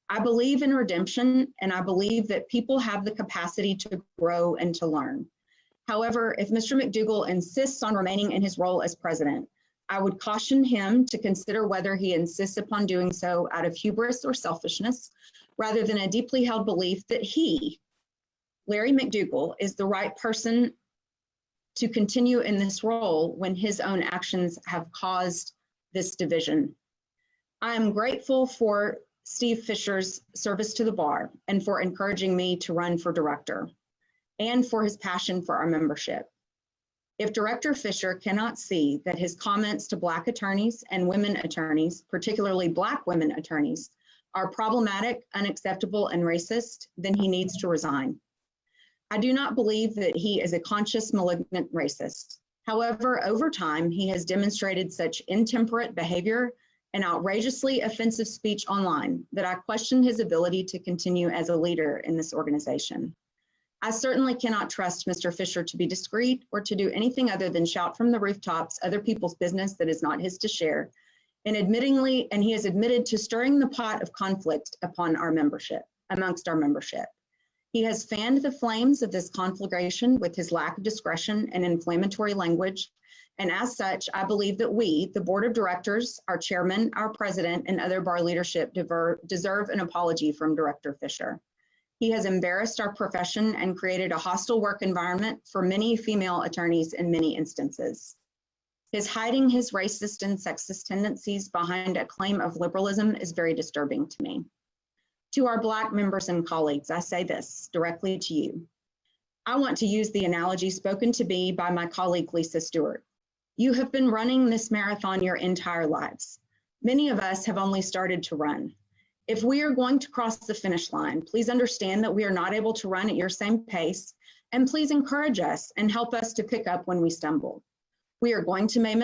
I believe in redemption, and I believe that people have the capacity to grow and to learn. However, if Mr. McDougal insists on remaining in his role as president, I would caution him to consider whether he insists upon doing so out of hubris or selfishness, rather than a deeply held belief that he Larry McDougal is the right person to continue in this role when his own actions have caused this division. I am grateful for Steve Fisher's service to the bar and for encouraging me to run for director and for his passion for our membership. If Director Fisher cannot see that his comments to Black attorneys and women attorneys, particularly Black women attorneys, are problematic, unacceptable, and racist, then he needs to resign. I do not believe that he is a conscious, malignant racist. However, over time, he has demonstrated such intemperate behavior and outrageously offensive speech online that I question his ability to continue as a leader in this organization. I certainly cannot trust Mr. Fisher to be discreet or to do anything other than shout from the rooftops other people's business that is not his to share. And he has admitted to stirring the pot of conflict upon our membership, amongst our membership. He has fanned the flames of this conflagration with his lack of discretion and inflammatory language. And as such, I believe that we, the board of directors, our chairman, our president, and other bar leadership deserve an apology from Director Fisher. He has embarrassed our profession and created a hostile work environment for many female attorneys in many instances. His hiding his racist and sexist tendencies behind a claim of liberalism is very disturbing to me. To our Black members and colleagues, I say this directly to you. I want to use the analogy spoken to me by my colleague, Lisa Stewart. You have been running this marathon your entire lives. Many of us have only started to run. If we are going to cross the finish line, please understand that we are not able to run at your same pace, and please encourage us and help us to pick up when we stumble. We are going to make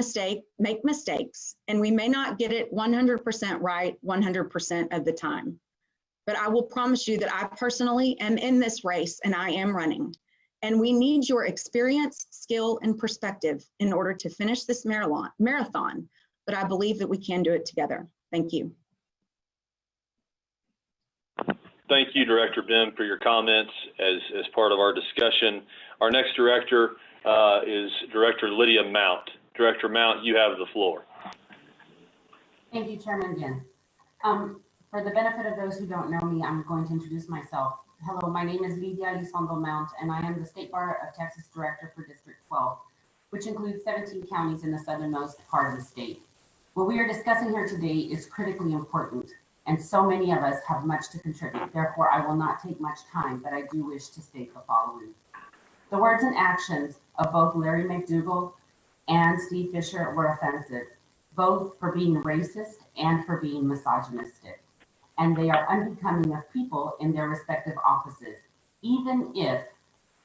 mistakes, and we may not get it 100% right 100% of the time. But I will promise you that I personally am in this race and I am running. And we need your experience, skill, and perspective in order to finish this marathon. But I believe that we can do it together. Thank you. Thank you, Director Bim, for your comments as part of our discussion. Our next director is Director Lydia Mount. Director Mount, you have the floor. Thank you, Chairman Bim. For the benefit of those who don't know me, I'm going to introduce myself. Hello, my name is Lydia Elizondo Mount, and I am the State Bar of Texas Director for District 12, which includes 17 counties in the southernmost part of the state. What we are discussing here today is critically important, and so many of us have much to contribute. Therefore, I will not take much time, but I do wish to state the following. The words and actions of both Larry McDougal and Steve Fisher were offensive, both for being racist and for being misogynistic. And they are unbecoming of people in their respective offices, even if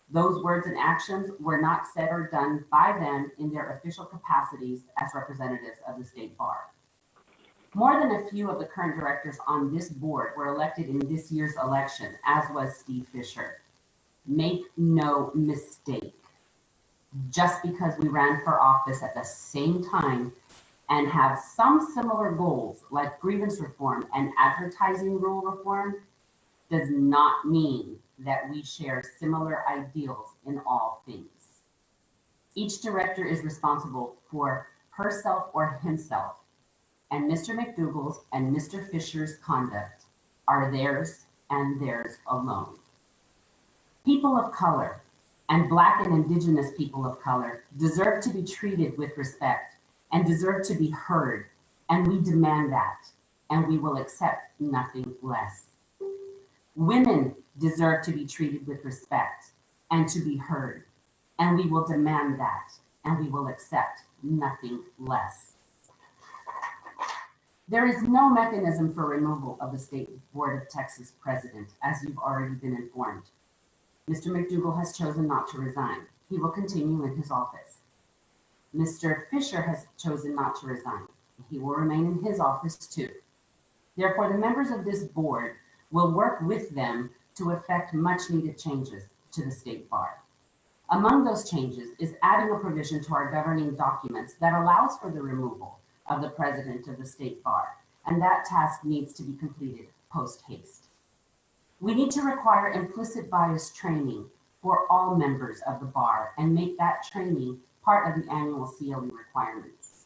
those words and actions were not said or done by them in their official capacities as representatives of the state bar. More than a few of the current directors on this board were elected in this year's election, as was Steve Fisher. Make no mistake, just because we ran for office at the same time and have some similar goals like grievance reform and advertising rule reform does not mean that we share similar ideals in all things. Each director is responsible for herself or himself, and Mr. McDougal's and Mr. Fisher's conduct are theirs and theirs alone. People of color and Black and Indigenous people of color deserve to be treated with respect and deserve to be heard, and we demand that, and we will accept nothing less. Women deserve to be treated with respect and to be heard, and we will demand that, and we will accept nothing less. There is no mechanism for removal of the State Board of Texas president, as you've already been informed. Mr. McDougal has chosen not to resign. He will continue in his office. Mr. Fisher has chosen not to resign. He will remain in his office too. Therefore, the members of this board will work with them to effect much needed changes to the state bar. Among those changes is adding a provision to our governing documents that allows for the removal of the president of the state bar, and that task needs to be completed post haste. We need to require implicit bias training for all members of the bar and make that training part of the annual CLE requirements.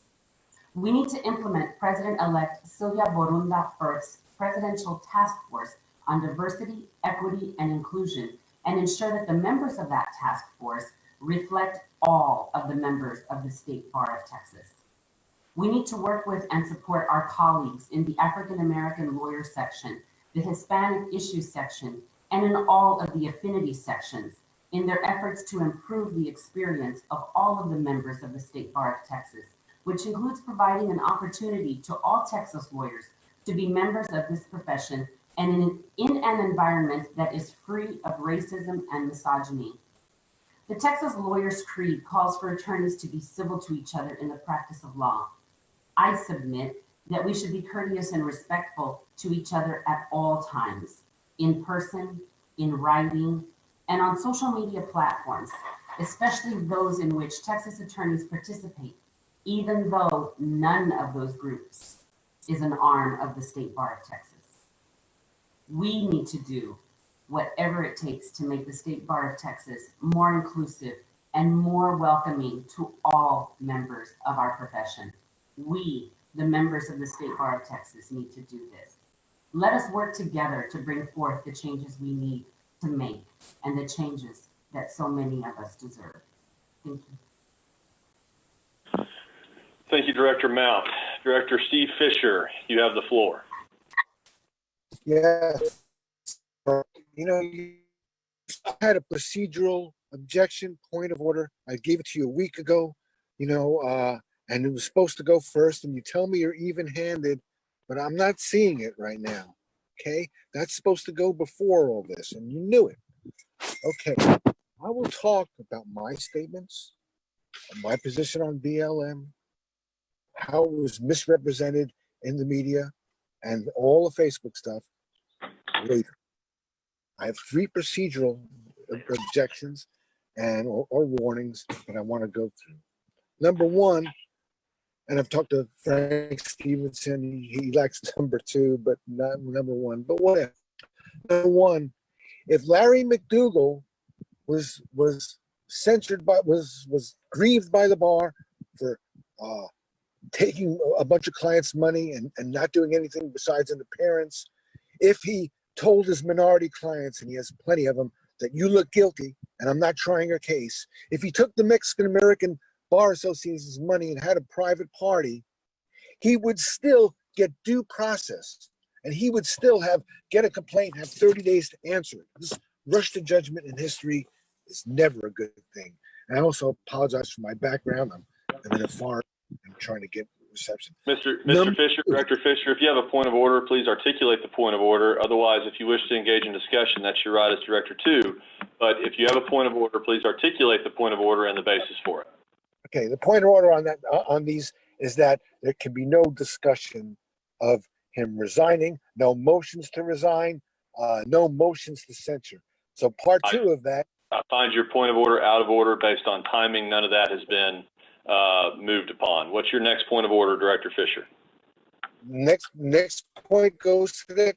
We need to implement President-elect Sylvia Borunda Firth's Presidential Task Force on Diversity, Equity, and Inclusion and ensure that the members of that task force reflect all of the members of the State Bar of Texas. We need to work with and support our colleagues in the African American Lawyer section, the Hispanic Issues section, and in all of the affinity sections in their efforts to improve the experience of all of the members of the State Bar of Texas, which includes providing an opportunity to all Texas lawyers to be members of this profession and in an environment that is free of racism and misogyny. The Texas Lawyers Creed calls for attorneys to be civil to each other in the practice of law. I submit that we should be courteous and respectful to each other at all times, in person, in writing, and on social media platforms, especially those in which Texas attorneys participate, even though none of those groups is an arm of the State Bar of Texas. We need to do whatever it takes to make the State Bar of Texas more inclusive and more welcoming to all members of our profession. We, the members of the State Bar of Texas, need to do this. Let us work together to bring forth the changes we need to make and the changes that so many of us deserve. Thank you. Thank you, Director Mount. Director Steve Fisher, you have the floor. Yes. You know, I had a procedural objection, point of order. I gave it to you a week ago, you know, and it was supposed to go first, and you tell me you're even-handed, but I'm not seeing it right now, okay? That's supposed to go before all this, and you knew it. Okay, I will talk about my statements, my position on BLM, how it was misrepresented in the media, and all the Facebook stuff later. I have 3 procedural objections and or warnings that I want to go through. Number 1, and I've talked to Frank Stevenson, he likes number 2, but not number 1, but whatever. Number 1, if Larry McDougal was censured by, was grieved by the bar for taking a bunch of clients' money and not doing anything besides an appearance, if he told his minority clients, and he has plenty of them, that you look guilty and I'm not trying your case, if he took the Mexican American Bar Association's money and had a private party, he would still get due process, and he would still get a complaint, have 30 days to answer it. This rush to judgment in history is never a good thing. And I also apologize for my background. I'm in a farm. I'm trying to get reception. Mr. Fisher, Director Fisher, if you have a point of order, please articulate the point of order. Otherwise, if you wish to engage in discussion, that's your right as Director 2. But if you have a point of order, please articulate the point of order and the basis for it. Okay, the point of order on that, on these, is that there can be no discussion of him resigning, no motions to resign, no motions to censure. So part 2 of that. I find your point of order out of order based on timing. None of that has been moved upon. What's your next point of order, Director Fisher? Next point goes to that.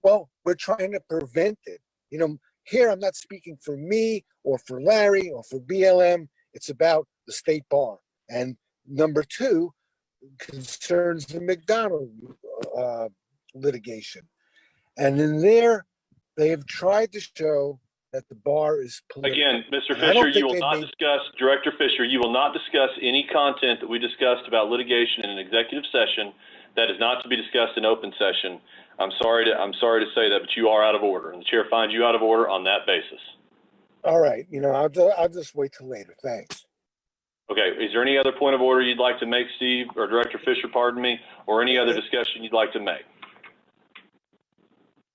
Well, we're trying to prevent it. You know, here I'm not speaking for me or for Larry or for BLM. It's about the State Bar. And number 2 concerns the McDougal litigation. And in there, they have tried to show that the bar is political. Again, Mr. Fisher, you will not discuss, Director Fisher, you will not discuss any content that we discussed about litigation in an executive session that is not to be discussed in open session. I'm sorry to say that, but you are out of order, and the chair finds you out of order on that basis. All right, you know, I'll just wait till later. Thanks. Okay, is there any other point of order you'd like to make, Steve, or Director Fisher, pardon me, or any other discussion you'd like to make?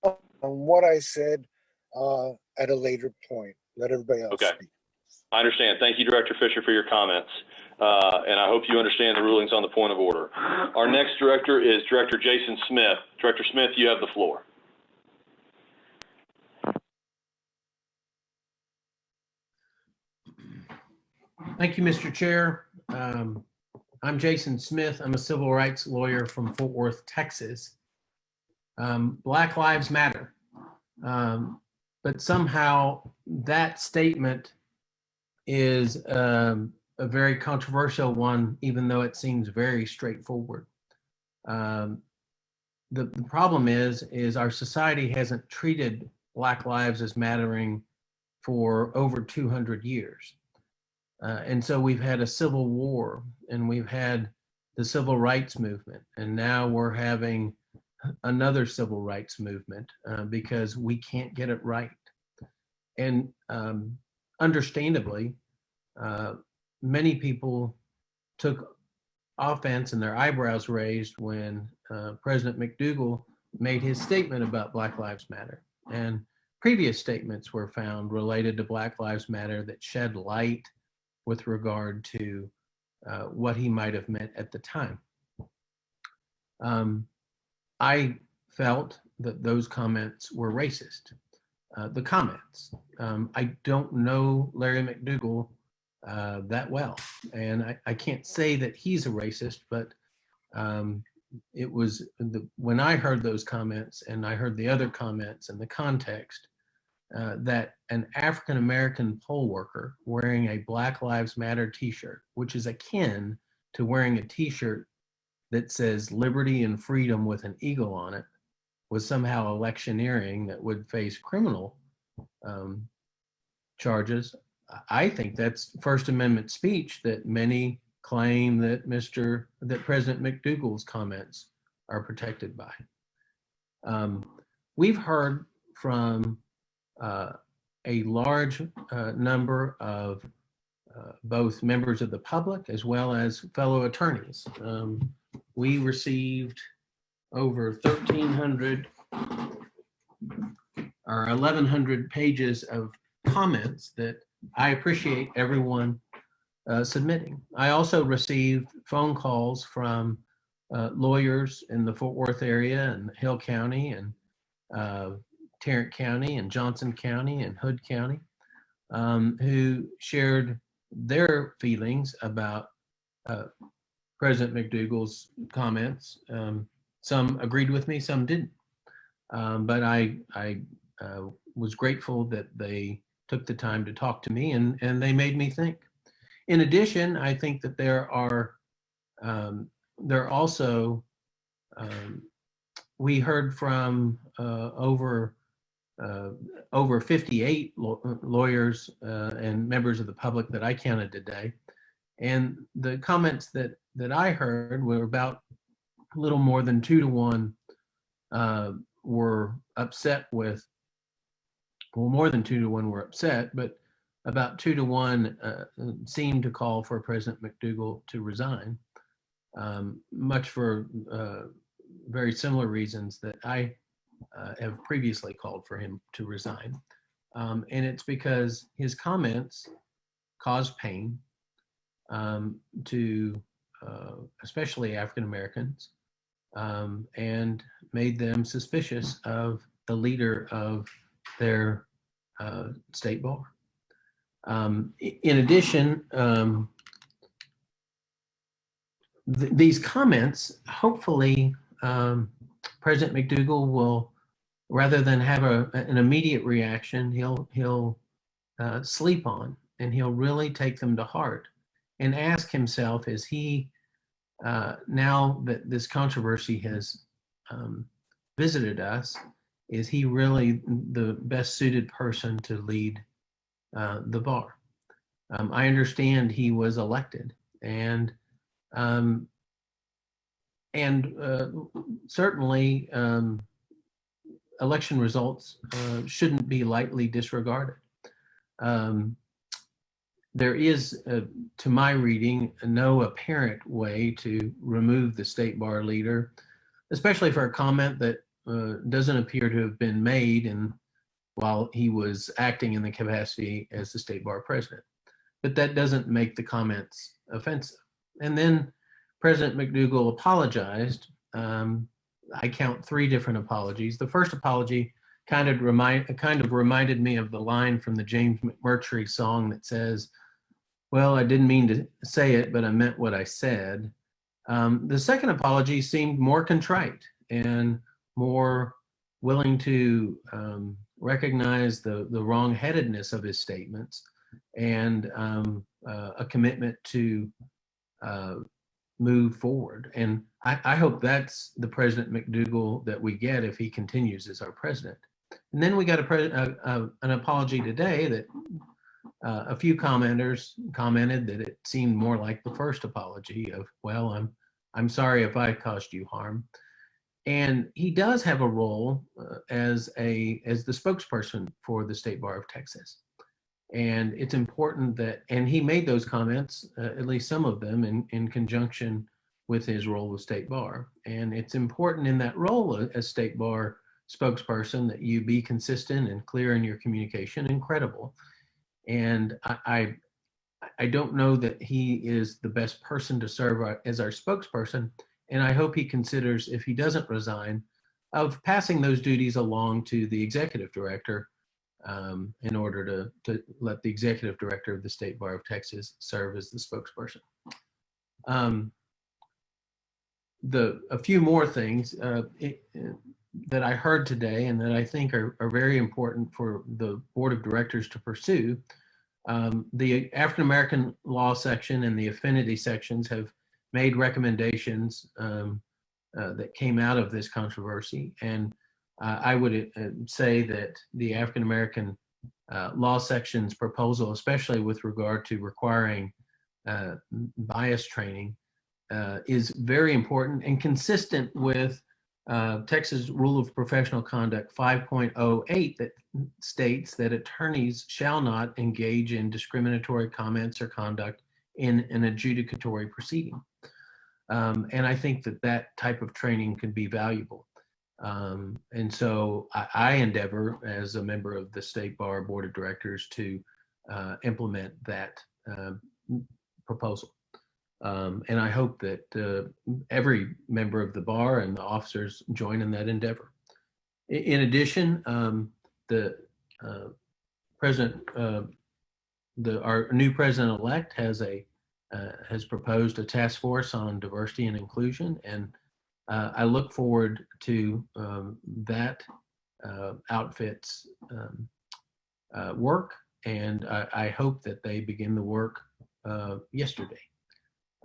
On what I said at a later point. Let everybody else speak. I understand. Thank you, Director Fisher, for your comments. And I hope you understand the rulings on the point of order. Our next director is Director Jason Smith. Director Smith, you have the floor. Thank you, Mr. Chair. I'm Jason Smith. I'm a civil rights lawyer from Fort Worth, Texas. Black Lives Matter. But somehow that statement is a very controversial one, even though it seems very straightforward. The problem is our society hasn't treated Black lives as mattering for over 200 years. And so we've had a civil war, and we've had the civil rights movement, and now we're having another civil rights movement because we can't get it right. And understandably, many people took offense and their eyebrows raised when President McDougal made his statement about Black Lives Matter. And previous statements were found related to Black Lives Matter that shed light with regard to what he might have meant at the time. I felt that those comments were racist. The comments. I don't know Larry McDougal that well, and I can't say that he's a racist, but it was when I heard those comments and I heard the other comments and the context, that an African-American poll worker wearing a Black Lives Matter t-shirt, which is akin to wearing a t-shirt that says liberty and freedom with an eagle on it, was somehow electioneering that would face criminal charges. I think that's First Amendment speech that many claim that President McDougal's comments are protected by. We've heard from a large number of both members of the public as well as fellow attorneys. We received over 1,300 or 1,100 pages of comments that I appreciate everyone submitting. I also received phone calls from lawyers in the Fort Worth area and Hill County and Tarrant County and Johnson County and Hood County who shared their feelings about President McDougal's comments. Some agreed with me, some didn't. But I was grateful that they took the time to talk to me, and they made me think. In addition, I think that there are also, we heard from over 58 lawyers and members of the public that I counted today. And the comments that I heard were about a little more than 2 to 1 were upset with, well, more than 2 to 1 were upset, but about 2 to 1 seemed to call for President McDougal to resign, much for very similar reasons that I have previously called for him to resign. And it's because his comments caused pain to especially African Americans, and made them suspicious of the leader of their state bar. In addition, these comments, hopefully, President McDougal will, rather than have an immediate reaction, he'll sleep on, and he'll really take them to heart and ask himself, is he, now that this controversy has visited us, is he really the best suited person to lead the bar? I understand he was elected, and certainly election results shouldn't be lightly disregarded. There is, to my reading, no apparent way to remove the state bar leader, especially for a comment that doesn't appear to have been made while he was acting in the capacity as the state bar president. But that doesn't make the comments offensive. And then President McDougal apologized. I count 3 different apologies. The first apology kind of reminded me of the line from the James McMurtry song that says, "Well, I didn't mean to say it, but I meant what I said." The second apology seemed more contrite and more willing to recognize the wrong-headedness of his statements, and a commitment to move forward. And I hope that's the President McDougal that we get if he continues as our president. And then we got an apology today that a few commenters commented that it seemed more like the first apology of, well, I'm sorry if I caused you harm. And he does have a role as the spokesperson for the State Bar of Texas. And it's important that, and he made those comments, at least some of them, in conjunction with his role with State Bar. And it's important in that role as State Bar spokesperson that you be consistent and clear in your communication and credible. And I don't know that he is the best person to serve as our spokesperson. And I hope he considers, if he doesn't resign, of passing those duties along to the executive director in order to let the executive director of the State Bar of Texas serve as the spokesperson. A few more things that I heard today and that I think are very important for the board of directors to pursue. The African American law section and the affinity sections have made recommendations that came out of this controversy. And I would say that the African American law section's proposal, especially with regard to requiring bias training, is very important and consistent with Texas Rule of Professional Conduct 5.08 that states that attorneys shall not engage in discriminatory comments or conduct in an adjudicatory proceeding. And I think that type of training could be valuable. And so I endeavor as a member of the State Bar Board of Directors to implement that proposal. And I hope that every member of the bar and the officers join in that endeavor. In addition, the president, our new president-elect has proposed a task force on diversity and inclusion, and I look forward to that outfit's work, and I hope that they begin the work yesterday.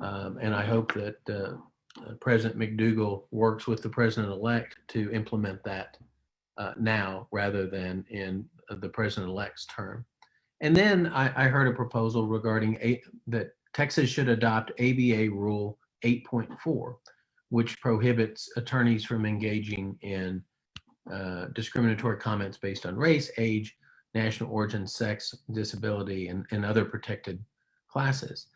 And I hope that President McDougal works with the president-elect to implement that now rather than in the president-elect's term. And then I heard a proposal regarding that Texas should adopt ABA Rule 8.4, which prohibits attorneys from engaging in discriminatory comments based on race, age, national origin, sex, disability, and other protected classes.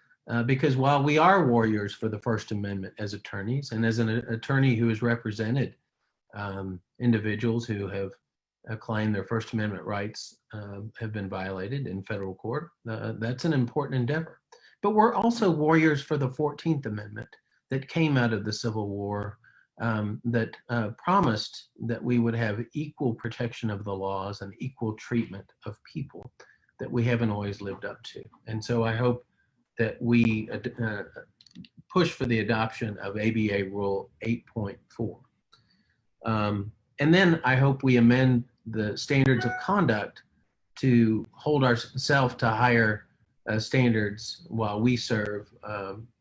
Because while we are warriors for the First Amendment as attorneys, and as an attorney who has represented individuals who have claimed their First Amendment rights have been violated in federal court, that's an important endeavor. But we're also warriors for the 14th Amendment that came out of the Civil War that promised that we would have equal protection of the laws and equal treatment of people that we haven't always lived up to. And so I hope that we push for the adoption of ABA Rule 8.4. And then I hope we amend the standards of conduct to hold ourselves to higher standards while we serve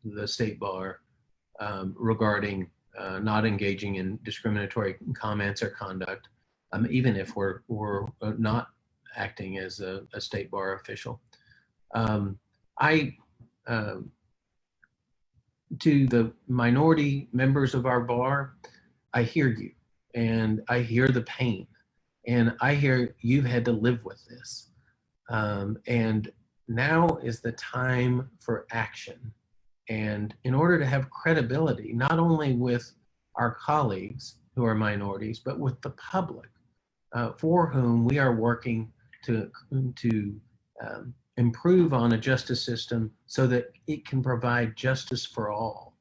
the State Bar regarding not engaging in discriminatory comments or conduct, even if we're not acting as a State Bar official. To the minority members of our bar, I hear you, and I hear the pain, and I hear you've had to live with this. And now is the time for action. And in order to have credibility, not only with our colleagues who are minorities, but with the public for whom we are working to improve on a justice system so that it can provide justice for all.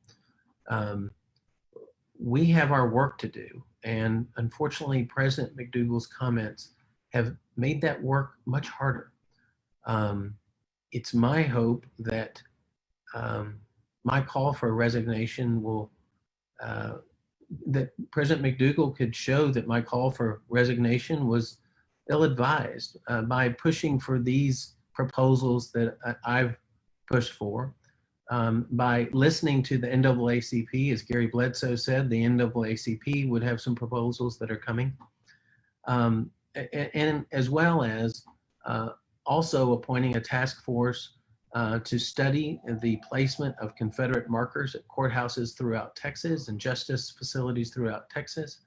We have our work to do. And unfortunately, President McDougal's comments have made that work much harder. It's my hope that my call for resignation will, that President McDougal could show that my call for resignation was ill-advised by pushing for these proposals that I've pushed for, by listening to the NAACP. As Gary Bledsoe said, the NAACP would have some proposals that are coming. and as well as also appointing a task force to study the placement of Confederate markers at courthouses throughout Texas and justice facilities throughout Texas,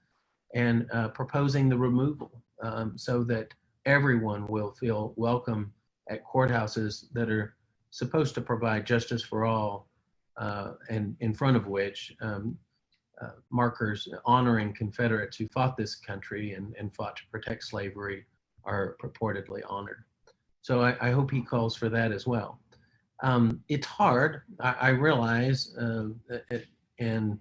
and proposing the removal so that everyone will feel welcome at courthouses that are supposed to provide justice for all, and in front of which markers honoring Confederates who fought this country and fought to protect slavery are purportedly honored. So I hope he calls for that as well. It's hard, I realize, and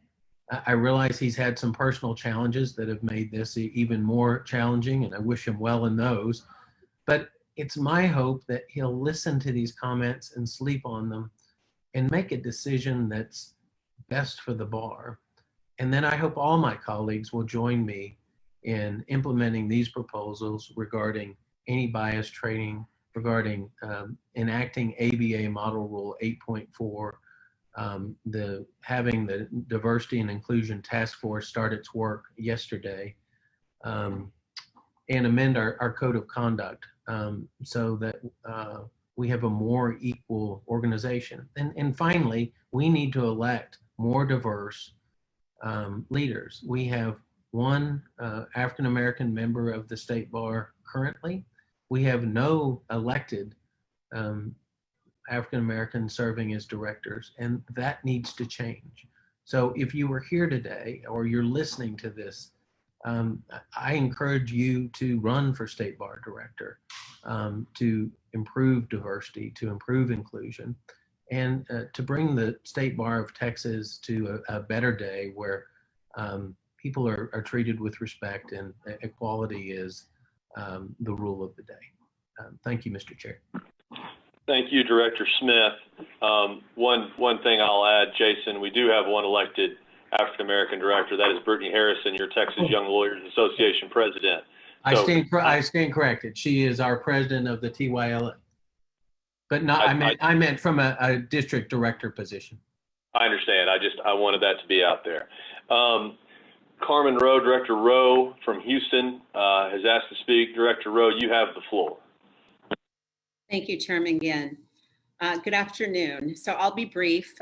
I realize he's had some personal challenges that have made this even more challenging, and I wish him well in those. But it's my hope that he'll listen to these comments and sleep on them and make a decision that's best for the bar. And then I hope all my colleagues will join me in implementing these proposals regarding anti-bias training, regarding enacting ABA Model Rule 8.4, having the Diversity and Inclusion Task Force start its work yesterday, and amend our code of conduct so that we have a more equal organization. And finally, we need to elect more diverse leaders. We have one African-American member of the state bar currently. We have no elected African-American serving as directors, and that needs to change. So if you were here today or you're listening to this, I encourage you to run for state bar director, to improve diversity, to improve inclusion, and to bring the State Bar of Texas to a better day where people are treated with respect and equality is the rule of the day. Thank you, Mr. Chair. Thank you, Director Smith. One thing I'll add, Jason, we do have one elected African-American director. That is Brittany Harrison, your Texas Young Lawyers Association president. So, I stand corrected. She is our president of the TYLA. But not, I meant from a district director position. I understand. I wanted that to be out there. Carmen Rowe, Director Rowe from Houston has asked to speak. Director Rowe, you have the floor. Thank you, Chairman Ginn. Good afternoon. So I'll be brief.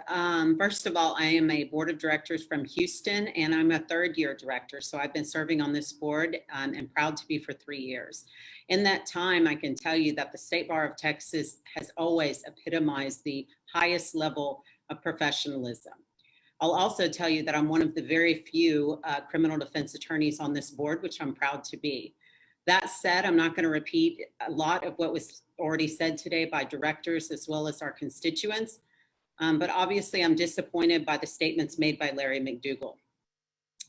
First of all, I am a board of directors from Houston, and I'm a third-year director. So I've been serving on this board and proud to be for 3 years. In that time, I can tell you that the State Bar of Texas has always epitomized the highest level of professionalism. I'll also tell you that I'm one of the very few criminal defense attorneys on this board, which I'm proud to be. That said, I'm not going to repeat a lot of what was already said today by directors as well as our constituents, but obviously I'm disappointed by the statements made by Larry McDougal.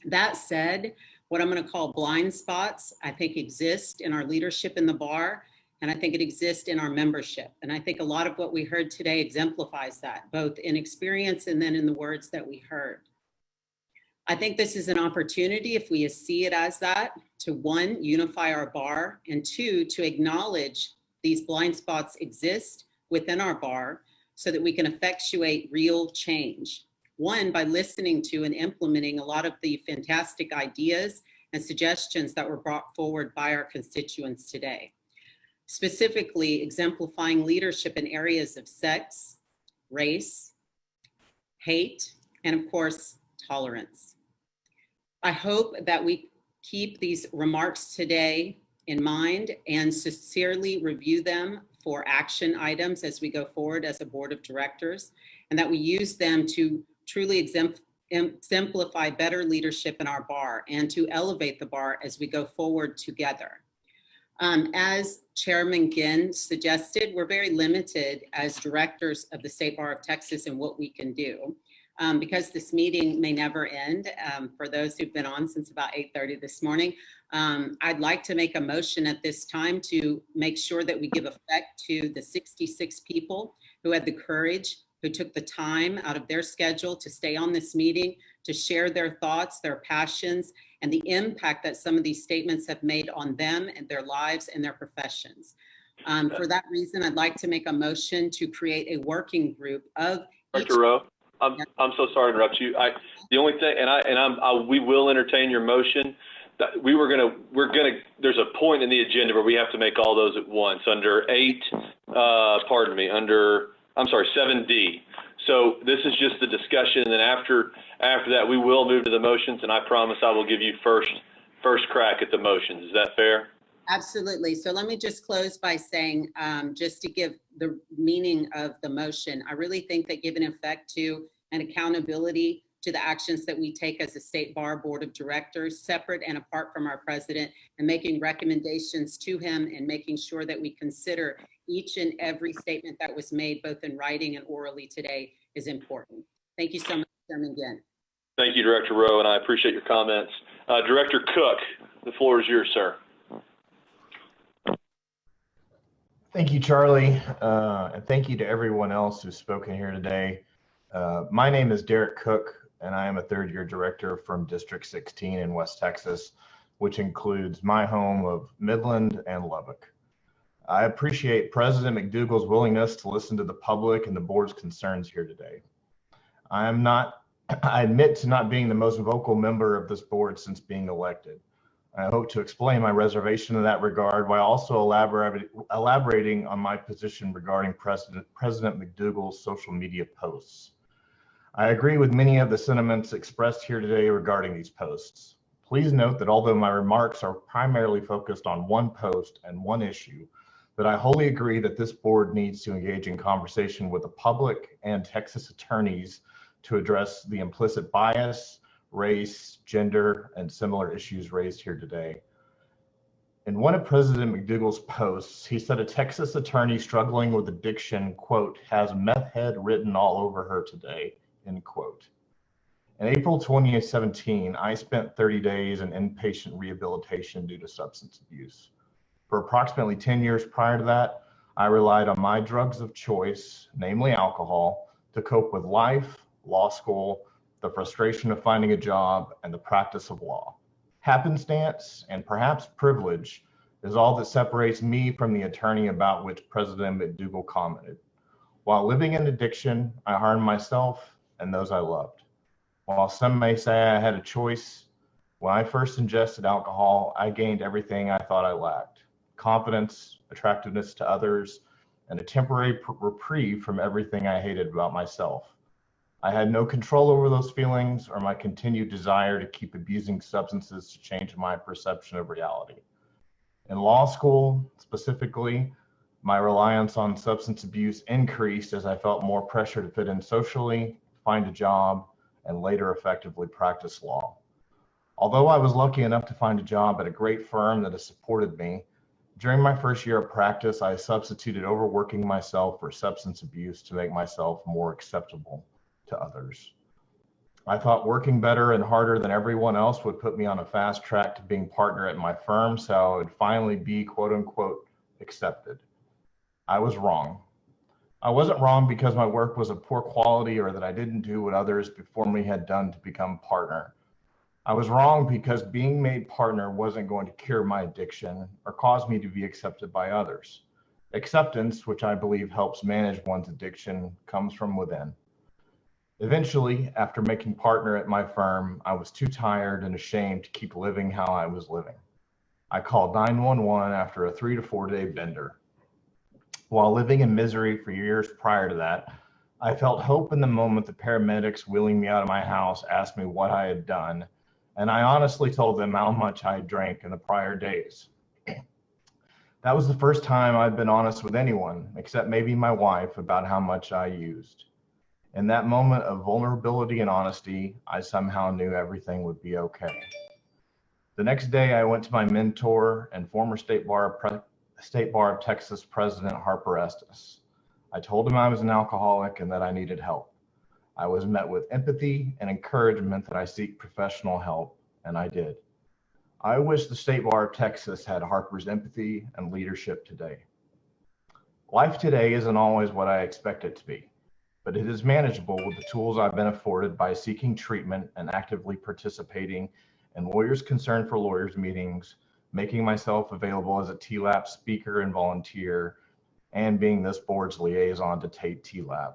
That said, what I'm going to call blind spots, I think exist in our leadership in the bar, and I think it exists in our membership. And I think a lot of what we heard today exemplifies that, both in experience and then in the words that we heard. I think this is an opportunity, if we see it as that, to one, unify our bar, and two, to acknowledge these blind spots exist within our bar so that we can effectuate real change. One, by listening to and implementing a lot of the fantastic ideas and suggestions that were brought forward by our constituents today. Specifically, exemplifying leadership in areas of sex, race, hate, and of course, tolerance. I hope that we keep these remarks today in mind and sincerely review them for action items as we go forward as a board of directors, and that we use them to truly exemplify better leadership in our bar and to elevate the bar as we go forward together. As Chairman Ginn suggested, we're very limited as directors of the State Bar of Texas in what we can do. Because this meeting may never end, for those who've been on since about 8:30 this morning, I'd like to make a motion at this time to make sure that we give effect to the 66 people who had the courage, who took the time out of their schedule to stay on this meeting, to share their thoughts, their passions, and the impact that some of these statements have made on them and their lives and their professions. For that reason, I'd like to make a motion to create a working group of Dr. Rowe, I'm so sorry to interrupt you. The only thing, we will entertain your motion. there's a point in the agenda where we have to make all those at once under 7D. So this is just the discussion, and then after that, we will move to the motions, and I promise I will give you first crack at the motions. Is that fair? Absolutely. So let me just close by saying, just to give the meaning of the motion, I really think that giving effect to and accountability to the actions that we take as a State Bar Board of Directors, separate and apart from our president, and making recommendations to him and making sure that we consider each and every statement that was made, both in writing and orally today, is important. Thank you so much, Chairman Ginn. Thank you, Director Rowe, and I appreciate your comments. Director Cook, the floor is yours, sir. Thank you, Charlie, and thank you to everyone else who's spoken here today. My name is Derek Cook, and I am a third-year director from District 16 in West Texas, which includes my home of Midland and Lubbock. I appreciate President McDougal's willingness to listen to the public and the board's concerns here today. I admit to not being the most vocal member of this board since being elected. I hope to explain my reservation in that regard while also elaborating on my position regarding President McDougal's social media posts. I agree with many of the sentiments expressed here today regarding these posts. Please note that although my remarks are primarily focused on one post and one issue, that I wholly agree that this board needs to engage in conversation with the public and Texas attorneys to address the implicit bias, race, gender, and similar issues raised here today. In one of President McDougal's posts, he said a Texas attorney struggling with addiction, quote, has meth head written all over her today, end quote. In April 2017, I spent 30 days in inpatient rehabilitation due to substance abuse. For approximately 10 years prior to that, I relied on my drugs of choice, namely alcohol, to cope with life, law school, the frustration of finding a job, and the practice of law. Happenstance, and perhaps privilege, is all that separates me from the attorney about which President McDougal commented. While living in addiction, I harmed myself and those I loved. While some may say I had a choice, when I first ingested alcohol, I gained everything I thought I lacked: confidence, attractiveness to others, and a temporary reprieve from everything I hated about myself. I had no control over those feelings or my continued desire to keep abusing substances to change my perception of reality. In law school, specifically, my reliance on substance abuse increased as I felt more pressure to fit in socially, find a job, and later effectively practice law. Although I was lucky enough to find a job at a great firm that has supported me, during my first year of practice, I substituted overworking myself for substance abuse to make myself more acceptable to others. I thought working better and harder than everyone else would put me on a fast track to being partner at my firm, so I would finally be quote unquote accepted. I was wrong. I wasn't wrong because my work was of poor quality or that I didn't do what others before me had done to become partner. I was wrong because being made partner wasn't going to cure my addiction or cause me to be accepted by others. Acceptance, which I believe helps manage one's addiction, comes from within. Eventually, after making partner at my firm, I was too tired and ashamed to keep living how I was living. I called 911 after a 3 to 4 day bender. While living in misery for years prior to that, I felt hope in the moment the paramedics wheeling me out of my house asked me what I had done, and I honestly told them how much I had drank in the prior days. That was the first time I'd been honest with anyone, except maybe my wife, about how much I used. In that moment of vulnerability and honesty, I somehow knew everything would be okay. The next day, I went to my mentor and former State Bar of Texas President Harper Estes. I told him I was an alcoholic and that I needed help. I was met with empathy and encouragement that I seek professional help, and I did. I wish the State Bar of Texas had Harper's empathy and leadership today. Life today isn't always what I expect it to be, but it is manageable with the tools I've been afforded by seeking treatment and actively participating in Lawyers Concerned for Lawyers meetings, making myself available as a TLAP speaker and volunteer, and being this board's liaison to Tate TLAP.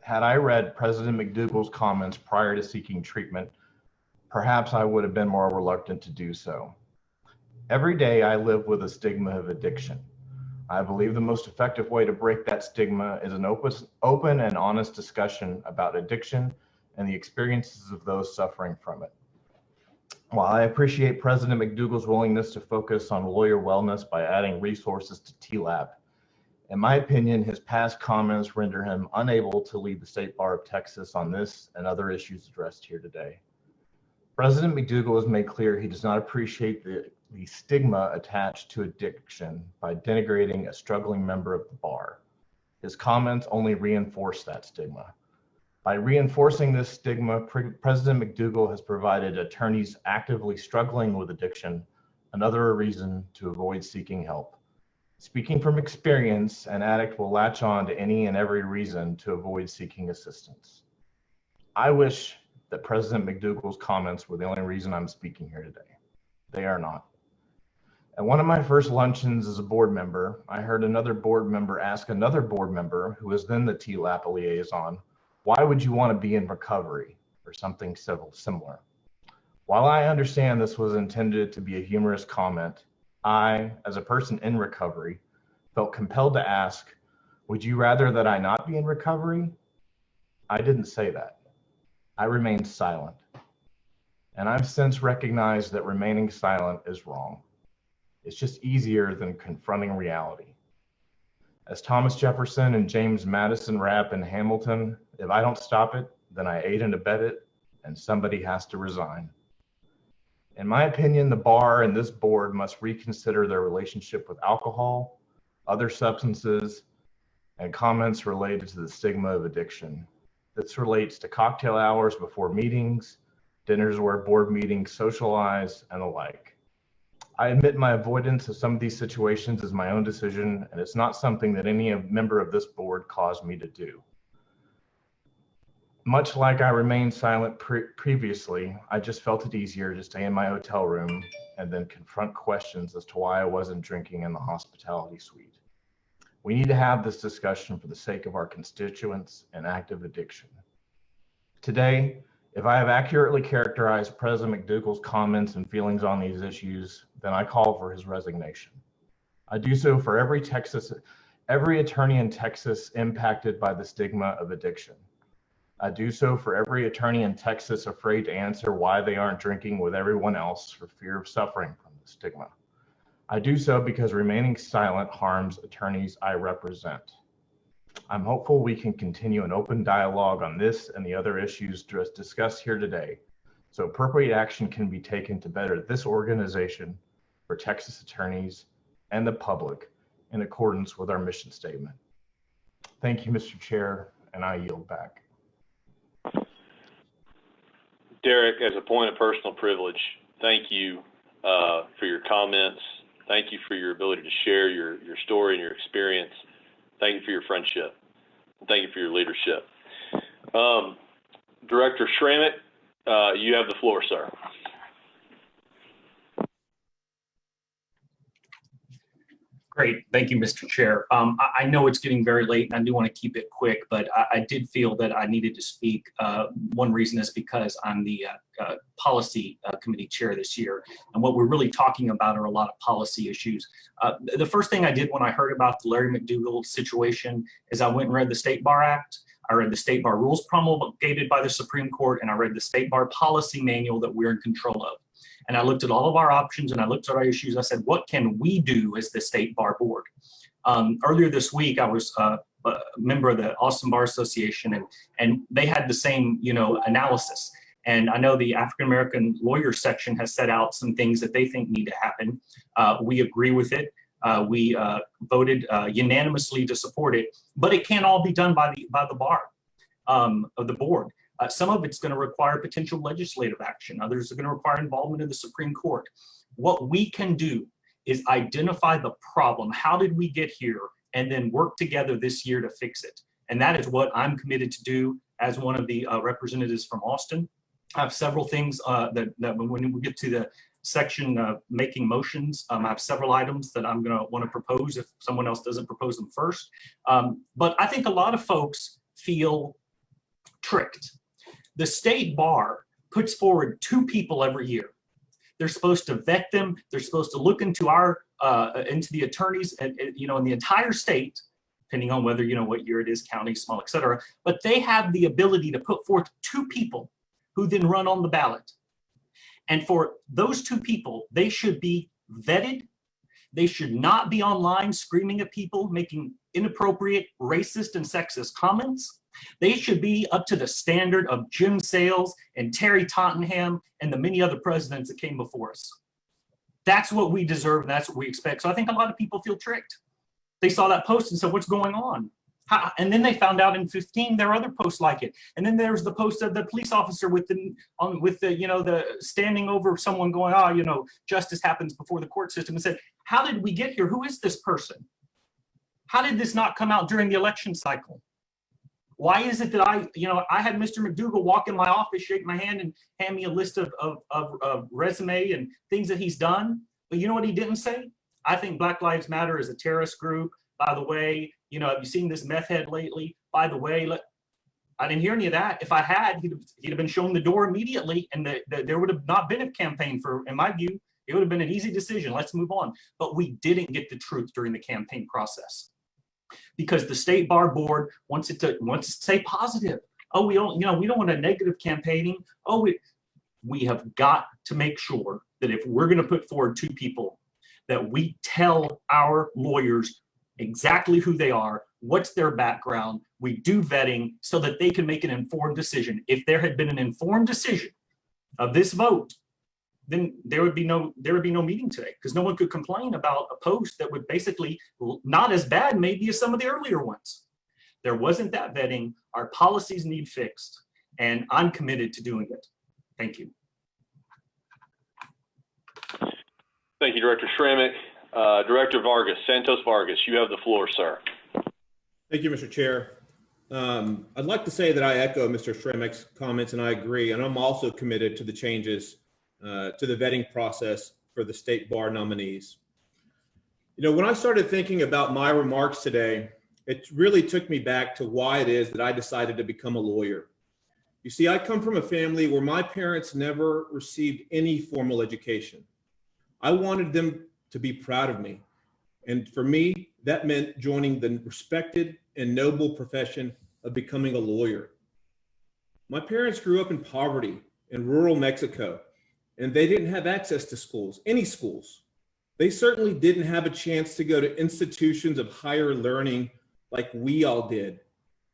Had I read President McDougal's comments prior to seeking treatment, perhaps I would have been more reluctant to do so. Every day I live with a stigma of addiction. I believe the most effective way to break that stigma is an open and honest discussion about addiction and the experiences of those suffering from it. While I appreciate President McDougal's willingness to focus on lawyer wellness by adding resources to TLAP, in my opinion, his past comments render him unable to lead the State Bar of Texas on this and other issues addressed here today. President McDougal has made clear he does not appreciate the stigma attached to addiction by denigrating a struggling member of the bar. His comments only reinforce that stigma. By reinforcing this stigma, President McDougal has provided attorneys actively struggling with addiction another reason to avoid seeking help. Speaking from experience, an addict will latch on to any and every reason to avoid seeking assistance. I wish that President McDougal's comments were the only reason I'm speaking here today. They are not. At one of my first luncheons as a board member, I heard another board member ask another board member who was then the TLAP liaison, "Why would you want to be in recovery?" or something similar. While I understand this was intended to be a humorous comment, I, as a person in recovery, felt compelled to ask, "Would you rather that I not be in recovery?" I didn't say that. I remained silent. And I've since recognized that remaining silent is wrong. It's just easier than confronting reality. As Thomas Jefferson and James Madison rap in Hamilton, if I don't stop it, then I aid and abet it, and somebody has to resign. In my opinion, the bar and this board must reconsider their relationship with alcohol, other substances, and comments related to the stigma of addiction. This relates to cocktail hours before meetings, dinners where board meetings socialize, and the like. I admit my avoidance of some of these situations is my own decision, and it's not something that any member of this board caused me to do. Much like I remained silent previously, I just felt it easier to stay in my hotel room and then confront questions as to why I wasn't drinking in the hospitality suite. We need to have this discussion for the sake of our constituents and active addiction. Today, if I have accurately characterized President McDougal's comments and feelings on these issues, then I call for his resignation. I do so for every attorney in Texas impacted by the stigma of addiction. I do so for every attorney in Texas afraid to answer why they aren't drinking with everyone else for fear of suffering from the stigma. I do so because remaining silent harms attorneys I represent. I'm hopeful we can continue an open dialogue on this and the other issues discussed here today, so appropriate action can be taken to better this organization for Texas attorneys and the public in accordance with our mission statement. Thank you, Mr. Chair, and I yield back. Derek, as a point of personal privilege, thank you for your comments. Thank you for your ability to share your story and your experience. Thank you for your friendship. Thank you for your leadership. Director Schrammick, you have the floor, sir. Great. Thank you, Mr. Chair. I know it's getting very late and I do want to keep it quick, but I did feel that I needed to speak. One reason is because I'm the policy committee chair this year. And what we're really talking about are a lot of policy issues. The first thing I did when I heard about the Larry McDougal situation is I went and read the State Bar Act. I read the State Bar rules promulgated by the Supreme Court, and I read the State Bar policy manual that we're in control of. And I looked at all of our options and I looked at our issues. I said, what can we do as the State Bar Board? Earlier this week, I was a member of the Austin Bar Association, and they had the same, analysis. And I know the African American Lawyers section has set out some things that they think need to happen. We agree with it. We voted unanimously to support it, but it can't all be done by the bar of the board. Some of it's going to require potential legislative action. Others are going to require involvement of the Supreme Court. What we can do is identify the problem. How did we get here? And then work together this year to fix it. And that is what I'm committed to do as one of the representatives from Austin. I have several things that when we get to the section making motions, I have several items that I'm going to want to propose if someone else doesn't propose them first. But I think a lot of folks feel tricked. The State Bar puts forward 2 people every year. They're supposed to vet them. They're supposed to look into into the attorneys and, in the entire state, depending on whether, what year it is, county, small, et cetera. But they have the ability to put forth 2 people who then run on the ballot. And for those 2 people, they should be vetted. They should not be online screaming at people, making inappropriate, racist, and sexist comments. They should be up to the standard of Jim Sales and Terry Tottenham and the many other presidents that came before us. That's what we deserve, and that's what we expect. So I think a lot of people feel tricked. They saw that post and said, what's going on? And then they found out in 15 there are other posts like it. And then there's the post of the police officer with the standing over someone going, justice happens before the court system, and said, how did we get here? Who is this person? How did this not come out during the election cycle? Why is it that I had Mr. McDougal walk in my office, shake my hand, and hand me a list of resume and things that he's done? But you know what he didn't say? I think Black Lives Matter is a terrorist group. By the way, have you seen this meth head lately? By the way, I didn't hear any of that. If I had, he'd have been shown the door immediately, and there would have not been a campaign in my view. It would have been an easy decision. Let's move on. But we didn't get the truth during the campaign process because the State Bar Board wants it to say positive. Oh, we don't want a negative campaigning. Oh, we have got to make sure that if we're going to put forward 2 people, that we tell our lawyers exactly who they are, what's their background. We do vetting so that they can make an informed decision. If there had been an informed decision of this vote, then there would be no meeting today because no one could complain about a post that would basically not as bad maybe as some of the earlier ones. There wasn't that vetting. Our policies need fixed, and I'm committed to doing it. Thank you. Thank you, Director Schrammick. Director Vargas, Santos Vargas, you have the floor, sir. Thank you, Mr. Chair. I'd like to say that I echo Mr. Schrammick's comments, and I agree, and I'm also committed to the changes to the vetting process for the state bar nominees. When I started thinking about my remarks today, it really took me back to why it is that I decided to become a lawyer. You see, I come from a family where my parents never received any formal education. I wanted them to be proud of me. And for me, that meant joining the respected and noble profession of becoming a lawyer. My parents grew up in poverty in rural Mexico, and they didn't have access to schools, any schools. They certainly didn't have a chance to go to institutions of higher learning like we all did.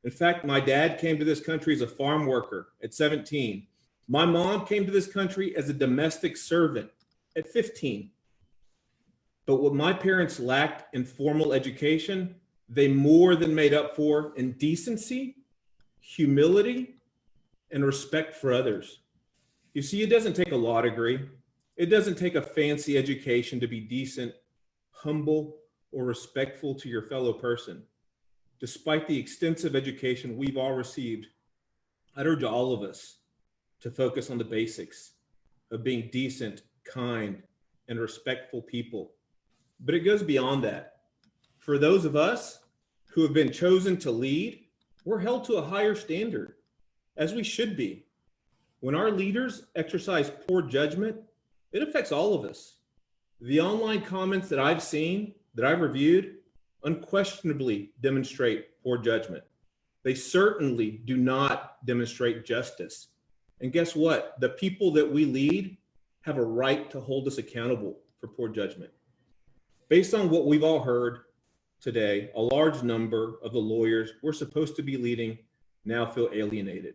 In fact, my dad came to this country as a farm worker at 17. My mom came to this country as a domestic servant at 15. But what my parents lacked in formal education, they more than made up for in decency, humility, and respect for others. You see, it doesn't take a law degree. It doesn't take a fancy education to be decent, humble, or respectful to your fellow person. Despite the extensive education we've all received, I'd urge all of us to focus on the basics of being decent, kind, and respectful people. But it goes beyond that. For those of us who have been chosen to lead, we're held to a higher standard, as we should be. When our leaders exercise poor judgment, it affects all of us. The online comments that I've seen, that I've reviewed, unquestionably demonstrate poor judgment. They certainly do not demonstrate justice. And guess what? The people that we lead have a right to hold us accountable for poor judgment. Based on what we've all heard today, a large number of the lawyers we're supposed to be leading now feel alienated.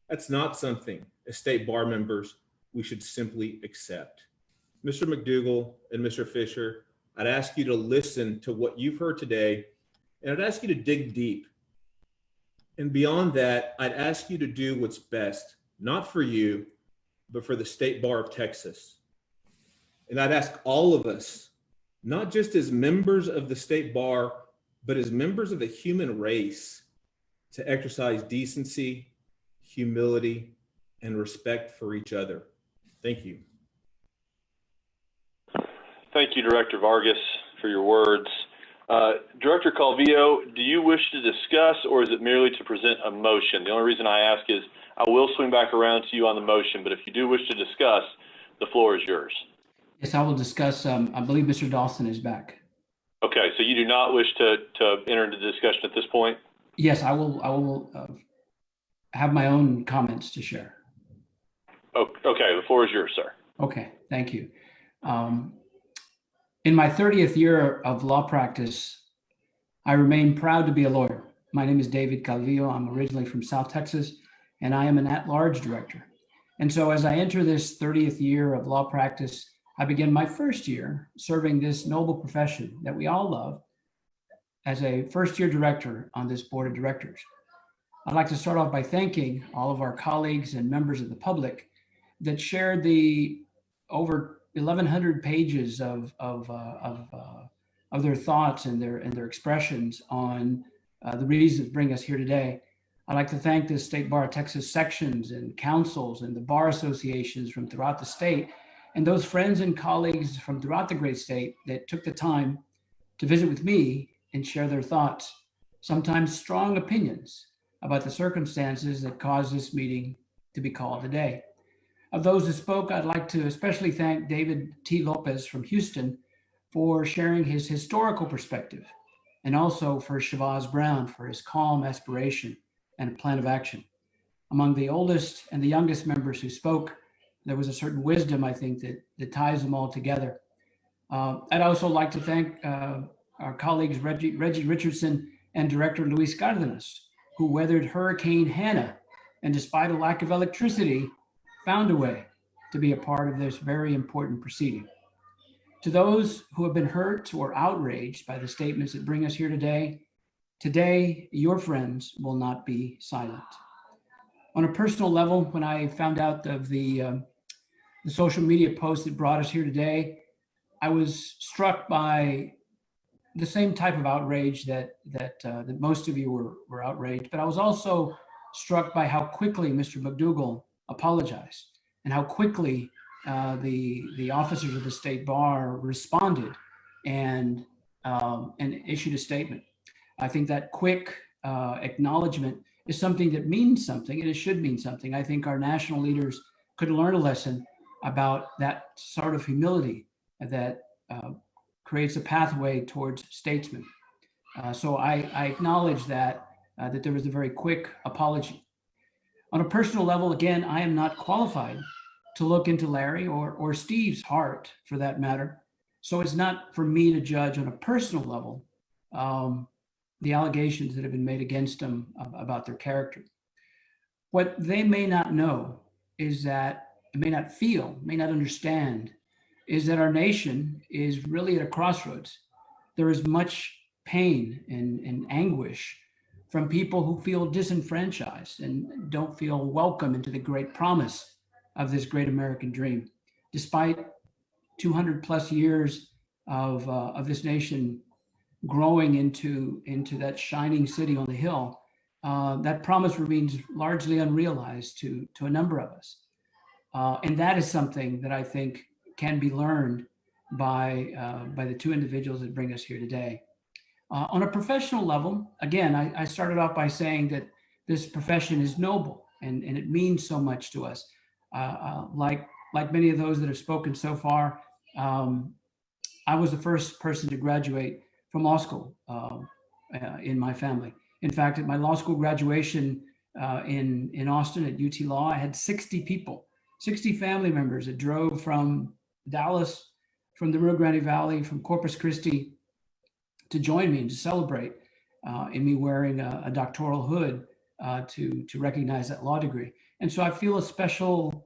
That's not something as state bar members we should simply accept. Mr. McDougal and Mr. Fisher, I'd ask you to listen to what you've heard today, and I'd ask you to dig deep. And beyond that, I'd ask you to do what's best, not for you, but for the State Bar of Texas. And I'd ask all of us, not just as members of the State Bar, but as members of the human race, to exercise decency, humility, and respect for each other. Thank you. Thank you, Director Vargas, for your words. Director Calvillo, do you wish to discuss, or is it merely to present a motion? The only reason I ask is I will swing back around to you on the motion, but if you do wish to discuss, the floor is yours. Yes, I will discuss. I believe Mr. Dawson is back. Okay, so you do not wish to enter into discussion at this point? Yes, I will have my own comments to share. Oh, okay, the floor is yours, sir. Okay, thank you. In my 30th year of law practice, I remain proud to be a lawyer. My name is David Calvillo. I'm originally from South Texas, and I am an at-large director. And so as I enter this 30th year of law practice, I begin my first year serving this noble profession that we all love as a first-year director on this board of directors. I'd like to start off by thanking all of our colleagues and members of the public that shared the over 1,100 pages of their thoughts and their expressions on the reasons that bring us here today. I'd like to thank the State Bar of Texas sections and councils and the bar associations from throughout the state, and those friends and colleagues from throughout the great state that took the time to visit with me and share their thoughts, sometimes strong opinions about the circumstances that caused this meeting to be called today. Of those who spoke, I'd like to especially thank David T. Lopez from Houston for sharing his historical perspective, and also for Shabazz Brown for his calm aspiration and a plan of action. Among the oldest and the youngest members who spoke, there was a certain wisdom, I think, that ties them all together. I'd also like to thank our colleagues, Reggie Richardson and Director Luis Cardenas, who weathered Hurricane Hannah, and despite a lack of electricity, found a way to be a part of this very important proceeding. To those who have been hurt or outraged by the statements that bring us here today, your friends will not be silent. On a personal level, when I found out of the social media post that brought us here today, I was struck by the same type of outrage that most of you were outraged, but I was also struck by how quickly Mr. McDougal apologized and how quickly the officers of the State Bar responded and issued a statement. I think that quick acknowledgement is something that means something, and it should mean something. I think our national leaders could learn a lesson about that sort of humility that creates a pathway towards statesmen. So I acknowledge that there was a very quick apology. On a personal level, again, I am not qualified to look into Larry or Steve's heart, for that matter. So it's not for me to judge on a personal level the allegations that have been made against them about their character. What they may not know is that, may not feel, may not understand, is that our nation is really at a crossroads. There is much pain and anguish from people who feel disenfranchised and don't feel welcome into the great promise of this great American dream. Despite 200 plus years of this nation growing into that shining city on the hill, that promise remains largely unrealized to a number of us. And that is something that I think can be learned by the two individuals that bring us here today. On a professional level, again, I started off by saying that this profession is noble and it means so much to us. Like many of those that have spoken so far, I was the first person to graduate from law school in my family. In fact, at my law school graduation in Austin at UT Law, I had 60 people, 60 family members that drove from Dallas, from the Rio Grande Valley, from Corpus Christi to join me and to celebrate in me wearing a doctoral hood to recognize that law degree. And so I feel a special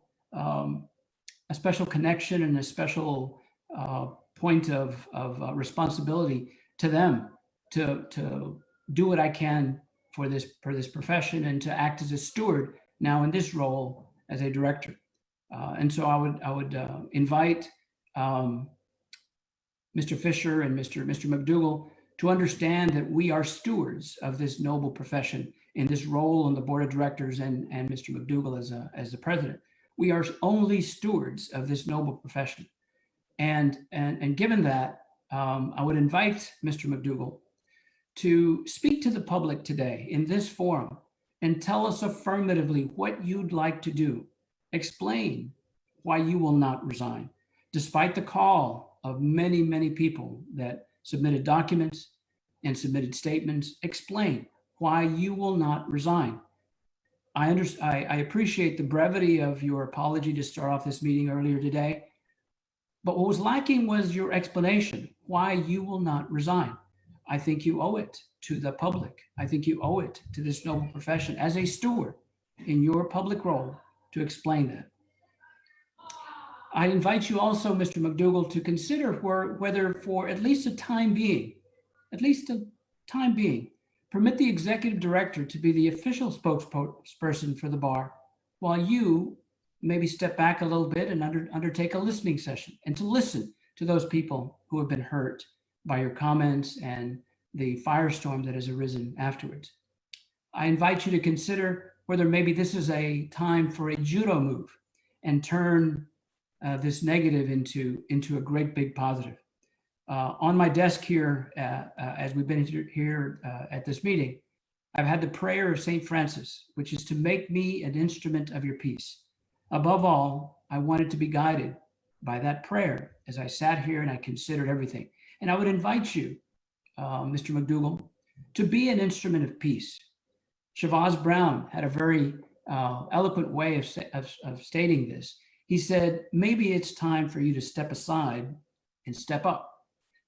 connection and a special point of responsibility to them to do what I can for this profession and to act as a steward now in this role as a director. And so I would invite Mr. Fisher and Mr. McDougal to understand that we are stewards of this noble profession in this role on the board of directors and Mr. McDougal as the president. We are only stewards of this noble profession. And given that, I would invite Mr. McDougal to speak to the public today in this forum and tell us affirmatively what you'd like to do. Explain why you will not resign, despite the call of many, many people that submitted documents and submitted statements. Explain why you will not resign. I appreciate the brevity of your apology to start off this meeting earlier today, but what was lacking was your explanation why you will not resign. I think you owe it to the public. I think you owe it to this noble profession as a steward in your public role to explain that. I invite you also, Mr. McDougal, to consider whether for at least a time being, permit the executive director to be the official spokesperson for the bar, while you maybe step back a little bit and undertake a listening session and to listen to those people who have been hurt by your comments and the firestorm that has arisen afterwards. I invite you to consider whether maybe this is a time for a judo move and turn this negative into a great big positive. On my desk here, as we've been here at this meeting, I've had the prayer of St. Francis, which is to make me an instrument of your peace. Above all, I wanted to be guided by that prayer as I sat here and I considered everything. And I would invite you, Mr. McDougal, to be an instrument of peace. Shabazz Brown had a very eloquent way of stating this. He said, maybe it's time for you to step aside and step up.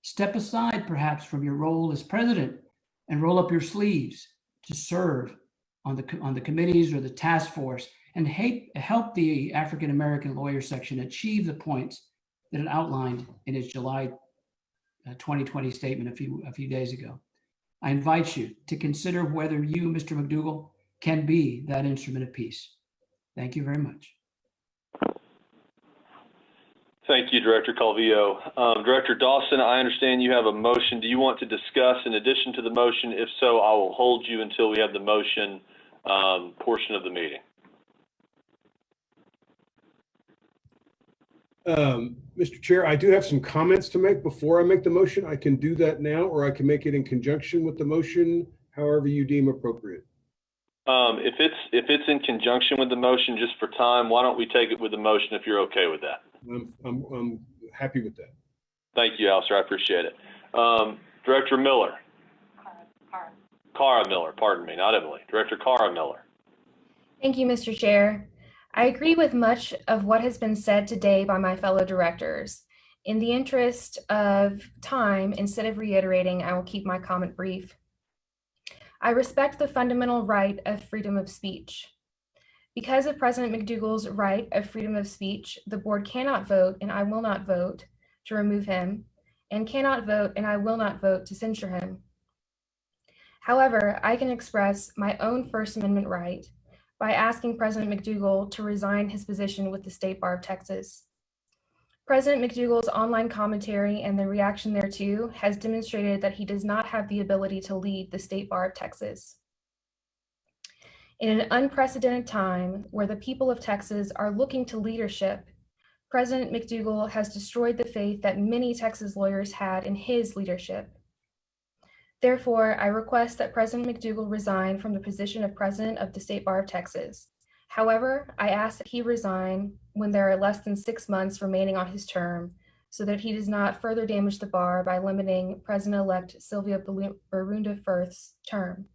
Step aside perhaps from your role as president and roll up your sleeves to serve on the committees or the task force and help the African American lawyer section achieve the points that it outlined in its July 2020 statement a few days ago. I invite you to consider whether you, Mr. McDougal, can be that instrument of peace. Thank you very much. Thank you, Director Calvillo. Director Dawson, I understand you have a motion. Do you want to discuss in addition to the motion? If so, I will hold you until we have the motion portion of the meeting. Mr. Chair, I do have some comments to make before I make the motion. I can do that now, or I can make it in conjunction with the motion, however you deem appropriate. If it's in conjunction with the motion, just for time, why don't we take it with the motion if you're okay with that? I'm happy with that. Thank you, Alistair. I appreciate it. Director Miller. Cara Miller, pardon me, not Emily. Director Cara Miller. Thank you, Mr. Chair. I agree with much of what has been said today by my fellow directors. In the interest of time, instead of reiterating, I will keep my comment brief. I respect the fundamental right of freedom of speech. Because of President McDougal's right of freedom of speech, the board cannot vote, and I will not vote, to remove him, and cannot vote, and I will not vote, to censure him. However, I can express my own First Amendment right by asking President McDougal to resign his position with the State Bar of Texas. President McDougal's online commentary and the reaction thereto has demonstrated that he does not have the ability to lead the State Bar of Texas. In an unprecedented time where the people of Texas are looking to leadership, President McDougal has destroyed the faith that many Texas lawyers had in his leadership. Therefore, I request that President McDougal resign from the position of President of the State Bar of Texas. However, I ask that he resign when there are less than 6 months remaining on his term, so that he does not further damage the bar by limiting President-elect Sylvia Barunda Firth's term.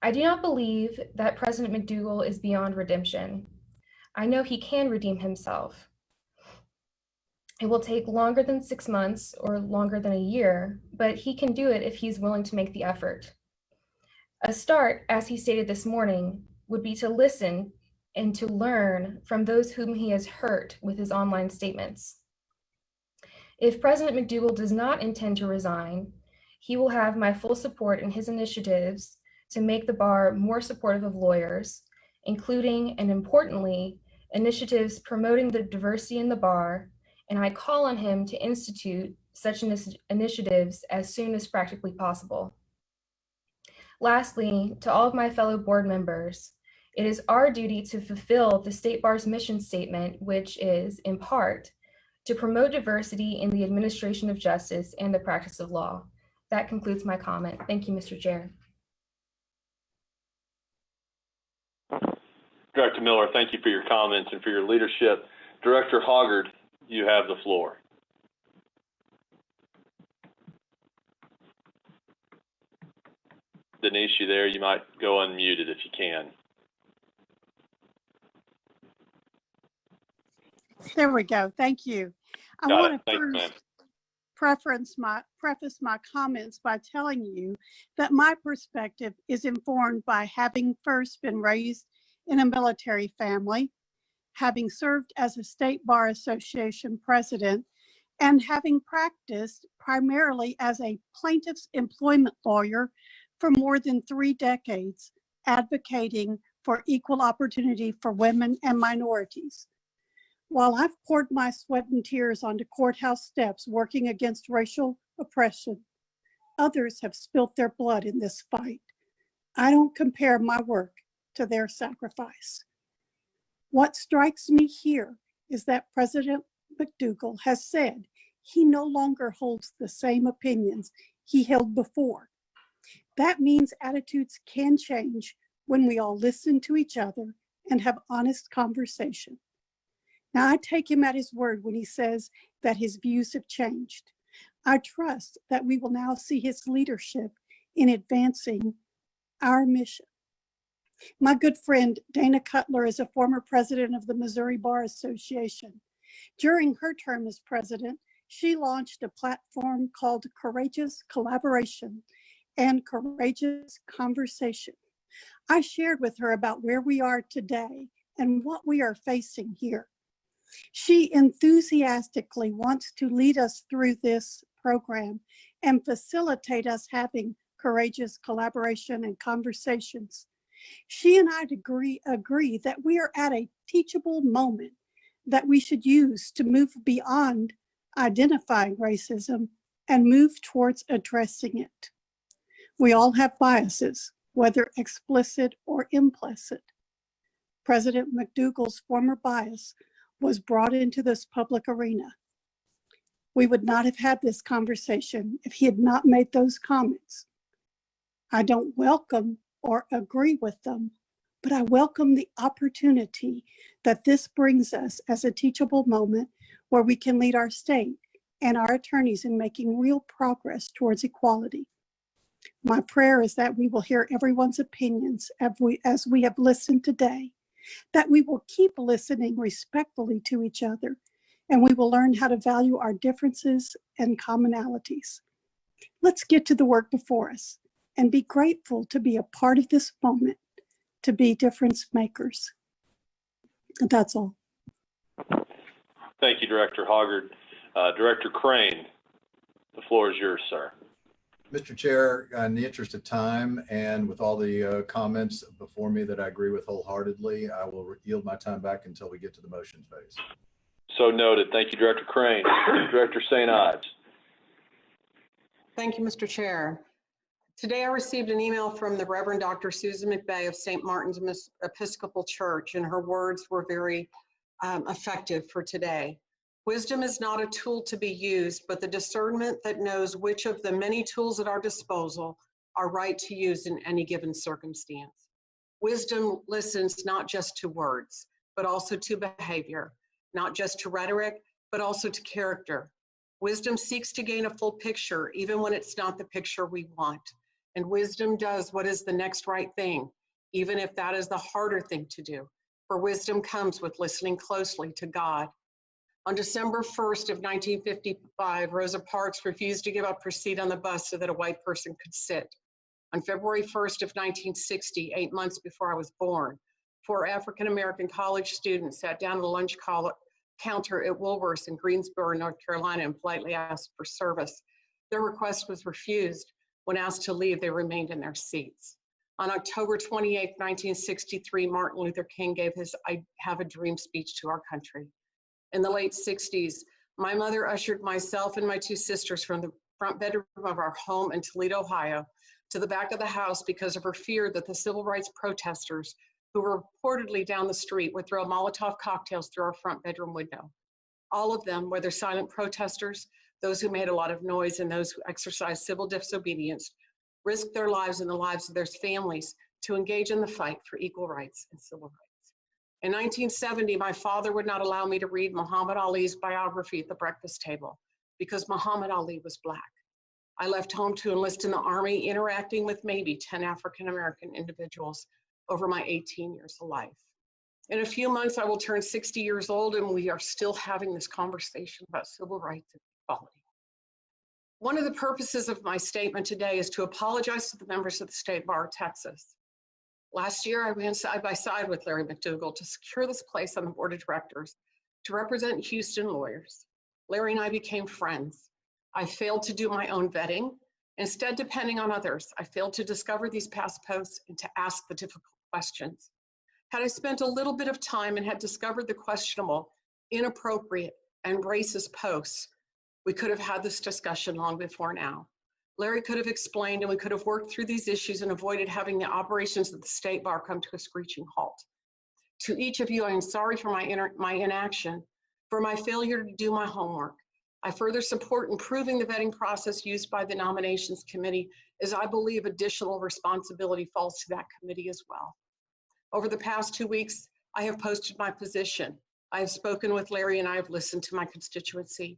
I do not believe that President McDougal is beyond redemption. I know he can redeem himself. It will take longer than 6 months or longer than a year, but he can do it if he's willing to make the effort. A start, as he stated this morning, would be to listen and to learn from those whom he has hurt with his online statements. If President McDougal does not intend to resign, he will have my full support in his initiatives to make the bar more supportive of lawyers, including, and importantly, initiatives promoting the diversity in the bar, and I call on him to institute such initiatives as soon as practically possible. Lastly, to all of my fellow board members, it is our duty to fulfill the State Bar's mission statement, which is, in part, to promote diversity in the administration of justice and the practice of law. That concludes my comment. Thank you, Mr. Chair. Director Miller, thank you for your comments and for your leadership. Director Hoggard, you have the floor. Denise, you there? You might go unmuted if you can. There we go. Thank you. I Got want it. to Thank you, ma'am. first preface my comments by telling you that my perspective is informed by having first been raised in a military family, having served as a State Bar Association president, and having practiced primarily as a plaintiff's employment lawyer for more than 3 decades, advocating for equal opportunity for women and minorities. While I've poured my sweat and tears onto courthouse steps working against racial oppression, others have spilt their blood in this fight. I don't compare my work to their sacrifice. What strikes me here is that President McDougal has said he no longer holds the same opinions he held before. That means attitudes can change when we all listen to each other and have honest conversation. Now, I take him at his word when he says that his views have changed. I trust that we will now see his leadership in advancing our mission. My good friend Dana Cutler is a former president of the Missouri Bar Association. During her term as president, she launched a platform called Courageous Collaboration and Courageous Conversation. I shared with her about where we are today and what we are facing here. She enthusiastically wants to lead us through this program and facilitate us having courageous collaboration and conversations. She and I agree that we are at a teachable moment that we should use to move beyond identifying racism and move towards addressing it. We all have biases, whether explicit or implicit. President McDougal's former bias was brought into this public arena. We would not have had this conversation if he had not made those comments. I don't welcome or agree with them, but I welcome the opportunity that this brings us as a teachable moment where we can lead our state and our attorneys in making real progress towards equality. My prayer is that we will hear everyone's opinions as we have listened today, that we will keep listening respectfully to each other, and we will learn how to value our differences and commonalities. Let's get to the work before us and be grateful to be a part of this moment, to be difference makers. And that's all. Thank you, Director Hoggard. Director Crane, the floor is yours, sir. Mr. Chair, in the interest of time and with all the comments before me that I agree with wholeheartedly, I will yield my time back until we get to the motions phase. So noted. Thank you, Director Crane. Director St. Ives. Thank you, Mr. Chair. Today I received an email from the Reverend Dr. Susan McVeigh of St. Martin's Episcopal Church, and her words were very effective for today. Wisdom is not a tool to be used, but the discernment that knows which of the many tools at our disposal are right to use in any given circumstance. Wisdom listens not just to words, but also to behavior, not just to rhetoric, but also to character. Wisdom seeks to gain a full picture, even when it's not the picture we want. And wisdom does what is the next right thing, even if that is the harder thing to do. For wisdom comes with listening closely to God. On December 1st of 1955, Rosa Parks refused to give up her seat on the bus so that a white person could sit. On February 1st of 1960, 8 months before I was born, 4 African-American college students sat down at a lunch counter at Woolworth's in Greensboro, North Carolina, and politely asked for service. Their request was refused. When asked to leave, they remained in their seats. On October 28th, 1963, Martin Luther King gave his "I Have a Dream" speech to our country. In the late 60s, my mother ushered myself and my 2 sisters from the front bedroom of our home in Toledo, Ohio, to the back of the house because of her fear that the civil rights protesters who were reportedly down the street would throw Molotov cocktails through our front bedroom window. All of them, whether silent protesters, those who made a lot of noise, and those who exercised civil disobedience, risked their lives and the lives of their families to engage in the fight for equal rights and civil rights. In 1970, my father would not allow me to read Muhammad Ali's biography at the breakfast table because Muhammad Ali was Black. I left home to enlist in the Army, interacting with maybe 10 African-American individuals over my 18 years of life. In a few months, I will turn 60 years old, and we are still having this conversation about civil rights and equality. One of the purposes of my statement today is to apologize to the members of the State Bar of Texas. Last year, I ran side by side with Larry McDougal to secure this place on the board of directors to represent Houston lawyers. Larry and I became friends. I failed to do my own vetting. Instead, depending on others, I failed to discover these past posts and to ask the difficult questions. Had I spent a little bit of time and had discovered the questionable, inappropriate, and racist posts, we could have had this discussion long before now. Larry could have explained, and we could have worked through these issues and avoided having the operations of the State Bar come to a screeching halt. To each of you, I am sorry for my inaction, for my failure to do my homework. I further support improving the vetting process used by the nominations committee, as I believe additional responsibility falls to that committee as well. Over the past 2 weeks, I have posted my position. I have spoken with Larry, and I have listened to my constituency.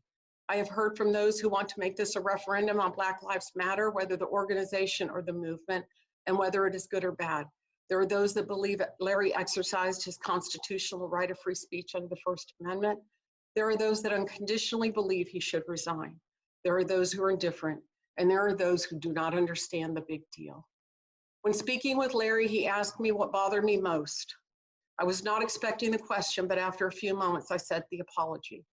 I have heard from those who want to make this a referendum on Black Lives Matter, whether the organization or the movement, and whether it is good or bad. There are those that believe that Larry exercised his constitutional right of free speech under the First Amendment. There are those that unconditionally believe he should resign. There are those who are indifferent, and there are those who do not understand the big deal. When speaking with Larry, he asked me what bothered me most. I was not expecting the question, but after a few moments, I said the apology.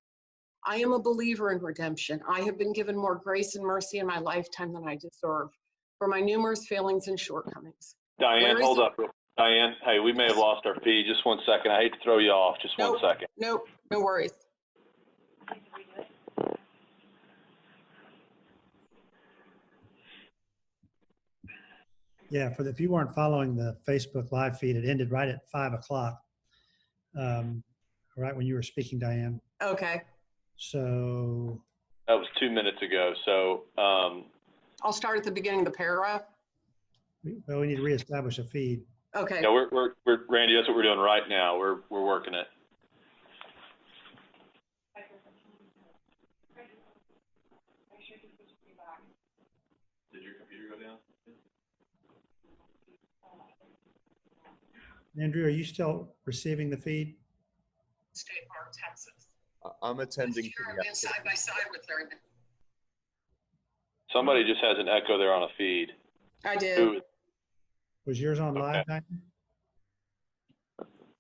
I am a believer in redemption. I have been given more grace and mercy in my lifetime than I deserve for my numerous failings and shortcomings. Diane, Larry's- hold up. Diane, hey, we may have lost our feed. Just 1 second. I hate to throw you off. Just 1 second. Nope, no worries. Yeah, if you weren't following the Facebook live feed, it ended right at 5 o'clock, right when you were speaking, Diane. Okay, So, That was 2 minutes ago. So, I'll start at the beginning of the paragraph. we need to reestablish a feed. Okay. yeah, we're Randy, that's what we're doing right now. We're working it. Did your computer go down? Andrew, are you still receiving the feed? State Bar of Texas. I'm attending. Sure, I ran side by side with Larry. Somebody just has an echo there on a feed. I did. Who- Was yours on live, Diane?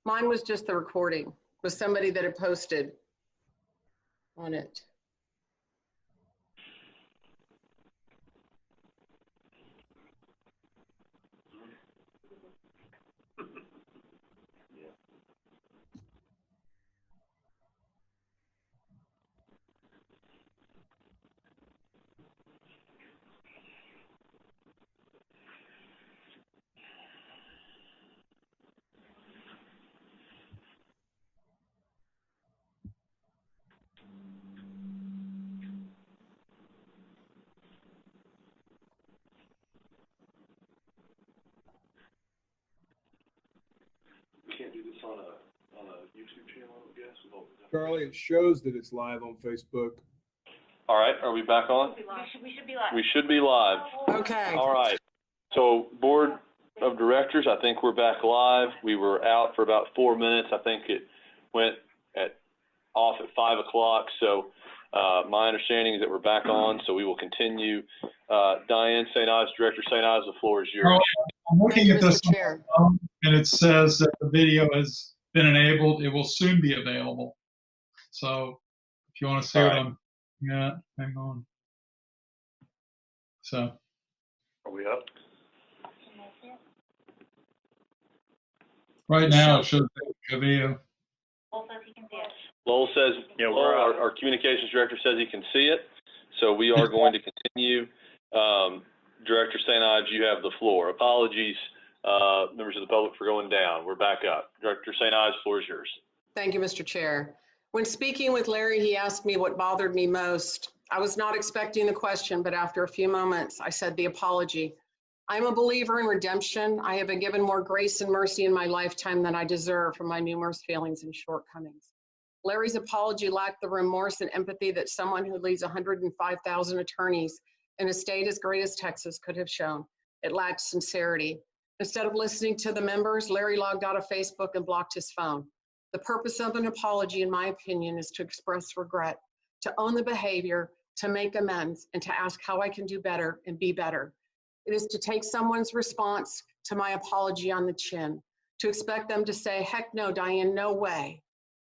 Mine was just the recording, was somebody that had posted on it. We can't do this on a YouTube channel, I guess. Charlie, it shows that it's live on Facebook. All right, are we back on? We should be live. We should be live. Okay. All right. So Board of Directors, I think we're back live. We were out for about 4 minutes. I think it went off at 5 o'clock. So my understanding is that we're back on, so we will continue. Diane St. Ives, Director St. Ives, the floor is yours. I'm looking at this, Chair. and it says that the video has been enabled. It will soon be available. So if you want to see what I'm looking at, hang on. So. Are we up? Right now, it shows the video. Lowell says he can see it. Lowell says, our communications director says he can see it. So we are going to continue. Director St. Ives, you have the floor. Apologies, members of the public, for going down. We're back up. Director St. Ives, floor is yours. Thank you, Mr. Chair. When speaking with Larry, he asked me what bothered me most. I was not expecting the question, but after a few moments, I said the apology. I'm a believer in redemption. I have been given more grace and mercy in my lifetime than I deserve for my numerous failings and shortcomings. Larry's apology lacked the remorse and empathy that someone who leads 105,000 attorneys in a state as great as Texas could have shown. It lacked sincerity. Instead of listening to the members, Larry logged out of Facebook and blocked his phone. The purpose of an apology, in my opinion, is to express regret, to own the behavior, to make amends, and to ask how I can do better and be better. It is to take someone's response to my apology on the chin, to expect them to say, heck no, Diane, no way.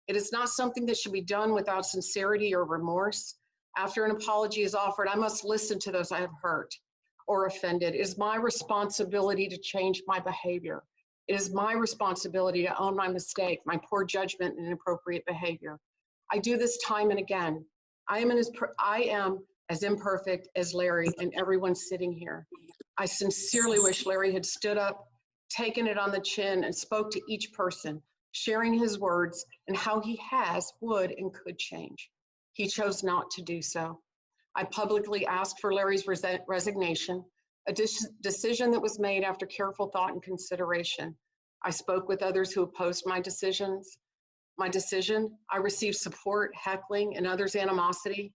It is not something that should be done without sincerity or remorse. After an apology is offered, I must listen to those I have hurt or offended. It is my responsibility to change my behavior. It is my responsibility to own my mistake, my poor judgment, and inappropriate behavior. I do this time and again. I am as imperfect as Larry and everyone sitting here. I sincerely wish Larry had stood up, taken it on the chin, and spoke to each person, sharing his words and how he has, would, and could change. He chose not to do so. I publicly asked for Larry's resignation, a decision that was made after careful thought and consideration. I spoke with others who opposed my decision. I received support, heckling, and others' animosity.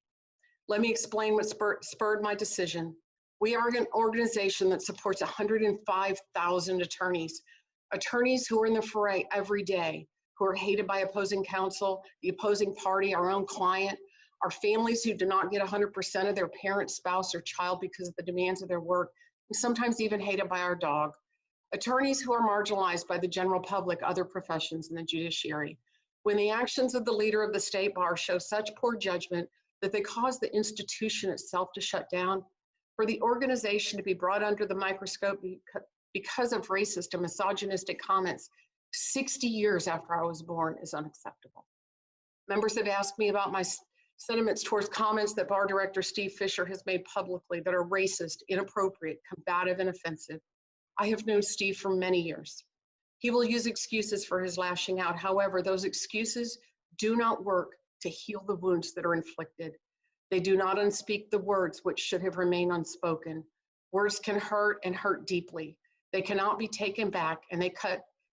Let me explain what spurred my decision. We are an organization that supports 105,000 attorneys who are in the fray every day, who are hated by opposing counsel, the opposing party, our own client, our families who do not get 100% of their parent, spouse, or child because of the demands of their work, and sometimes even hated by our dog. Attorneys who are marginalized by the general public, other professions, and the judiciary. When the actions of the leader of the state bar show such poor judgment that they cause the institution itself to shut down, for the organization to be brought under the microscope because of racist and misogynistic comments 60 years after I was born is unacceptable. Members have asked me about my sentiments towards comments that Bar Director Steve Fisher has made publicly that are racist, inappropriate, combative, and offensive. I have known Steve for many years. He will use excuses for his lashing out. However, those excuses do not work to heal the wounds that are inflicted. They do not unspeak the words which should have remained unspoken. Words can hurt and hurt deeply. They cannot be taken back, and they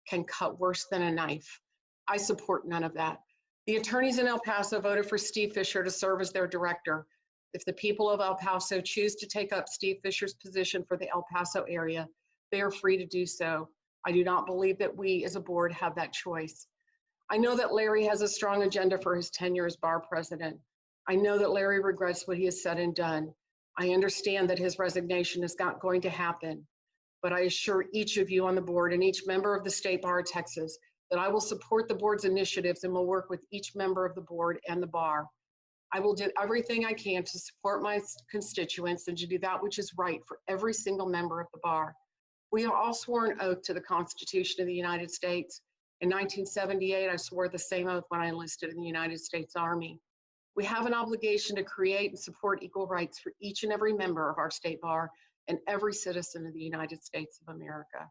can cut worse than a knife. I support none of that. The attorneys in El Paso voted for Steve Fisher to serve as their director. If the people of El Paso choose to take up Steve Fisher's position for the El Paso area, they are free to do so. I do not believe that we as a board have that choice. I know that Larry has a strong agenda for his tenure as bar president. I know that Larry regrets what he has said and done. I understand that his resignation is not going to happen, but I assure each of you on the board and each member of the State Bar of Texas that I will support the board's initiatives and will work with each member of the board and the bar. I will do everything I can to support my constituents and to do that which is right for every single member of the bar. We are all sworn an oath to the Constitution of the United States. In 1978, I swore the same oath when I enlisted in the United States Army. We have an obligation to create and support equal rights for each and every member of our state bar and every citizen of the United States of America.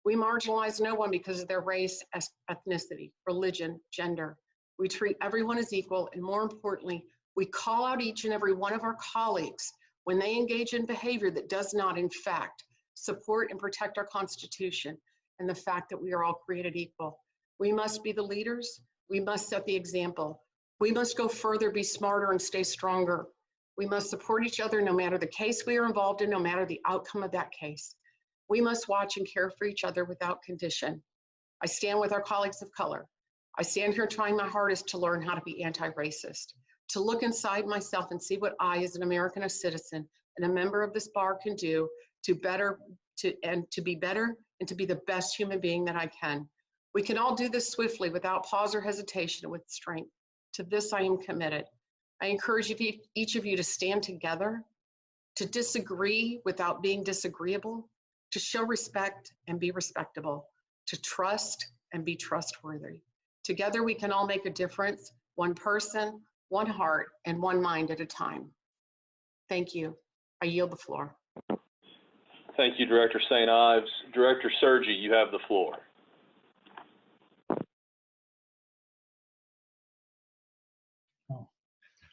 We marginalize no one because of their race, ethnicity, religion, gender. We treat everyone as equal, and more importantly, we call out each and every one of our colleagues when they engage in behavior that does not, in fact, support and protect our Constitution and the fact that we are all created equal. We must be the leaders. We must set the example. We must go further, be smarter, and stay stronger. We must support each other no matter the case we are involved in, no matter the outcome of that case. We must watch and care for each other without condition. I stand with our colleagues of color. I stand here trying my hardest to learn how to be anti-racist, to look inside myself and see what I, as an American, a citizen, and a member of this bar can do to be better and to be the best human being that I can. We can all do this swiftly without pause or hesitation and with strength. To this I am committed. I encourage each of you to stand together, to disagree without being disagreeable, to show respect and be respectable, to trust and be trustworthy. Together we can all make a difference, one person, one heart, and one mind at a time. Thank you. I yield the floor. Thank you, Director St. Ives. Director Sergi, you have the floor.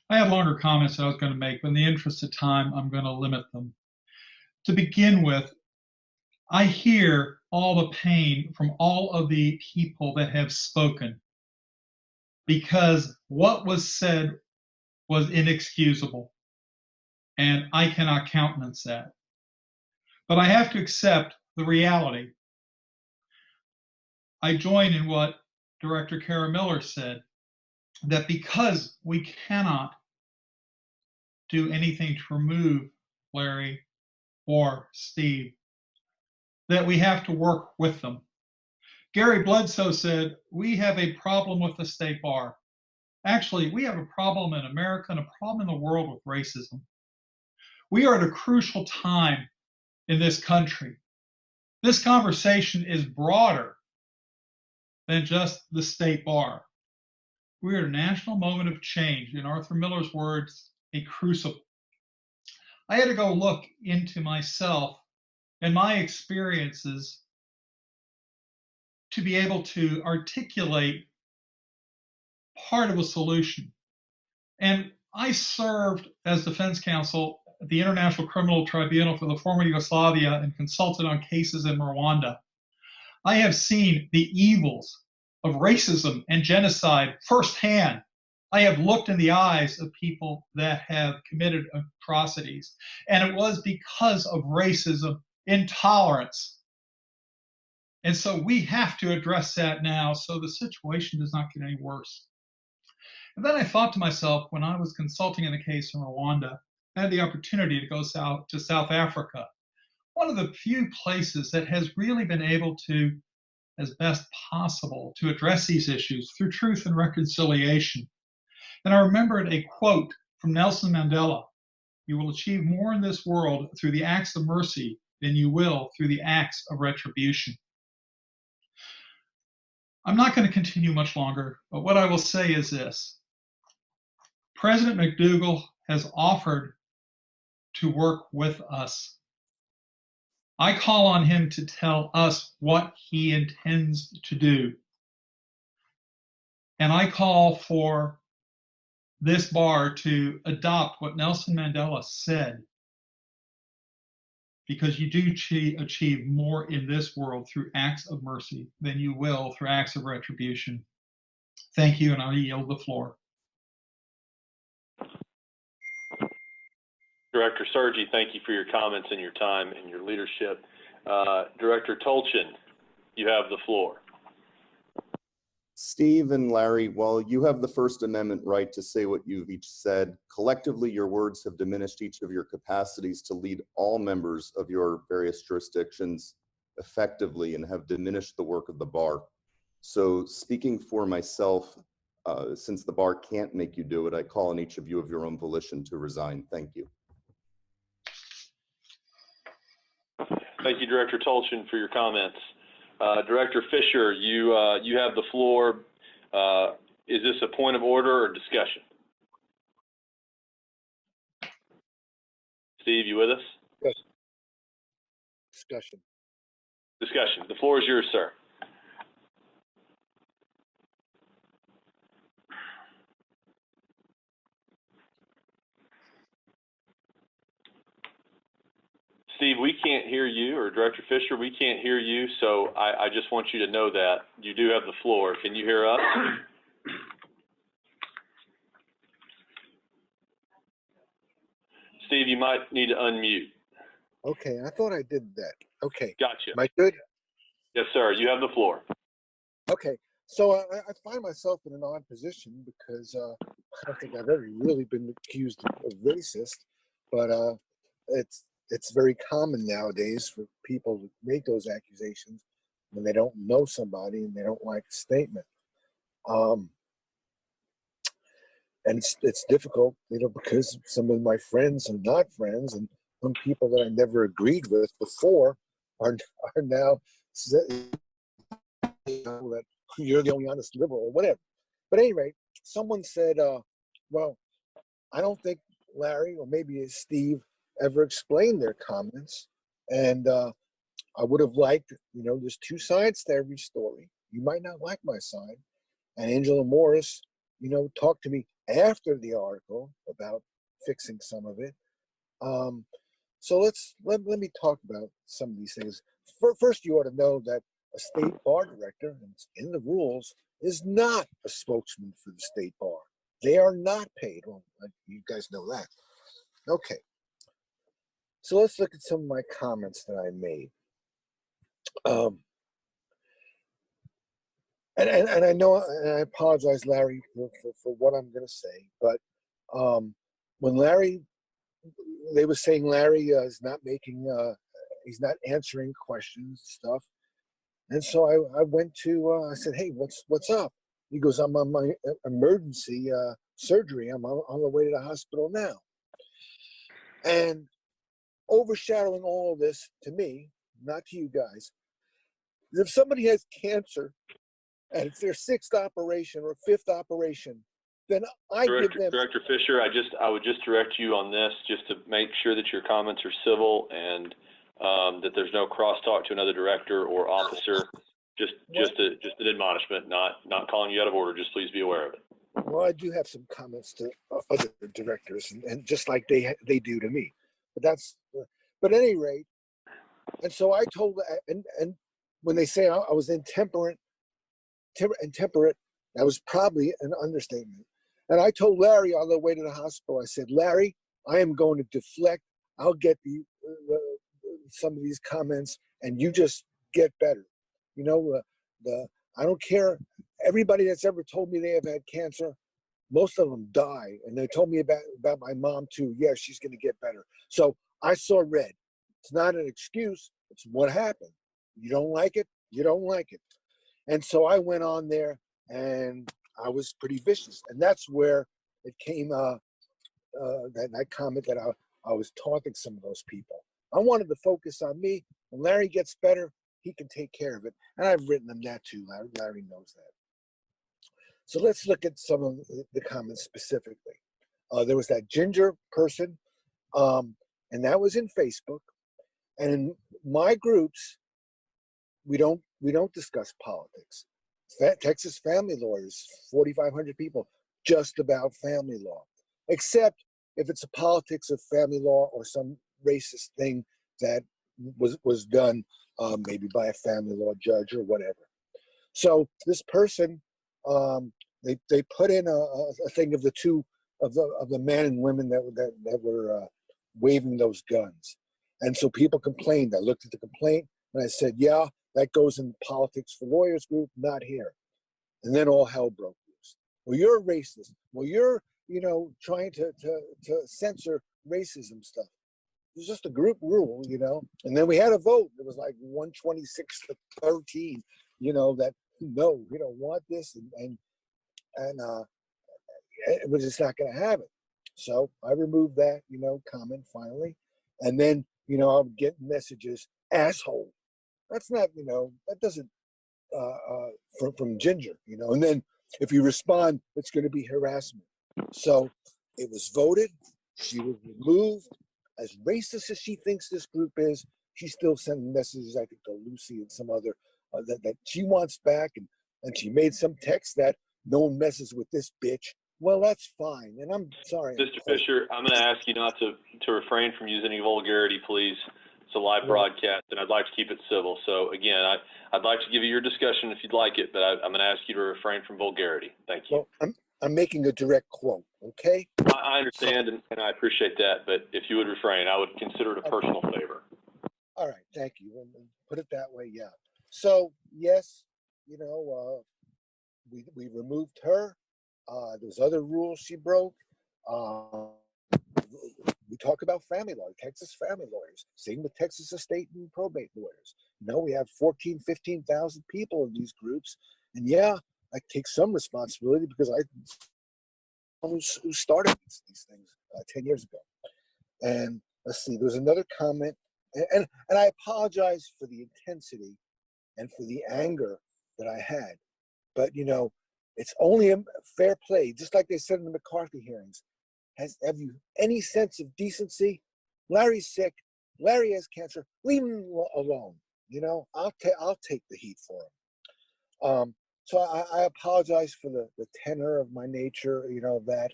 I had longer comments I was going to make, but in the interest of time, I'm going to limit them. To begin with, I hear all the pain from all of the people that have spoken because what was said was inexcusable, and I cannot countenance that. But I have to accept the reality. I join in what Director Kara Miller said, that because we cannot do anything to remove Larry or Steve, that we have to work with them. Gary Bledsoe said, we have a problem with the state bar. Actually, we have a problem in America and a problem in the world with racism. We are at a crucial time in this country. This conversation is broader than just the state bar. We are at a national moment of change. In Arthur Miller's words, a crucible. I had to go look into myself and my experiences to be able to articulate part of a solution. And I served as defense counsel at the International Criminal Tribunal for the former Yugoslavia and consulted on cases in Rwanda. I have seen the evils of racism and genocide firsthand. I have looked in the eyes of people that have committed atrocities, and it was because of racism, intolerance. And so we have to address that now so the situation does not get any worse. And then I thought to myself, when I was consulting in the case in Rwanda, I had the opportunity to go to South Africa, one of the few places that has really been able to, as best possible, to address these issues through truth and reconciliation. And I remembered a quote from Nelson Mandela: "You will achieve more in this world through the acts of mercy than you will through the acts of retribution." I'm not going to continue much longer, but what I will say is this. President McDougal has offered to work with us. I call on him to tell us what he intends to do. And I call for this bar to adopt what Nelson Mandela said, because you do achieve more in this world through acts of mercy than you will through acts of retribution. Thank you, and I yield the floor. Director Sergi, thank you for your comments and your time and your leadership. Director Tolchin, you have the floor. Steve and Larry, while you have the First Amendment right to say what you've each said, collectively your words have diminished each of your capacities to lead all members of your various jurisdictions effectively and have diminished the work of the bar. So speaking for myself, since the bar can't make you do it, I call on each of you of your own volition to resign. Thank you. Thank you, Director Tolchin, for your comments. Director Fisher, you have the floor. Is this a point of order or discussion? Steve, you with us? Yes. Discussion. Discussion. The floor is yours, sir. Steve, we can't hear you, or Director Fisher, we can't hear you, so I just want you to know that. You do have the floor. Can you hear us? Steve, you might need to unmute. Okay, I thought I did that. Okay. Gotcha. Am I good? Yes, sir. You have the floor. Okay. So I find myself in an odd position because I don't think I've ever really been accused of racist, but it's very common nowadays for people to make those accusations when they don't know somebody and they don't like a statement. And it's difficult, you know, because some of my friends are not friends, and some people that I never agreed with before are now saying, you know, that you're the only honest liberal or whatever. But anyway, someone said, well, I don't think Larry or maybe Steve ever explained their comments. And I would have liked, you know, there's two sides to every story. You might not like my side. And Angela Morris, you know, talked to me after the article about fixing some of it. So let me talk about some of these things. First, you ought to know that a state bar director, and it's in the rules, is not a spokesman for the state bar. They are not paid. Well, you guys know that. Okay. So let's look at some of my comments that I made. And I know, and I apologize, Larry, for what I'm going to say, but when Larry, they were saying Larry is not making, he's not answering questions and stuff. And so I went to, I said, hey, what's up? He goes, I'm on my emergency surgery. I'm on the way to the hospital now. And overshadowing all of this to me, not to you guys, if somebody has cancer and it's their 6th operation or 5th operation, then I give them. Director Fisher, I would just direct you on this, just to make sure that your comments are civil and that there's no crosstalk to another director or officer. Just an admonishment, not calling you out of order. Just please be aware of it. Well, I do have some comments to other directors, and just like they do to me. But at any rate, and so I told, and when they say I was intemperate, that was probably an understatement. And I told Larry on the way to the hospital, I said, Larry, I am going to deflect. I'll get some of these comments, and you just get better. You know, I don't care. Everybody that's ever told me they have had cancer, most of them die. And they told me about my mom too. Yeah, she's going to get better. So I saw red. It's not an excuse. It's what happened. You don't like it, you don't like it. And so I went on there and I was pretty vicious. And that's where it came, that comment that I was taunting some of those people. I wanted to focus on me. When Larry gets better, he can take care of it. And I've written him that too. Larry knows that. So let's look at some of the comments specifically. There was that ginger person, and that was in Facebook. And in my groups, we don't discuss politics. Texas family lawyers, 4,500 people, just about family law, except if it's a politics of family law or some racist thing that was done maybe by a family law judge or whatever. So this person, they put in a thing of the men and women that were waving those guns, and so people complained. I looked at the complaint and I said, yeah, that goes in the politics for lawyers group, not here. And then all hell broke loose. Well, you're a racist. Well, you're trying to censor racism stuff. It was just a group rule, and then we had a vote. It was like 126 to 13, that no, we don't want this, and we're just not going to have it. So I removed that, comment finally, and then I'm getting messages, asshole. That's not, that doesn't from Ginger, and then if you respond, it's going to be harassment. So it was voted. She was removed. As racist as she thinks this group is, she's still sending messages, I think, to Lucy and some other that she wants back, and she made some text that no one messes with this bitch. Well, that's fine, and I'm sorry. Mr. Fisher, I'm going to ask you not to refrain from using any vulgarity, please. It's a live broadcast, and I'd like to keep it civil. So again, I'd like to give you your discussion if you'd like it, but I'm going to ask you to refrain from vulgarity. Thank you. Well, I'm making a direct quote, okay? I understand, and I appreciate that, but if you would refrain, I would consider it a personal favor. All right, thank you. And put it that way, yeah. So yes, we removed her. There's other rules she broke. We talk about family law, Texas family lawyers. Same with Texas estate and probate lawyers. We have 14, 15,000 people in these groups, and yeah, I take some responsibility because who started these things 10 years ago. And let's see, there's another comment, and I apologize for the intensity and for the anger that I had, but it's only a fair play, just like they said in the McCarthy hearings. Have you any sense of decency? Larry's sick. Larry has cancer. Leave him alone. I'll take the heat for him. So I apologize for the tenor of my nature, you know, that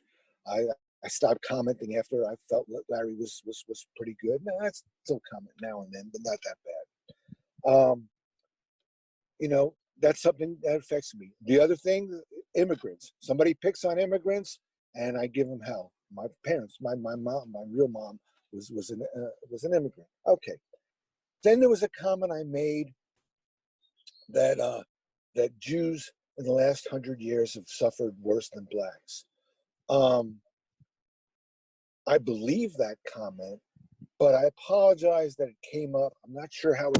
I stopped commenting after I felt that Larry was pretty good. Now I still comment now and then, but not that bad. You know, that's something that affects me. The other thing, immigrants. Somebody picks on immigrants, and I give them hell. My parents, my mom, my real mom was an immigrant. Okay. Then there was a comment I made that that Jews in the last 100 years have suffered worse than blacks. I believe that comment, but I apologize that it came up. I'm not sure how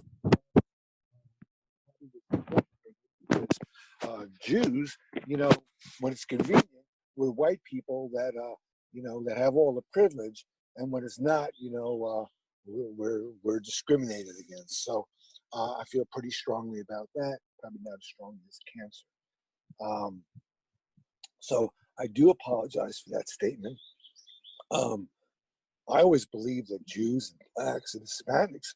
Jews, you know, when it's convenient, we're white people that, you know, that have all the privilege, and when it's not, you know, we're discriminated against. So I feel pretty strongly about that. Probably not as strongly as cancer. So I do apologize for that statement. I always believe that Jews and blacks and Hispanics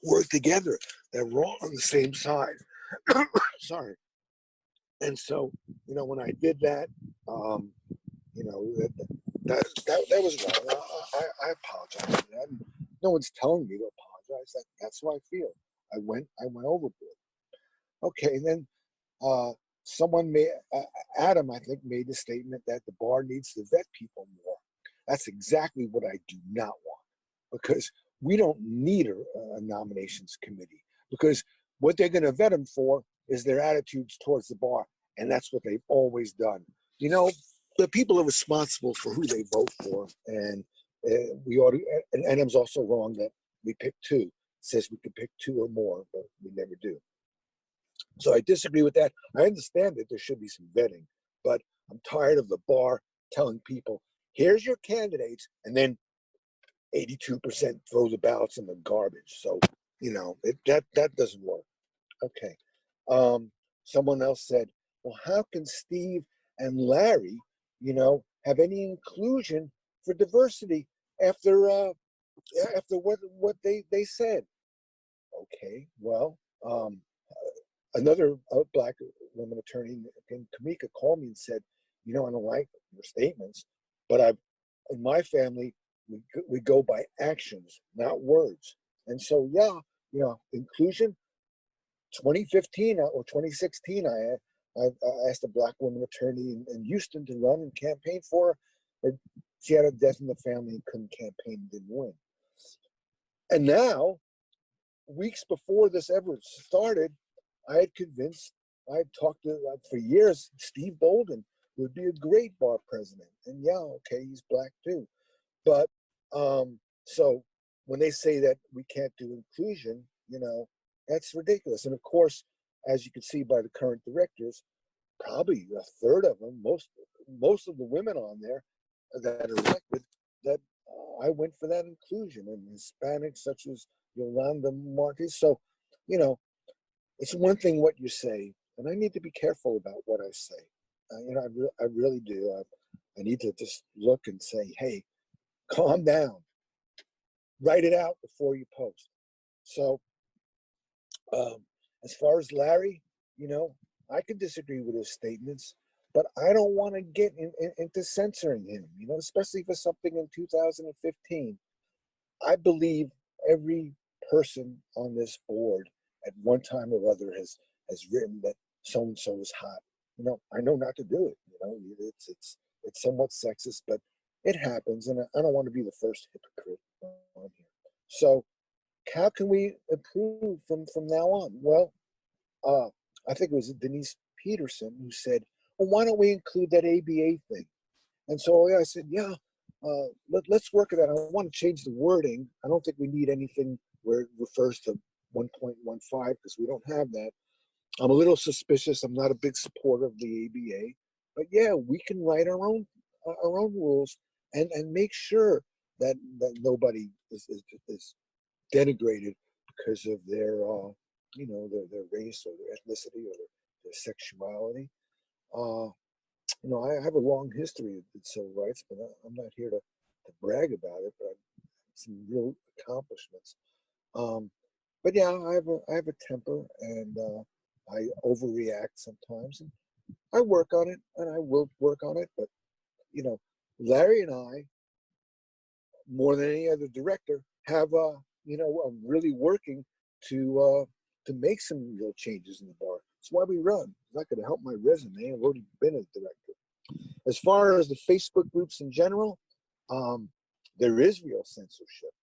work together. They're all on the same side. Sorry. And so, you know, when I did that, you know, that was wrong. I apologize for that. No one's telling me to apologize. That's how I feel. I went overboard. Okay, and then someone Adam, I think, made the statement that the bar needs to vet people more. That's exactly what I do not want, because we don't need a nominations committee, because what they're going to vet them for is their attitudes towards the bar, and that's what they've always done. You know, the people are responsible for who they vote for, and we ought to. And Adam's also wrong that we pick two. It says we could pick two or more, but we never do. So I disagree with that. I understand that there should be some vetting, but I'm tired of the bar telling people, here's your candidates, and then 82% throw the ballots in the garbage. So, you know, that doesn't work. Okay. Someone else said, well, how can Steve and Larry, you know, have any inclusion for diversity after what they said? Okay, well, another black woman attorney, Kamika, called me and said, you know, I don't like your statements, but in my family, we go by actions, not words. And so, yeah, you know, inclusion, 2015 or 2016, I asked a black woman attorney in Houston to run and campaign for her. She had a death in the family and couldn't campaign and didn't win. And now, weeks before this ever started, I had talked to, for years, Steve Bolden would be a great bar president. And yeah, okay, he's black too. But so when they say that we can't do inclusion, you know, that's ridiculous. And of course, as you can see by the current directors, probably a third of them, most of the women on there that are elected, that I went for that inclusion, and Hispanics such as Yolanda Marquez. So, you know, it's one thing what you say, and I need to be careful about what I say. You know, I really do. I need to just look and say, hey, calm down. Write it out before you post. So, as far as Larry, you know, I could disagree with his statements, but I don't want to get into censoring him, you know, especially for something in 2015. I believe every person on this board at one time or other has written that so-and-so is hot. You know, I know not to do it. You know, it's somewhat sexist, but it happens, and I don't want to be the first hypocrite on here. So how can we improve from now on? Well, I think it was Denise Peterson who said, well, why don't we include that ABA thing? And so I said, yeah, let's work at that. I want to change the wording. I don't think we need anything where it refers to 1.15 because we don't have that. I'm a little suspicious. I'm not a big supporter of the ABA, but yeah, we can write our own rules and make sure that nobody is denigrated because of their you know, their race or their ethnicity or their sexuality. You know, I have a long history of civil rights, but I'm not here to brag about it, but I've some real accomplishments. But yeah, I have a temper, and I overreact sometimes, and I work on it, and I will work on it. But you know, Larry and I, more than any other director, have really working to make some real changes in the bar. That's why we run. It's not going to help my resume. I've already been a director. As far as the Facebook groups in general, there is real censorship,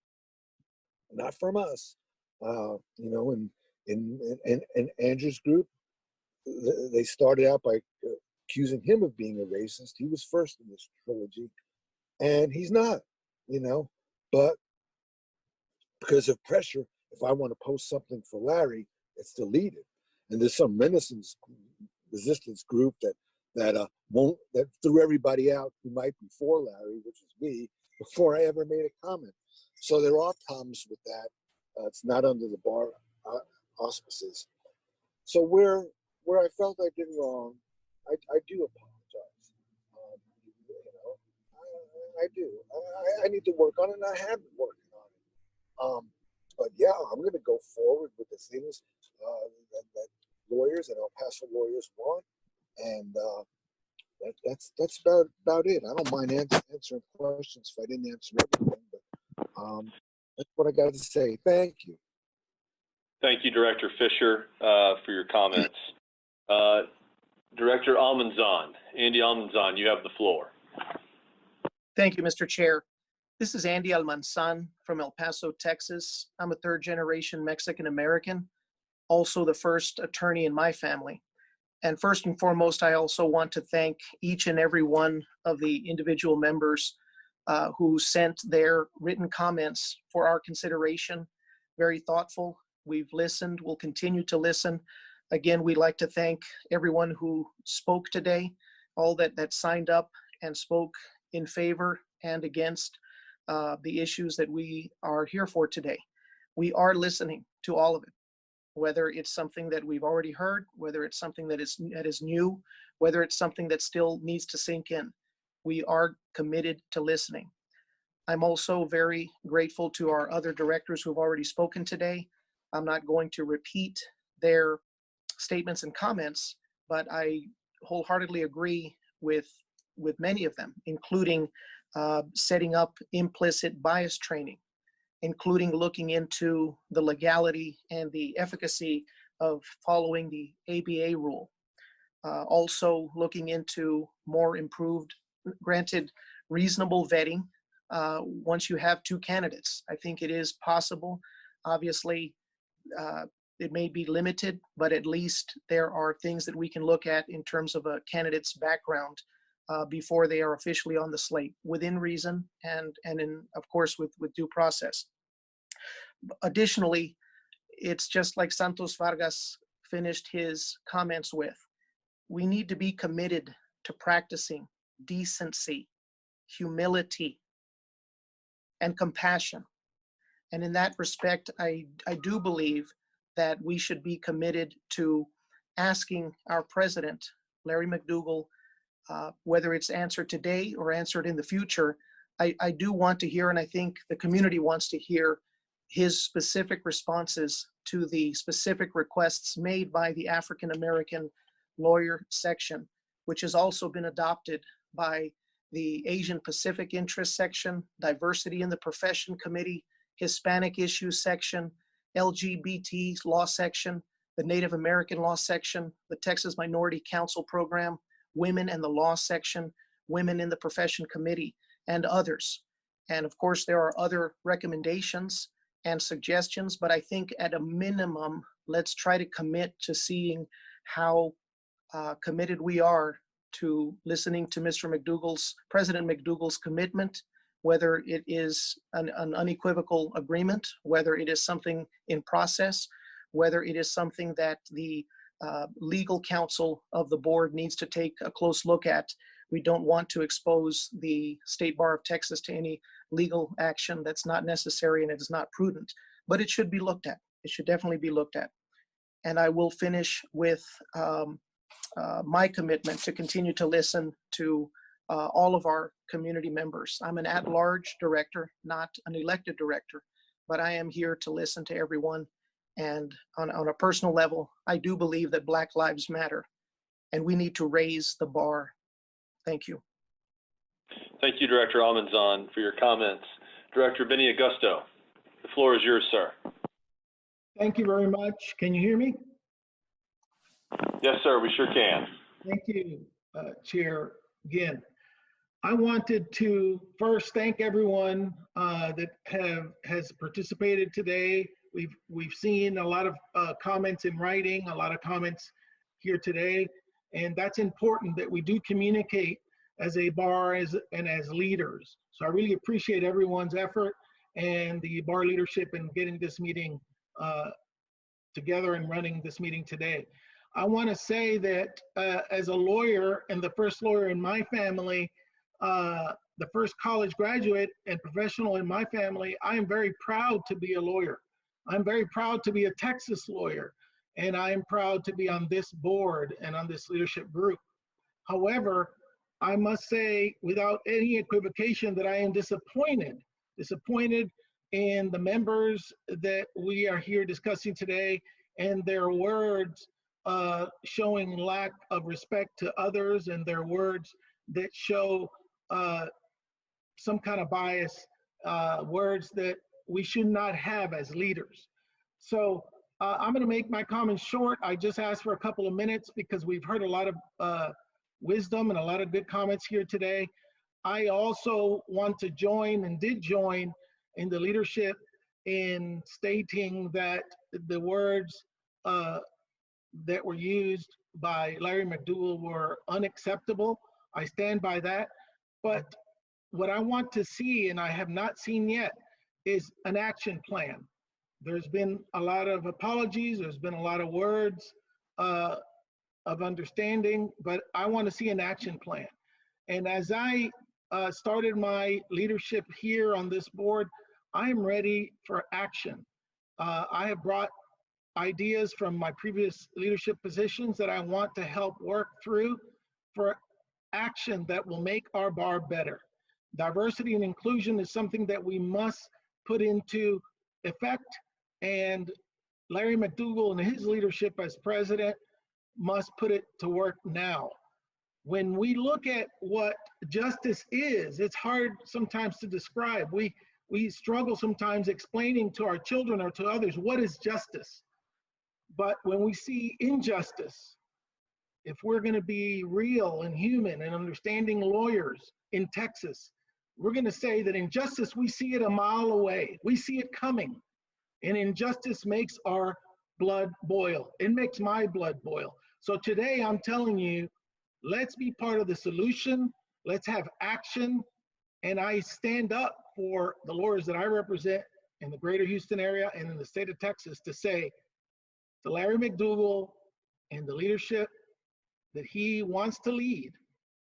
not from us. In Andrew's group, they started out by accusing him of being a racist. He was first in this trilogy, and he's not, but because of pressure, if I want to post something for Larry, it's deleted. And there's some resistance group that threw everybody out who might be for Larry, which is me, before I ever made a comment. So there are problems with that. It's not under the bar auspices. So where I felt I did wrong, I do apologize. I do. I need to work on it, and I have been working on it. But yeah, I'm going to go forward with the things that lawyers and El Paso lawyers want, and that's about it. I don't mind answering questions if I didn't answer everything, but that's what I got to say. Thank you. Thank you, Director Fisher, for your comments. Director Almanzan, Andy Almanzan, you have the floor. Thank you, Mr. Chair. This is Andy Almanzan from El Paso, Texas. I'm a third-generation Mexican-American, also the first attorney in my family. And first and foremost, I also want to thank each and every one of the individual members who sent their written comments for our consideration. Very thoughtful. We've listened. We'll continue to listen. Again, we'd like to thank everyone who spoke today, all that signed up and spoke in favor and against the issues that we are here for today. We are listening to all of it, whether it's something that we've already heard, whether it's something that is new, whether it's something that still needs to sink in. We are committed to listening. I'm also very grateful to our other directors who've already spoken today. I'm not going to repeat their statements and comments, but I wholeheartedly agree with many of them, including setting up implicit bias training, including looking into the legality and the efficacy of following the ABA rule. Also looking into more improved, granted, reasonable vetting once you have two candidates. I think it is possible. Obviously, it may be limited, but at least there are things that we can look at in terms of a candidate's background before they are officially on the slate, within reason and in, of course, with due process. Additionally, it's just like Santos Vargas finished his comments with. We need to be committed to practicing decency, humility, and compassion. And in that respect, I do believe that we should be committed to asking our president, Larry McDougal, whether it's answered today or answered in the future. I do want to hear, and I think the community wants to hear, his specific responses to the specific requests made by the African American lawyer section, which has also been adopted by the Asian Pacific Interest section, Diversity in the Profession Committee, Hispanic Issues section, LGBT law section, the Native American law section, the Texas Minority Council program, Women and the Law section, Women in the Profession Committee, and others. And of course, there are other recommendations and suggestions, but I think at a minimum, let's try to commit to seeing how committed we are to listening to President McDougal's commitment, whether it is an unequivocal agreement, whether it is something in process, whether it is something that the legal counsel of the board needs to take a close look at. We don't want to expose the State Bar of Texas to any legal action that's not necessary and it is not prudent, but it should be looked at. It should definitely be looked at. And I will finish with my commitment to continue to listen to all of our community members. I'm an at-large director, not an elected director, but I am here to listen to everyone. And on a personal level, I do believe that Black Lives Matter, and we need to raise the bar. Thank you. Thank you, Director Almanzon, for your comments. Director Benny Augusto, the floor is yours, sir. Thank you very much. Can you hear me? Yes, sir, we sure can. Thank you, Chair. Again, I wanted to first thank everyone that has participated today. We've seen a lot of comments in writing, a lot of comments here today, and that's important that we do communicate as a bar and as leaders. So I really appreciate everyone's effort and the bar leadership in getting this meeting together and running this meeting today. I want to say that as a lawyer and the first lawyer in my family, the first college graduate and professional in my family, I am very proud to be a lawyer. I'm very proud to be a Texas lawyer, and I am proud to be on this board and on this leadership group. However, I must say without any equivocation that I am disappointed in the members that we are here discussing today and their words showing lack of respect to others, and their words that show some kind of bias, words that we should not have as leaders. So I'm going to make my comments short. I just asked for a couple of minutes because we've heard a lot of wisdom and a lot of good comments here today. I also want to join and did join in the leadership in stating that the words that were used by Larry McDougal were unacceptable. I stand by that. But what I want to see, and I have not seen yet, is an action plan. There's been a lot of apologies, there's been a lot of words of understanding, but I want to see an action plan. And as I started my leadership here on this board, I am ready for action. I have brought ideas from my previous leadership positions that I want to help work through for action that will make our bar better. Diversity and inclusion is something that we must put into effect, and Larry McDougal and his leadership as president must put it to work now. When we look at what justice is, it's hard sometimes to describe. We struggle sometimes explaining to our children or to others what is justice. But when we see injustice, if we're going to be real and human and understanding lawyers in Texas, we're going to say that injustice, we see it a mile away. We see it coming. And injustice makes our blood boil. It makes my blood boil. So today I'm telling you, let's be part of the solution. Let's have action. And I stand up for the lawyers that I represent in the greater Houston area and in the state of Texas to say to Larry McDougal and the leadership that he wants to lead,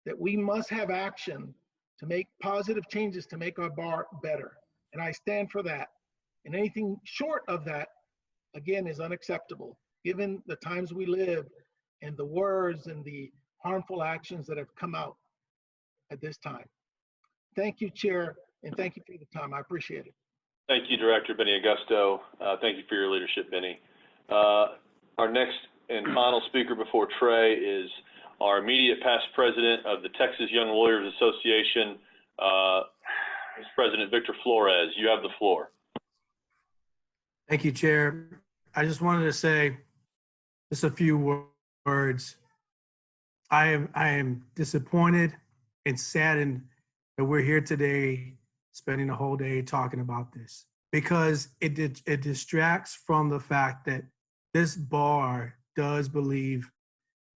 that we must have action to make positive changes to make our bar better. And I stand for that. And anything short of that, again, is unacceptable, given the times we live and the words and the harmful actions that have come out at this time. Thank you, Chair, and thank you for the time. I appreciate it. Thank you, Director Benny Augusto. Thank you for your leadership, Benny. Our next and final speaker before Trey is our immediate past president of the Texas Young Lawyers Association, President Victor Flores. You have the floor. Thank you, Chair. I just wanted to say just a few words. I am disappointed and saddened that we're here today spending the whole day talking about this, because it distracts from the fact that this bar does believe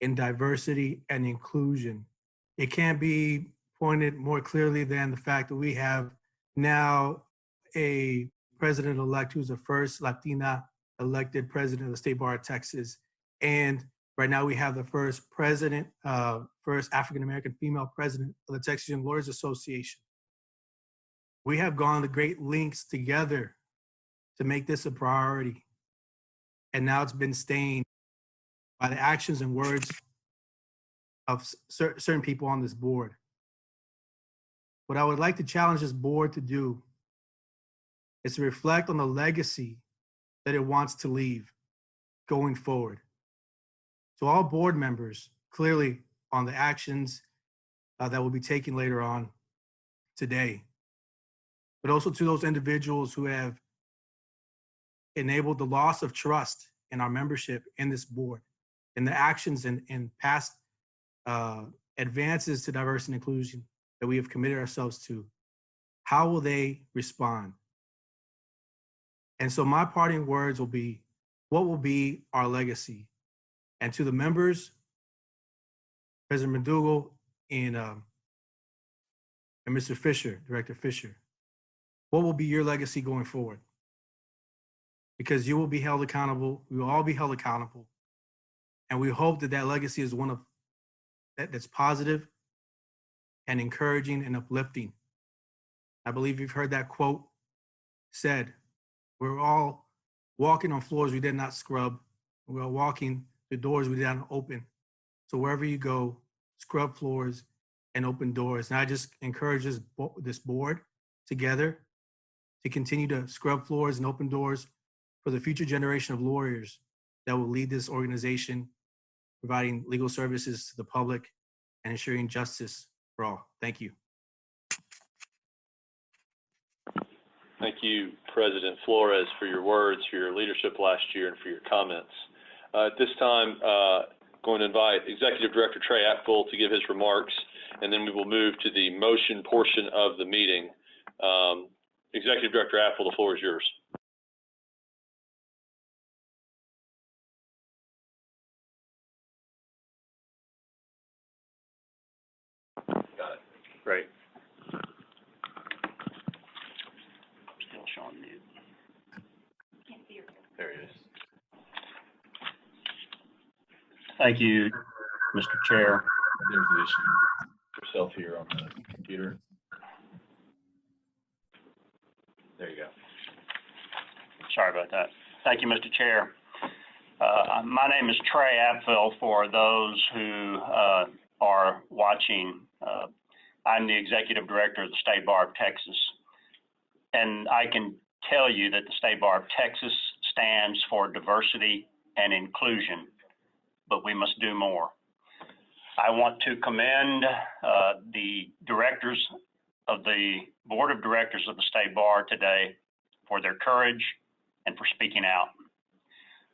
in diversity and inclusion. It can't be pointed more clearly than the fact that we have now a president-elect who's the first Latina elected president of the State Bar of Texas. And right now we have the first African-American female president of the Texas Young Lawyers Association. We have gone to great lengths together to make this a priority. And now it's been stained by the actions and words of certain people on this board. What I would like to challenge this board to do is to reflect on the legacy that it wants to leave going forward. To all board members, clearly on the actions that will be taken later on today, but also to those individuals who have enabled the loss of trust in our membership in this board, in the actions and past advances to diversity and inclusion that we have committed ourselves to. How will they respond? And so my parting words will be, what will be our legacy? And to the members, President McDougal and Mr. Fisher, Director Fisher, what will be your legacy going forward? Because you will be held accountable. We will all be held accountable. And we hope that that legacy is one of that's positive and encouraging and uplifting. I believe you've heard that quote said, we're all walking on floors we did not scrub. We're all walking the doors we did not open. So wherever you go, scrub floors and open doors. And I just encourage this board together to continue to scrub floors and open doors for the future generation of lawyers that will lead this organization, providing legal services to the public and ensuring justice for all. Thank you. Thank you, President Flores, for your words, for your leadership last year, and for your comments. At this time, going to invite Executive Director Trey Apfel to give his remarks, and then we will move to the motion portion of the meeting. Executive Director Apfel, the floor is yours. Got it. Great. Still showing mute. There it is. Thank you, Mr. Chair. There's the issue. Yourself here on the computer. There you go. Sorry about that. Thank you, Mr. Chair. My name is Trey Apfel for those who are watching. I'm the Executive Director of the State Bar of Texas. And I can tell you that the State Bar of Texas stands for diversity and inclusion, but we must do more. I want to commend the directors of the Board of Directors of the State Bar today for their courage and for speaking out.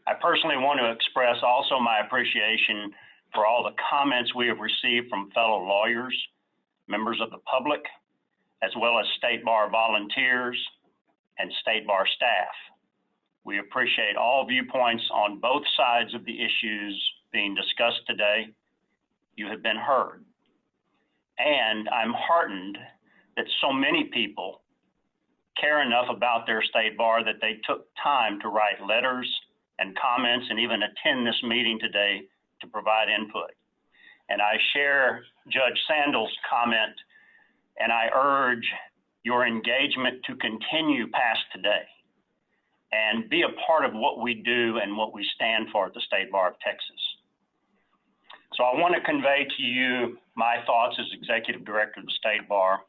I personally want to express also my appreciation for all the comments we have received from fellow lawyers, members of the public, as well as State Bar volunteers and State Bar staff. We appreciate all viewpoints on both sides of the issues being discussed today. You have been heard. And I'm heartened that so many people care enough about their State Bar that they took time to write letters and comments and even attend this meeting today to provide input. And I share Judge Sandal's comment, and I urge your engagement to continue past today and be a part of what we do and what we stand for at the State Bar of Texas. So I want to convey to you my thoughts as Executive Director of the State Bar.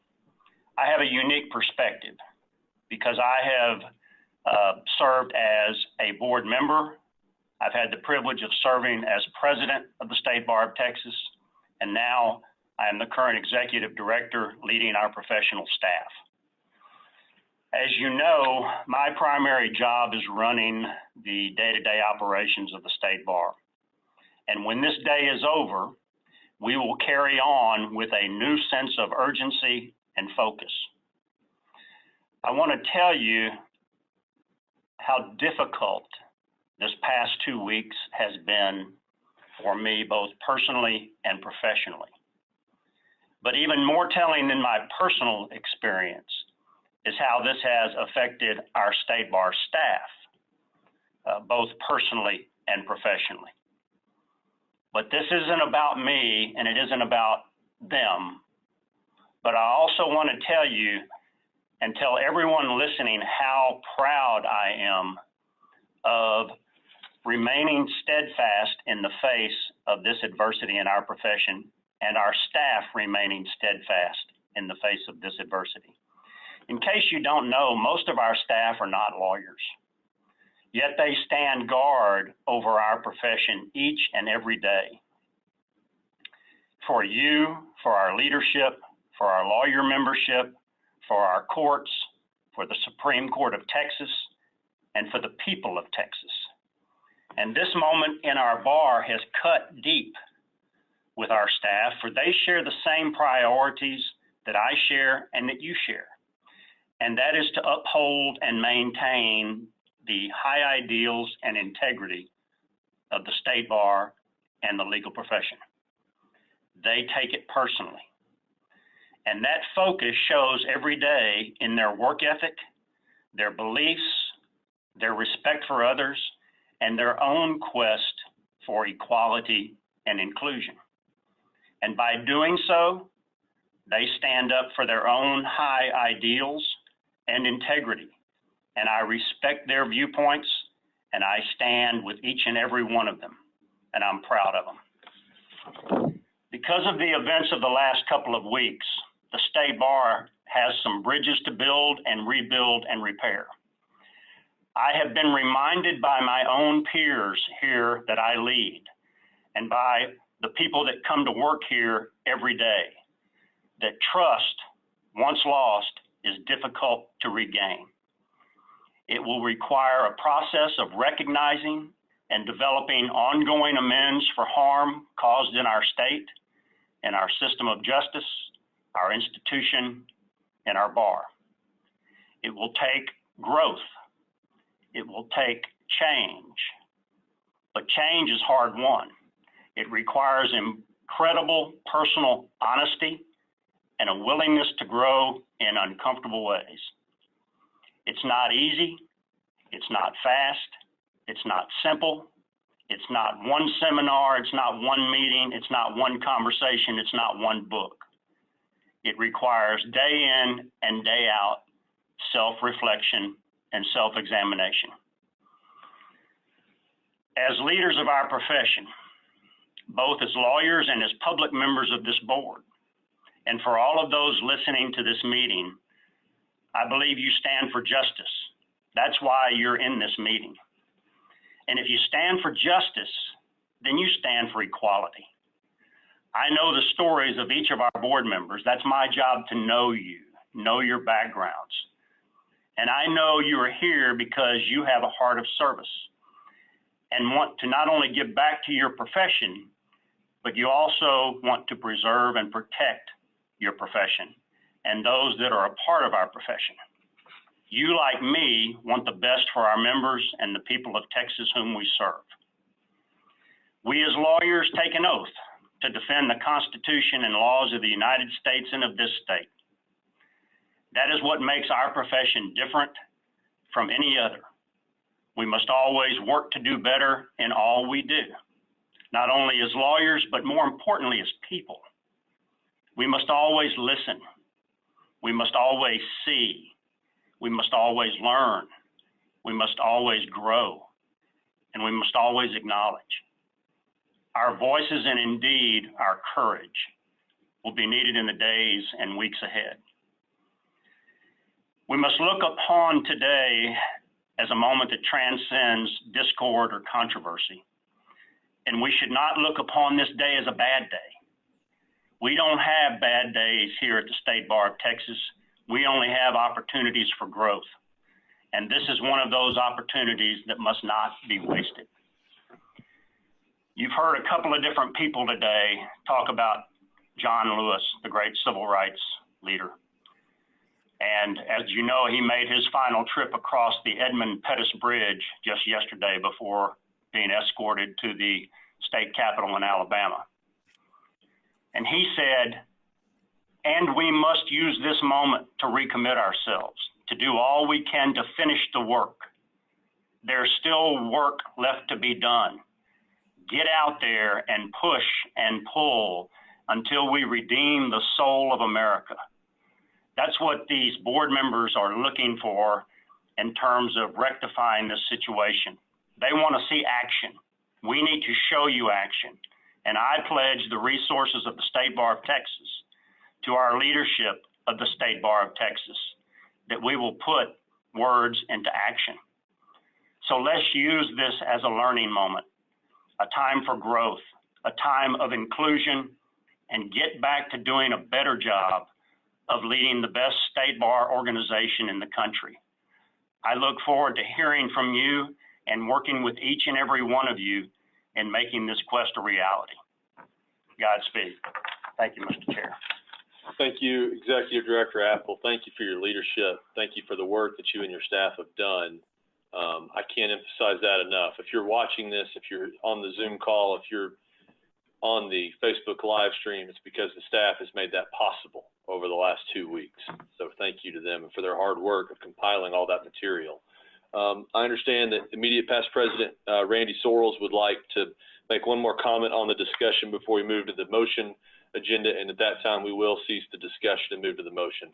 I have a unique perspective because I have served as a board member. I've had the privilege of serving as President of the State Bar of Texas, and now I am the current Executive Director leading our professional staff. As you know, my primary job is running the day-to-day operations of the State Bar. And when this day is over, we will carry on with a new sense of urgency and focus. I want to tell you how difficult this past 2 weeks has been for me, both personally and professionally. But even more telling than my personal experience is how this has affected our State Bar staff, both personally and professionally. But this isn't about me and it isn't about them. But I also want to tell you and tell everyone listening how proud I am of remaining steadfast in the face of this adversity in our profession and our staff remaining steadfast in the face of this adversity. In case you don't know, most of our staff are not lawyers. Yet they stand guard over our profession each and every day. For you, for our leadership, for our lawyer membership, for our courts, for the Supreme Court of Texas, and for the people of Texas. And this moment in our bar has cut deep with our staff, for they share the same priorities that I share and that you share. And that is to uphold and maintain the high ideals and integrity of the state bar and the legal profession. They take it personally. And that focus shows every day in their work ethic, their beliefs, their respect for others, and their own quest for equality and inclusion. And by doing so, they stand up for their own high ideals and integrity. And I respect their viewpoints, and I stand with each and every one of them, and I'm proud of them. Because of the events of the last couple of weeks, the state bar has some bridges to build and rebuild and repair. I have been reminded by my own peers here that I lead, and by the people that come to work here every day, that trust, once lost, is difficult to regain. It will require a process of recognizing and developing ongoing amends for harm caused in our state, in our system of justice, our institution, and our bar. It will take growth. It will take change. But change is hard won. It requires incredible personal honesty and a willingness to grow in uncomfortable ways. It's not easy, it's not fast, it's not simple, it's not one seminar, it's not one meeting, it's not one conversation, it's not one book. It requires day in and day out self-reflection and self-examination. As leaders of our profession, both as lawyers and as public members of this board, and for all of those listening to this meeting, I believe you stand for justice. That's why you're in this meeting. And if you stand for justice, then you stand for equality. I know the stories of each of our board members. That's my job to know you, know your backgrounds. And I know you are here because you have a heart of service and want to not only give back to your profession, but you also want to preserve and protect your profession and those that are a part of our profession. You, like me, want the best for our members and the people of Texas whom we serve. We as lawyers take an oath to defend the Constitution and laws of the United States and of this state. That is what makes our profession different from any other. We must always work to do better in all we do, not only as lawyers, but more importantly as people. We must always listen. We must always see. We must always learn. We must always grow. And we must always acknowledge. Our voices and indeed our courage will be needed in the days and weeks ahead. We must look upon today as a moment that transcends discord or controversy. And we should not look upon this day as a bad day. We don't have bad days here at the State Bar of Texas. We only have opportunities for growth. And this is one of those opportunities that must not be wasted. You've heard a couple of different people today talk about John Lewis, the great civil rights leader. And as you know, he made his final trip across the Edmund Pettus Bridge just yesterday before being escorted to the state capitol in Alabama. And he said, and we must use this moment to recommit ourselves, to do all we can to finish the work. There's still work left to be done. Get out there and push and pull until we redeem the soul of America. That's what these board members are looking for in terms of rectifying this situation. They want to see action. We need to show you action. And I pledge the resources of the State Bar of Texas to our leadership of the State Bar of Texas that we will put words into action. So let's use this as a learning moment, a time for growth, a time of inclusion, and get back to doing a better job of leading the best state bar organization in the country. I look forward to hearing from you and working with each and every one of you in making this quest a reality. Godspeed. Thank you, Mr. Chair. Thank you, Executive Director Apple. Thank you for your leadership. Thank you for the work that you and your staff have done. I can't emphasize that enough. If you're watching this, if you're on the Zoom call, if you're on the Facebook live stream, it's because the staff has made that possible over the last 2 weeks. So thank you to them and for their hard work of compiling all that material. I understand that immediate past President Randy Sorrells would like to make one more comment on the discussion before we move to the motion agenda, and at that time we will cease the discussion and move to the motion.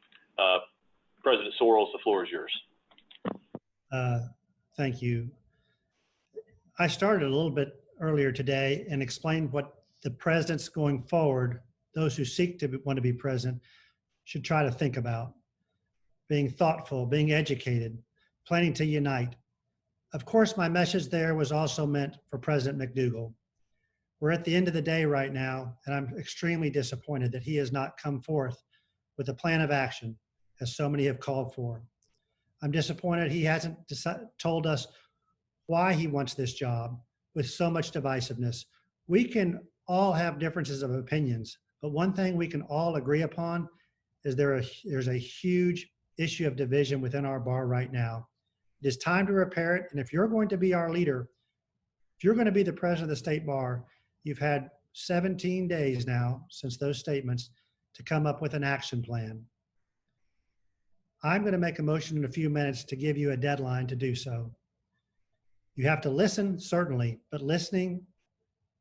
President Sorrells, the floor is yours. Thank you. I started a little bit earlier today and explained what the presidents going forward, those who seek to want to be president, should try to think about. Being thoughtful, being educated, planning to unite. Of course, my message there was also meant for President McDougal. We're at the end of the day right now, and I'm extremely disappointed that he has not come forth with a plan of action, as so many have called for. I'm disappointed he hasn't told us why he wants this job with so much divisiveness. We can all have differences of opinions, but one thing we can all agree upon is there's a huge issue of division within our bar right now. It is time to repair it, and if you're going to be our leader, if you're going to be the president of the state bar, you've had 17 days now since those statements to come up with an action plan. I'm going to make a motion in a few minutes to give you a deadline to do so. You have to listen, certainly, but listening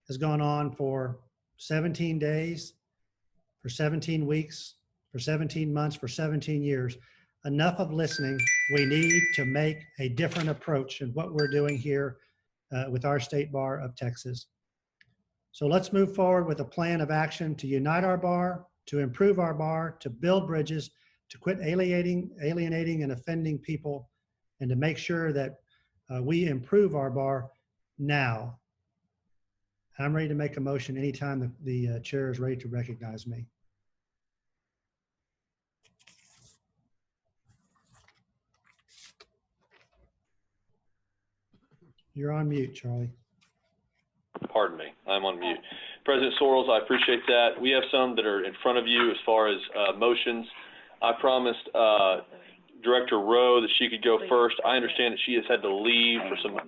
has gone on for 17 days, for 17 weeks, for 17 months, for 17 years. Enough of listening. We need to make a different approach in what we're doing here with our State Bar of Texas. So let's move forward with a plan of action to unite our bar, to improve our bar, to build bridges, to quit alienating and offending people, and to make sure that we improve our bar now. I'm ready to make a motion anytime the chair is ready to recognize me. You're on mute, Charlie. Pardon me, I'm on mute. President Sorrells, I appreciate that. We have some that are in front of you as far as motions. I promised Director Rowe that she could go first. I understand that she has had to leave for some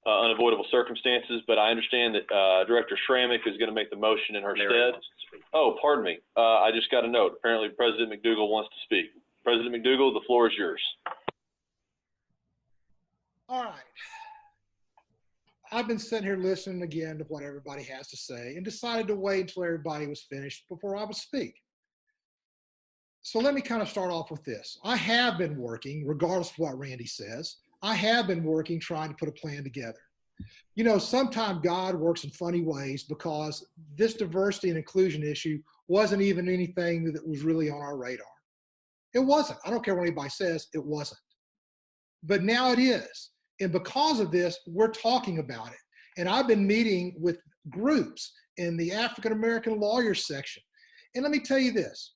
unavoidable circumstances, but I understand that Director Schrammick is going to make the motion in her stead. Oh, pardon me. I just got a note. Apparently President McDougal wants to speak. President McDougal, the floor is yours. All right. I've been sitting here listening again to what everybody has to say and decided to wait until everybody was finished before I would speak. So let me kind of start off with this. I have been working, regardless of what Randy says, I have been working trying to put a plan together. You know, sometimes God works in funny ways because this diversity and inclusion issue wasn't even anything that was really on our radar. It wasn't. I don't care what anybody says, it wasn't. But now it is. And because of this, we're talking about it. And I've been meeting with groups in the African American lawyers section. And let me tell you this.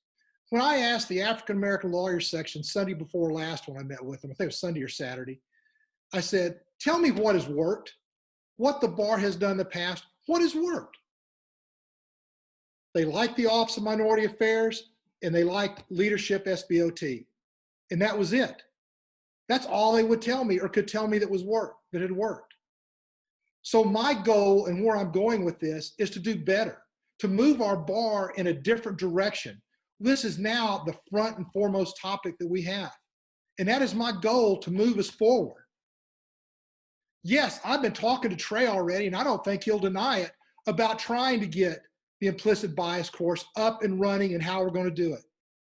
When I asked the African American lawyers section Sunday before last when I met with them, I think it was Sunday or Saturday, I said, tell me what has worked, what the bar has done in the past, what has worked. They liked the Office of Minority Affairs and they liked leadership SBOT. And that was it. That's all they would tell me or could tell me that had worked. So my goal and where I'm going with this is to do better, to move our bar in a different direction. This is now the front and foremost topic that we have. And that is my goal, to move us forward. Yes, I've been talking to Trey already, and I don't think he'll deny it, about trying to get the implicit bias course up and running and how we're going to do it.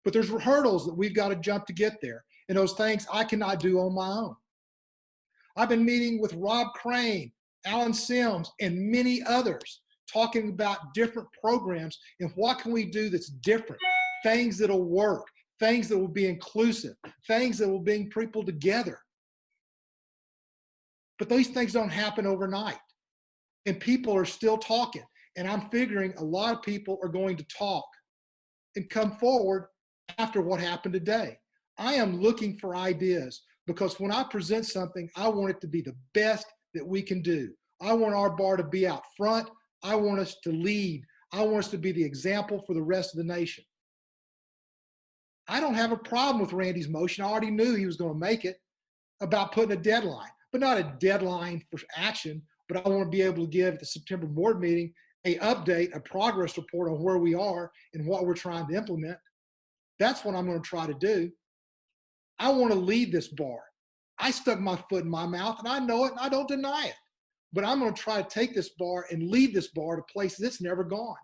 But there's hurdles that we've got to jump to get there. And those things I cannot do on my own. I've been meeting with Rob Crane, Alan Sims, and many others talking about different programs and what can we do that's different, things that'll work, things that will be inclusive, things that will bring people together. But these things don't happen overnight. And people are still talking. And I'm figuring a lot of people are going to talk and come forward after what happened today. I am looking for ideas because when I present something, I want it to be the best that we can do. I want our bar to be out front. I want us to lead. I want us to be the example for the rest of the nation. I don't have a problem with Randy's motion. I already knew he was going to make it about putting a deadline, but not a deadline for action. But I want to be able to give the September board meeting a update, a progress report on where we are and what we're trying to implement. That's what I'm going to try to do. I want to lead this bar. I stuck my foot in my mouth and I know it and I don't deny it. But I'm going to try to take this bar and lead this bar to places it's never gone.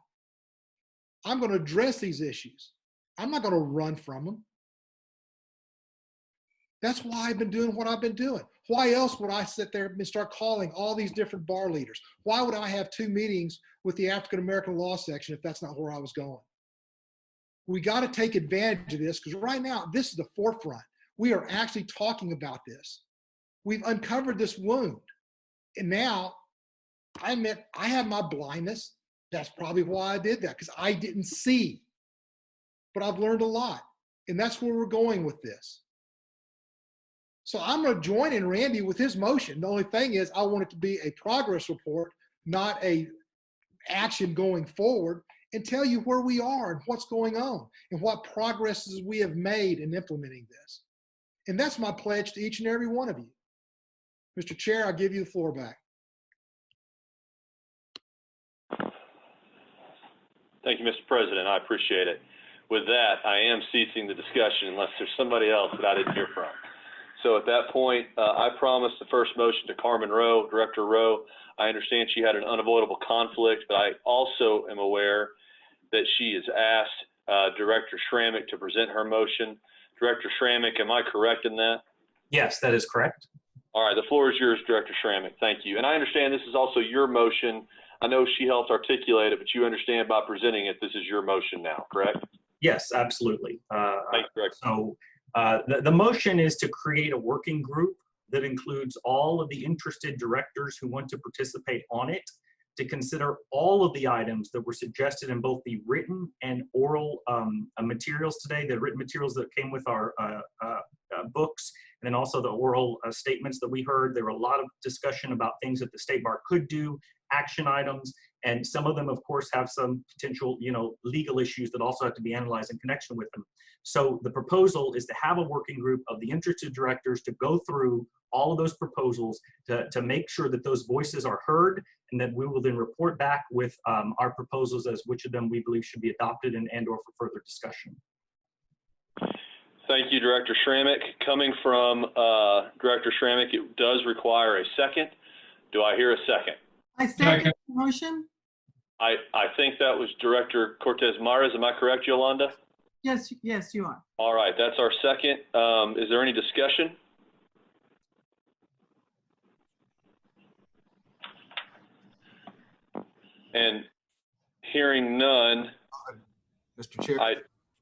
I'm going to address these issues. I'm not going to run from them. That's why I've been doing what I've been doing. Why else would I sit there and start calling all these different bar leaders? Why would I have 2 meetings with the African American law section if that's not where I was going? We got to take advantage of this because right now, this is the forefront. We are actually talking about this. We've uncovered this wound. And now, I have my blindness. That's probably why I did that, because I didn't see. But I've learned a lot. And that's where we're going with this. So I'm going to join in Randy with his motion. The only thing is I want it to be a progress report, not a action going forward, and tell you where we are and what's going on and what progresses we have made in implementing this. And that's my pledge to each and every one of you. Mr. Chair, I'll give you the floor back. Thank you, Mr. President. I appreciate it. With that, I am ceasing the discussion unless there's somebody else that I didn't hear from. So at that point, I promised the first motion to Carmen Rowe, Director Rowe. I understand she had an unavoidable conflict, but I also am aware that she has asked Director Schrammick to present her motion. Director Schrammick, am I correct in that? Yes, that is correct. All right, the floor is yours, Director Schrammick. Thank you. And I understand this is also your motion. I know she helped articulate it, but you understand by presenting it, this is your motion now, correct? Yes, absolutely. Thank you, Director. So the motion is to create a working group that includes all of the interested directors who want to participate on it, to consider all of the items that were suggested in both the written and oral materials today, the written materials that came with our books, and then also the oral statements that we heard. There were a lot of discussion about things that the State Bar could do, action items, and some of them, of course, have some potential, legal issues that also have to be analyzed in connection with them. So the proposal is to have a working group of the interested directors to go through all of those proposals to make sure that those voices are heard, and that we will then report back with our proposals as which of them we believe should be adopted and or for further discussion. Thank you, Director Schrammick. Coming from Director Schrammick, it does require a second. Do I hear a second? I second the motion. I think that was Director Cortez Mares. Am I correct, Yolanda? Yes, you are. All right, that's our second. Is there any discussion? And hearing none. Mr. Chair,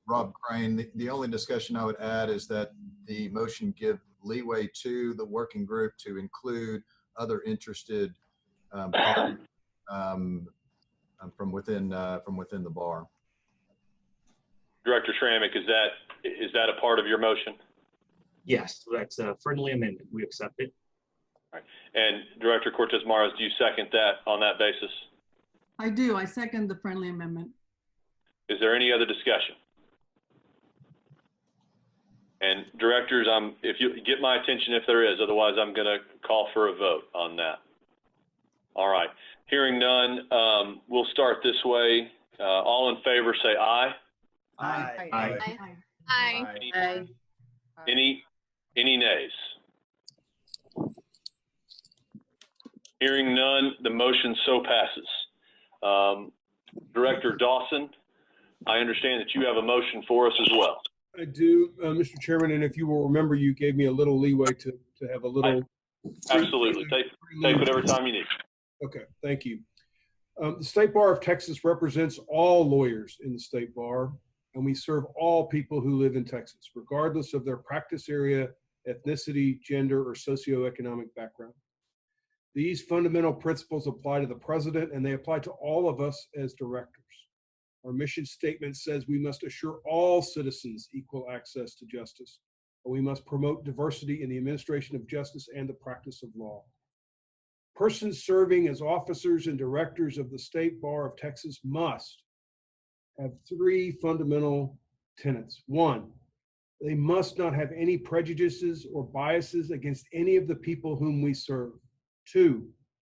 Rob Crane, the only discussion I would add is that the motion give leeway to the working group to include other interested from within the bar. Director Schrammick, is that a part of your motion? Yes, that's a friendly amendment. We accept it. All right. And Director Cortez Mares, do you second that on that basis? I do. I second the friendly amendment. Is there any other discussion? And directors, if you get my attention if there is, otherwise I'm going to call for a vote on that. All right. Hearing none, we'll start this way. All in favor say aye. Aye. Aye. Aye. Any nays? Hearing none, the motion so passes. Director Dawson, I understand that you have a motion for us as well. I do, Mr. Chairman, and if you will remember, you gave me a little leeway to have a little. Absolutely. Take whatever time you need. Okay, thank you. The State Bar of Texas represents all lawyers in the State Bar, and we serve all people who live in Texas, regardless of their practice area, ethnicity, gender, or socioeconomic background. These fundamental principles apply to the president and they apply to all of us as directors. Our mission statement says we must assure all citizens equal access to justice, and we must promote diversity in the administration of justice and the practice of law. Persons serving as officers and directors of the State Bar of Texas must have three fundamental tenets. One, they must not have any prejudices or biases against any of the people whom we serve. Two,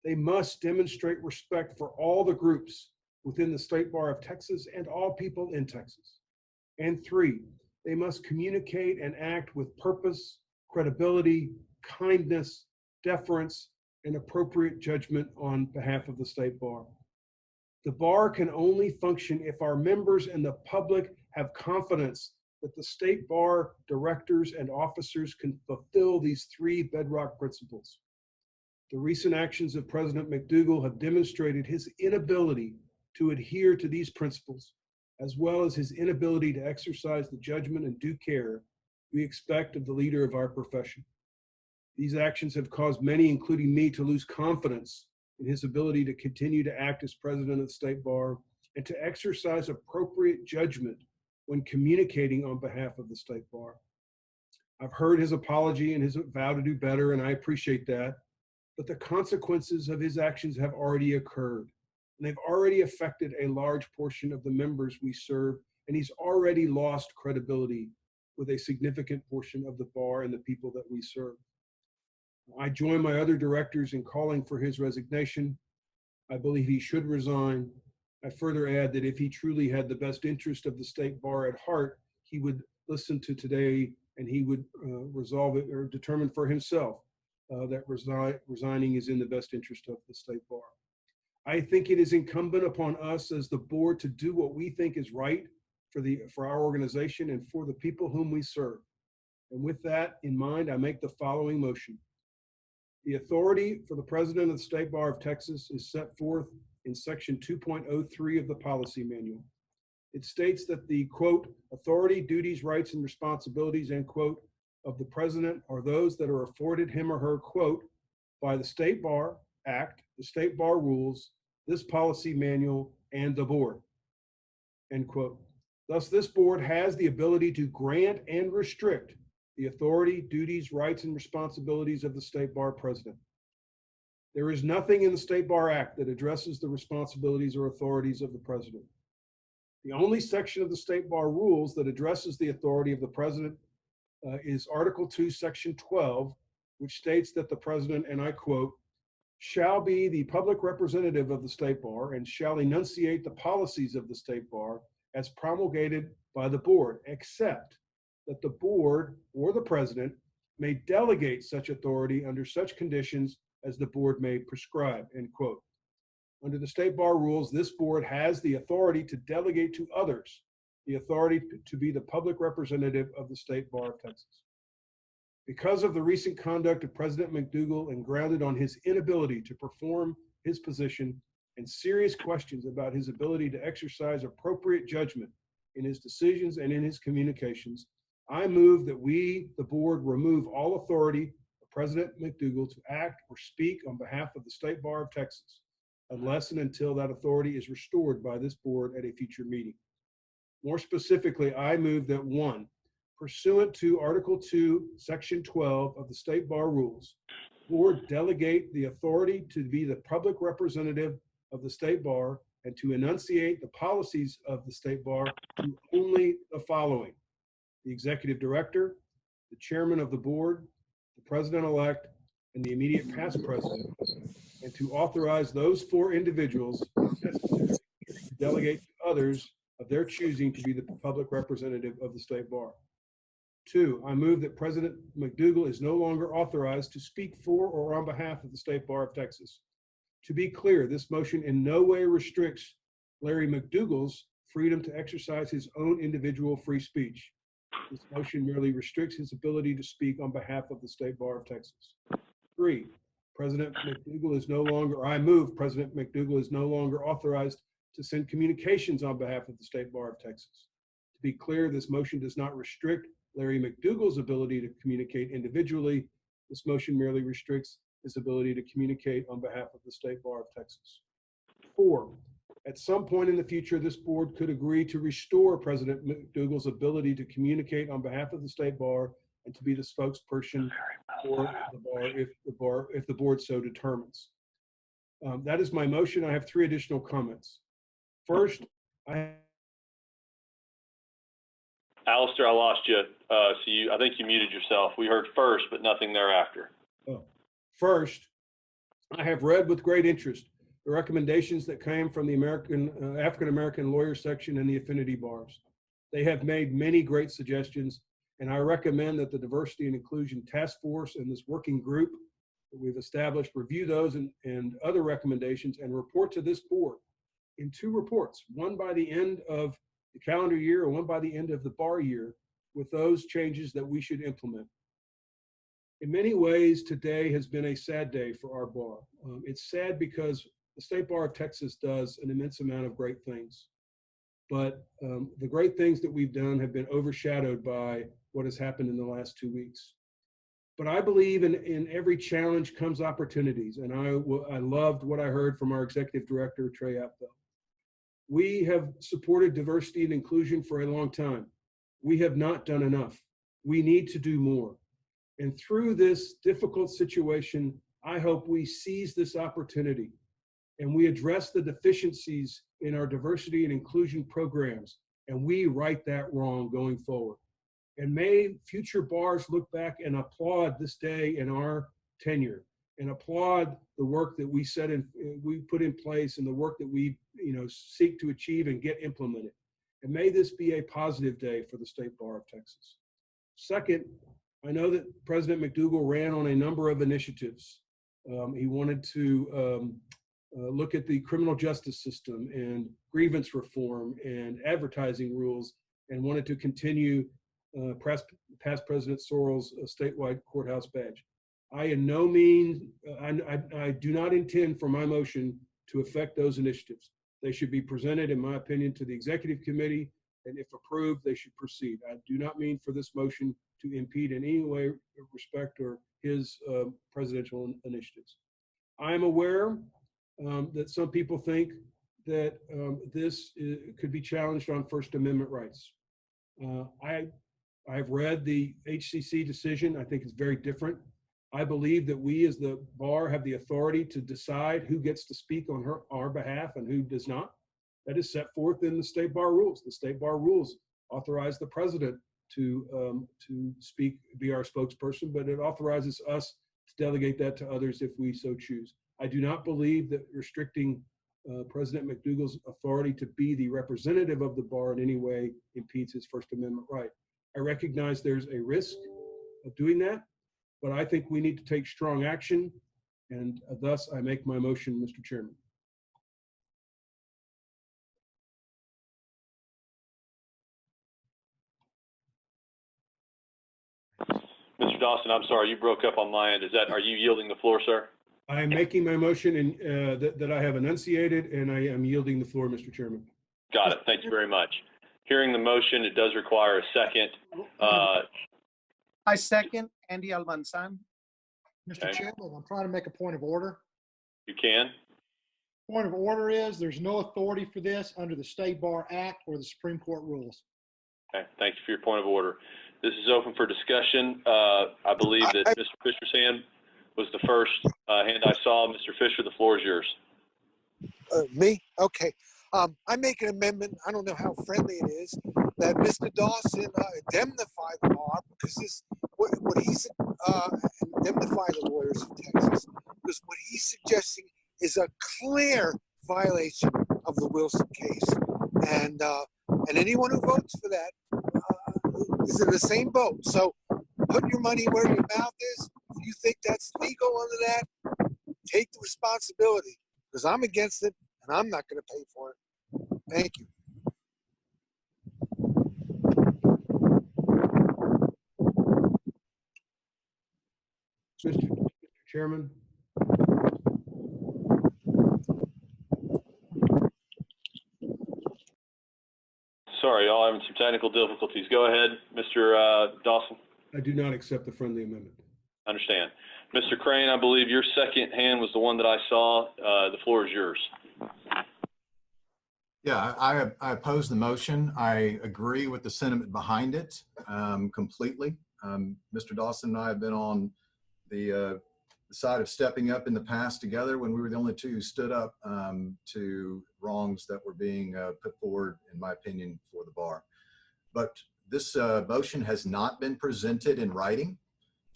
they must demonstrate respect for all the groups within the State Bar of Texas and all people in Texas. And three, they must communicate and act with purpose, credibility, kindness, deference, and appropriate judgment on behalf of the State Bar. The bar can only function if our members and the public have confidence that the State Bar directors and officers can fulfill these three bedrock principles. The recent actions of President McDougal have demonstrated his inability to adhere to these principles, as well as his inability to exercise the judgment and due care we expect of the leader of our profession. These actions have caused many, including me, to lose confidence in his ability to continue to act as president of the State Bar and to exercise appropriate judgment when communicating on behalf of the State Bar. I've heard his apology and his vow to do better, and I appreciate that, but the consequences of his actions have already occurred, and they've already affected a large portion of the members we serve, and he's already lost credibility with a significant portion of the bar and the people that we serve. I join my other directors in calling for his resignation. I believe he should resign. I further add that if he truly had the best interest of the State Bar at heart, he would listen to today and he would resolve it or determine for himself that resigning is in the best interest of the State Bar. I think it is incumbent upon us as the board to do what we think is right for our organization and for the people whom we serve. And with that in mind, I make the following motion. The authority for the president of the State Bar of Texas is set forth in section 2.03 of the policy manual. It states that the, quote, authority, duties, rights, and responsibilities, end quote, of the president are those that are afforded him or her, quote, by the State Bar Act, the State Bar rules, this policy manual, and the board, end quote. Thus, this board has the ability to grant and restrict the authority, duties, rights, and responsibilities of the State Bar president. There is nothing in the State Bar Act that addresses the responsibilities or authorities of the president. The only section of the State Bar rules that addresses the authority of the president is Article 2, Section 12, which states that the president, and I quote, shall be the public representative of the State Bar and shall enunciate the policies of the State Bar as promulgated by the board, except that the board or the president may delegate such authority under such conditions as the board may prescribe, end quote. Under the State Bar rules, this board has the authority to delegate to others the authority to be the public representative of the State Bar of Texas. Because of the recent conduct of President McDougal and grounded on his inability to perform his position and serious questions about his ability to exercise appropriate judgment in his decisions and in his communications, I move that we, the board, remove all authority of President McDougal to act or speak on behalf of the State Bar of Texas, unless and until that authority is restored by this board at a future meeting. More specifically, I move that 1, pursuant to Article 2, Section 12 of the State Bar rules, the board delegate the authority to be the public representative of the State Bar and to enunciate the policies of the State Bar to only the following: the executive director, the chairman of the board, the president-elect, and the immediate past president, and to authorize those 4 individuals necessary to delegate to others of their choosing to be the public representative of the State Bar. 2, I move that President McDougal is no longer authorized to speak for or on behalf of the State Bar of Texas. To be clear, this motion in no way restricts Larry McDougal's freedom to exercise his own individual free speech. This motion merely restricts his ability to speak on behalf of the State Bar of Texas. 3, President McDougal is no longer, I move President McDougal is no longer authorized to send communications on behalf of the State Bar of Texas. To be clear, this motion does not restrict Larry McDougal's ability to communicate individually. This motion merely restricts his ability to communicate on behalf of the State Bar of Texas. 4, at some point in the future, this board could agree to restore President McDougal's ability to communicate on behalf of the State Bar and to be the spokesperson for the bar if the board so determines. That is my motion. I have 3 additional comments. First, Alistair, I lost you. I think you muted yourself. We heard first, but nothing thereafter. First, I have read with great interest the recommendations that came from the African American lawyer section and the affinity bars. They have made many great suggestions, and I recommend that the Diversity and Inclusion Task Force and this working group that we've established review those and other recommendations and report to this board in 2 reports, one by the end of the calendar year and one by the end of the bar year, with those changes that we should implement. In many ways, today has been a sad day for our bar. It's sad because the State Bar of Texas does an immense amount of great things. But the great things that we've done have been overshadowed by what has happened in the last 2 weeks. But I believe in every challenge comes opportunities. And I loved what I heard from our executive director, Trey Apfel. We have supported diversity and inclusion for a long time. We have not done enough. We need to do more. And through this difficult situation, I hope we seize this opportunity and we address the deficiencies in our diversity and inclusion programs, and we right that wrong going forward. And may future bars look back and applaud this day in our tenure and applaud the work that we put in place and the work that we seek to achieve and get implemented. And may this be a positive day for the State Bar of Texas. Second, I know that President McDougal ran on a number of initiatives. He wanted to look at the criminal justice system and grievance reform and advertising rules, and wanted to continue past President Sorrell's statewide courthouse badge. I in no means, I do not intend for my motion to affect those initiatives. They should be presented, in my opinion, to the executive committee, and if approved, they should proceed. I do not mean for this motion to impede in any way, respect, or his presidential initiatives. I am aware that some people think that this could be challenged on First Amendment rights. I've read the HCC decision. I think it's very different. I believe that we as the bar have the authority to decide who gets to speak on our behalf and who does not. That is set forth in the State Bar rules. The State Bar rules authorize the president to speak, be our spokesperson, but it authorizes us to delegate that to others if we so choose. I do not believe that restricting President McDougal's authority to be the representative of the bar in any way impedes his First Amendment right. I recognize there's a risk of doing that, but I think we need to take strong action, and thus I make my motion, Mr. Chairman. Mr. Dawson, I'm sorry, you broke up on my end. Are you yielding the floor, sir? I am making my motion that I have enunciated, and I am yielding the floor, Mr. Chairman. Got it. Thank you very much. Hearing the motion, it does require a second. I second Andy Almanzan. Mr. Chairman, I'm trying to make a point of order. You can. Point of order is there's no authority for this under the State Bar Act or the Supreme Court rules. Okay, thank you for your point of order. This is open for discussion. I believe that Mr. Fisher's hand was the first hand I saw. Mr. Fisher, the floor is yours. Me? Okay. I make an amendment. I don't know how friendly it is that Mr. Dawson indemnify the bar because what he's indemnify the lawyers of Texas because what he's suggesting is a clear violation of the Wilson case, and anyone who votes for that is in the same boat. So put your money where your mouth is. If you think that's legal under that, take the responsibility because I'm against it and I'm not going to pay for it. Thank you. Mr. Chairman. Sorry, y'all having some technical difficulties. Go ahead, Mr. Dawson. I do not accept the friendly amendment. Understand. Mr. Crane, I believe your second hand was the one that I saw. The floor is yours. Yeah, I oppose the motion. I agree with the sentiment behind it completely. Mr. Dawson and I have been on the side of stepping up in the past together when we were the only two who stood up to wrongs that were being put forward, in my opinion, for the bar. But this motion has not been presented in writing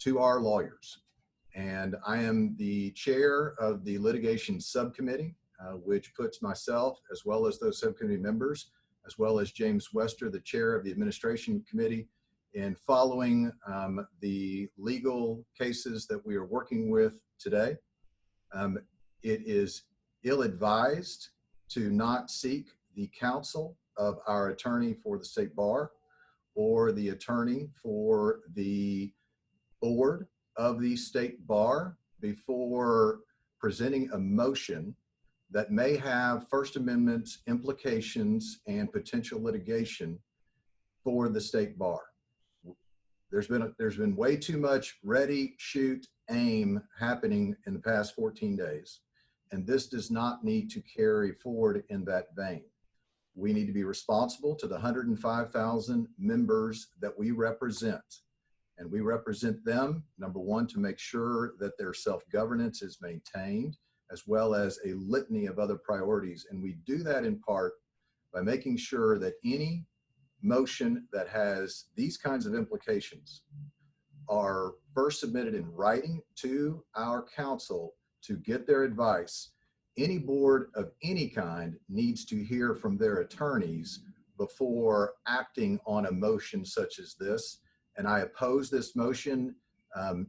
to our lawyers. And I am the chair of the litigation subcommittee, which puts myself, as well as those subcommittee members, as well as James Wester, the chair of the administration committee, in following the legal cases that we are working with today. It is ill-advised to not seek the counsel of our attorney for the state bar or the attorney for the board of the state bar before presenting a motion that may have First Amendment implications and potential litigation for the state bar. There's been way too much ready, shoot, aim happening in the past 14 days. And this does not need to carry forward in that vein. We need to be responsible to the 105,000 members that we represent. And we represent them, number one, to make sure that their self-governance is maintained, as well as a litany of other priorities. And we do that in part by making sure that any motion that has these kinds of implications are first submitted in writing to our counsel to get their advice. Any board of any kind needs to hear from their attorneys before acting on a motion such as this. And I oppose this motion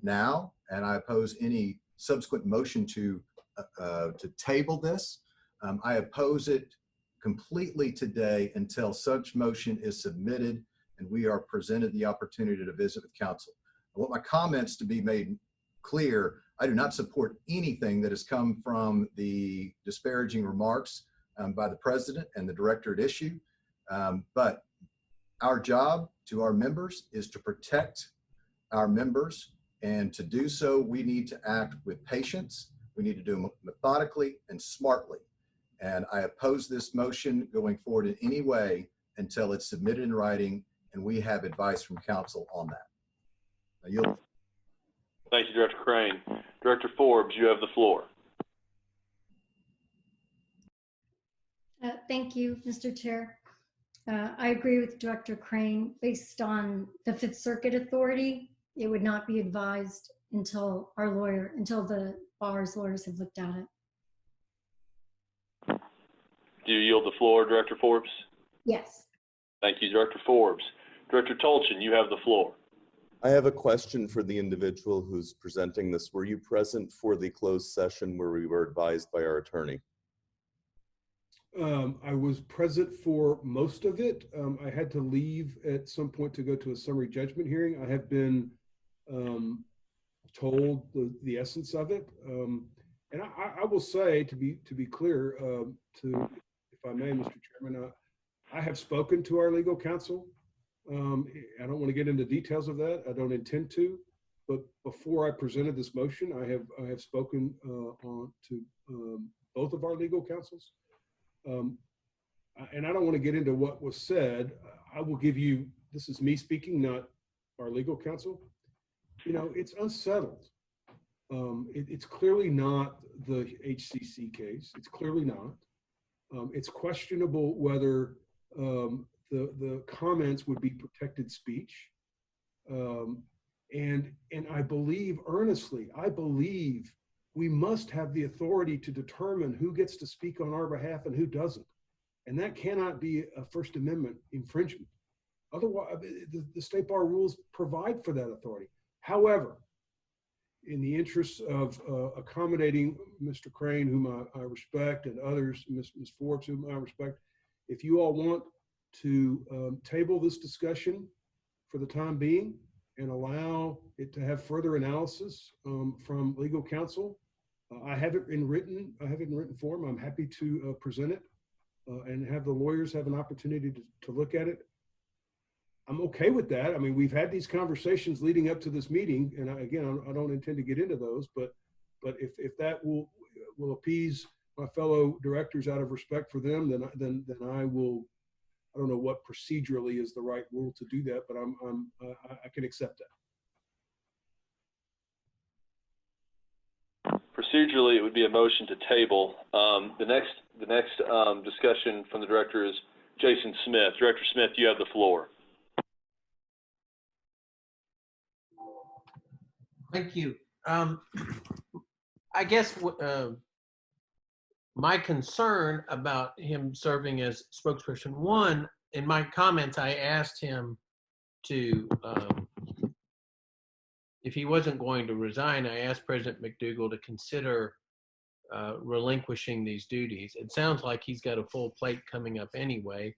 now, and I oppose any subsequent motion to table this. I oppose it completely today until such motion is submitted and we are presented the opportunity to visit with counsel. I want my comments to be made clear. I do not support anything that has come from the disparaging remarks by the president and the director at issue. But our job to our members is to protect our members, and to do so, we need to act with patience. We need to do it methodically and smartly. And I oppose this motion going forward in any way until it's submitted in writing and we have advice from counsel on that. Now, you'll... Thank you, Director Crane. Director Forbes, you have the floor. Thank you, Mr. Chair. I agree with Director Crane. Based on the Fifth Circuit authority, it would not be advised until the bar's lawyers have looked at it. Do you yield the floor, Director Forbes? Yes. Thank you, Director Forbes. Director Tolchin, you have the floor. I have a question for the individual who's presenting this. Were you present for the closed session where we were advised by our attorney? I was present for most of it. I had to leave at some point to go to a summary judgment hearing. I have been told the essence of it. And I will say, to be clear, if I may, Mr. Chairman, I have spoken to our legal counsel. I don't want to get into details of that. I don't intend to. But before I presented this motion, I have spoken to both of our legal counsels. And I don't want to get into what was said. I will give you, this is me speaking, not our legal counsel. You know, it's unsettled. It's clearly not the HCC case. It's clearly not. It's questionable whether the comments would be protected speech. And I believe earnestly, I believe we must have the authority to determine who gets to speak on our behalf and who doesn't. And that cannot be a First Amendment infringement. Otherwise, the state bar rules provide for that authority. However, in the interest of accommodating Mr. Crane, whom I respect, and others, Ms. Forbes, whom I respect, if you all want to table this discussion for the time being and allow it to have further analysis from legal counsel, I have it in written form. I'm happy to present it and have the lawyers have an opportunity to look at it. I'm okay with that. I mean, we've had these conversations leading up to this meeting, and again, I don't intend to get into those, but if that will appease my fellow directors out of respect for them, then I will. I don't know what procedurally is the right rule to do that, but I can accept that. Procedurally, it would be a motion to table. The next discussion from the director is Jason Smith. Director Smith, you have the floor. Thank you. I guess my concern about him serving as spokesperson, one, in my comments, I asked him to, if he wasn't going to resign, I asked President McDougal to consider relinquishing these duties. It sounds like he's got a full plate coming up anyway,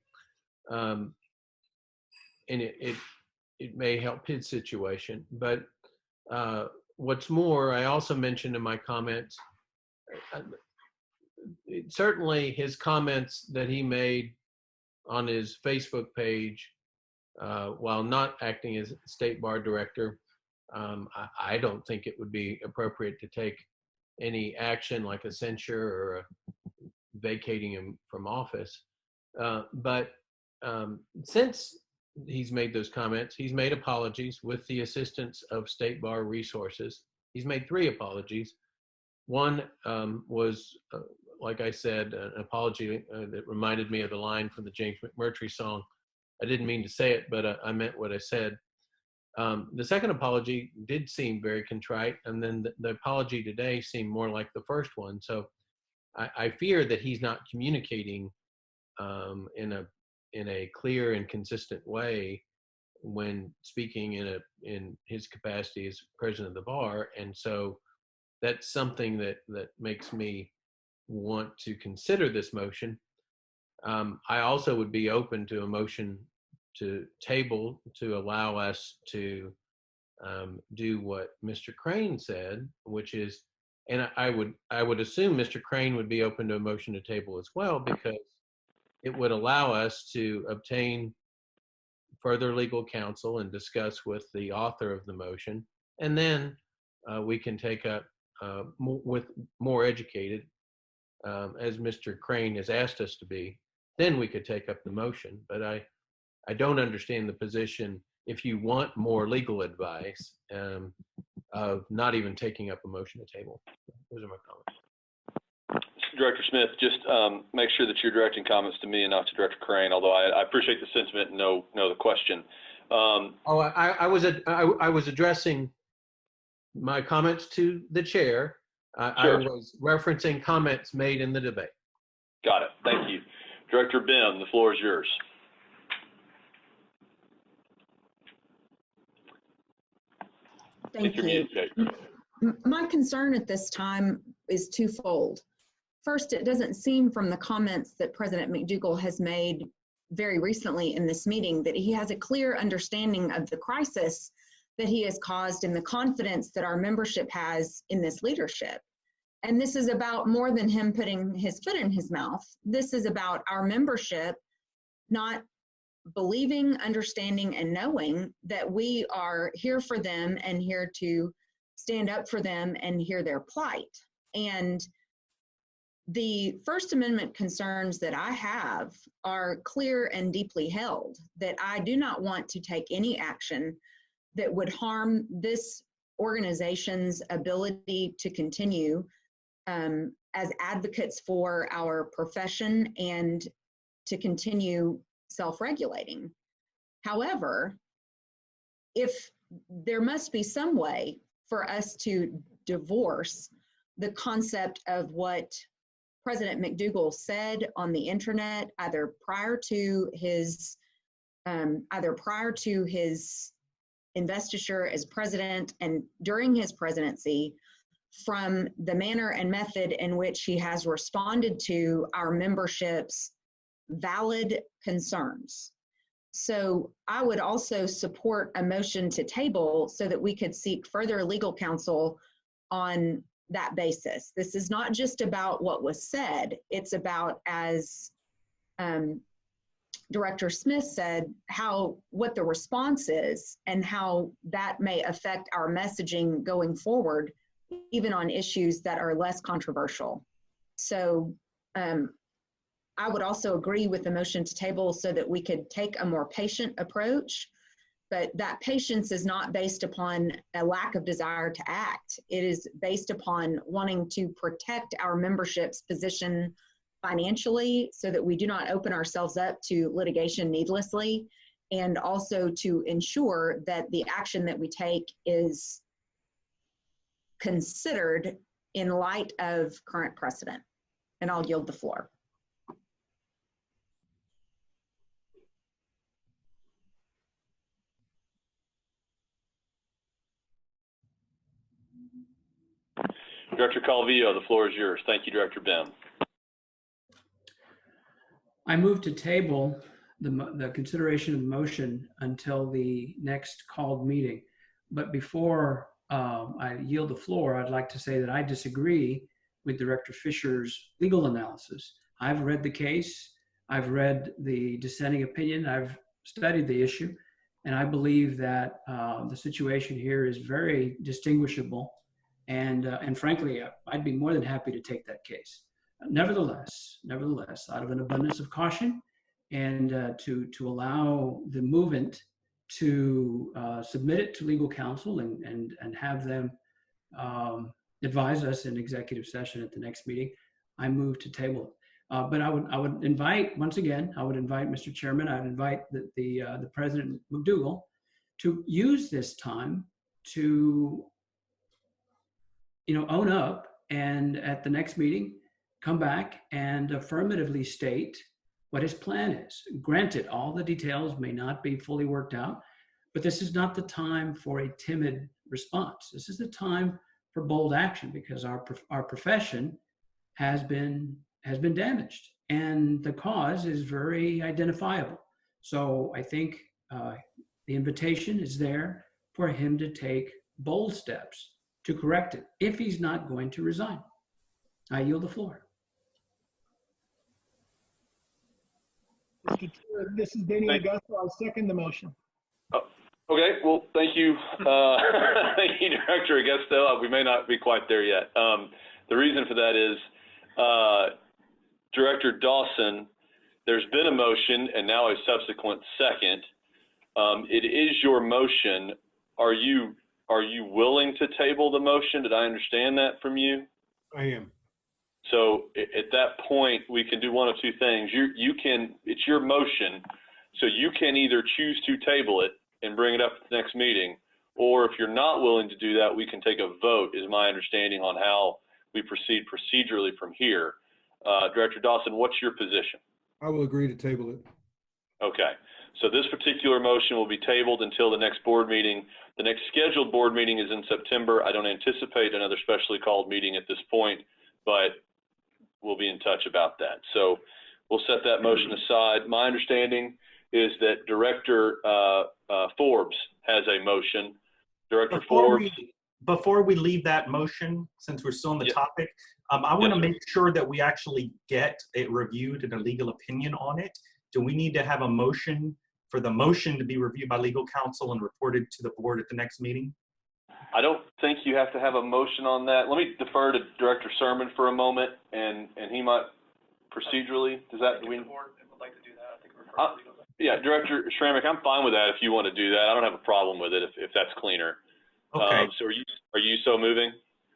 and it may help his situation. But what's more, I also mentioned in my comments, certainly his comments that he made on his Facebook page while not acting as state bar director, I don't think it would be appropriate to take any action like a censure or vacating him from office. But since he's made those comments, he's made apologies with the assistance of State Bar Resources. He's made 3 apologies. One was, like I said, an apology that reminded me of the line from the James McMurtry song. I didn't mean to say it, but I meant what I said. The second apology did seem very contrite, and then the apology today seemed more like the first one. So I fear that he's not communicating in a clear and consistent way when speaking in his capacity as president of the bar, and so that's something that makes me want to consider this motion. I also would be open to a motion to table to allow us to do what Mr. Crane said, which is, and I would assume Mr. Crane would be open to a motion to table as well, because it would allow us to obtain further legal counsel and discuss with the author of the motion, and then we can take up with more educated, as Mr. Crane has asked us to be, then we could take up the motion. But I don't understand the position, if you want more legal advice, of not even taking up a motion to table. Those are my comments. Director Smith, just make sure that you're directing comments to me and not to Director Crane, although I appreciate the sentiment and know the question. I was addressing my comments to the chair. Sure. I was referencing comments made in the debate. Got it. Thank you. Director Bim, the floor is yours. Thank you. My concern at this time is twofold. First, it doesn't seem from the comments that President McDougal has made very recently in this meeting that he has a clear understanding of the crisis that he has caused and the confidence that our membership has in this leadership. And this is about more than him putting his foot in his mouth. This is about our membership not believing, understanding, and knowing that we are here for them and here to stand up for them and hear their plight. And the First Amendment concerns that I have are clear and deeply held, that I do not want to take any action that would harm this organization's ability to continue as advocates for our profession and to continue self-regulating. However, if there must be some way for us to divorce the concept of what President McDougal said on the internet, either prior to his investiture as president and during his presidency, from the manner and method in which he has responded to our membership's valid concerns. So I would also support a motion to table so that we could seek further legal counsel on that basis. This is not just about what was said, it's about, as Director Smith said, what the response is and how that may affect our messaging going forward, even on issues that are less controversial. So I would also agree with the motion to table so that we could take a more patient approach, but that patience is not based upon a lack of desire to act. It is based upon wanting to protect our membership's position financially so that we do not open ourselves up to litigation needlessly, and also to ensure that the action that we take is considered in light of current precedent. And I'll yield the floor. Director Calvillo, the floor is yours. Thank you, Director Bem. I move to table the consideration of the motion until the next called meeting. But before I yield the floor, I'd like to say that I disagree with Director Fisher's legal analysis. I've read the case, I've read the dissenting opinion, I've studied the issue, and I believe that the situation here is very distinguishable. And frankly, I'd be more than happy to take that case. Nevertheless, out of an abundance of caution and to allow the movement to submit it to legal counsel and have them advise us in executive session at the next meeting, I move to table it. But I would invite, once again, Mr. Chairman, I would invite the President McDougal to use this time to own up, and at the next meeting, come back and affirmatively state what his plan is. Granted, all the details may not be fully worked out, but this is not the time for a timid response. This is the time for bold action, because our profession has been damaged, and the cause is very identifiable. So I think the invitation is there for him to take bold steps to correct it if he's not going to resign. I yield the floor. Mr. Chair, this is Danny Augusto. I second the motion. Okay, well, thank you. Thank you, Director Augusto. We may not be quite there yet. The reason for that is Director Dawson, there's been a motion and now a subsequent second. It is your motion. Are you willing to table the motion? Did I understand that from you? I am. So at that point, we can do one of two things. It's your motion, so you can either choose to table it and bring it up at the next meeting, or if you're not willing to do that, we can take a vote, is my understanding on how we proceed procedurally from here. Director Dawson, what's your position? I will agree to table it. Okay, so this particular motion will be tabled until the next board meeting. The next scheduled board meeting is in September. I don't anticipate another specially called meeting at this point, but we'll be in touch about that. So we'll set that motion aside. My understanding is that Director Forbes has a motion. Director Forbes. Before we leave that motion, since we're still on the topic, I want to make sure that we actually get it reviewed and a legal opinion on it. Do we need to have a motion for the motion to be reviewed by legal counsel and reported to the board at the next meeting? I don't think you have to have a motion on that. Let me defer to Director Sermon for a moment, and he might procedurally, does that, do we? Yeah, Director Schrammick, I'm fine with that if you want to do that. I don't have a problem with it if that's cleaner. Okay. So are you so moving?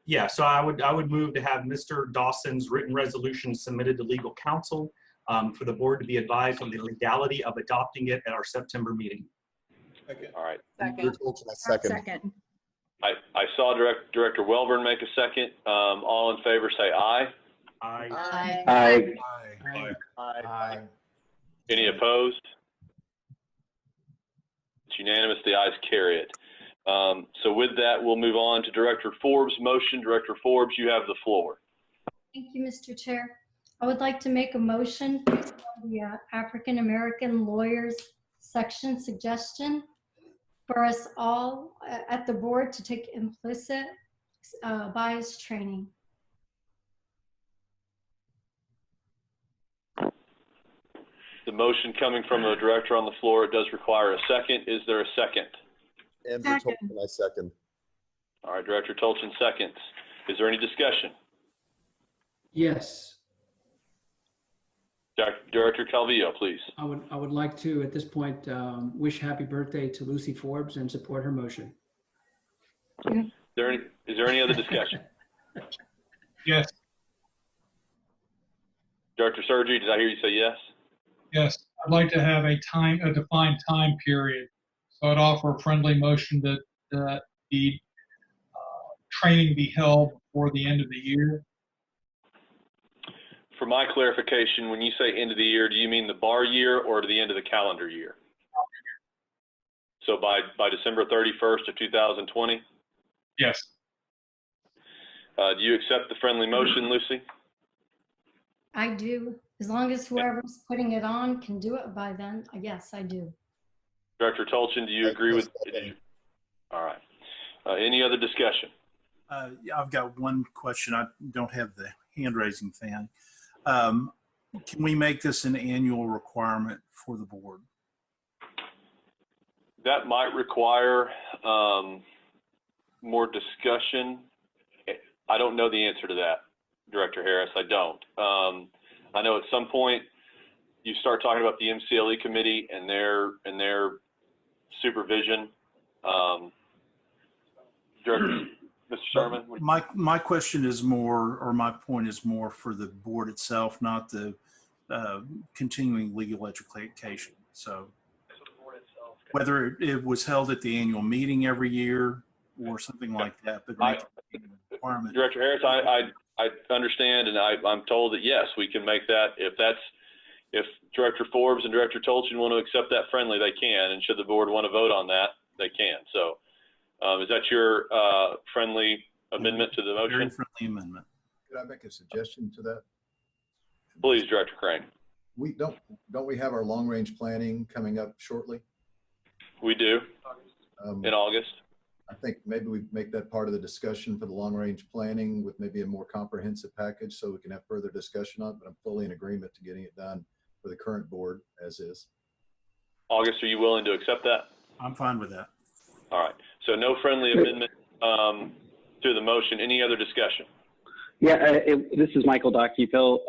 Yeah, so I would move to have Mr. Dawson's written resolution submitted to legal counsel for the board to be advised on the legality of adopting it at our September meeting. Okay. All right. Second. I saw Director Welborn make a second. All in favor say aye. Aye. Aye. Aye. Aye. Aye. Any opposed? It's unanimous. The ayes carry it. So with that, we'll move on to Director Forbes' motion. Director Forbes, you have the floor. Thank you, Mr. Chair. I would like to make a motion for the African American Lawyers Section suggestion for us all at the board to take implicit bias training. The motion coming from the director on the floor, it does require a second. Is there a second? Andrew Tolchin, I second. All right, Director Tolchin seconds. Is there any discussion? Yes, Director Calvillo, please. I would like to, at this point, wish happy birthday to Lucy Forbes and support her motion. Is there any other discussion? Yes. Director Sergi, did I hear you say yes? Yes, I'd like to have a defined time period. So I'd offer a friendly motion that the training be held before the end of the year. For my clarification, when you say end of the year, do you mean the bar year or to the end of the calendar year? So by December 31st of 2020? Yes. Do you accept the friendly motion, Lucy? I do. As long as whoever's putting it on can do it by then, yes, I do. Director Tolchin, do you agree with? All right. Any other discussion? I've got one question. I don't have the hand raising thing. Can we make this an annual requirement for the board? That might require more discussion. I don't know the answer to that, Director Harris. I don't. I know at some point you start talking about the MCLE committee and their supervision. Director, Mr. Sherman? My question is more, or my point is more for the board itself, not the continuing legal education. So whether it was held at the annual meeting every year or something like that, but make it a requirement. Director Harris, I understand, and I'm told that yes, we can make that. If Director Forbes and Director Tolchin want to accept that friendly, they can, and should the board want to vote on that, they can. So is that your friendly amendment to the motion? Very friendly amendment. Could I make a suggestion to that? Please, Director Crane. Don't we have our long range planning coming up shortly? We do, in August. I think maybe we make that part of the discussion for the long range planning with maybe a more comprehensive package so we can have further discussion on it, but I'm fully in agreement to getting it done for the current board as is. August, are you willing to accept that? I'm fine with that. All right, so no friendly amendment to the motion. Any other discussion? Yeah, this is Michael Dockeyville.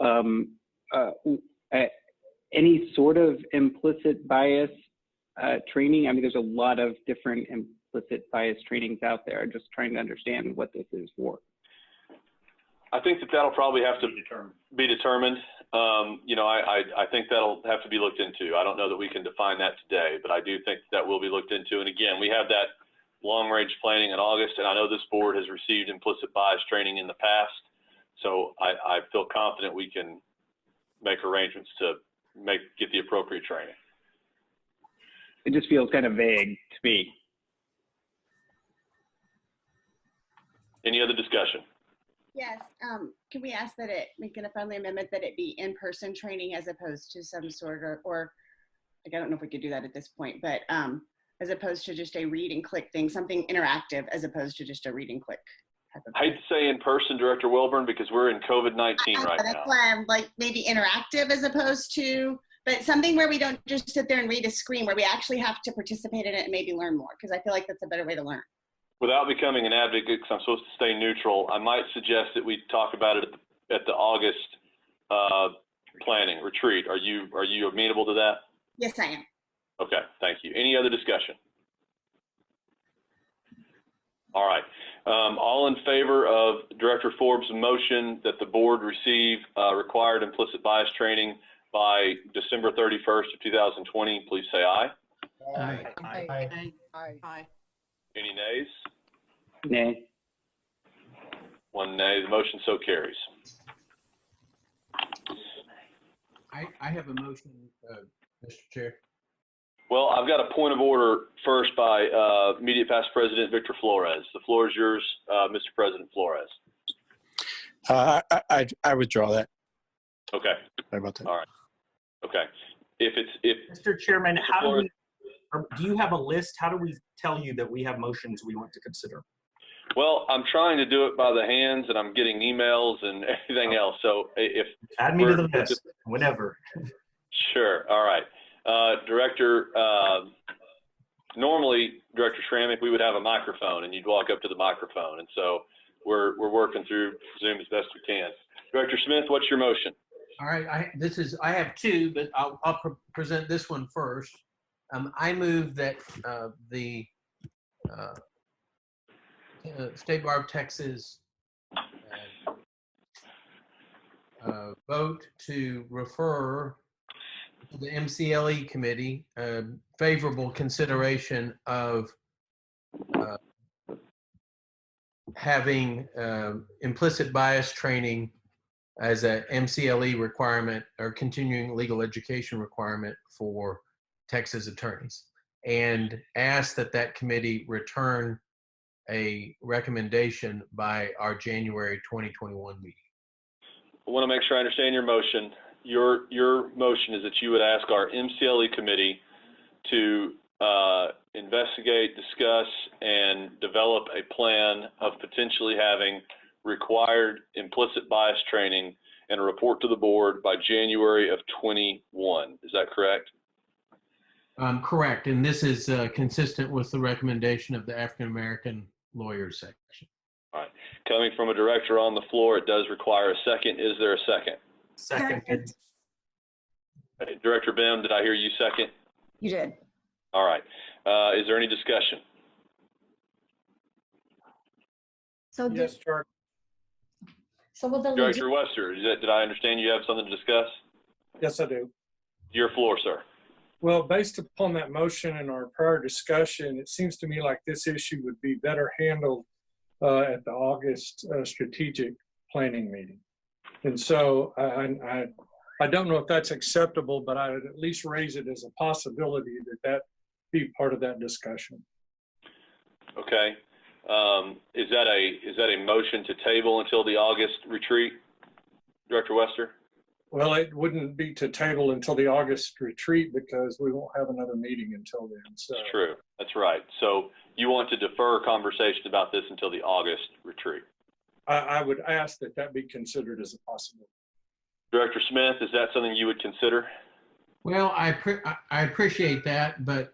Any sort of implicit bias training? I mean, there's a lot of different implicit bias trainings out there. I'm just trying to understand what this is for. I think that'll probably have to be determined. I think that'll have to be looked into. I don't know that we can define that today, but I do think that will be looked into. And again, we have that long-range planning in August, and I know this board has received implicit bias training in the past, so I feel confident we can make arrangements to get the appropriate training. It just feels kind of vague to me. Any other discussion? Yes, can we ask that it, make it a friendly amendment that it be in-person training as opposed to some sort of, or like, I don't know if we could do that at this point, but as opposed to just a read and click thing, something interactive as opposed to just a read and click type of I hate to say in person, Director Wilburn, because we're in COVID-19 right now. That's why I'm like maybe interactive as opposed to, but something where we don't just sit there and read a screen, where we actually have to participate in it and maybe learn more, because I feel like that's a better way to learn. Without becoming an advocate, because I'm supposed to stay neutral, I might suggest that we talk about it at the August planning retreat. Are you amenable to that? Yes, I am. Okay, thank you. Any other discussion? All right. All in favor of Director Forbes' motion that the board receive required implicit bias training by December 31st of 2020, please say aye. Aye. Aye. Aye. Any nays? Nay. One nay. The motion so carries. I have a motion, Mr. Chair. Well, I've got a point of order first by immediate past President Victor Flores. The floor is yours, Mr. President Flores. I withdraw that. Okay. Sorry about that. All right. Okay. Mr. Chairman, do you have a list? How do we tell you that we have motions we want to consider? Well, I'm trying to do it by the hands, and I'm getting emails and everything else. So if add me to the list, whenever. Sure. All right. Director, normally, Director Schrammick, we would have a microphone and you'd walk up to the microphone. And so we're working through Zoom as best we can. Director Smith, what's your motion? All right, I have two, but I'll present this one first. I move that the State Bar of Texas vote to refer to the MCLE committee favorable consideration of having implicit bias training as a MCLE requirement or continuing legal education requirement for Texas attorneys, and ask that that committee return a recommendation by our January 2021 meeting. I want to make sure I understand your motion. Your motion is that you would ask our MCLE committee to investigate, discuss, and develop a plan of potentially having required implicit bias training and a report to the board by January of 21. Is that correct? Correct, and this is consistent with the recommendation of the African American Lawyers section. All right. Coming from a director on the floor, it does require a second. Is there a second? Second. Director Bim, did I hear you second? You did. All right. Is there any discussion? So Yes, Chair. So will the Director Wester, did I understand you have something to discuss? Yes, I do. Your floor, sir. Well, based upon that motion and our prior discussion, it seems to me like this issue would be better handled at the August strategic planning meeting. And so I don't know if that's acceptable, but I would at least raise it as a possibility that be part of that discussion. Okay. Is that a motion to table until the August retreat, Director Wester? Well, it wouldn't be to table until the August retreat because we won't have another meeting until then. So. That's true. That's right. So you want to defer conversation about this until the August retreat? I would ask that be considered as a possibility. Director Smith, is that something you would consider? Well, I appreciate that, but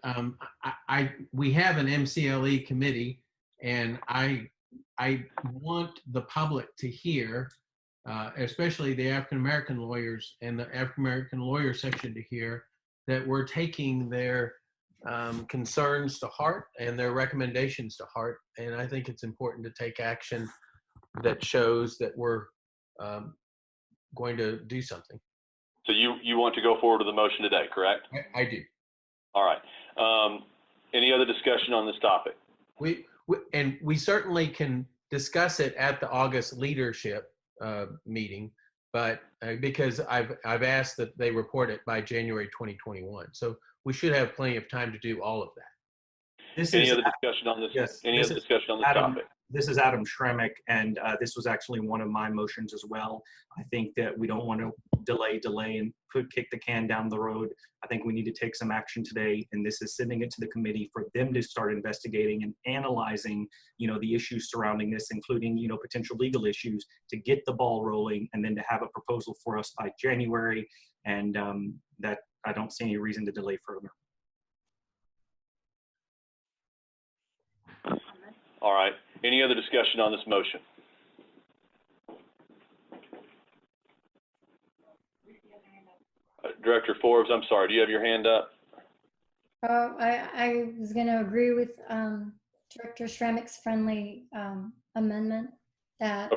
we have an MCLE committee, and I want the public to hear, especially the African American lawyers and the African American lawyer section, to hear that we're taking their concerns to heart and their recommendations to heart. And I think it's important to take action that shows that we're going to do something. So you want to go forward with the motion today, correct? I do. All right. Any other discussion on this topic? We certainly can discuss it at the August leadership meeting, but because I've asked that they report it by January 2021. So we should have plenty of time to do all of that. Any other discussion on this? Yes. Any other discussion on this topic? This is Adam Schrammick, and this was actually one of my motions as well. I think that we don't want to delay and kick the can down the road. I think we need to take some action today, and this is sending it to the committee for them to start investigating and analyzing, the issues surrounding this, including, potential legal issues, to get the ball rolling, and then to have a proposal for us by January. And that I don't see any reason to delay further. All right. Any other discussion on this motion? Director Forbes, I'm sorry, do you have your hand up? I was going to agree with Director Schrammick's friendly amendment that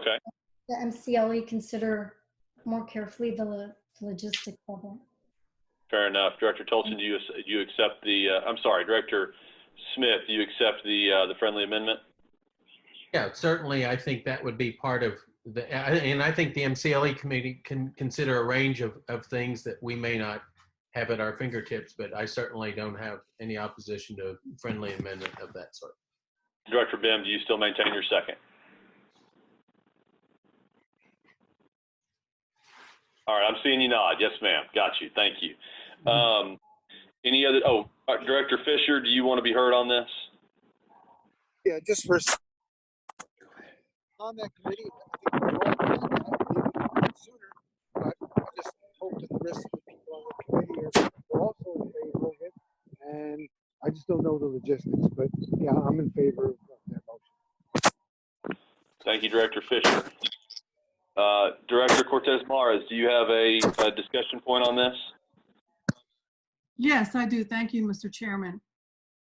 the MCLE consider more carefully the logistics of it. Fair enough. Director Tolson, do you accept the, I'm sorry, Director Smith, do you accept the friendly amendment? Yeah, certainly. I think that would be part of and I think the MCLE committee can consider a range of things that we may not have at our fingertips, but I certainly don't have any opposition to a friendly amendment of that sort. Director Bim, do you still maintain your second? All right, I'm seeing you nod. Yes, ma'am. Got you. Thank you. Any other, Director Fisher, do you want to be heard on this? Yeah, just for on that committee, I think we're all sooner, but I just hope that the rest of the people on the committee still know the logistics, but yeah, I'm in favor of that motion. Thank you, Director Fisher. Director Cortez Mares, do you have a discussion point on this? Yes, I do. Thank you, Mr. Chairman.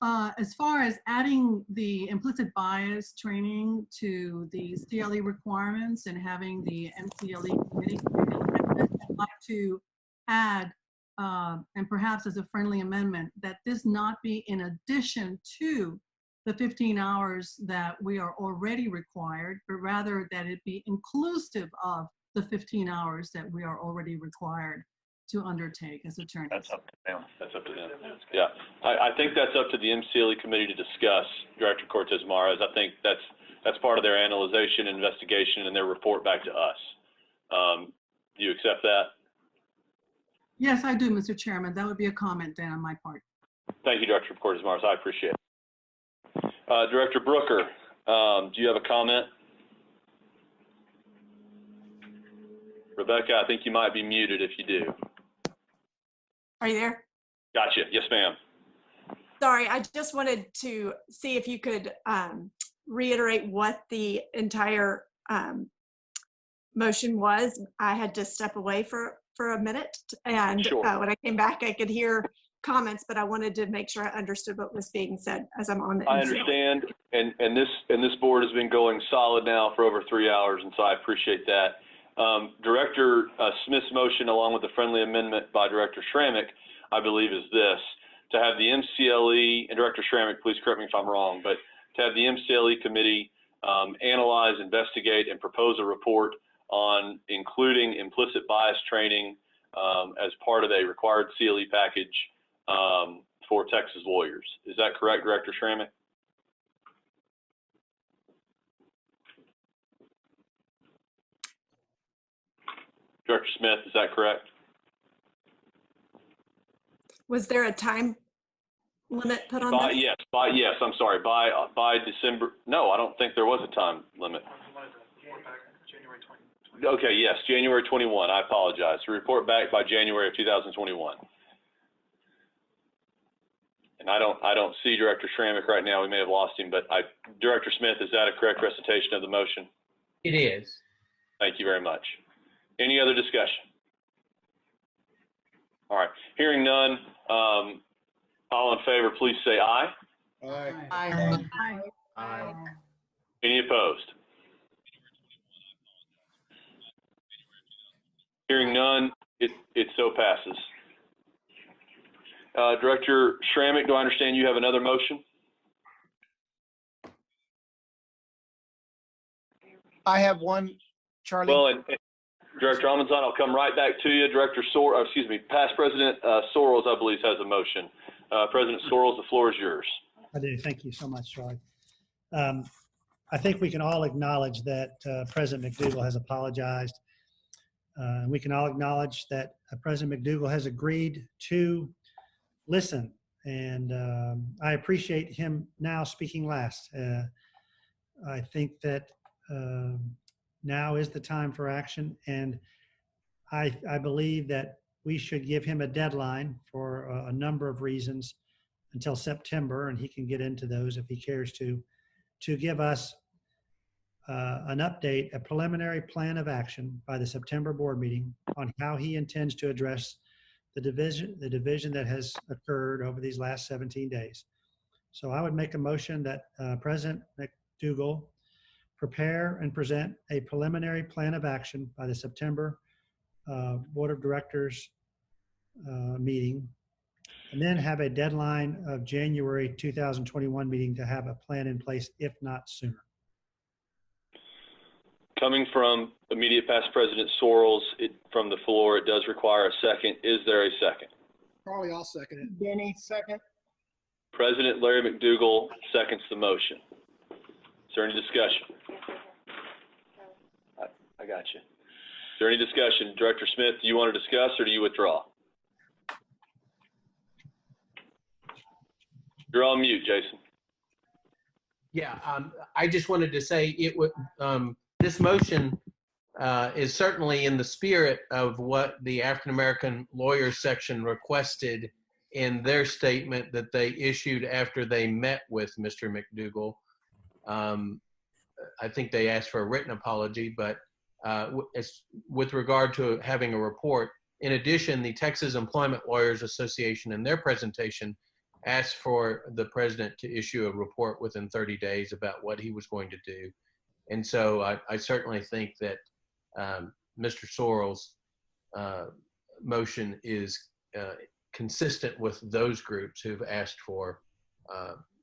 As far as adding the implicit bias training to the CLE requirements and having the MCLE committee, I'd like to add, and perhaps as a friendly amendment, that this not be in addition to the 15 hours that we are already required, but rather that it be inclusive of the 15 hours that we are already required to undertake as attorneys. That's up to them. That's up to them. Yeah, I think that's up to the MCLE committee to discuss, Director Cortez Mares. I think that's part of their analyzation, investigation, and their report back to us. Do you accept that? Yes, I do, Mr. Chairman. That would be a comment then on my part. Thank you, Director Cortez Mares. I appreciate it. Director Brooker, do you have a comment? Rebecca, I think you might be muted if you do. Are you there? Gotcha. Yes, ma'am. Sorry, I just wanted to see if you could reiterate what the entire motion was. I had to step away for a minute, and sure. When I came back, I could hear comments, but I wanted to make sure I understood what was being said as I'm on the I MCL. understand, and this board has been going solid now for over 3 hours, and so I appreciate that. Director Smith's motion, along with the friendly amendment by Director Schrammick, I believe is this: to have the MCLE, and Director Schrammick, please correct me if I'm wrong, but to have the MCLE committee analyze, investigate, and propose a report on including implicit bias training as part of a required CLE package for Texas lawyers. Is that correct, Director Schrammick? Director Smith, is that correct? Was there a time limit put on that? Yes, I'm sorry, by December, no, I don't think there was a time limit. Okay, yes, January 21, I apologize. Report back by January of 2021. And I don't see Director Schrammick right now. We may have lost him, but Director Smith, is that a correct recitation of the motion? It is. Thank you very much. Any other discussion? All right, hearing none, all in favor, please say aye. Aye. Aye. Aye. Any opposed? Hearing none, it so passes. Director Schrammick, do I understand you have another motion? I have one, Charlie. Well, and Director Almanzon, I'll come right back to you. Past President Sorrells, I believe, has a motion. President Sorrells, the floor is yours. I do. Thank you so much, Charlie. I think we can all acknowledge that President McDougal has apologized. We can all acknowledge that President McDougal has agreed to listen, and I appreciate him now speaking last. I think that now is the time for action, and I believe that we should give him a deadline for a number of reasons until September, and he can get into those if he cares to give us an update, a preliminary plan of action by the September board meeting on how he intends to address the division that has occurred over these last 17 days. So I would make a motion that President McDougal prepare and present a preliminary plan of action by the September Board of Directors meeting, and then have a deadline of January 2021 meeting to have a plan in place, if not sooner. Coming from immediate past President Sorrells, from the floor, it does require a second. Is there a second? Charlie, I'll second it. Denny, second. President Larry McDougal seconds the motion. Is there any discussion? I got you. Is there any discussion? Director Smith, do you want to discuss or do you withdraw? You're on mute, Jason. Yeah, I just wanted to say it would. This motion is certainly in the spirit of what the African American Lawyers section requested in their statement that they issued after they met with Mr. McDougal. I think they asked for a written apology, but with regard to having a report, in addition, the Texas Employment Lawyers Association in their presentation asked for the president to issue a report within 30 days about what he was going to do. And so I certainly think that Mr. Sorrell's motion is consistent with those groups who've asked for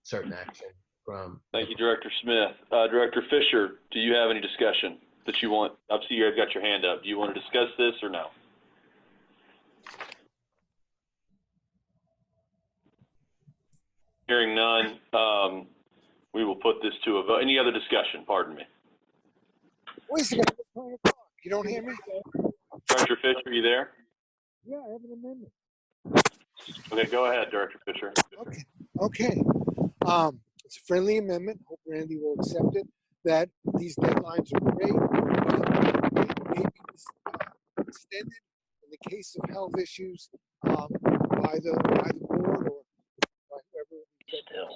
certain action from. Thank you, Director Smith. Director Fisher, do you have any discussion that you want? I see you've got your hand up. Do you want to discuss this or no? Hearing none, we will put this to a vote. Any other discussion? Pardon me. Wait a second. I'm trying to talk. You don't hear me? Director Fisher, are you there? Yeah, I have an amendment. Okay, go ahead, Director Fisher. Okay. It's a friendly amendment. Hope Randy will accept it. That these deadlines are great, but maybe extended in the case of health issues by the board or by whoever.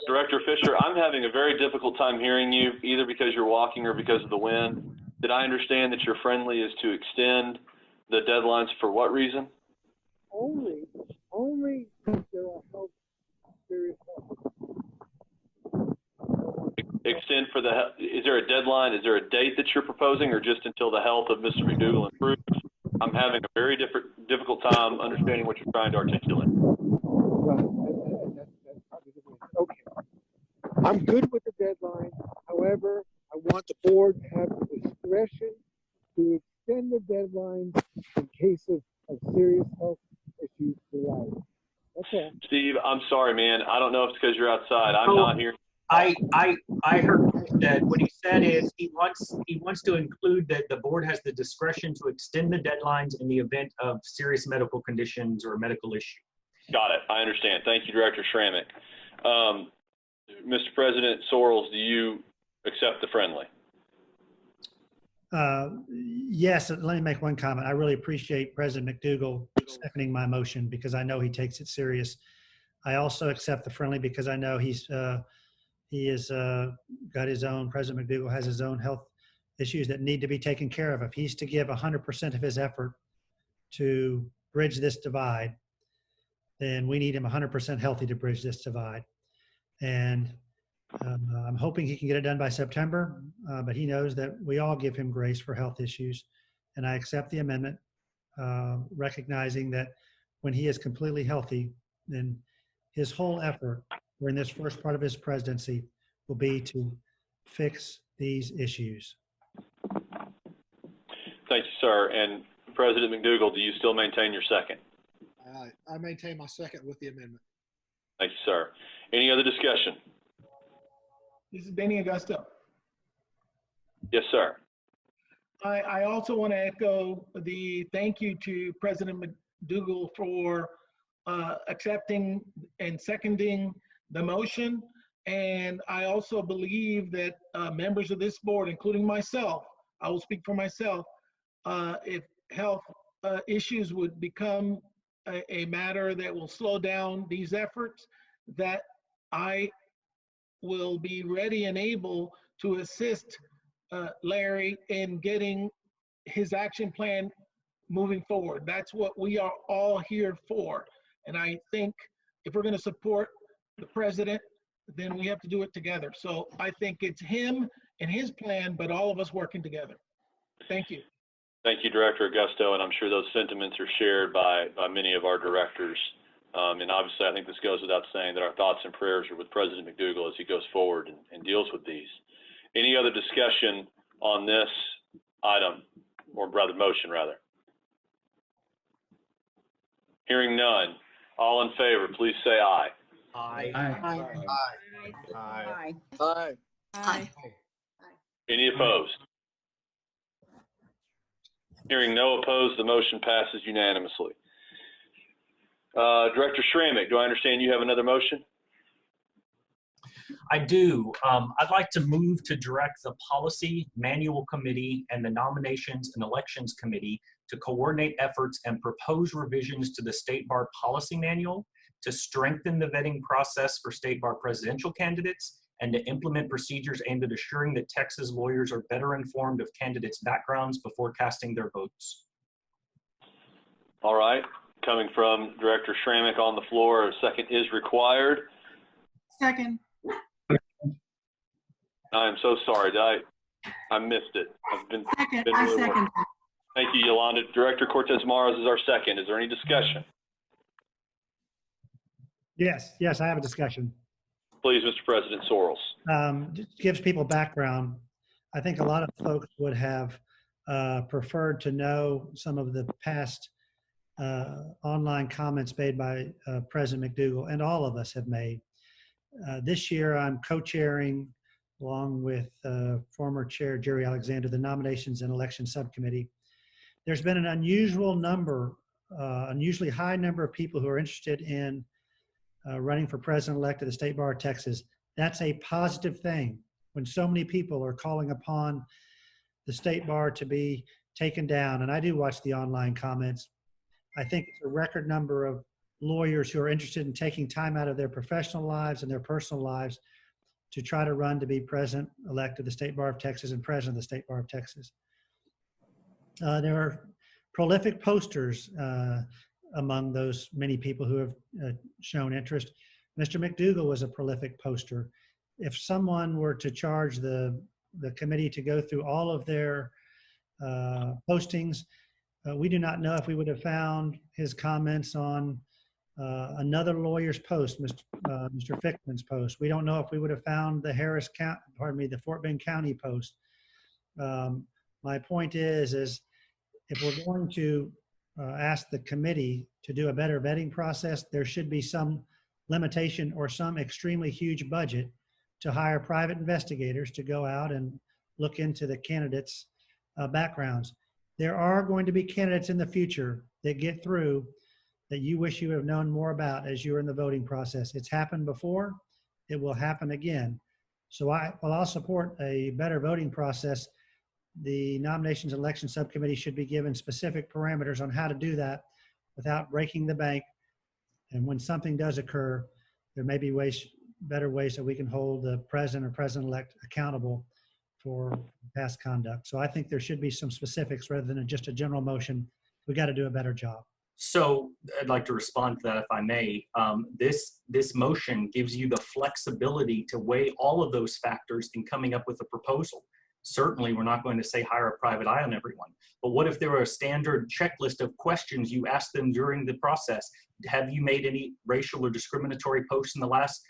Director Fisher, I'm having a very difficult time hearing you, either because you're walking or because of the wind. Did I understand that your friendly is to extend the deadlines for what reason? Only if there are health, serious health. Extend for is there a deadline? Is there a date that you're proposing, or just until the health of Mr. McDougal improves? I'm having a very difficult time understanding what you're trying to articulate. Right. That's probably the reason. Okay. I'm good with the deadline. However, I want the board to have the discretion to extend the deadline in case of serious health issues arise. That's all. Steve, I'm sorry, man. I don't know if it's because you're outside. I'm not hearing. I heard that what he said is he wants to include that the board has the discretion to extend the deadlines in the event of serious medical conditions or medical issue. Got it. I understand. Thank you, Director Schrammick. Mr. President Sorrells, do you accept the friendly? Yes, let me make one comment. I really appreciate President McDougal seconding my motion because I know he takes it serious. I also accept the friendly because I know he has got his own, President McDougal has his own health issues that need to be taken care of. If he's to give 100% of his effort to bridge this divide, then we need him 100% healthy to bridge this divide. And I'm hoping he can get it done by September, but he knows that we all give him grace for health issues. And I accept the amendment, recognizing that when he is completely healthy, then his whole effort during this first part of his presidency will be to fix these issues. Thank you, sir. And President McDougal, do you still maintain your second? I maintain my second with the amendment. Thank you, sir. Any other discussion? This is Benny Augusto. Yes, sir. I also want to echo the thank you to President McDougal for accepting and seconding the motion. And I also believe that members of this board, including myself, I will speak for myself, if health issues would become a matter that will slow down these efforts, that I will be ready and able to assist Larry in getting his action plan moving forward. That's what we are all here for. And I think if we're going to support the president, then we have to do it together. So I think it's him and his plan, but all of us working together. Thank you. Thank you, Director Augusto, and I'm sure those sentiments are shared by many of our directors. And obviously, I think this goes without saying that our thoughts and prayers are with President McDougal as he goes forward and deals with these. Any other discussion on this item, or rather motion, rather? Hearing none. All in favor, please say aye. Aye. Aye. Aye. Aye. Aye. Any opposed? Hearing no opposed, the motion passes unanimously. Director Schrammick, do I understand you have another motion? I do. I'd like to move to direct the Policy Manual Committee and the Nominations and Elections Committee to coordinate efforts and propose revisions to the State Bar Policy Manual to strengthen the vetting process for State Bar presidential candidates and to implement procedures aimed at assuring that Texas lawyers are better informed of candidates' backgrounds before casting their votes. All right, coming from Director Schrammick on the floor, a second is required. Second. I am so sorry, I missed it. I've been Second. been I really second. Thank you, Yolanda. Director Cortez Maras is our second. Is there any discussion? Yes, I have a discussion. Please, Mr. President Sorrells. Just gives people background. I think a lot of folks would have preferred to know some of the past online comments made by President McDougal, and all of us have made. This year, I'm co-chairing, along with former Chair Jerry Alexander, the Nominations and Election Subcommittee. There's been an unusually high number of people who are interested in running for president-elect of the State Bar of Texas. That's a positive thing. When so many people are calling upon the State Bar to be taken down, and I do watch the online comments, I think it's a record number of lawyers who are interested in taking time out of their professional lives and their personal lives to try to run to be president-elect of the State Bar of Texas and president of the State Bar of Texas. There are prolific posters among those many people who have shown interest. Mr. McDougal was a prolific poster. If someone were to charge the committee to go through all of their postings, we do not know if we would have found his comments on another lawyer's post, Mr. Fickman's post. We don't know if we would have found the the Fort Bend County post. My point is if we're going to ask the committee to do a better vetting process, there should be some limitation or some extremely huge budget to hire private investigators to go out and look into the candidates' backgrounds. There are going to be candidates in the future that get through that you wish you have known more about as you're in the voting process. It's happened before, it will happen again. So while I'll support a better voting process, the Nominations and Election Subcommittee should be given specific parameters on how to do that without breaking the bank. And when something does occur, there may be better ways that we can hold the president or president-elect accountable for past conduct. So I think there should be some specifics rather than just a general motion. We got to do a better job. So I'd like to respond to that if I may. This motion gives you the flexibility to weigh all of those factors in coming up with a proposal. Certainly, we're not going to say hire a private eye on everyone. But what if there were a standard checklist of questions you asked them during the process? Have you made any racial or discriminatory posts in the last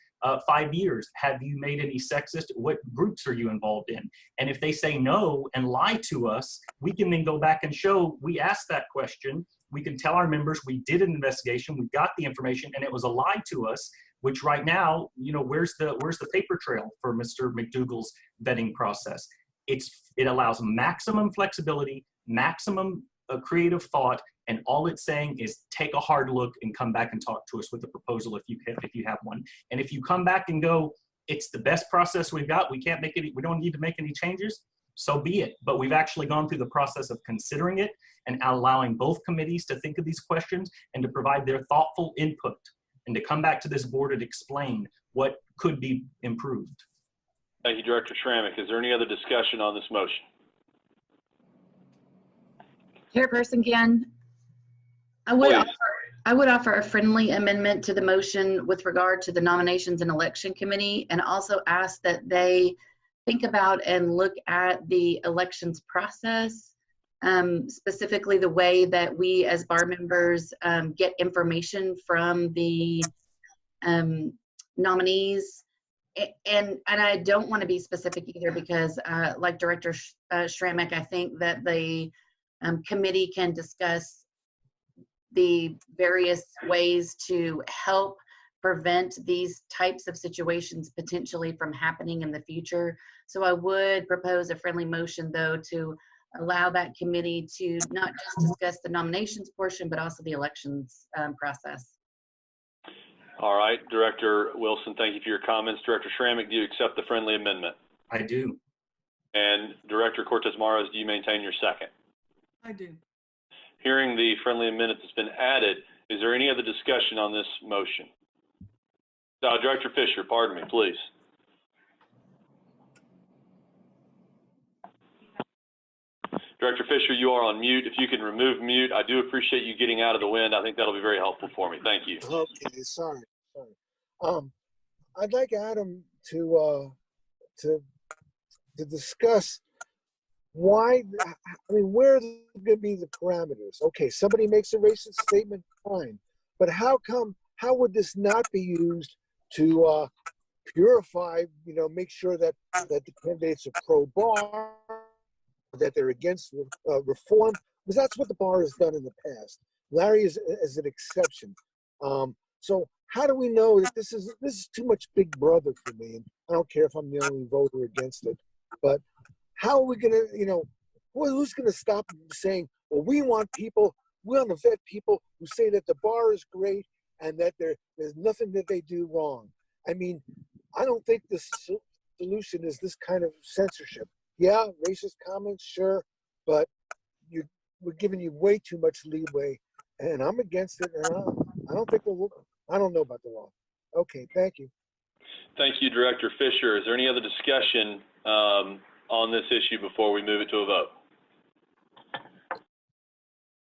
5 years? Have you made any sexist? What groups are you involved in? And if they say no and lie to us, we can then go back and show we asked that question. We can tell our members we did an investigation, we got the information, and it was a lie to us. Which right now, where's the paper trail for Mr. McDougal's vetting process? It allows maximum flexibility, maximum creative thought, and all it's saying is take a hard look and come back and talk to us with a proposal if you have one. And if you come back and go, it's the best process we've got, we don't need to make any changes, so be it. But we've actually gone through the process of considering it and allowing both committees to think of these questions and to provide their thoughtful input and to come back to this board and explain what could be improved. Thank you, Director Schrammick. Is there any other discussion on this motion? Chairperson Gann, I would offer a friendly amendment to the motion with regard to the Nominations and Election Committee, and also ask that they think about and look at the elections process, specifically the way that we as bar members get information from the nominees. And I don't want to be specific either because like Director Schrammick, I think that the committee can discuss the various ways to help prevent these types of situations potentially from happening in the future. So I would propose a friendly motion, though, to allow that committee to not just discuss the nominations portion, but also the elections process. All right, Director Wilson, thank you for your comments. Director Schrammick, do you accept the friendly amendment? I do. And Director Cortez Maras, do you maintain your second? I do. Hearing the friendly amendment that's been added, is there any other discussion on this motion? Director Fisher, pardon me, please. Director Fisher, you are on mute. If you can remove mute, I do appreciate you getting out of the wind. I think that'll be very helpful for me. Thank you. Okay, sorry. I'd like Adam to discuss why, I mean, where are going to be the parameters? Okay, somebody makes a racist statement, fine. But how would this not be used to purify, make sure that the candidates are pro-bar, that they're against reform? Because that's what the bar has done in the past. Larry is an exception. So how do we know that this is too much Big Brother for me? And I don't care if I'm the only voter against it, but how are we going to, who's going to stop saying, well, we want to vet people who say that the bar is great and that there's nothing that they do wrong. I mean, I don't think the solution is this kind of censorship. Yeah, racist comments, sure, but we're giving you way too much leeway, and I'm against it, and I don't think I don't know about the law. Okay, thank you. Thank you, Director Fisher. Is there any other discussion on this issue before we move it to a vote?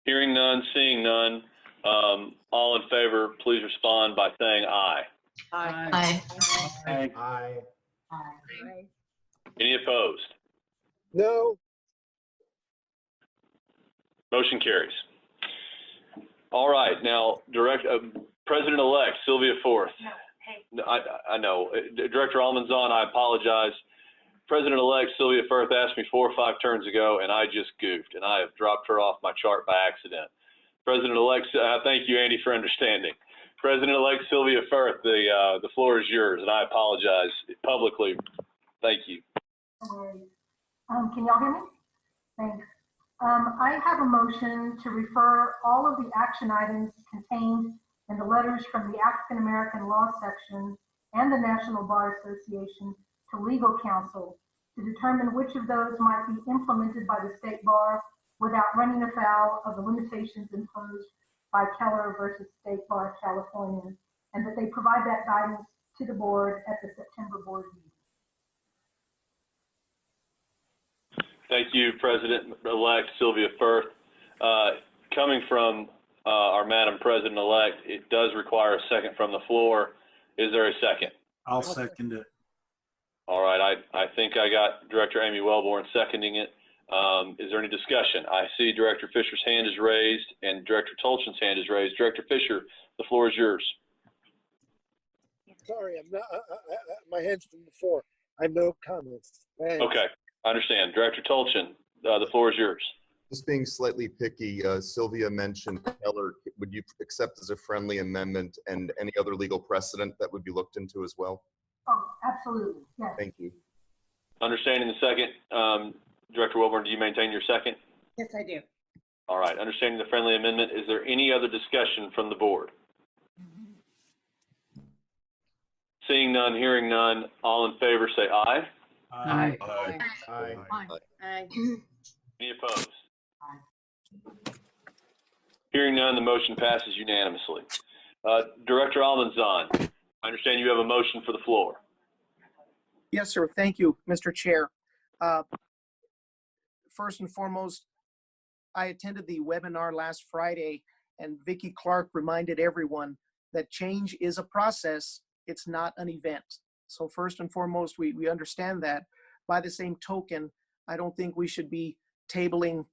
Hearing none, seeing none, all in favor, please respond by saying aye. Aye. Aye. Any opposed? No. Motion carries. All right, now, President-elect Sylvia Forth. No, I know. Director Almanzon, I apologize. President-elect Sylvia Forth asked me 4 or 5 turns ago, and I just goofed, and I have dropped her off my chart by accident. President-elect, thank you, Andy, for understanding. President-elect Sylvia Firth, the floor is yours, and I apologize publicly. Thank you. Can y'all hear me? Thanks. I have a motion to refer all of the action items contained in the letters from the African American Law Section and the National Bar Association to legal counsel to determine which of those might be implemented by the state bar without running afoul of the limitations imposed by Keller versus State Bar of California, and that they provide that guidance to the board at the September board meeting. Thank you, President-elect Sylvia Firth. Coming from our Madam President-elect, it does require a second from the floor. Is there a second? I'll second it. All right, I think I got Director Amy Wellborn seconding it. Is there any discussion? I see Director Fisher's hand is raised and Director Tolchin's hand is raised. Director Fisher, the floor is yours. Sorry, I'm not. My hand's from before. I have no comments. Thanks. Okay, I understand. Director Tolchin, the floor is yours. Just being slightly picky, Sylvia mentioned Keller. Would you accept as a friendly amendment and any other legal precedent that would be looked into as well? Oh, absolutely. Yes. Thank you. Understanding the second, Director Wellborn, do you maintain your second? Yes, I do. All right, understanding the friendly amendment, is there any other discussion from the board? Seeing none, hearing none, all in favor say aye. Aye. Aye. Aye. Aye. Any opposed? Hearing none, the motion passes unanimously. Director Almanzon, I understand you have a motion for the floor. Yes, sir. Thank you, Mr. Chair. First and foremost, I attended the webinar last Friday, and Vicki Clark reminded everyone that change is a process. It's not an event. So first and foremost, we understand that. By the same token, I don't think we should be tabling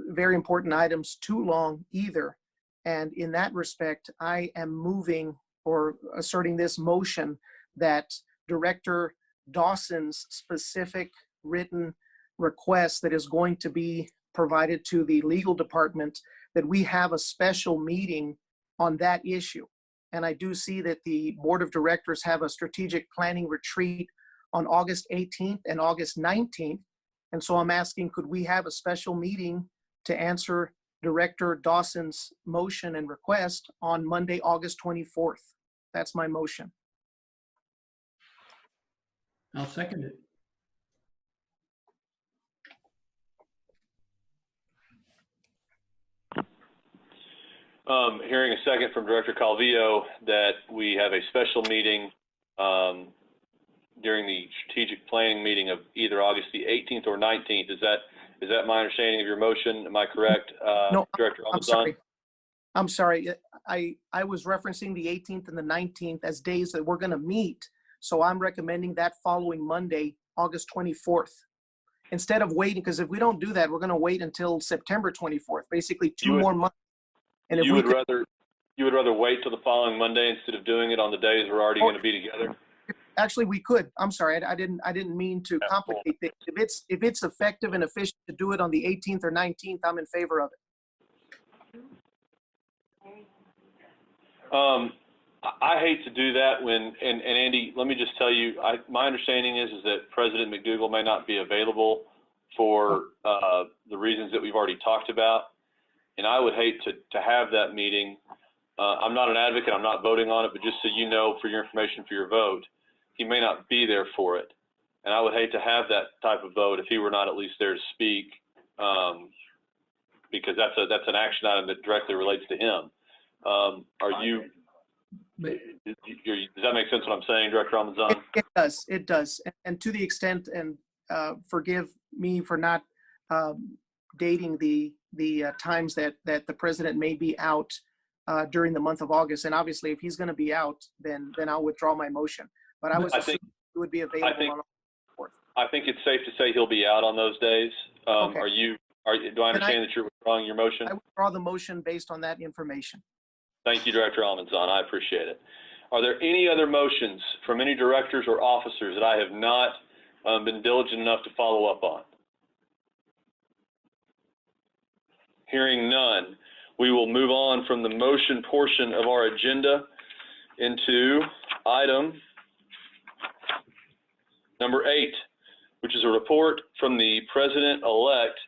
very important items too long either. And in that respect, I am moving or asserting this motion that Director Dawson's specific written request that is going to be provided to the legal department, that we have a special meeting on that issue. And I do see that the board of directors have a strategic planning retreat on August 18th and August 19th. And so I'm asking, could we have a special meeting to answer Director Dawson's motion and request on Monday, August 24th? That's my motion. I'll second it. Hearing a second from Director Calvillo that we have a special meeting during the strategic planning meeting of either August the 18th or 19th. Is that my understanding of your motion? Am I correct, No, Director I'm Almazan? sorry. I'm sorry. I was referencing the 18th and the 19th as days that we're going to meet. So I'm recommending that following Monday, August 24th. Instead of waiting, because if we don't do that, we're going to wait until September 24th, basically two more months. And if you we would rather wait till the following Monday instead of doing it on the days we're already going to be together? Actually, we could. I'm sorry. I didn't mean to complicate things. If it's effective and efficient to do it on the 18th or 19th, I'm in favor of it. I hate to do that and Andy, let me just tell you, my understanding is that President McDougal may not be available for the reasons that we've already talked about. And I would hate to have that meeting. I'm not an advocate, I'm not voting on it, but just so you know, for your information, for your vote, he may not be there for it. And I would hate to have that type of vote if he were not at least there to speak, because that's an action item that directly relates to him. Does that make sense what I'm saying, Director Almazan? It does. And to the extent, and forgive me for not dating the times that the president may be out during the month of August. And obviously, if he's going to be out, then I'll withdraw my motion. But I was assuming it would be available on the 4th. I think it's safe to say he'll be out on those days. Okay. Do I understand that you're withdrawing your motion? I withdraw the motion based on that information. Thank you, Director Almazan. I appreciate it. Are there any other motions from any directors or officers that I have not been diligent enough to follow up on? Hearing none, we will move on from the motion portion of our agenda into item number 8, which is a report from the President-elect,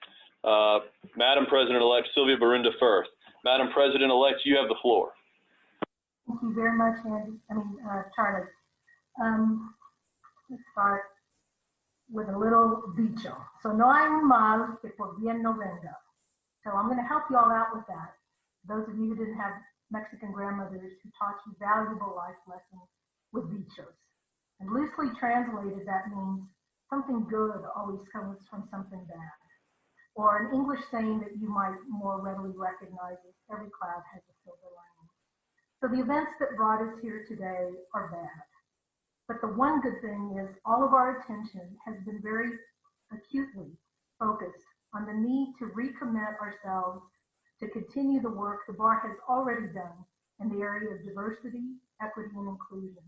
Madam President-elect Sylvia Barinda Firth. Madam President-elect, you have the floor. Thank you very much, Charlie. Let's start with a little dicho. So no hay un mal que por bien no venga. So I'm going to help you all out with that. Those of you who didn't have Mexican grandmothers who taught you valuable life lessons with dichos. And loosely translated, that means something good always comes from something bad. Or an English saying that you might more readily recognize is every cloud has a silver lining. So the events that brought us here today are bad. But the one good thing is all of our attention has been very acutely focused on the need to recommit ourselves to continue the work the bar has already done in the area of diversity, equity, and inclusion.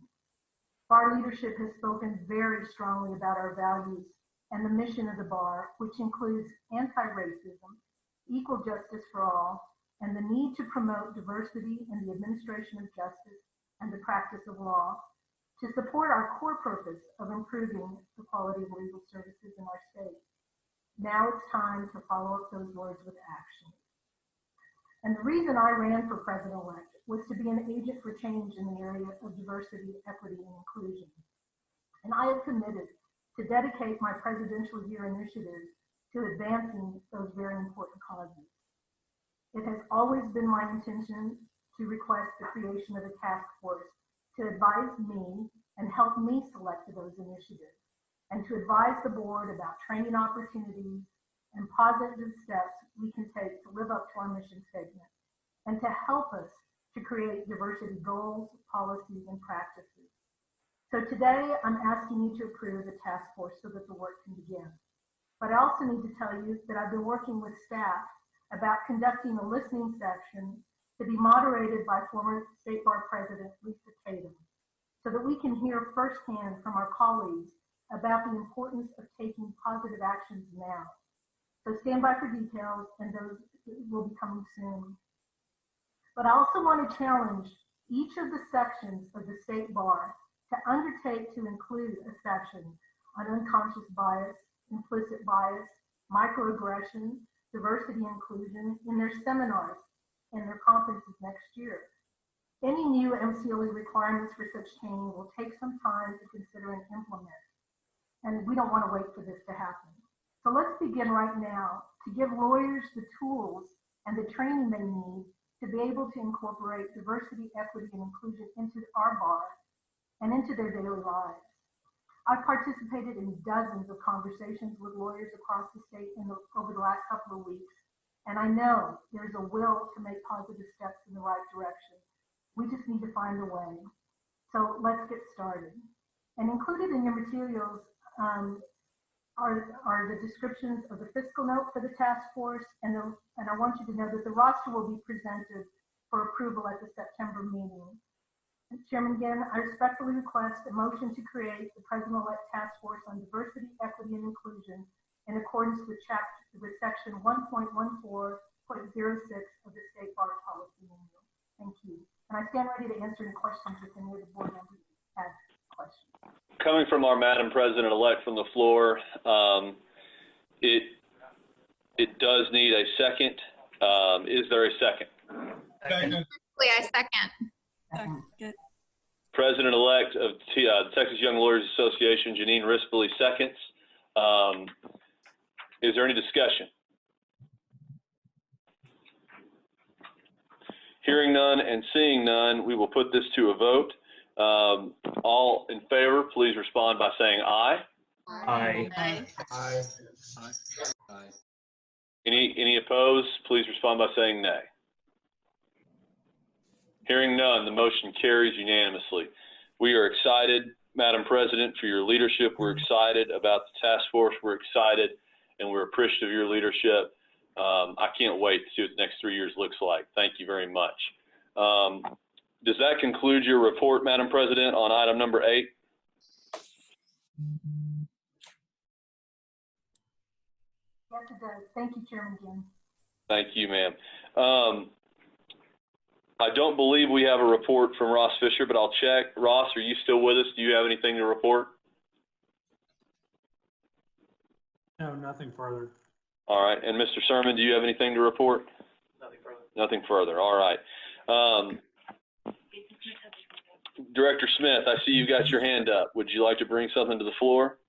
Bar leadership has spoken very strongly about our values and the mission of the bar, which includes anti-racism, equal justice for all, and the need to promote diversity in the administration of justice and the practice of law to support our core purpose of improving the quality of legal services in our state. Now it's time to follow up those words with action. And the reason I ran for president-elect was to be an agent for change in the area of diversity, equity, and inclusion. And I have committed to dedicate my presidential year initiatives to advancing those very important causes. It has always been my intention to request the creation of a task force to advise me and help me select those initiatives, and to advise the board about training opportunities and positive steps we can take to live up to our mission statement, and to help us to create diversity goals, policies, and practices. So today, I'm asking you to approve the task force so that the work can begin. But I also need to tell you that I've been working with staff about conducting a listening session to be moderated by former State Bar President Lisa Tatum, so that we can hear firsthand from our colleagues about the importance of taking positive actions now. So stand by for details, and those will be coming soon. But I also want to challenge each of the sections of the State Bar to undertake to include a section on unconscious bias, implicit bias, microaggression, diversity and inclusion in their seminars and their conferences next year. Any new MCLE requirements for such training will take some time to consider and implement, and we don't want to wait for this to happen. So let's begin right now to give lawyers the tools and the training they need to be able to incorporate diversity, equity, and inclusion into our bar and into their daily lives. I've participated in dozens of conversations with lawyers across the state over the last couple of weeks, and I know there's a will to make positive steps in the right direction. We just need to find a way. So let's get started. And included in your materials are the descriptions of the fiscal note for the task force, and I want you to know that the roster will be presented for approval at the September meeting. Chairman Ginn, I respectfully request a motion to create the President-elect Task Force on Diversity, Equity, and Inclusion in accordance with section 1.14.06 of the State Bar Policy Manual. Thank you. And I stand ready to answer any questions if any of the board members have questions. Coming from our Madam President-elect from the floor, it does need a second. Is there a second? I second. Good. President-elect of Texas Young Lawyers Association, Janine Rispoli, seconds. Is there any discussion? Hearing none and seeing none, we will put this to a vote. All in favor, please respond by saying aye. Aye. Aye. Any opposed, please respond by saying nay. Hearing none, the motion carries unanimously. We are excited, Madam President, for your leadership. We're excited about the task force. We're excited, and we're appreciative of your leadership. I can't wait to see what the next 3 years looks like. Thank you very much. Does that conclude your report, Madam President, on item number 8? Yes, it does. Thank you, Chairman Ginn. Thank you, ma'am. I don't believe we have a report from Ross Fisher, but I'll check. Ross, are you still with us? Do you have anything to report? No, nothing further. All right. And Mr. Sermon, do you have anything to report? Nothing further. Nothing further. All right. Director Smith, I see you got your hand up. Would you like to bring something to the floor?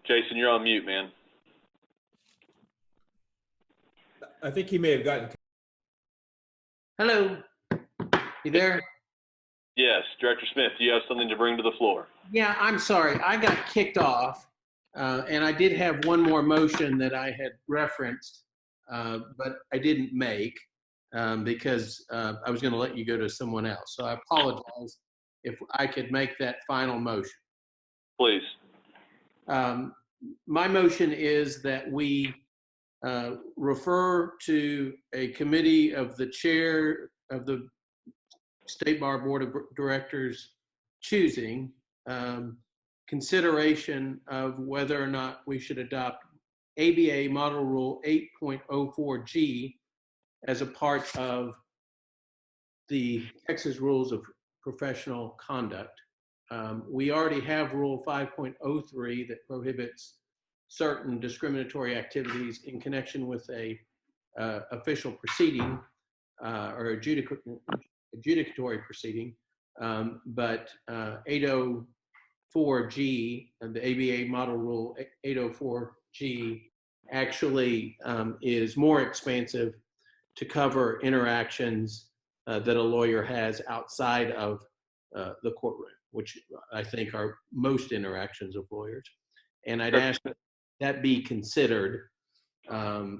Jason, you're on mute, man. I think he may have gotten. Hello, you there? Yes, Director Smith, do you have something to bring to the floor? Yeah, I'm sorry, I got kicked off, and I did have one more motion that I had referenced, but I didn't make because I was going to let you go to someone else. So I apologize if I could make that final motion. Please. My motion is that we refer to a committee of the chair of the State Bar Board of Directors choosing consideration of whether or not we should adopt ABA Model Rule 8.04G as a part of the Texas Rules of Professional Conduct. We already have Rule 5.03 that prohibits certain discriminatory activities in connection with a official proceeding or adjudicatory proceeding, but 804G and the ABA Model Rule 804G actually is more expansive to cover interactions that a lawyer has outside of the courtroom, which I think are most interactions of lawyers. And I'd ask that be considered.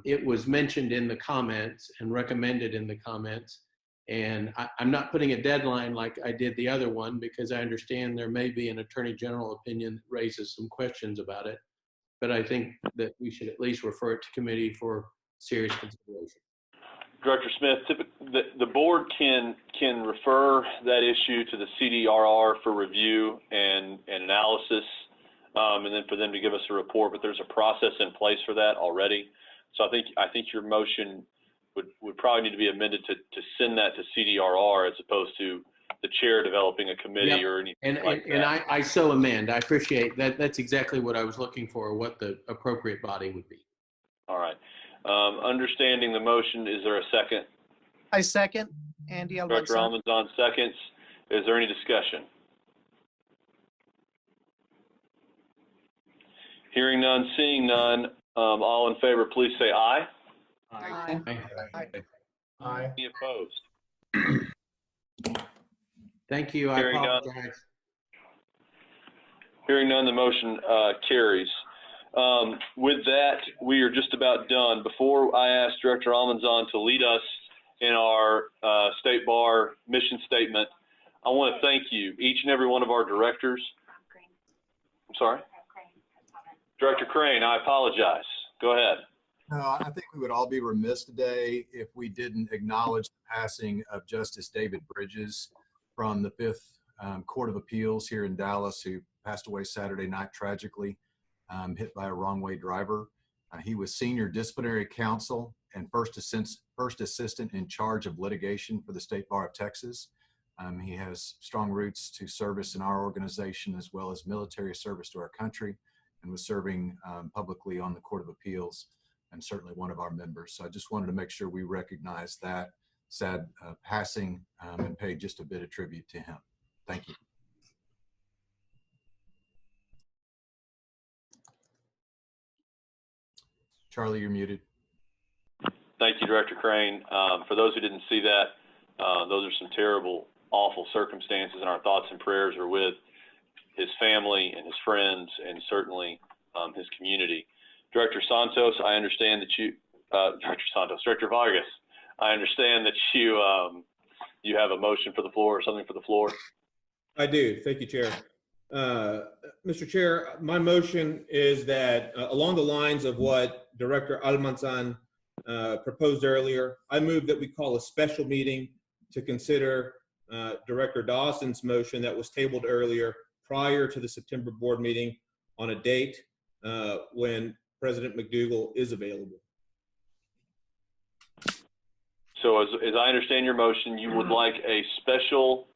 It was mentioned in the comments and recommended in the comments. And I'm not putting a deadline like I did the other one because I understand there may be an Attorney General opinion that raises some questions about it. But I think that we should at least refer it to committee for serious consideration. Director Smith, the board can refer that issue to the CDRR for review and analysis, and then for them to give us a report. But there's a process in place for that already. So I think your motion would probably need to be amended to send that to CDRR as opposed to the chair developing a committee or anything like that. And I so amend. I appreciate that. That's exactly what I was looking for, what the appropriate body would be. All right. Understanding the motion, is there a second? I second. Andy Alonso. Director Alman's on seconds. Is there any discussion? Hearing none, seeing none, all in favor, please say aye. Aye. Aye. Any opposed? Thank you. I Hearing none. apologize. Hearing none, the motion carries. With that, we are just about done. Before I ask Director Almanzon to lead us in our State Bar mission statement, I want to thank you, each and every one of our directors. I'm sorry? Director Crane, I apologize. Go ahead. I think we would all be remiss today if we didn't acknowledge the passing of Justice David Bridges from the Fifth Court of Appeals here in Dallas, who passed away Saturday night tragically, hit by a wrong-way driver. He was senior disciplinary counsel and first assistant in charge of litigation for the State Bar of Texas. He has strong roots to service in our organization as well as military service to our country, and was serving publicly on the Court of Appeals, and certainly one of our members. So I just wanted to make sure we recognize that sad passing and pay just a bit of tribute to him. Thank you. Charlie, you're muted. Thank you, Director Crane. For those who didn't see that, those are some terrible, awful circumstances, and our thoughts and prayers are with his family and his friends, and certainly his community. Director Santos, I understand that you, Director Vargas, I understand that you have a motion for the floor or something for the floor. I do. Thank you, Chair. Mr. Chair, my motion is that along the lines of what Director Almanzon proposed earlier, I move that we call a special meeting to consider Director Dawson's motion that was tabled earlier prior to the September board meeting on a date when President McDougal is available. So as I understand your motion, you would like a special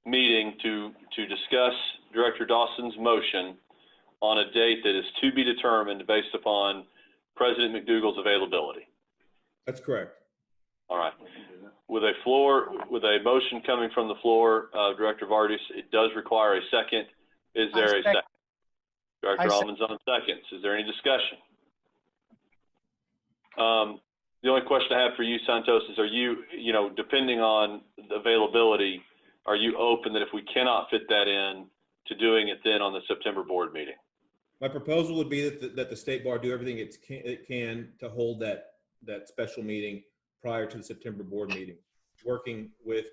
meeting to discuss Director Dawson's motion on a date that is to be determined based upon President McDougal's availability. That's correct. All right. With a motion coming from the floor, Director Vargas, it does require a second. Is there a second? Director Almanzon seconds. Is there any discussion? The only question I have for you, Santos, is are you, depending on the availability, are you open that if we cannot fit that in to doing it then on the September board meeting? My proposal would be that the State Bar do everything it can to hold that special meeting prior to the September board meeting, working with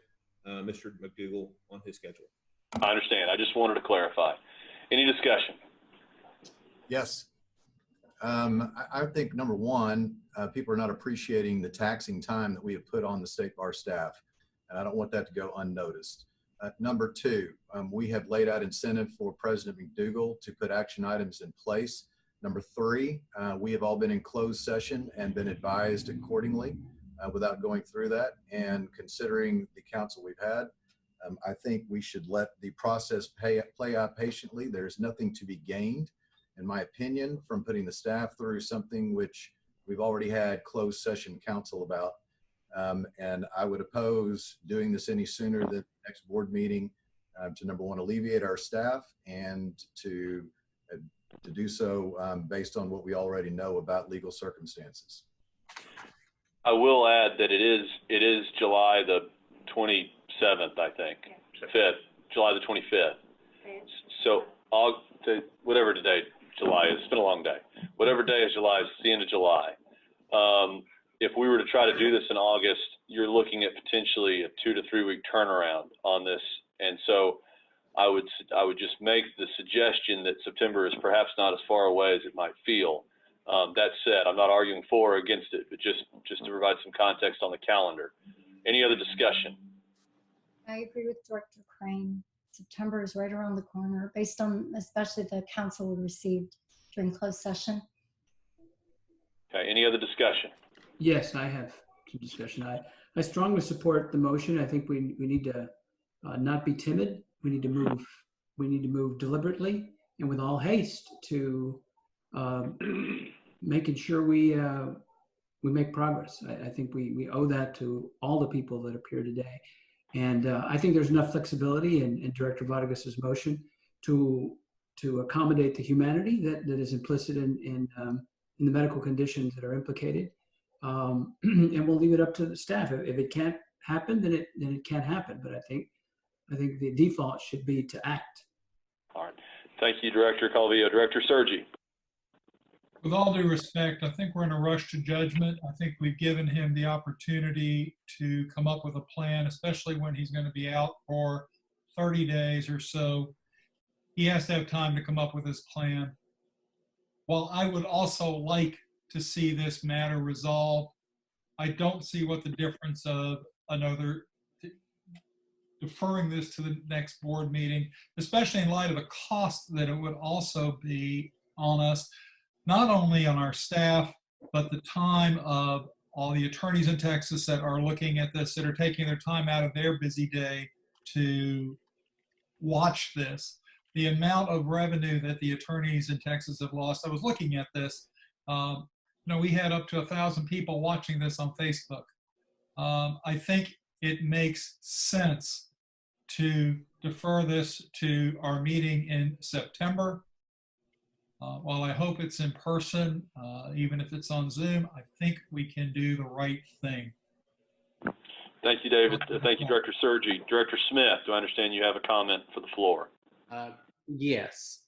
Mr. McDougal on his schedule. I understand. I just wanted to clarify. Any discussion? Yes. I think number one, people are not appreciating the taxing time that we have put on the State Bar staff, and I don't want that to go unnoticed. Number two, we have laid out incentive for President McDougal to put action items in place. Number three, we have all been in closed session and been advised accordingly without going through that. And considering the counsel we've had, I think we should let the process play out patiently. There's nothing to be gained, in my opinion, from putting the staff through something which we've already had closed session counsel about. And I would oppose doing this any sooner than the next board meeting to, number one, alleviate our staff, and to do so based on what we already know about legal circumstances. I will add that it is July the 27th, I think, 5th, July the 25th. So whatever today July is, it's been a long day. Whatever day is July, it's the end of July. If we were to try to do this in August, you're looking at potentially a 2 to 3 week turnaround on this. And so I would just make the suggestion that September is perhaps not as far away as it might feel. That said, I'm not arguing for or against it, but just to provide some context on the calendar. Any other discussion? I agree with Director Crane. September is right around the corner, based on especially the counsel we received during closed session. Okay, any other discussion? Yes, I have some discussion. I strongly support the motion. I think we need to not be timid. We need to move deliberately and with all haste to making sure we make progress. I think we owe that to all the people that appear today. And I think there's enough flexibility in Director Vargas's motion to accommodate the humanity that is implicit in the medical conditions that are implicated. and we'll leave it up to the staff. If it can't happen, then it can't happen. But I think the default should be to act. All right. Thank you, Director Calvillo. Director Sergi. With all due respect, I think we're in a rush to judgment. I think we've given him the opportunity to come up with a plan, especially when he's going to be out for 30 days or so. He has to have time to come up with his plan. While I would also like to see this matter resolved, I don't see what the difference of another deferring this to the next board meeting, especially in light of the cost that it would also be on us, not only on our staff, but the time of all the attorneys in Texas that are looking at this, that are taking their time out of their busy day to watch this. The amount of revenue that the attorneys in Texas have lost. I was looking at this. We had up to 1,000 people watching this on Facebook. I think it makes sense to defer this to our meeting in September. While I hope it's in person, even if it's on Zoom, I think we can do the right thing. Thank you, David. Thank you, Director Sergi. Director Smith, do I understand you have a comment for the floor? Yes.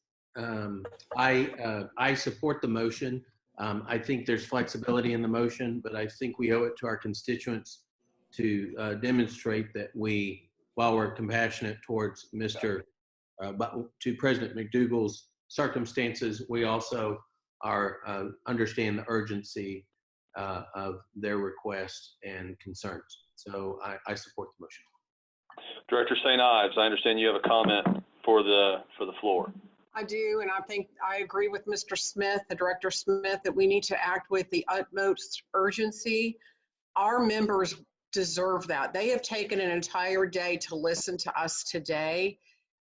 I support the motion. I think there's flexibility in the motion, but I think we owe it to our constituents to demonstrate that while we're compassionate towards to President McDougal's circumstances, we also understand the urgency of their requests and concerns. So I support the motion. Director St. Ives, I understand you have a comment for the floor. I do, and I think I agree with Mr. Smith, the Director Smith, that we need to act with the utmost urgency. Our members deserve that. They have taken an entire day to listen to us today,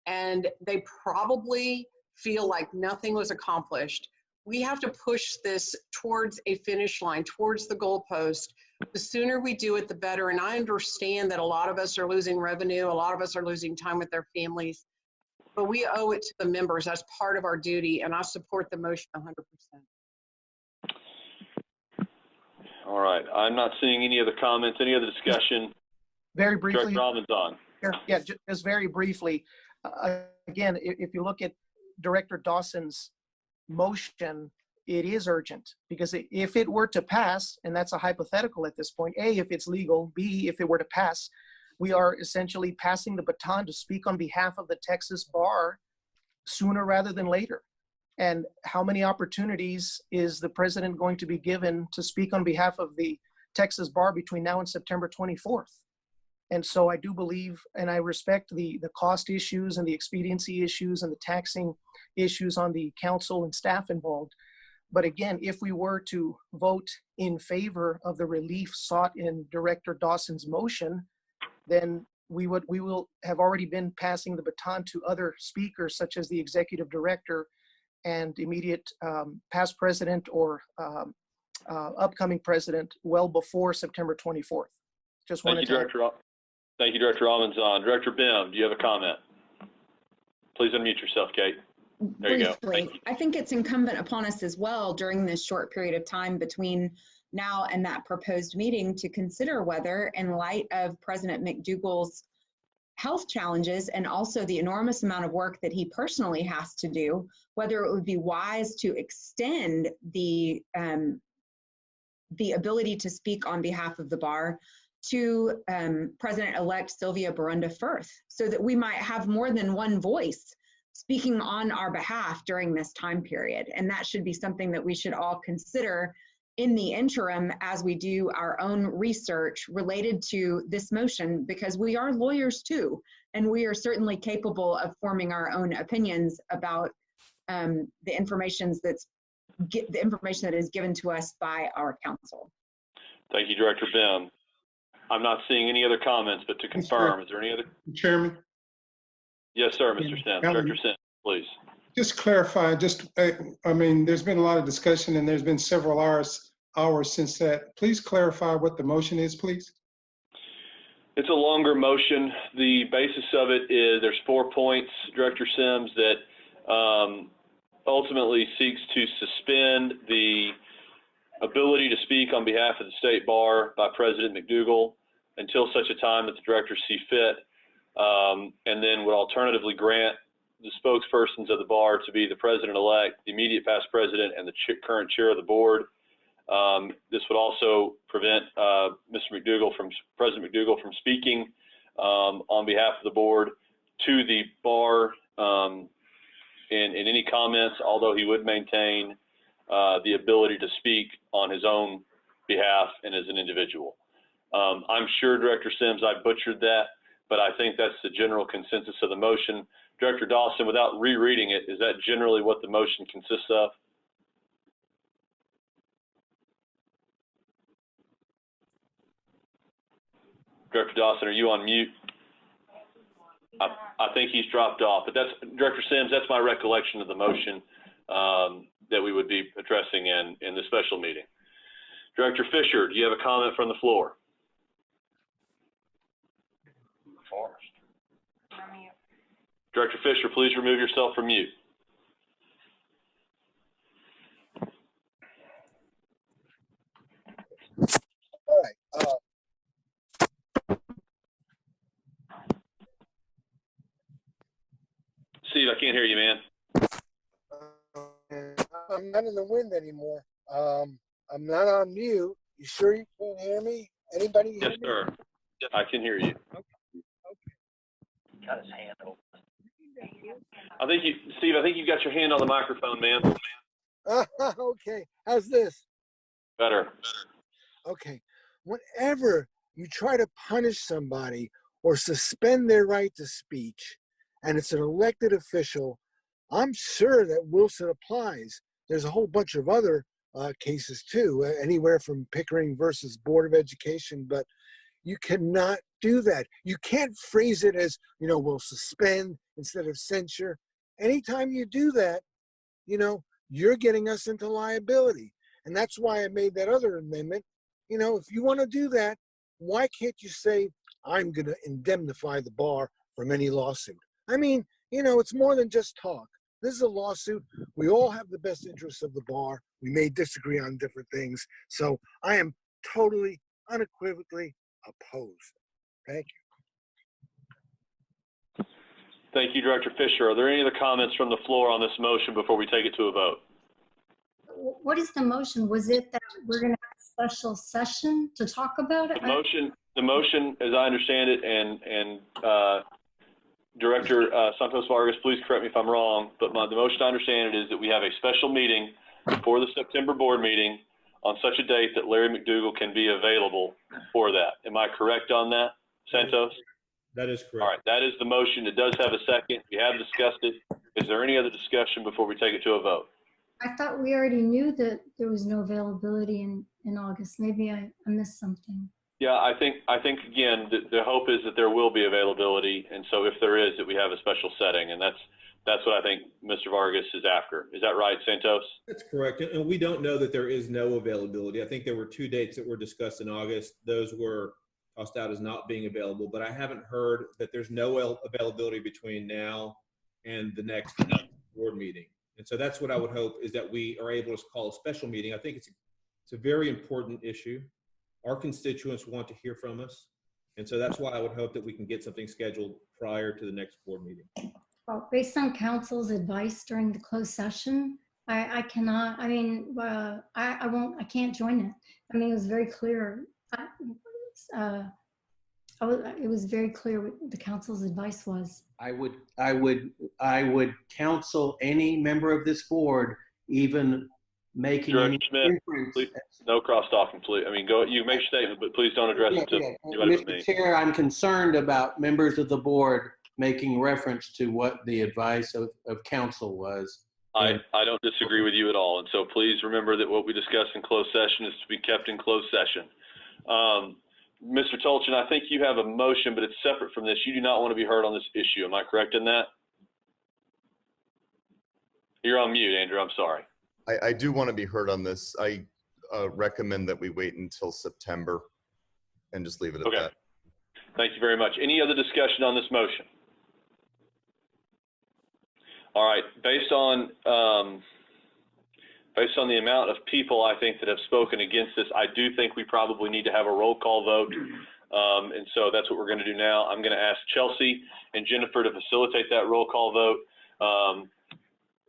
and they probably feel like nothing was accomplished. We have to push this towards a finish line, towards the goalpost. The sooner we do it, the better. And I understand that a lot of us are losing revenue. A lot of us are losing time with their families. But we owe it to the members. That's part of our duty, and I support the motion 100%. All right. I'm not seeing any other comments, any other discussion. Very briefly. Director Robbins on. Yeah, just very briefly. Again, if you look at Director Dawson's motion, it is urgent, because if it were to pass, and that's a hypothetical at this point, A, if it's legal, B, if it were to pass, we are essentially passing the baton to speak on behalf of the Texas bar sooner rather than later. And how many opportunities is the president going to be given to speak on behalf of the Texas bar between now and September 24th? And so I do believe, and I respect the cost issues and the expediency issues and the taxing issues on the council and staff involved. But again, if we were to vote in favor of the relief sought in Director Dawson's motion, then we will have already been passing the baton to other speakers, such as the executive director and immediate past president or upcoming president, well before September 24th. Just Thank you, Director. Thank you, Director Almanzon. Director Bim, do you have a comment? Please unmute yourself, Kate. There you go. Thank you. I think it's incumbent upon us as well during this short period of time between now and that proposed meeting to consider whether, in light of President McDougal's health challenges and also the enormous amount of work that he personally has to do, whether it would be wise to extend the ability to speak on behalf of the bar to President-elect Sylvia Barunda Firth, so that we might have more than one voice speaking on our behalf during this time period. And that should be something that we should all consider in the interim as we do our own research related to this motion, because we are lawyers too, and we are certainly capable of forming our own opinions about the information that is given to us by our counsel. Thank you, Director Bim. I'm not seeing any other comments, but to confirm, is there any other? Chairman? Yes, sir, Mr. Sims. Director Sims, please. Just clarify, I mean, there's been a lot of discussion and there's been several hours since that. Please clarify what the motion is, please. It's a longer motion. The basis of it is there's 4 points, Director Sims, that ultimately seeks to suspend the ability to speak on behalf of the State Bar by President McDougal until such a time that the directors see fit, and then would alternatively grant the spokespersons of the bar to be the president-elect, the immediate past president, and the current chair of the board. This would also prevent President McDougal from speaking on behalf of the board to the bar in any comments, although he would maintain the ability to speak on his own behalf and as an individual. I'm sure, Director Sims, I butchered that, but I think that's the general consensus of the motion. Director Dawson, without rereading it, is that generally what the motion consists of? Director Dawson, are you on mute? I think he's dropped off, but that's, Director Sims, that's my recollection of the motion that we would be addressing in the special meeting. Director Fisher, do you have a comment from the floor? Director Fisher, please remove yourself from mute. All right. Steve, I can't hear you, man. I'm not in the wind anymore. I'm not on mute. You sure you can't hear me? Anybody hear Yes, me? sir. I can hear you. Got his hand open. Steve, I think you got your hand on the microphone, man. Okay. How's this? Better. Okay. Whenever you try to punish somebody or suspend their right to speech, and it's an elected official, I'm sure that Wilson applies. There's a whole bunch of other cases too, anywhere from Pickering versus Board of Education, but you cannot do that. You can't phrase it as, we'll suspend instead of censure. Anytime you do that, you're getting us into liability. And that's why I made that other amendment. If you want to do that, why can't you say, I'm going to indemnify the bar from any lawsuit? I mean, it's more than just talk. This is a lawsuit. We all have the best interests of the bar. We may disagree on different things. So I am totally, unequivocally opposed. Thank you. Thank you, Director Fisher. Are there any other comments from the floor on this motion before we take it to a vote? What is the motion? Was it that we're going to have a special session to talk about it? The motion, as I understand it, and Director Santos Vargas, please correct me if I'm wrong, but the motion I understand it is that we have a special meeting for the September board meeting on such a date that Larry McDougal can be available for that. Am I correct on that, Santos? That is correct. All right, that is the motion. It does have a second. We have discussed it. Is there any other discussion before we take it to a vote? I thought we already knew that there was no availability in August. Maybe I missed something. Yeah, I think again, the hope is that there will be availability, and so if there is, that we have a special setting, and that's what I think Mr. Vargas is after. Is that right, Santos? That's correct, and we don't know that there is no availability. I think there were 2 dates that were discussed in August. Those were tossed out as not being available, but I haven't heard that there's no availability between now and the next board meeting. And so that's what I would hope, is that we are able to call a special meeting. I think it's a very important issue. Our constituents want to hear from us. And so that's why I would hope that we can get something scheduled prior to the next board meeting. Well, based on council's advice during the closed session, I cannot, I mean, I can't join it. I mean, it was very clear. It was very clear what the council's advice was. I would counsel any member of this board, even making Director any Smith, inference. please, no cross talking, please. I mean, you make your statement, but please don't address it to anybody but me. Mr. Chair, I'm concerned about members of the board making reference to what the advice of council was. I don't disagree with you at all. And so please remember that what we discuss in closed session is to be kept in closed session. Mr. Tolchin, I think you have a motion, but it's separate from this. You do not want to be heard on this issue. Am I correct in that? You're on mute, Andrew. I'm sorry. I do want to be heard on this. I recommend that we wait until September and just leave it at that. Thank you very much. Any other discussion on this motion? All right, based on based on the amount of people I think that have spoken against this, I do think we probably need to have a roll call vote. And so that's what we're going to do now. I'm going to ask Chelsea and Jennifer to facilitate that roll call vote.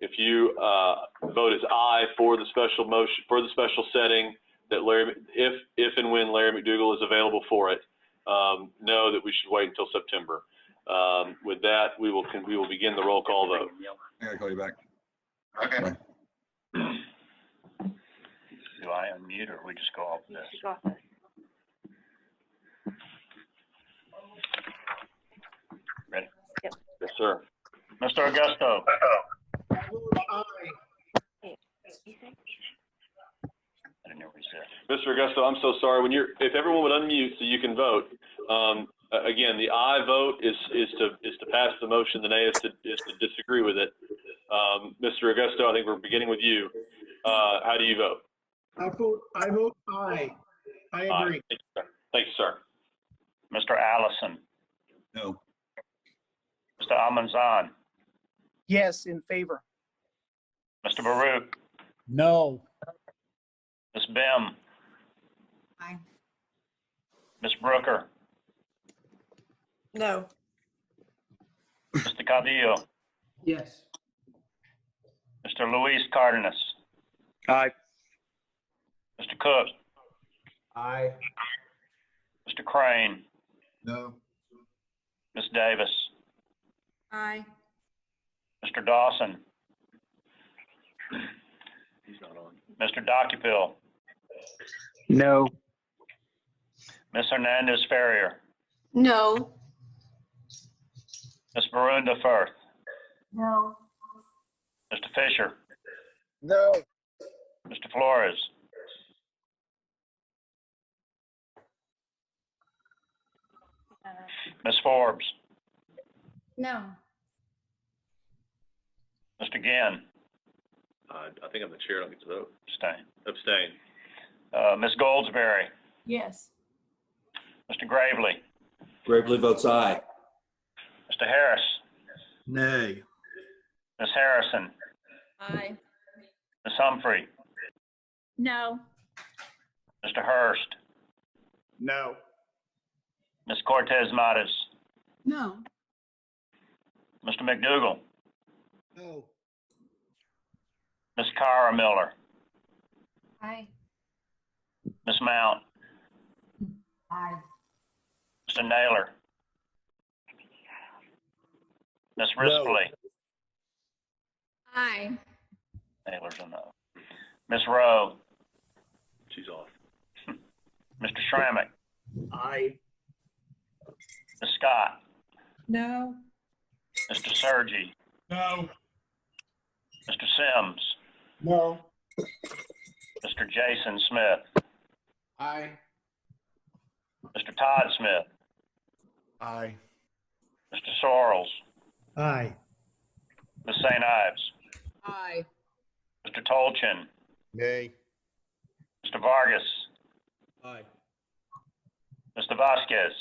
If you vote as aye for the special motion, for the special setting, that Larry, if and when Larry McDougal is available for it, know that we should wait until September. With that, we will begin the roll call vote. I gotta call you back. Okay. Do I unmute or we just go off this? Ready? Yes, sir. Mr. Augusto. I didn't know what he said. Mr. Augusto, I'm so sorry. If everyone would unmute so you can vote. Again, the aye vote is to pass the motion. The nay is to disagree with it. Mr. Augusto, I think we're beginning with you. How do you vote? I vote aye. I agree. Thank you, sir. Mr. Allison. No. Mr. Almanzan. Yes, in favor. Mr. Baruch. No. Ms. Bim. Aye. Ms. Brooker. No. Mr. Cadillo. Yes. Mr. Luis Cardenas. Aye. Mr. Cook. Aye. Mr. Crane. No. Ms. Davis. Aye. Mr. Dawson. He's not on. Mr. Docupil. No. Ms. Hernandez Ferrier. No. Ms. Barunda Firth. No. Mr. Fisher. No. Mr. Flores. Ms. Forbes. No. Mr. Ginn. I think I'm the chair. I don't get to vote. Abstain. Ms. Goldsberry. Yes. Mr. Gravely. Gravely votes aye. Mr. Harris. Nay. Ms. Harrison. Aye. Ms. Humphrey. No. Mr. Hurst. No. Ms. Cortez Matos. No. Mr. McDougal. No. Ms. Cara Miller. Aye. Ms. Mount. Aye. Mr. Naylor. Ms. Rispoli. Aye. Naylor's a no. Ms. Rowe. She's off. Mr. Schrammick. Aye. Ms. Scott. No. Mr. Sergi. No. Mr. Sims. No. Mr. Jason Smith. Aye. Mr. Todd Smith. Aye. Mr. Sorrells. Aye. Ms. St. Ives. Aye. Mr. Tolchin. Nay. Mr. Vargas. Aye. Mr. Vasquez.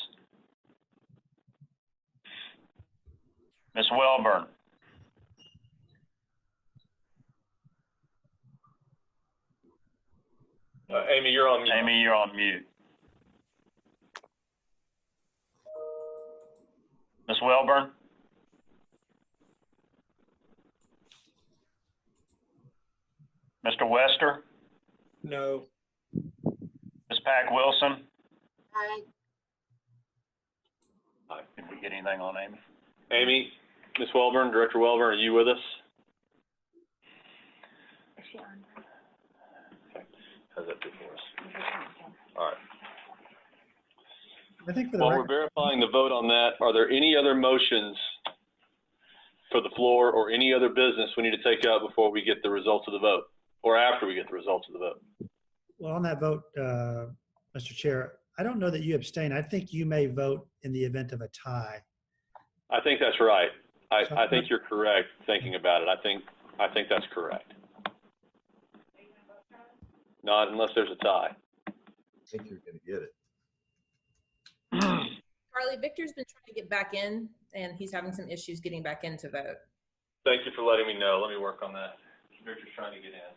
Ms. Wilburn. Amy, you're on mute. Amy, you're on mute. Ms. Wilburn. Mr. Wester. No. Ms. Pack Wilson. Aye. Did we get anything on Amy? Amy, Ms. Welburn, Director Welburn, are you with us? Is she on? Okay. How's that do for us? All right. I think for the While we're record, verifying the vote on that, are there any other motions for the floor or any other business we need to take out before we get the results of the vote or after we get the results of the vote? well, on that vote, Mr. Chair, I don't know that you abstain. I think you may vote in the event of a tie. I think that's right. I think you're correct thinking about it. I think that's correct. Not unless there's a tie. I think you're going to get it. Carly, Victor's been trying to get back in, and he's having some issues getting back in to vote. Thank you for letting me know. Let me work on that. Richard's trying to get in.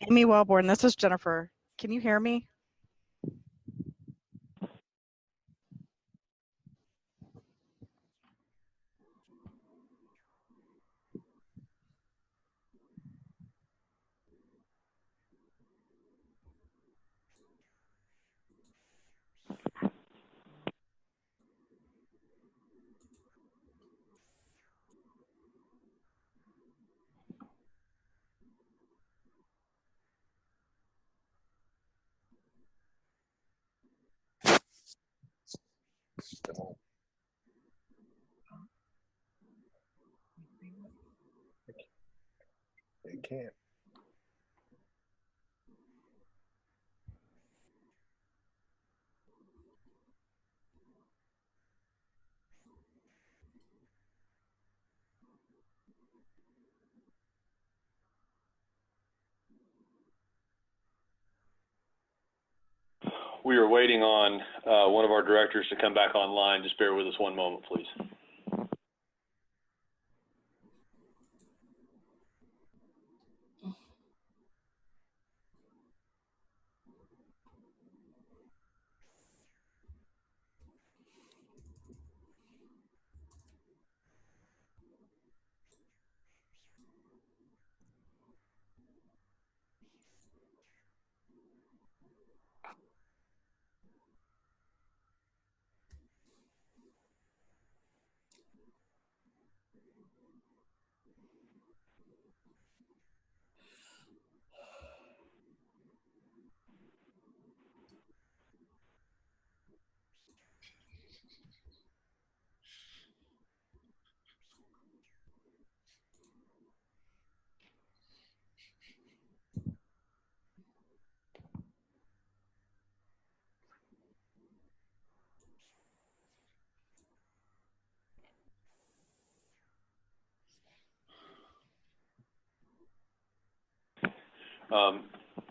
Amy Wellborn, this is Jennifer. Can you hear me? They can't. We are waiting on one of our directors to come back online. Just bear with us one moment, please.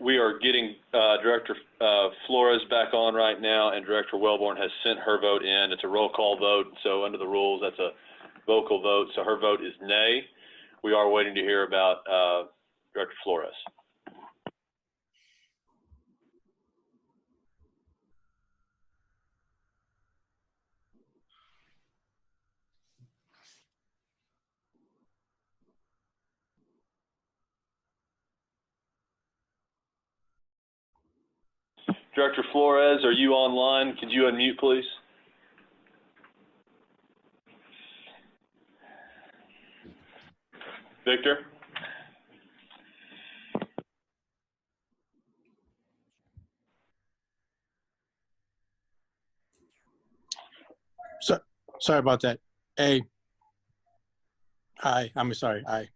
We are getting Director Flores back on right now, and Director Wellborn has sent her vote in. It's a roll call vote, so under the rules, that's a vocal vote, so her vote is nay. We are waiting to hear about Director Flores. Director Flores, are you online? Could you unmute, please? Victor? So, sorry about that. Hey. Hi, I'm sorry. Hi.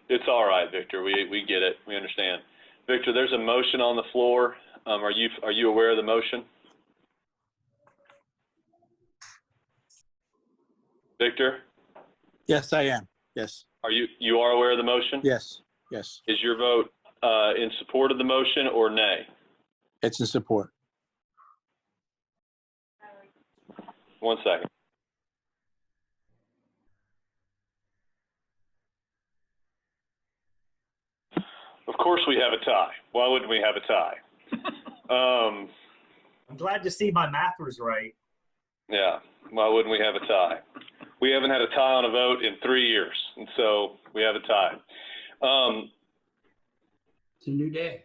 It's all right, Victor. We get it. We understand. Victor, there's a motion on the floor. Are you aware of the motion? Victor? Yes, I am. Yes. You are aware of the motion? Yes. Yes. Is your vote in support of the motion or nay? It's in support. 1 second. Of course we have a tie. Why wouldn't we have a tie? I'm glad to see my math was right. Yeah, why wouldn't we have a tie? We haven't had a tie on a vote in 3 years, and so we have a tie. It's a new day.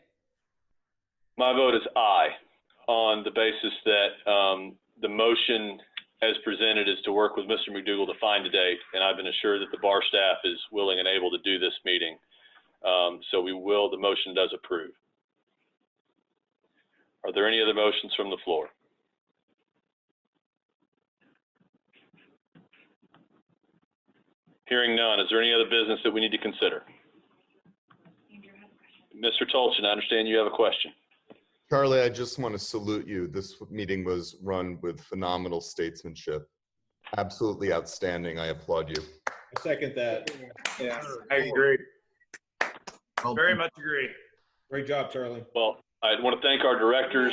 My vote is aye on the basis that the motion as presented is to work with Mr. McDougal to find a date, and I've been assured that the bar staff is willing and able to do this meeting. So the motion does approve. Are there any other motions from the floor? Hearing none, is there any other business that we need to consider? Mr. Tolchin, I understand you have a question. Charlie, I just want to salute you. This meeting was run with phenomenal statesmanship. Absolutely outstanding. I applaud you. I second that. Yeah, I agree. Very much agree. Great job, Charlie. Well, I want to thank our directors.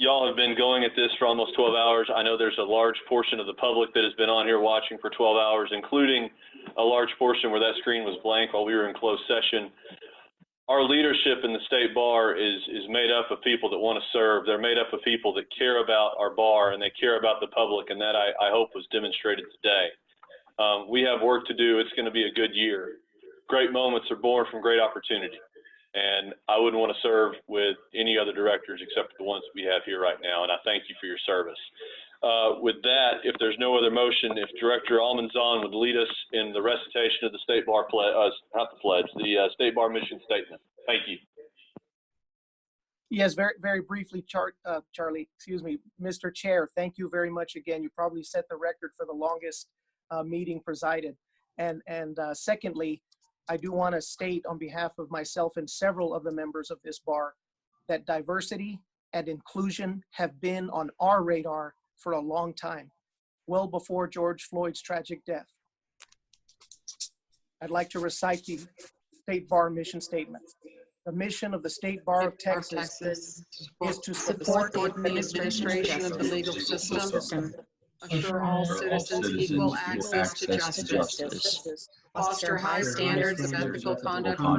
y'all have been going at this for almost 12 hours. I know there's a large portion of the public that has been on here watching for 12 hours, including a large portion where that screen was blank while we were in closed session. Our leadership in the state bar is made up of people that want to serve. They're made up of people that care about our bar and they care about the public, and that I hope was demonstrated today. We have work to do. It's going to be a good year. Great moments are born from great opportunity. And I wouldn't want to serve with any other directors except for the ones we have here right now. And I thank you for your service. With that, if there's no other motion, if Director Almanzon would lead us in the recitation of the State Bar the State Bar mission statement. Thank you. Yes, very briefly, Charlie, excuse me, Mr. Chair, thank you very much again. You probably set the record for the longest meeting presided. And secondly, I do want to state on behalf of myself and several of the members of this bar that diversity and inclusion have been on our radar for a long time, well before George Floyd's tragic death. I'd like to recite the State Bar mission statement. The mission of the State Bar of Texas is to support the administration of the legal system, assure all citizens equal access to justice, foster high standards of ethical conduct for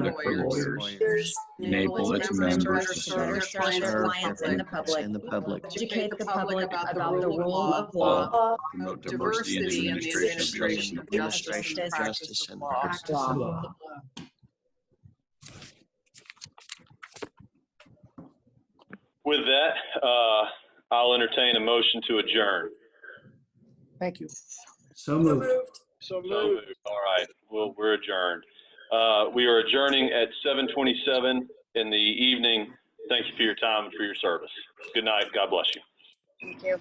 lawyers, enable its members to serve their clients and the public, educate the public about the rule of law, promote diversity in the administration of justice and practice of law. With that, I'll entertain a motion to adjourn. Thank you. So moved. So moved. All right, we're adjourned. We are adjourning at 7:27 in the evening. Thank you for your time and for your service. Good night. God bless you. Thank you.